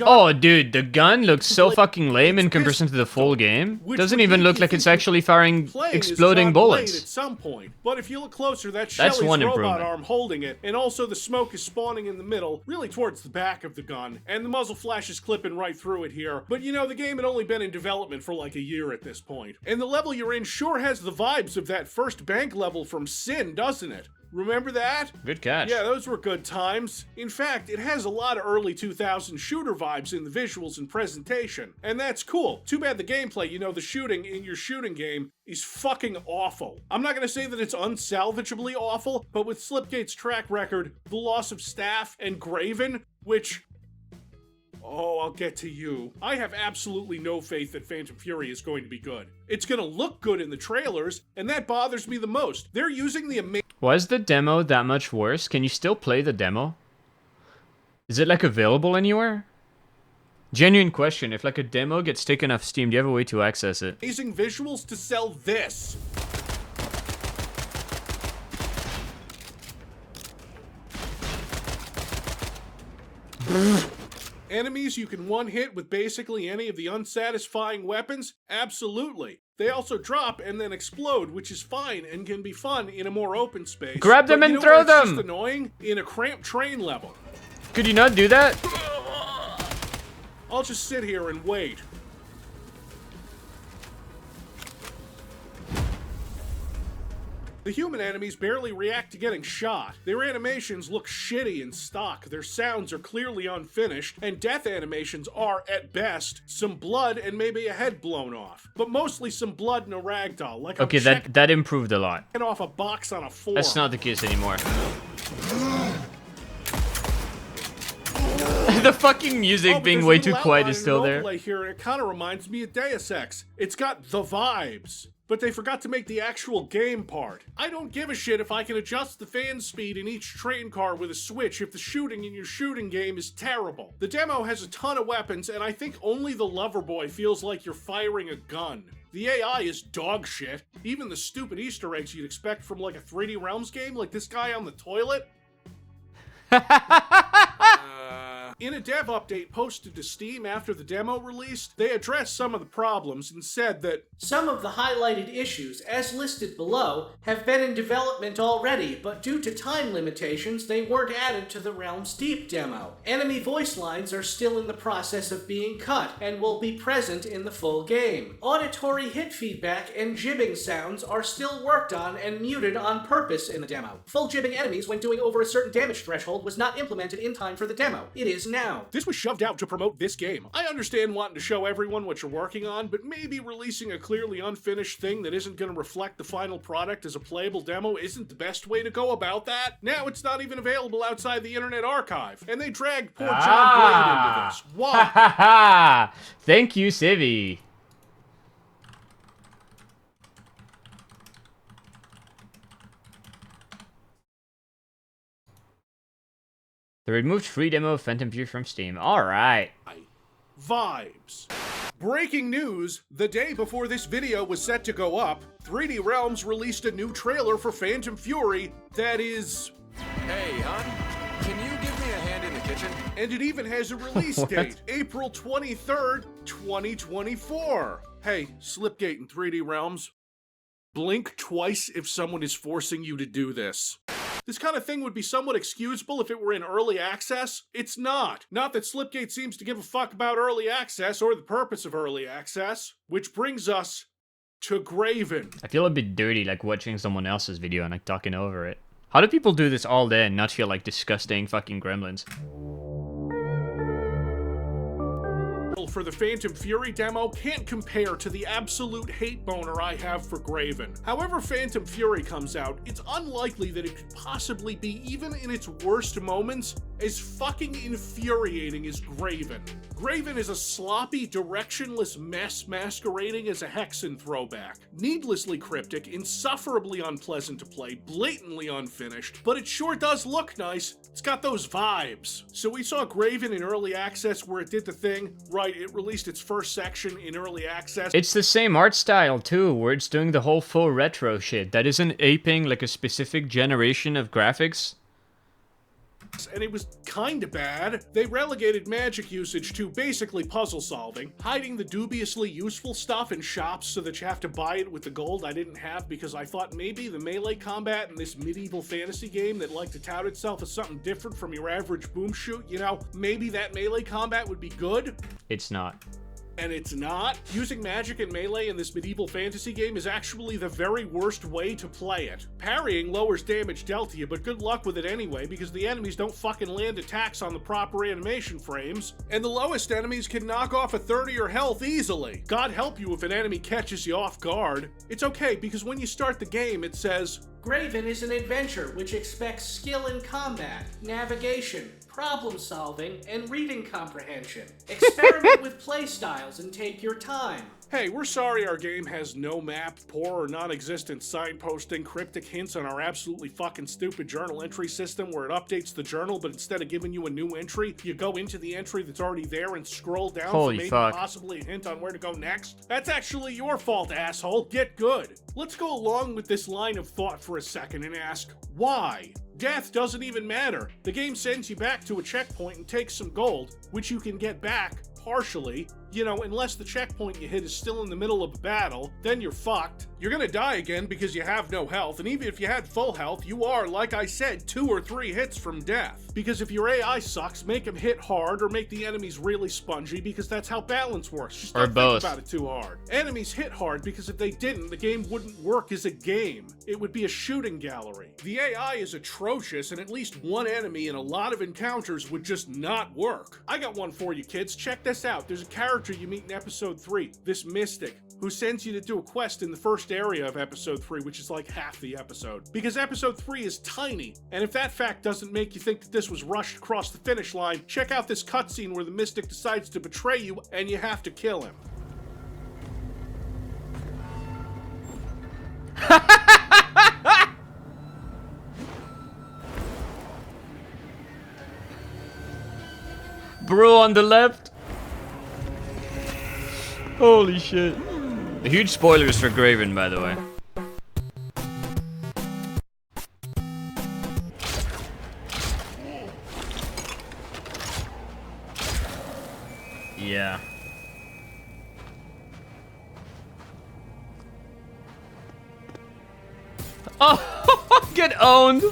Oh, dude, the gun looks so fucking lame in comparison to the full game. Doesn't even look like it's actually firing exploding bullets. At some point. But if you look closer, that's That's Shelly's one robot improvement. arm holding it, and also the smoke is spawning in the middle, really towards the back of the gun, and the muzzle flash is clipping right through it here. But you know, the game had only been in development for like a year at this point. And the level you're in sure has the vibes of that first bank level from Sin, doesn't it? Remember that? Good catch. Yeah, those were good times. In fact, it has a lot of early 2000 shooter vibes in the visuals and presentation, and that's cool. Too bad the gameplay, you know, the shooting in your shooting game is fucking awful. I'm not gonna say that it's unsalvageably awful, but with Slipgate's track record, the loss of staff, and Graven, which... Oh, I'll get to you. I have absolutely no faith that Phantom Fury is going to be good. It's gonna look good in the trailers, and that bothers me the most. They're using the amazing... Was the demo that much worse? Can you still play the demo? Is it like available anywhere? Genuine question, if like a demo gets taken off Steam, do you have a way to access it? amazing visuals to sell this. Enemies you can one-hit with basically any of the unsatisfying weapons? Absolutely. They also drop and then explode, which is fine and can be fun in a more open space. Grab them But and you know throw what's them! just annoying? In a cramped train level. Could you not do that? I'll just sit here and wait. The human enemies barely react to getting shot. Their animations look shitty and stock, their sounds are clearly unfinished, and death animations are, at best, some blood and maybe a head blown off. But mostly some blood and a ragdoll, like Okay, that improved a lot. I'm off a box on a floor. That's not the case anymore. The fucking music being way too quiet is still there. Here, and it kind of reminds me of Deus Ex. It's got the vibes. But they forgot to make the actual game part. I don't give a shit if I can adjust the fan speed in each train car with a switch if the shooting in your shooting game is terrible. The demo has a ton of weapons, and I think only the lover boy feels like you're firing a gun. The AI is dog shit. Even the stupid Easter eggs you'd expect from like a 3D Realms game, like this guy on the toilet. In a dev update posted to Steam after the demo released, they addressed some of the problems and said that some of the highlighted issues, as listed below, have been in development already, but due to time limitations, they weren't added to the Realms Deep demo. Enemy voice lines are still in the process of being cut and will be present in the full game. Auditory hit feedback and jibbing sounds are still worked on and muted on purpose in the demo. Full jibbing enemies when doing over a certain damage threshold was not implemented in time for the demo. It is now. This was shoved out to promote this game. I understand wanting to show everyone what you're working on, but maybe releasing a clearly unfinished thing that isn't going to reflect the final product as a playable demo isn't the best way to go about that. Now it's not even available outside the Internet Archive, and they dragged poor John Blade into this. Why? Thank you, Civvy. They removed free demo of Phantom Fury from Steam. Alright. Vibes. Breaking news, the day before this video was set to go up, 3D Realms released a new trailer for Phantom Fury that is... Hey, hon, can you give me a hand in the kitchen? And it even has a release date, April 23rd, 2024. Hey, Slipgate and 3D Realms, blink twice if someone is forcing you to do this. This kind of thing would be somewhat excusable if it were in early access. It's not. Not that Slipgate seems to give a fuck about early access or the purpose of early access. Which brings us to Graven. I feel a bit dirty like watching someone else's video and like talking over it. How do people do this all day and not feel like disgusting fucking gremlins? For the Phantom Fury demo can't compare to the absolute hate boner I have for Graven. However Phantom Fury comes out, it's unlikely that it could possibly be, even in its worst moments, as fucking infuriating as Graven. Graven is a sloppy, directionless mess masquerading as a Hexen throwback. Needlessly cryptic, insufferably unpleasant to play, blatantly unfinished, but it sure does look nice. It's got those vibes. So we saw Graven in early access where it did the thing, right, it released its first section in early access. It's the same art style too, where it's doing the whole full retro shit. That isn't aping like a specific generation of graphics. And it was kinda bad. They relegated magic usage to basically puzzle solving, hiding the dubiously useful stuff in shops so that you have to buy it with the gold I didn't have because I thought maybe the melee combat in this medieval fantasy game that liked to tout itself as something different from your average boom shoot, you know, maybe that melee combat would be good. It's not. And it's not. Using magic and melee in this medieval fantasy game is actually the very worst way to play it. Parrying lowers damage dealt to you, but good luck with it anyway, because the enemies don't fucking land attacks on the proper animation frames, and the lowest enemies can knock off a third of your health easily. God help you if an enemy catches you off guard. It's okay, because when you start the game, it says, Graven is an adventure which expects skill in combat, navigation, problem solving, and reading comprehension. Experiment with playstyles and take your time. Hey, we're sorry our game has no map, poor or non-existent signposting, cryptic hints on our absolutely fucking stupid journal entry system where it updates the journal, but instead of giving you a new entry, you go into the entry that's already there and scroll down for maybe possibly a hint on where to go next. That's actually your fault, asshole. Get good. Let's go along with this line of thought for a second and ask, why? Death doesn't even matter. The game sends you back to a checkpoint and takes some gold, which you can get back, partially, you know, unless the checkpoint you hit is still in the middle of a battle, then you're fucked. You're gonna die again because you have no health, and even if you had full health, you are, like I said, 2 or 3 hits from death. Because if your AI sucks, make them hit hard or make the enemies really spongy, because that's how balance works. Just don't think about it too hard. Enemies hit hard because if they didn't, the game wouldn't work as a game. It would be a shooting gallery. The AI is atrocious, and at least one enemy in a lot of encounters would just not work. I got one for you, kids. Check this out. There's a character you meet in episode 3, this mystic, who sends you to do a quest in the first area of episode 3, which is like half the episode. Because episode 3 is tiny, and if that fact doesn't make you think that this was rushed across the finish line, check out this cutscene where the mystic decides to betray you and you have to kill him. Bro on the left. Holy shit. Huge spoilers for Graven, by the way. Yeah. Oh, get owned.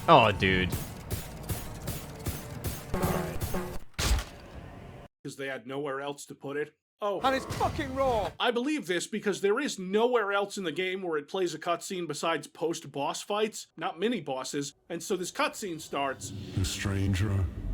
Oh, dude. Because they had nowhere else to put it. Oh, and it's fucking raw. I believe this because there is nowhere else in the game where it plays a cutscene besides post-boss fights, not mini-bosses, and so this cutscene starts. The stranger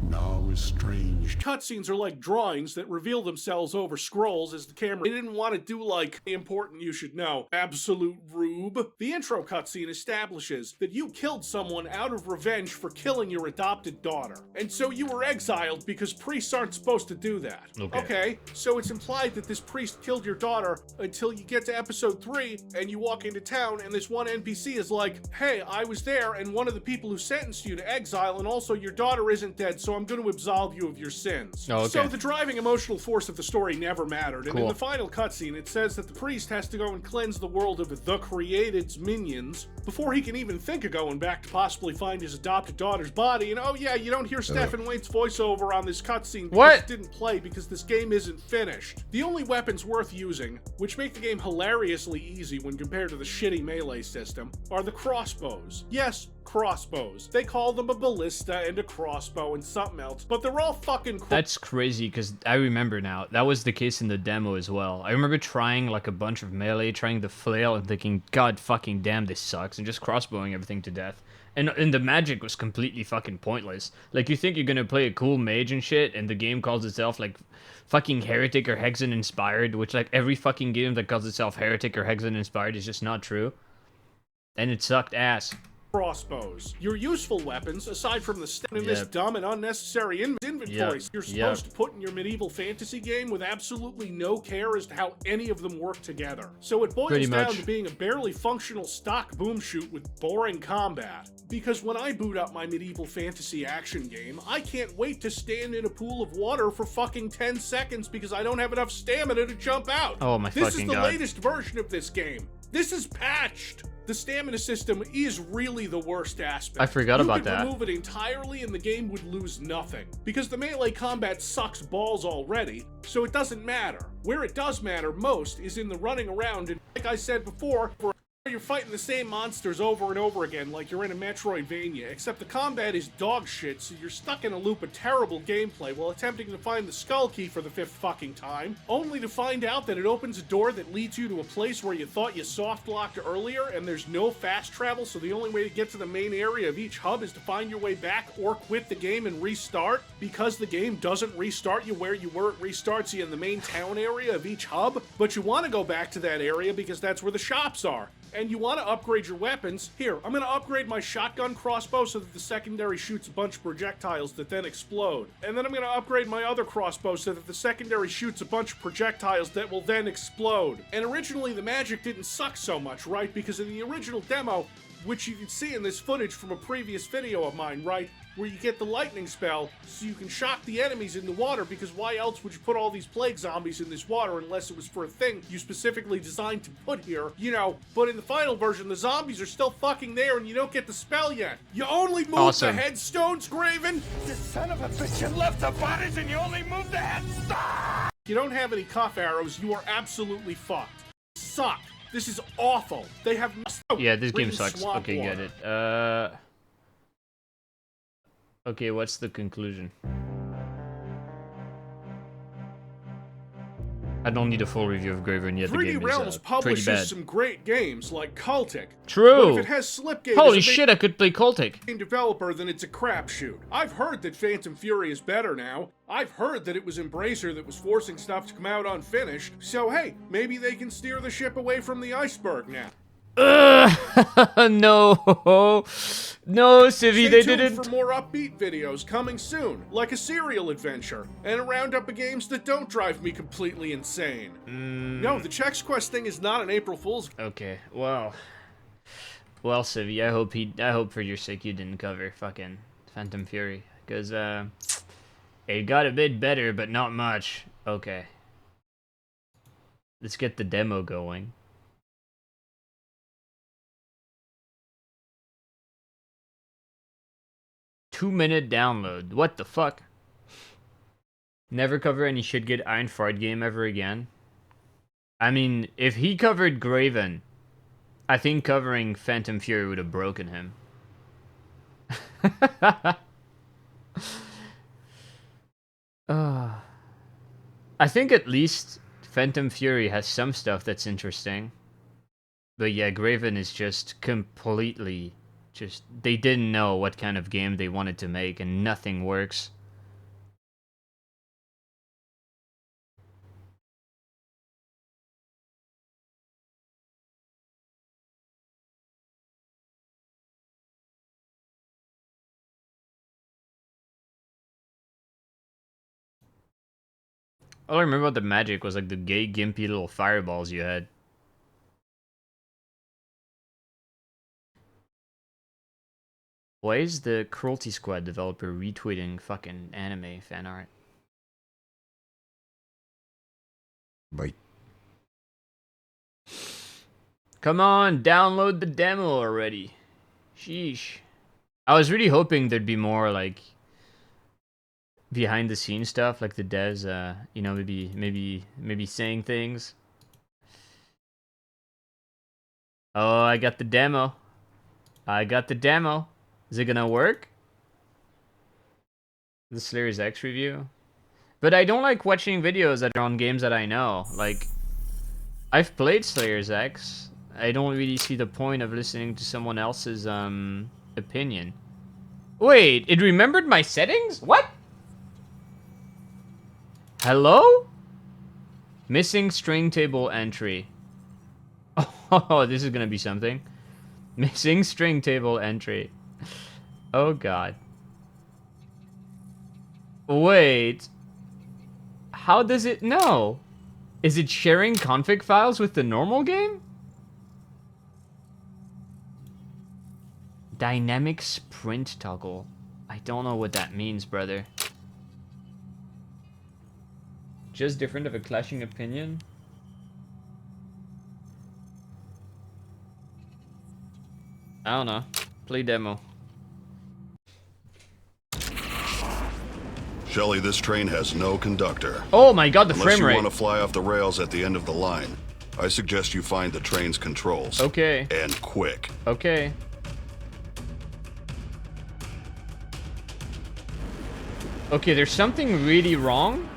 now estranged. Cutscenes are like drawings that reveal themselves over scrolls as the camera. They didn't want to do like important you should know. Absolute rube. The intro cutscene establishes that you killed someone out of revenge for killing your adopted daughter. And so you were exiled because priests aren't supposed to do that. Okay, so it's implied that this priest killed your daughter until you get to episode 3 and you walk into town and this one NPC is like, hey, I was there and one of the people who sentenced you to exile and also your daughter isn't dead, so I'm going to absolve you of your sins. So the driving emotional force of the story never mattered, and in the final cutscene it says that the priest has to go and cleanse the world of the Created's minions before he can even think of going back to possibly find his adopted daughter's body, and oh yeah, you don't hear Stephen Waite's voiceover on this cutscene because it didn't play because this game isn't finished. The only weapons worth using, which make the game hilariously easy when compared to the shitty melee system, are the crossbows. Yes, crossbows. They call them a ballista and a crossbow and something else, but they're all fucking That's crazy, because I remember now. That was the case in the demo as well. I remember trying like a bunch of melee, trying the flail and thinking, god fucking damn, this sucks, and just crossbowing everything to death. And the magic was completely fucking pointless. Like, you think you're gonna play a cool mage and shit, and the game calls itself, like, fucking Heretic or Hexen inspired, which, like, every fucking game that calls itself Heretic or Hexen inspired is just not true. And it sucked ass. Crossbows. Your useful weapons, aside from the stuff in this dumb and unnecessary inventory you're supposed to put in your medieval fantasy game with absolutely no care as to how any of them work together. So it boils down to being a barely functional stock boom shoot with boring combat. Because when I boot up my medieval fantasy action game, I can't wait to stand in a pool of water for fucking 10 seconds because I don't have enough stamina to jump out. Oh my fucking god. This is the latest version of this game. This is patched. The stamina system is really the worst aspect. I forgot about that. You could remove it entirely and the game would lose nothing. Because the melee combat sucks balls already, so it doesn't matter. Where it does matter most is in the running around and, like I said before, for You're fighting the same monsters over and over again like you're in a Metroidvania, except the combat is dog shit, so you're stuck in a loop of terrible gameplay while attempting to find the skull key for the 5th fucking time, only to find out that it opens a door that leads you to a place where you thought you soft-locked earlier, and there's no fast travel, so the only way to get to the main area of each hub is to find your way back or quit the game and restart. Because the game doesn't restart you where you were, it restarts you in the main town area of each hub, but you want to go back to that area because that's where the shops are. And you want to upgrade your weapons. Here, I'm going to upgrade my shotgun crossbow so that the secondary shoots a bunch of projectiles that then explode. And then I'm going to upgrade my other crossbow so that the secondary shoots a bunch of projectiles that will then explode. And originally the magic didn't suck so much, right? Because in the original demo, which you can see in this footage from a previous video of mine, right? Where you get the lightning spell so you can shock the enemies in the water, because why else would you put all these plague zombies in this water unless it was for a thing you specifically designed to put here, you know, but in the final version the zombies are still fucking there and you don't get the spell yet. You only move the headstones, Graven? You son of a bitch, you left the bodies and you only moved the headstones! If you don't have any cuff arrows, you are absolutely fucked. Suck. This is awful. They have no— Yeah, this game sucks. Okay, get it. Okay, what's the conclusion? I don't need a full review of Graven yet. The 3D game Realms is publishes pretty bad. some great games like Cultic. True. But if it has Slipgate Holy as a shit, I could play Cultic. developer, then it's a crapshoot. I've heard that Phantom Fury is better now. I've heard that it was Embracer that was forcing stuff to come out unfinished. So hey, maybe they can steer the ship away from the iceberg now. No, no, Civi, they didn't. For more upbeat videos coming soon, like a serial adventure, and a roundup of games that don't drive me completely insane. No, the Chex Quest thing is not an April Fool's. Okay, well, Civi, I hope for your sake you didn't cover fucking Phantom Fury, because it got a bit better, but not much. Okay, let's get the demo going. Two-minute download. What the fuck? Never cover any shit good Iron Fart game ever again. I mean, if he covered Graven, I think covering Phantom Fury would have broken him. I think at least Phantom Fury has some stuff that's interesting. But yeah, Graven is just completely... they didn't know what kind of game they wanted to make, and nothing works. All I remember about the magic was like the gay, gimpy little fireballs you had. Why is the Cruelty Squad developer retweeting fucking anime fan art? Bye. Come on, download the demo already. Sheesh. I was really hoping there'd be more like behind the scenes stuff, like the devs, you know, maybe saying things. Oh, I got the demo. Is it gonna work? The Slayer's X review? But I don't like watching videos that are on games that I know. Like, I've played Slayer's X. I don't really see the point of listening to someone else's, opinion. Wait, it remembered my settings? What? Hello? Missing string table entry. Oh, this is gonna be something. Missing string table entry. Oh god. Wait. How does it know? Is it sharing config files with the normal game? Dynamic sprint toggle. I don't know what that means, brother. Just different of a clashing opinion? I don't know. Play demo. Shelly, this train has no conductor. Oh my god, the frame rate. Unless you want to fly off the rails at the end of the line. I suggest you find the train's controls. Okay. And quick. Okay. Okay, there's something really wrong.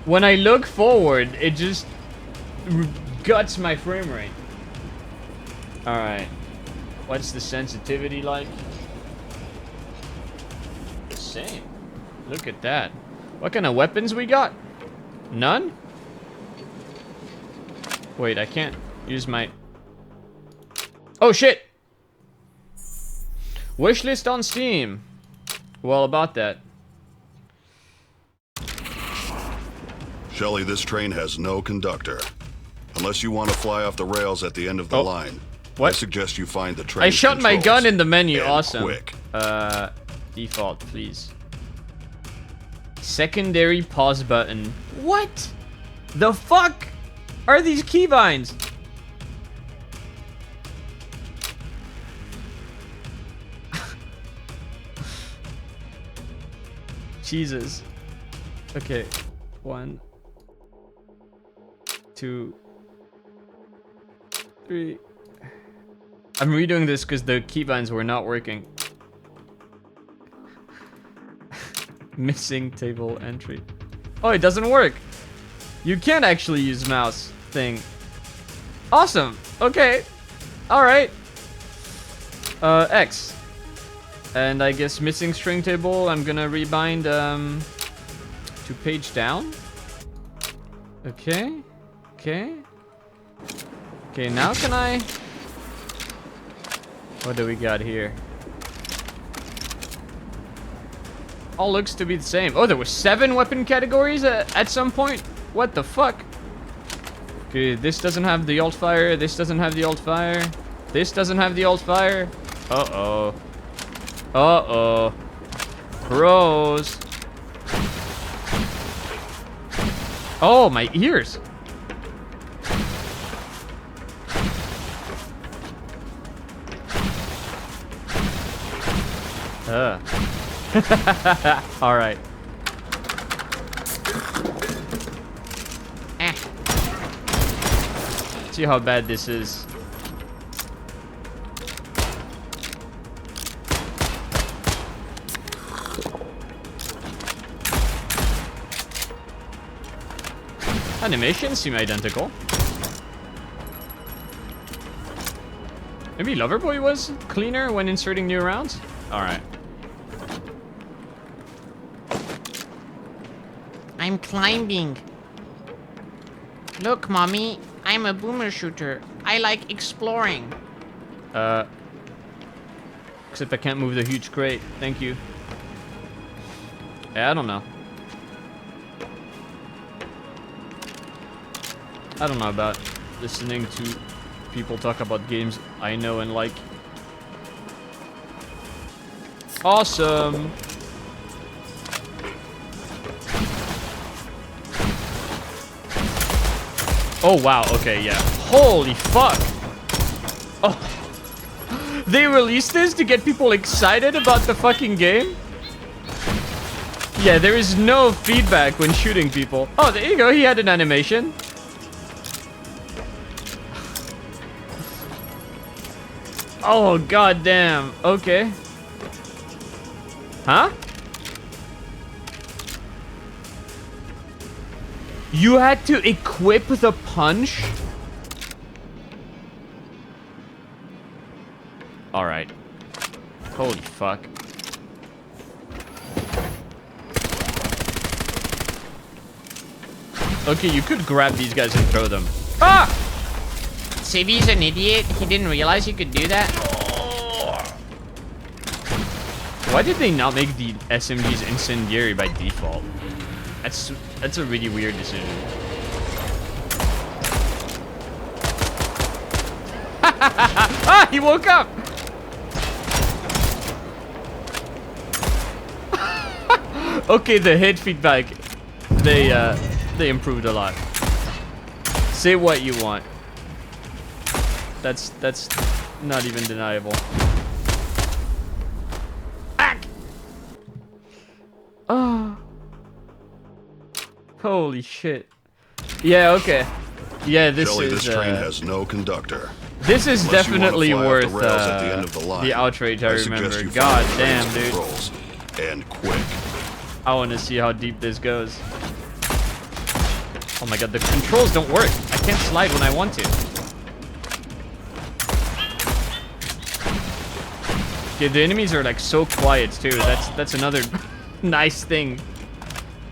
When I look forward, it just guts my frame rate. Alright. What's the sensitivity like? Same. Look at that. What kind of weapons we got? None? Wait, I can't use my... Oh, shit! Wishlist on Steam. Well, about that. Shelly, this train has no conductor. Unless you want to fly off the rails at the end of the line. What? I suggest you find the train. I shot my gun in the menu. And awesome. quick. Default, please. Secondary pause button. What? The fuck are these keybinds? Jesus. Okay. 1, 2, 3. I'm redoing this because the keybinds were not working. Missing table entry. Oh, it doesn't work. You can't actually use mouse thing. Awesome. Okay. All right. X. And I guess missing string table. I'm gonna rebind to page down. Okay. Okay. Okay. Now can I? What do we got here? All looks to be the same. Oh, there were 7 weapon categories at some point. What the fuck? Okay, this doesn't have the alt fire. This doesn't have the alt fire. This doesn't have the alt fire. Uh-oh. Uh-oh. Pros. Oh, my ears. All right. See how bad this is. Animations seem identical. Maybe Loverboy was cleaner when inserting new rounds? Alright. I'm climbing. Look, mommy, I'm a boomer shooter. I like exploring. Except I can't move the huge crate. Thank you. Yeah, I don't know. I don't know about listening to people talk about games I know and like. Awesome. Oh, wow. Okay, yeah. Holy fuck. Oh. They released this to get people excited about the fucking game? Yeah, there is no feedback when shooting people. Oh, there you go. He had an animation. Oh, goddamn. Okay. Huh? You had to equip the punch? Alright. Holy fuck. Okay, you could grab these guys and throw them. Ah! Sibby's an idiot. He didn't realize you could do that. Why did they not make the SMGs incendiary by default? That's a really weird decision. Ah, he woke up. Okay, the hit feedback, they improved a lot. Say what you want. That's not even deniable. Oh. Holy shit. Yeah, okay. Yeah, this Shelly, is. this train has no conductor. This is Unless you wanna definitely fly off worth the rails at the end of the line, outrage. I suggest remember. you God follow the damn, train's dude. controls, and quick. I want to see how deep this goes. Oh my god, the controls don't work. I can't slide when I want to. Okay, the enemies are like so quiet too. That's another nice thing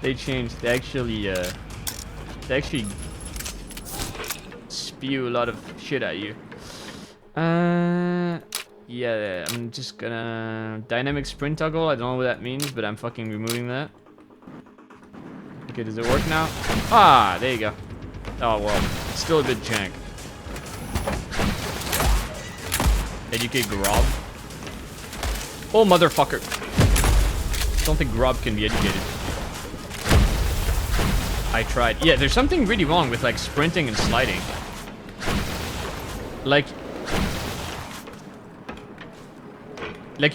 they changed. They actually spew a lot of shit at you. Yeah, I'm just gonna dynamic sprint toggle. I don't know what that means, but I'm fucking removing that. Okay, does it work now? Ah, there you go. Oh well, still a bit jank. Educate Grob. Oh motherfucker! Don't think Grob can be educated. I tried. Yeah, there's something really wrong with like sprinting and sliding. Like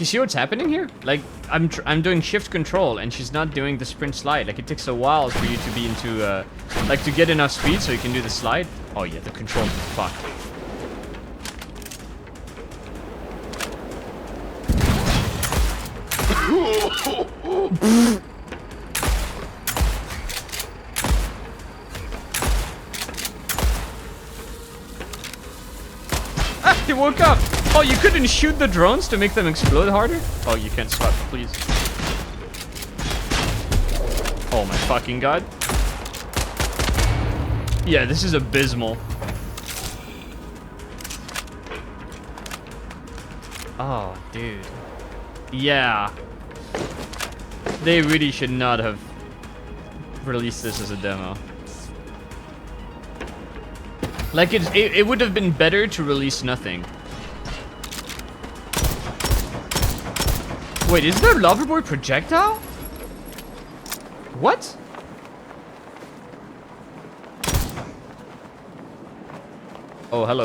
you see what's happening here? Like I'm doing shift control and she's not doing the sprint slide. Like it takes a while for you to be into like to get enough speed so you can do the slide. Oh yeah, the controls are fucked. Ah, he woke up. Oh, you couldn't shoot the drones to make them explode harder? Oh, you can't swap, please. Oh my fucking god. Yeah, this is abysmal. Oh, dude. Yeah. They really should not have released this as a demo. Like, it would have been better to release nothing. Wait, is there Loverboy projectile? What? Oh, hello.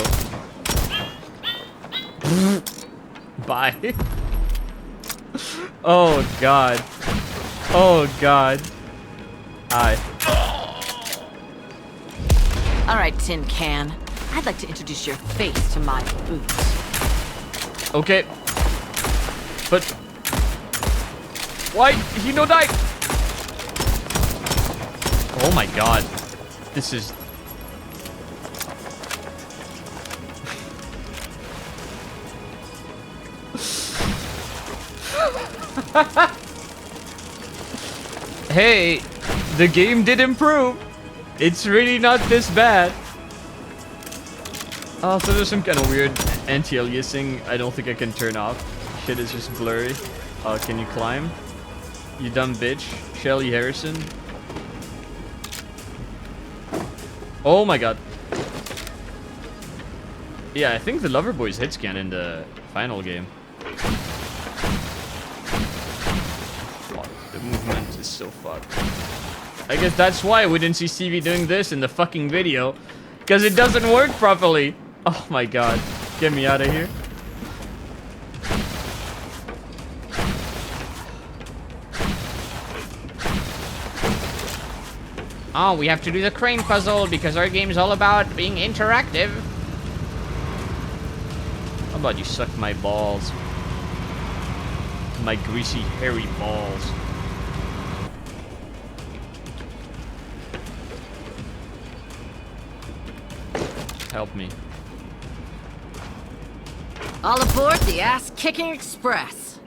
Bye. Oh, God. Oh, God. Hi. All right, Tin Can. I'd like to introduce your face to my boots. Okay. But... why? He no die. Oh my god. This is... Hey, the game did improve. It's really not this bad. Oh, so there's some kind of weird anti-aliasing I don't think I can turn off. Shit is just blurry. Can you climb? You dumb bitch. Shelly Harrison. Oh my god. Yeah, I think the Loverboy's hit scan in the final game. Fuck, the movement is so fucked. I guess that's why we didn't see Stevie doing this in the fucking video. Because it doesn't work properly. Oh my god. Get me out of here. Oh, we have to do the crane puzzle because our game's all about being interactive. How about you suck my balls? My greasy, hairy balls. Help me. All aboard the ass-kicking express.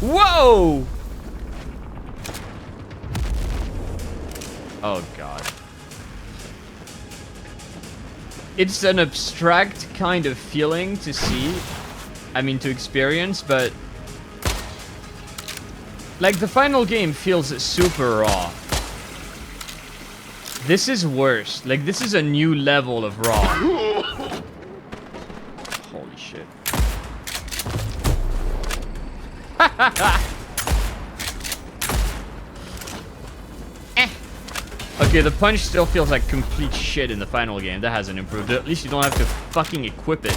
Whoa! Oh god. It's an abstract kind of feeling to see. I mean, to experience, but... like, the final game feels super raw. This is worse. Like, this is a new level of raw. Holy shit. Okay, the punch still feels like complete shit in the final game. That hasn't improved. At least you don't have to fucking equip it.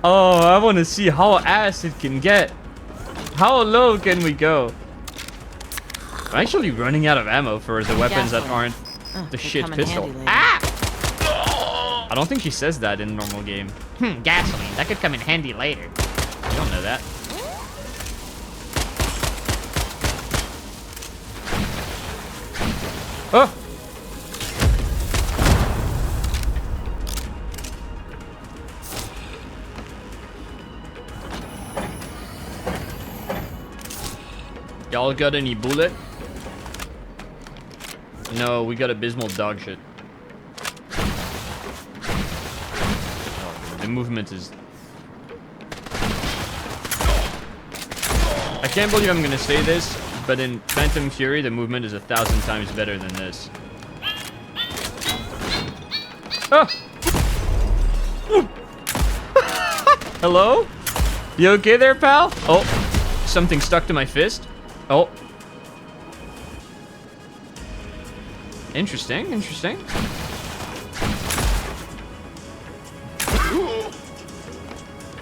Oh, I want to see how ass it can get. How low can we go? I'm actually running out of ammo for the weapons that aren't the shit pistol. Ah! I don't think she says that in a normal game. Gasoline. That could come in handy later. You don't know that. Oh! Y'all got any bullet? No, we got abysmal dog shit. Oh, the movement is... I can't believe I'm gonna say this, but in Phantom Fury, the movement is 1,000 times better than this. Oh! Hello? You okay there, pal? Oh, something stuck to my fist. Oh. Interesting, interesting.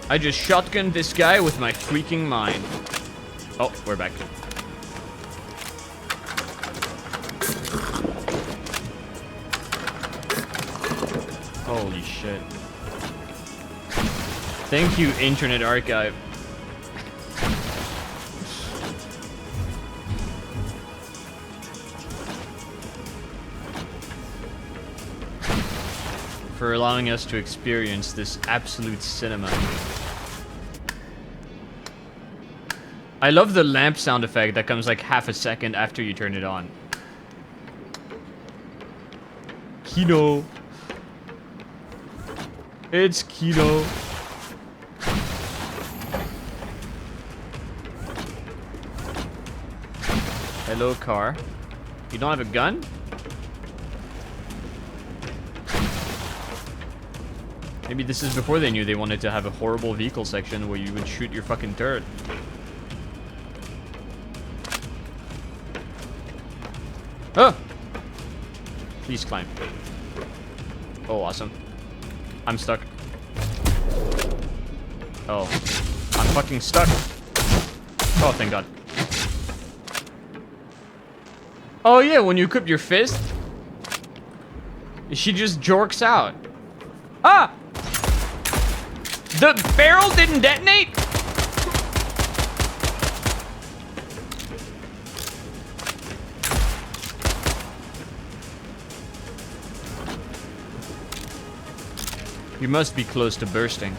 I just shotgunned this guy with my freaking mind. Oh, we're back. Holy shit. Thank you, Internet Archive. For allowing us to experience this absolute cinema. I love the lamp sound effect that comes like half a second after you turn it on. Kino. It's Kino. Hello, car. You don't have a gun? Maybe this is before they knew they wanted to have a horrible vehicle section where you would shoot your fucking turret. Oh! Please climb. Oh, awesome. I'm stuck. Oh. I'm fucking stuck. Oh, thank God. Oh yeah, when you equip your fist, she just jorks out. Ah! The barrel didn't detonate? You must be close to bursting.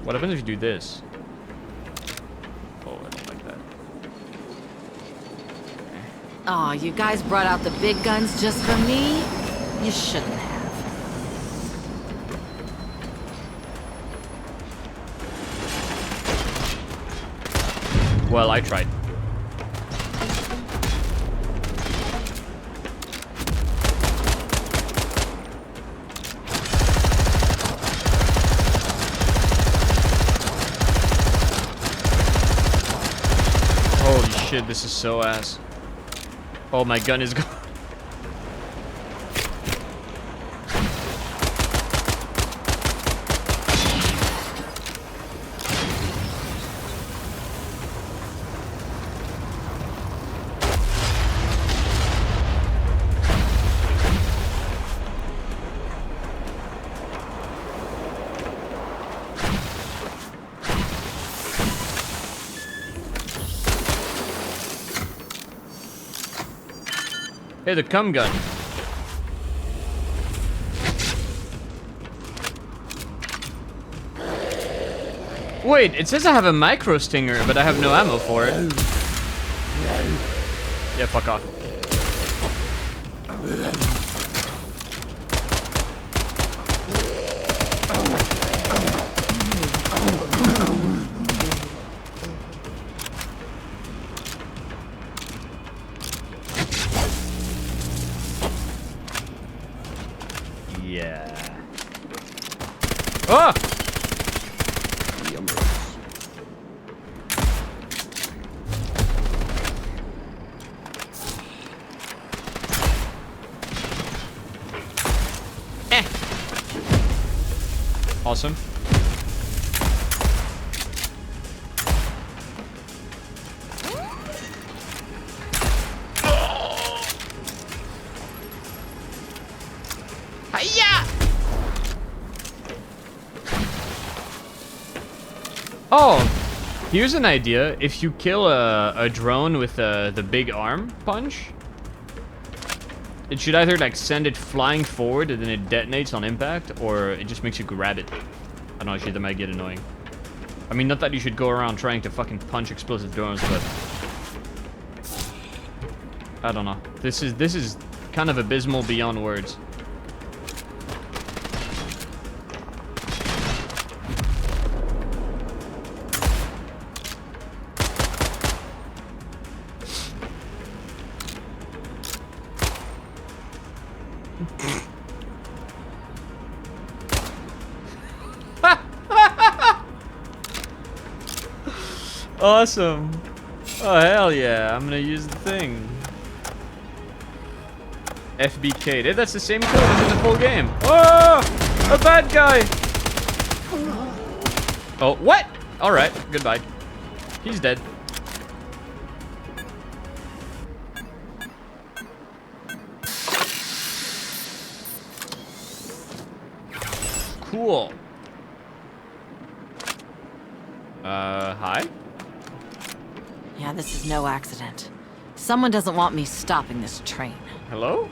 What happens if you do this? Oh, I don't like that. Aw, you guys brought out the big guns just for me? You shouldn't have. Well, I tried. Holy shit, this is so ass. Oh, my gun is gone. Hey, the cum gun. Wait, it says I have a micro stinger, but I have no ammo for it. Yeah, fuck off. Yeah. Oh! Awesome. Hiya! Oh, here's an idea. If you kill a drone with the big arm punch, it should either like send it flying forward and then it detonates on impact, or it just makes you grab it. I don't know, actually that might get annoying. I mean, not that you should go around trying to fucking punch explosive drones, but I don't know. This is kind of abysmal beyond words. Awesome. Oh, hell yeah. I'm gonna use the thing. FBK. That's the same code as in the full game. Oh! A bad guy! Oh, what? Alright, goodbye. He's dead. Cool. Hi? Yeah, this is no accident. Someone doesn't want me stopping this train. Hello?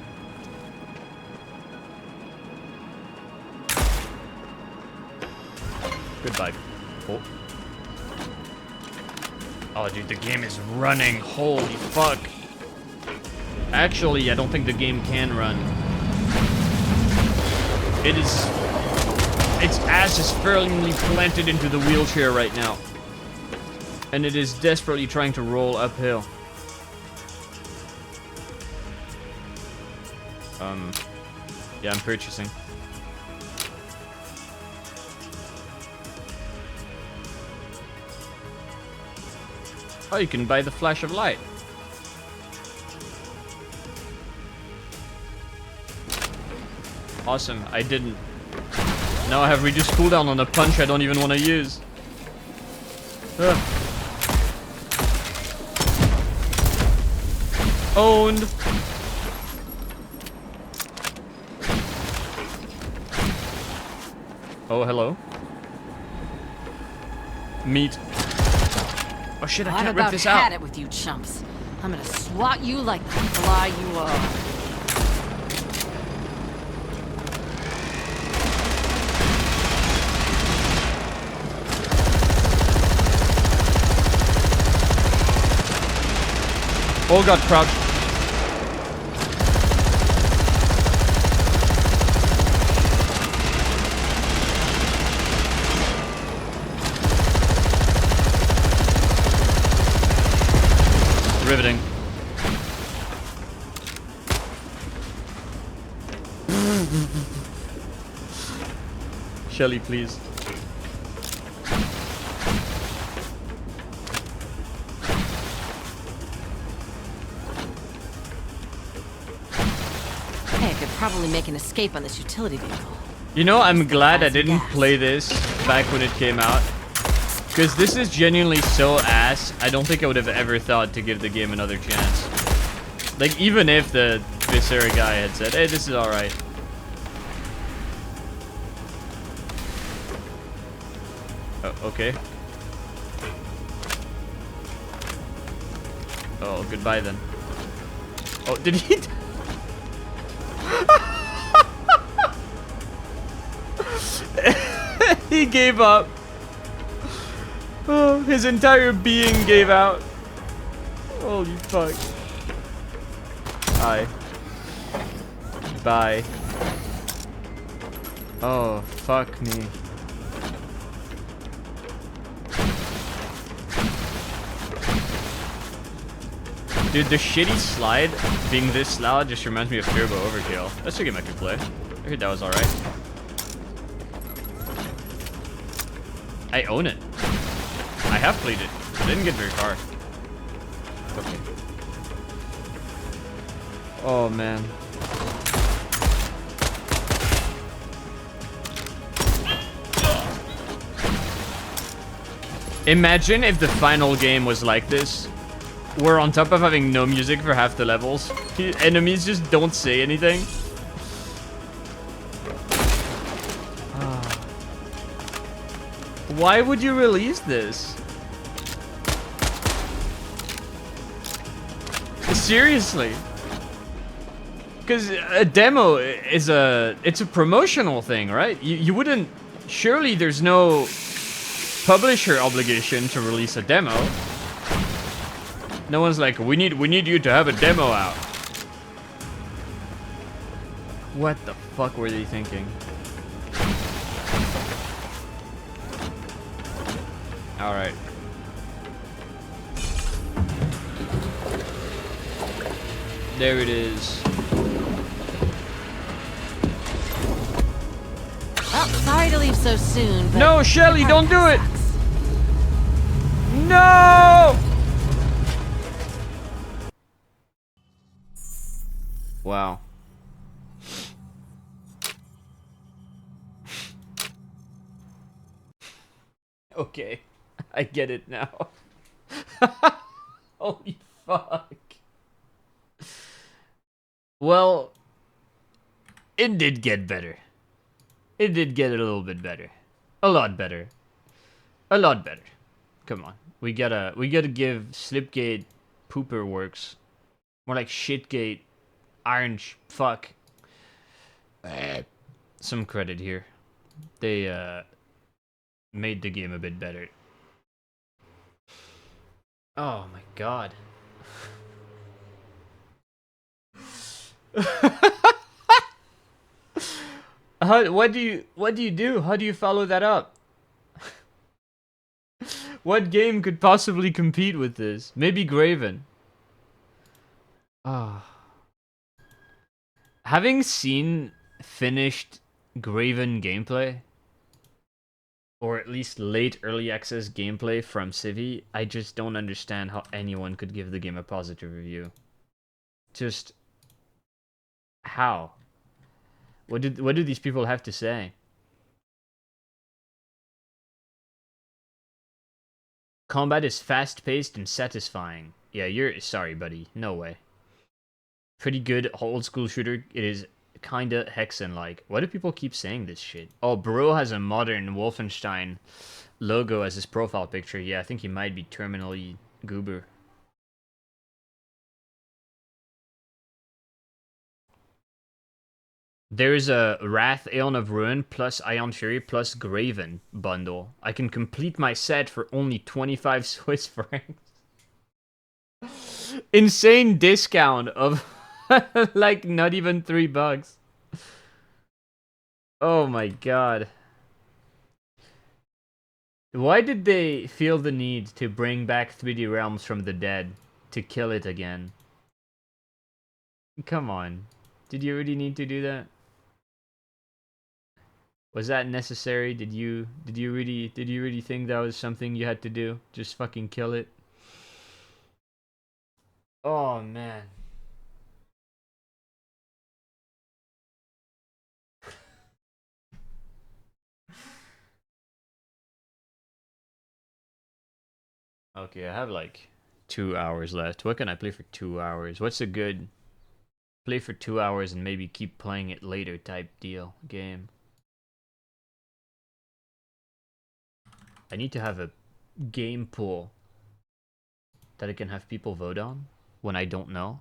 Goodbye. Oh. Oh, dude, the game is running. Holy fuck. Actually, I don't think the game can run. It is... Its ass is firmly planted into the wheelchair right now. And it is desperately trying to roll uphill. Yeah, I'm purchasing. Oh, you can buy the flash of light. Awesome, I didn't. Now I have reduced cooldown on a punch I don't even want to use. Owned. Oh, hello. Meat. Oh shit, I can't rip this out. I've about had it with you chumps. I'm gonna swat you like the fly you are. Oh god, crouch. Riveting. Shelly, please. Hey, I could probably make an escape on this utility vehicle. You know, I'm glad I didn't play this back when it came out. Because this is genuinely so ass, I don't think I would have ever thought to give the game another chance. Like, even if the Viscera guy had said, hey, this is alright. Oh, okay. Oh, goodbye then. Oh, did he... He gave up. Oh, his entire being gave out. Holy fuck. Hi. Bye. Oh, fuck me. Dude, the shitty slide being this loud just reminds me of Turbo Overkill. That's a game I could play. I heard that was alright. I own it. I have played it. I didn't get very far. Okay. Oh, man. Imagine if the final game was like this, where on top of having no music for half the levels, enemies just don't say anything. Why would you release this? Seriously. Because a demo is it's a promotional thing, right? You wouldn't, surely there's no publisher obligation to release a demo. No one's like, we need you to have a demo out. What the fuck were they thinking? All right. There it is. Well, sorry to leave so soon, but... No, Shelly, don't do it! No! Wow. Okay, I get it now. Holy fuck. Well, it did get better. It did get a little bit better. A lot better. A lot better. Come on. We gotta give Slipgate Pooper Works. More like Shitgate fuck. Some credit here. They made the game a bit better. Oh my god. What do you do? How do you follow that up? What game could possibly compete with this? Maybe Graven. Ah. Having seen finished Graven gameplay, or at least late early access gameplay from Civi, I just don't understand how anyone could give the game a positive review. Just how? What do these people have to say? Combat is fast-paced and satisfying. Yeah, you're sorry, buddy. No way. Pretty good old school shooter. It is kinda Hexen-like. Why do people keep saying this shit? Oh, Bro has a modern Wolfenstein logo as his profile picture. Yeah, I think he might be terminally goober. There's a Wrath Aeon of Ruin plus Ion Fury plus Graven bundle. I can complete my set for only 25 Swiss francs. Insane discount of like not even $3. Oh my god. Why did they feel the need to bring back 3D Realms from the dead to kill it again? Come on. Did you really need to do that? Was that necessary? Did you really think that was something you had to do? Just fucking kill it? Oh man. Okay, I have like 2 hours left. What can I play for 2 hours? What's a good play for 2 hours and maybe keep playing it later type deal game? I need to have a game pool that I can have people vote on when I don't know.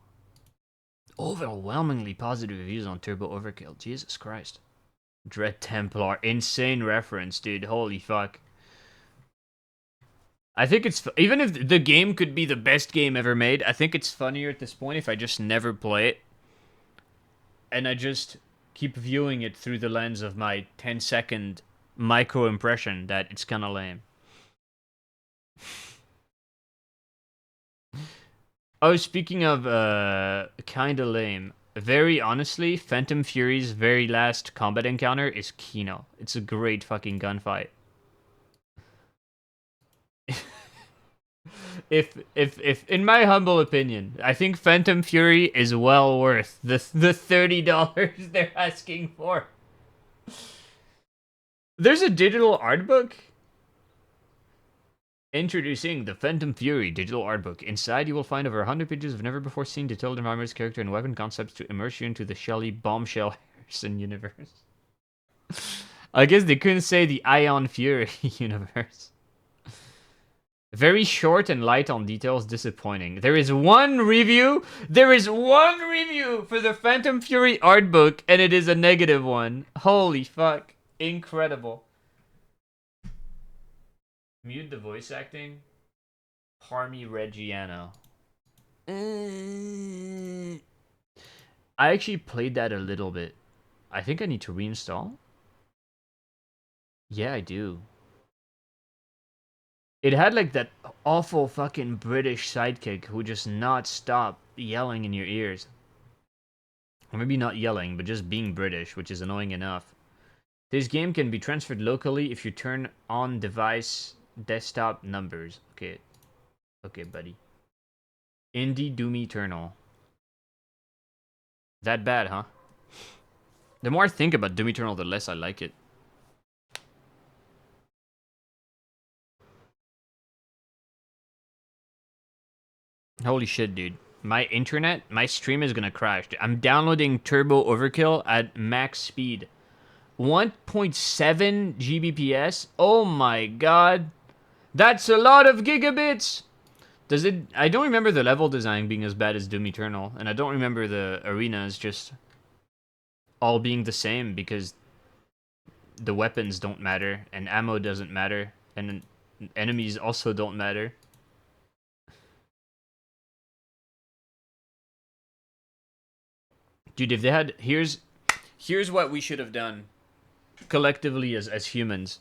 Overwhelmingly positive reviews on Turbo Overkill. Jesus Christ. Dread Templar. Insane reference, dude. Holy fuck. I think it's... Even if the game could be the best game ever made, I think it's funnier at this point if I just never play it. And I just keep viewing it through the lens of my 10-second micro impression that it's kind of lame. Oh, speaking of kind of lame, very honestly, Phantom Fury's very last combat encounter is Kino. It's a great fucking gunfight. If in my humble opinion, I think Phantom Fury is well worth the $30 they're asking for. There's a digital art book. Introducing the Phantom Fury digital art book. Inside, you will find over 100 pages of never-before-seen detailed environments, character, and weapon concepts to immerse you into the Shelley Bombshell Harrison universe. I guess they couldn't say the Ion Fury universe. Very short and light on details, disappointing. There is one review. There is one review for the Phantom Fury art book, and it is a negative one. Holy fuck. Incredible. Mute the voice acting. Parmi Reggiano. I actually played that a little bit. I think I need to reinstall. Yeah, I do. It had like that awful fucking British sidekick who just not stop yelling in your ears. Or maybe not yelling, but just being British, which is annoying enough. This game can be transferred locally if you turn on device desktop numbers. Okay. Okay, buddy. Indie Doom Eternal. That bad, huh? The more I think about Doom Eternal, the less I like it. Holy shit, dude. My internet, my stream is gonna crash. I'm downloading Turbo Overkill at max speed. 1.7 Gbps? Oh my god. That's a lot of gigabits! Does it... I don't remember the level design being as bad as Doom Eternal. And I don't remember the arenas just all being the same because the weapons don't matter and ammo doesn't matter and enemies also don't matter. Dude, if they had... Here's what we should have done collectively as humans.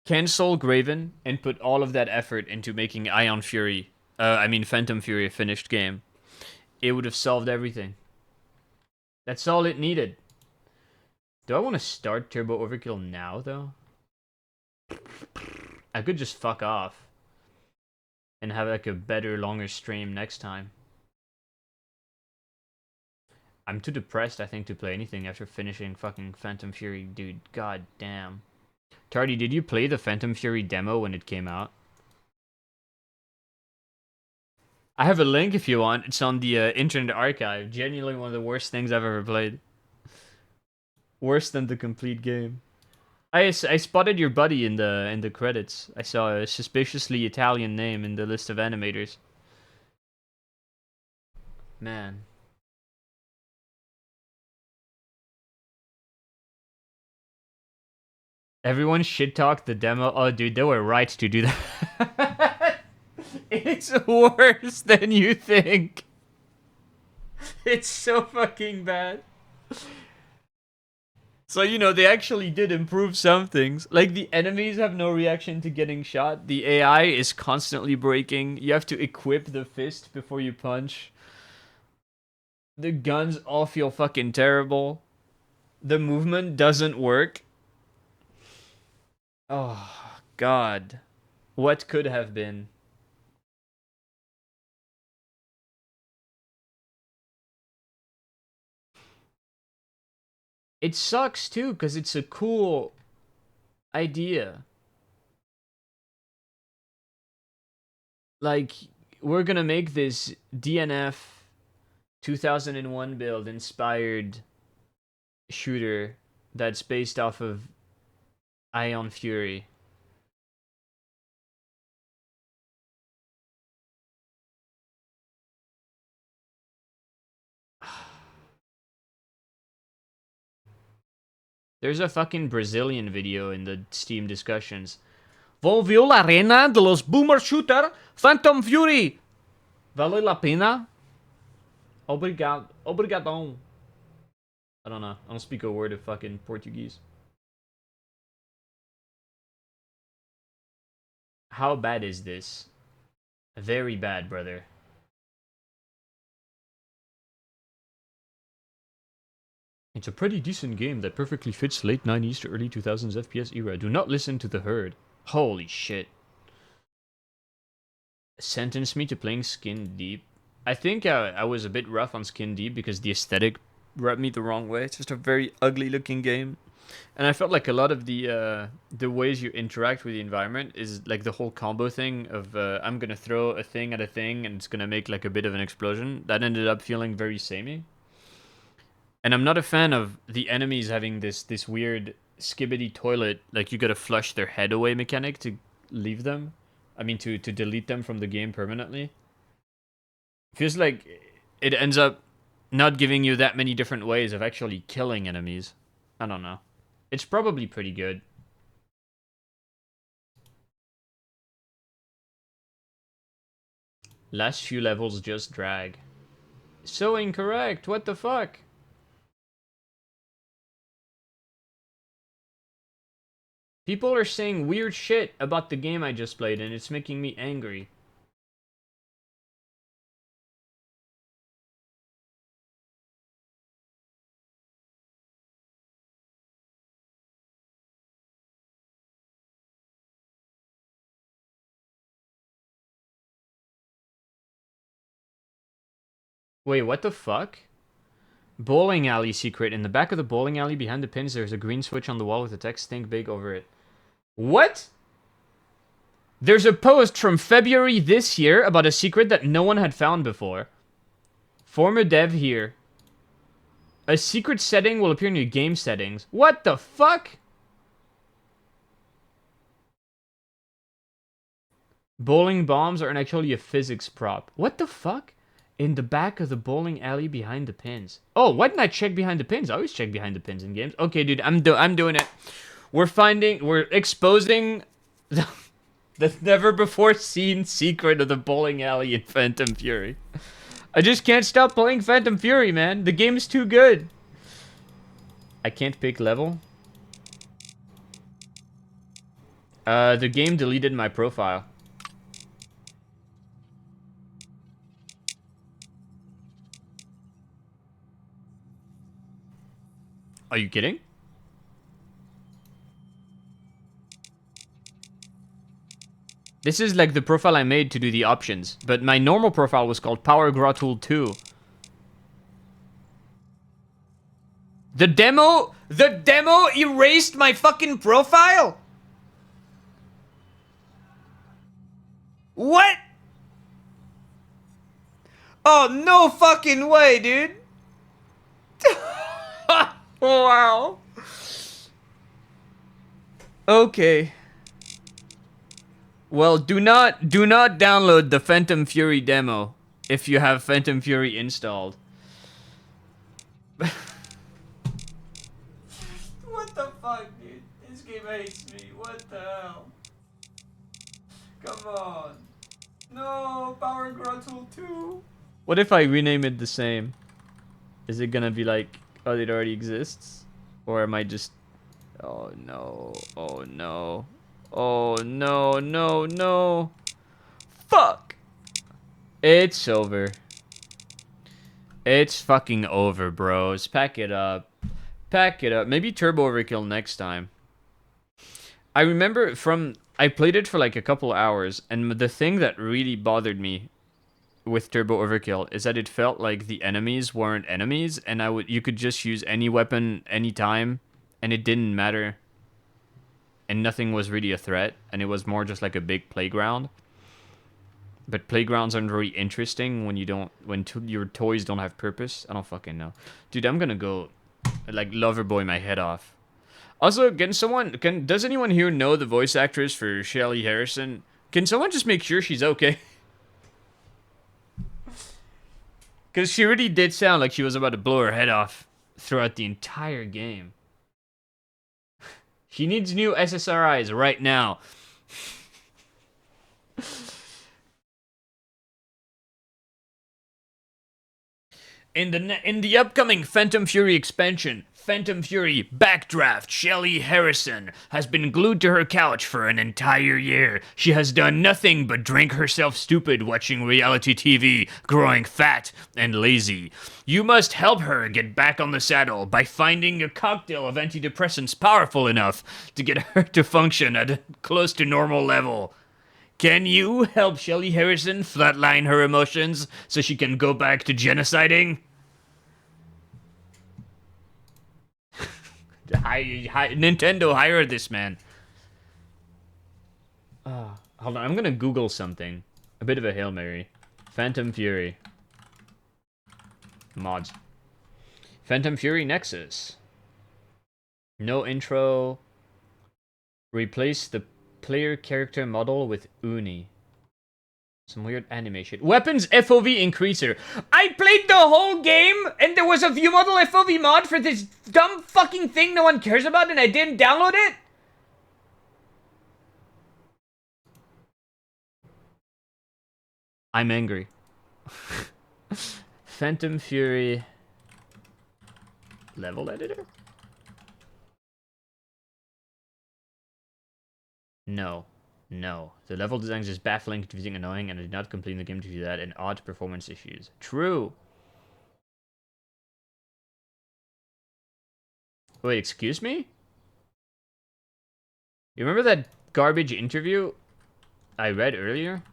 Cancel Graven and put all of that effort into making Ion Fury... Phantom Fury a finished game. It would have solved everything. That's all it needed. Do I want to start Turbo Overkill now, though? I could just fuck off. And have like a better, longer stream next time. I'm too depressed, I think, to play anything after finishing fucking Phantom Fury, dude. God damn. Tardy, did you play the Phantom Fury demo when it came out? I have a link if you want. It's on the Internet Archive. Genuinely one of the worst things I've ever played. Worse than the complete game. I spotted your buddy in the credits. I saw a suspiciously Italian name in the list of animators. Man. Everyone shit-talked the demo. Oh, dude, they were right to do that. It's worse than you think. It's so fucking bad. So, you know, they actually did improve some things. Like, the enemies have no reaction to getting shot. The AI is constantly breaking. You have to equip the fist before you punch. The guns all feel fucking terrible. The movement doesn't work. Oh, God. What could have been? It sucks, too, because it's a cool idea. Like, we're gonna make this DNF 2001 build inspired shooter that's based off of Ion Fury. There's a fucking Brazilian video in the Steam discussions. Volvió la reina de los boomer shooter, Phantom Fury. Vale la pena? Obrigado. Obrigadão. I don't know. I don't speak a word of fucking Portuguese. How bad is this? Very bad, brother. It's a pretty decent game that perfectly fits late 90s to early 2000s FPS era. Do not listen to the herd. Holy shit. Sentence me to playing Skin Deep. I think I was a bit rough on Skin Deep because the aesthetic rubbed me the wrong way. It's just a very ugly looking game. And I felt like a lot of the ways you interact with the environment is like the whole combo thing of I'm gonna throw a thing at a thing and it's gonna make like a bit of an explosion. That ended up feeling very samey. And I'm not a fan of the enemies having this weird skibbity toilet, like you gotta flush their head away mechanic to leave them. I mean to delete them from the game permanently. Feels like it ends up not giving you that many different ways of actually killing enemies. I don't know. It's probably pretty good. Last few levels just drag. So incorrect, what the fuck? People are saying weird shit about the game I just played and it's making me angry. Wait, what the fuck? Bowling alley secret. In the back of the bowling alley behind the pins, there's a green switch on the wall with the text "Think Big" over it. What? There's a post from February this year about a secret that no one had found before. Former dev here. A secret setting will appear in your game settings. What the fuck? Bowling bombs aren't actually a physics prop. What the fuck? In the back of the bowling alley behind the pins. Oh, why didn't I check behind the pins? I always check behind the pins in games. Okay, dude, I'm doing it. We're exposing the never before seen secret of the bowling alley in Phantom Fury. I just can't stop playing Phantom Fury, man. The game's too good. I can't pick level. The game deleted my profile. Are you kidding? This is like the profile I made to do the options, but my normal profile was called Power Grottool 2. The demo erased my fucking profile? What? Oh, no fucking way, dude. Wow. Okay. Well, do not download the Phantom Fury demo if you have Phantom Fury installed. What the fuck, dude? This game hates me. What the hell? Come on. No, Power Grottool 2. What if I rename it the same? Is it gonna be like, oh, it already exists? Or am I just... Oh no, oh no. Oh no, no, no. Fuck! It's over. It's fucking over, bros. Pack it up. Pack it up. Maybe Turbo Overkill next time. I remember I played it for like a couple hours, and the thing that really bothered me with Turbo Overkill is that it felt like the enemies weren't enemies, and you could just use any weapon anytime, and it didn't matter. And nothing was really a threat, and it was more just like a big playground. But playgrounds aren't very interesting when your toys don't have purpose. I don't fucking know. Dude, I'm gonna go like Loverboy my head off. Also, does anyone here know the voice actress for Shelly Harrison? Can someone just make sure she's okay? Because she really did sound like she was about to blow her head off throughout the entire game. She needs new SSRIs right now. In the upcoming Phantom Fury expansion, Phantom Fury Backdraft, Shelly Harrison has been glued to her couch for an entire year. She has done nothing but drink herself stupid watching reality TV, growing fat and lazy. You must help her get back on the saddle by finding a cocktail of antidepressants powerful enough to get her to function at a close to normal level. Can you help Shelly Harrison flatline her emotions so she can go back to genociding? Nintendo hired this man. Hold on, I'm gonna Google something. A bit of a Hail Mary. Phantom Fury. Mods. Phantom Fury Nexus. No intro. Replace the player character model with Uni. Some weird animation. Weapons FOV increaser. I played the whole game and there was a view model FOV mod for this dumb fucking thing no one cares about and I didn't download it? I'm angry. Phantom Fury level editor? No. No. The level design is just baffling, confusing, annoying, and I did not complete the game due to that and odd performance issues. True. Wait, excuse me? You remember that garbage interview I read earlier?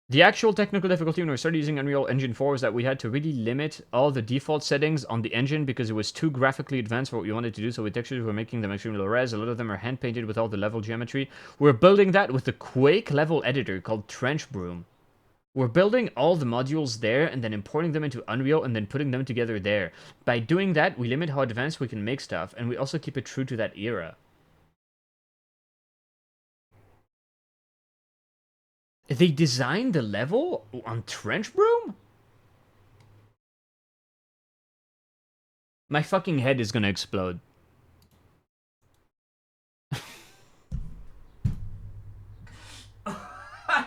The actual technical difficulty when we started using Unreal Engine 4 was that we had to really limit all the default settings on the engine because it was too graphically advanced for what we wanted to do. So with textures, we're making them extremely low res. A lot of them are hand painted with all the level geometry. We're building that with the Quake level editor called Trench Broom. We're building all the modules there and then importing them into Unreal and then putting them together there. By doing that, we limit how advanced we can make stuff, and we also keep it true to that era. They designed the level on Trench Broom? My fucking head is gonna explode. I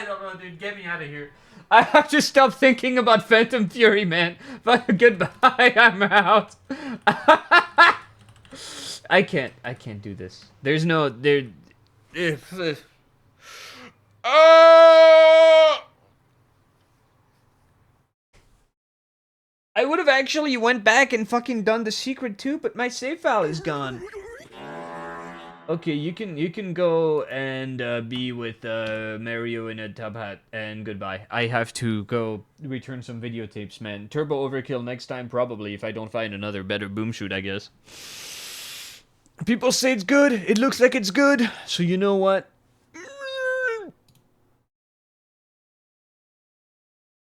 don't know, dude. Get me out of here. I have to stop thinking about Phantom Fury, man. But goodbye. I'm out. I can't do this. There's no there. I would have actually went back and fucking done the secret too, but my save file is gone. Okay, you can go and be with Mario in a tub hat, and goodbye. I have to go return some videotapes, man. Turbo Overkill next time, probably, if I don't find another better boom shoot, I guess. People say it's good. It looks like it's good. So you know what?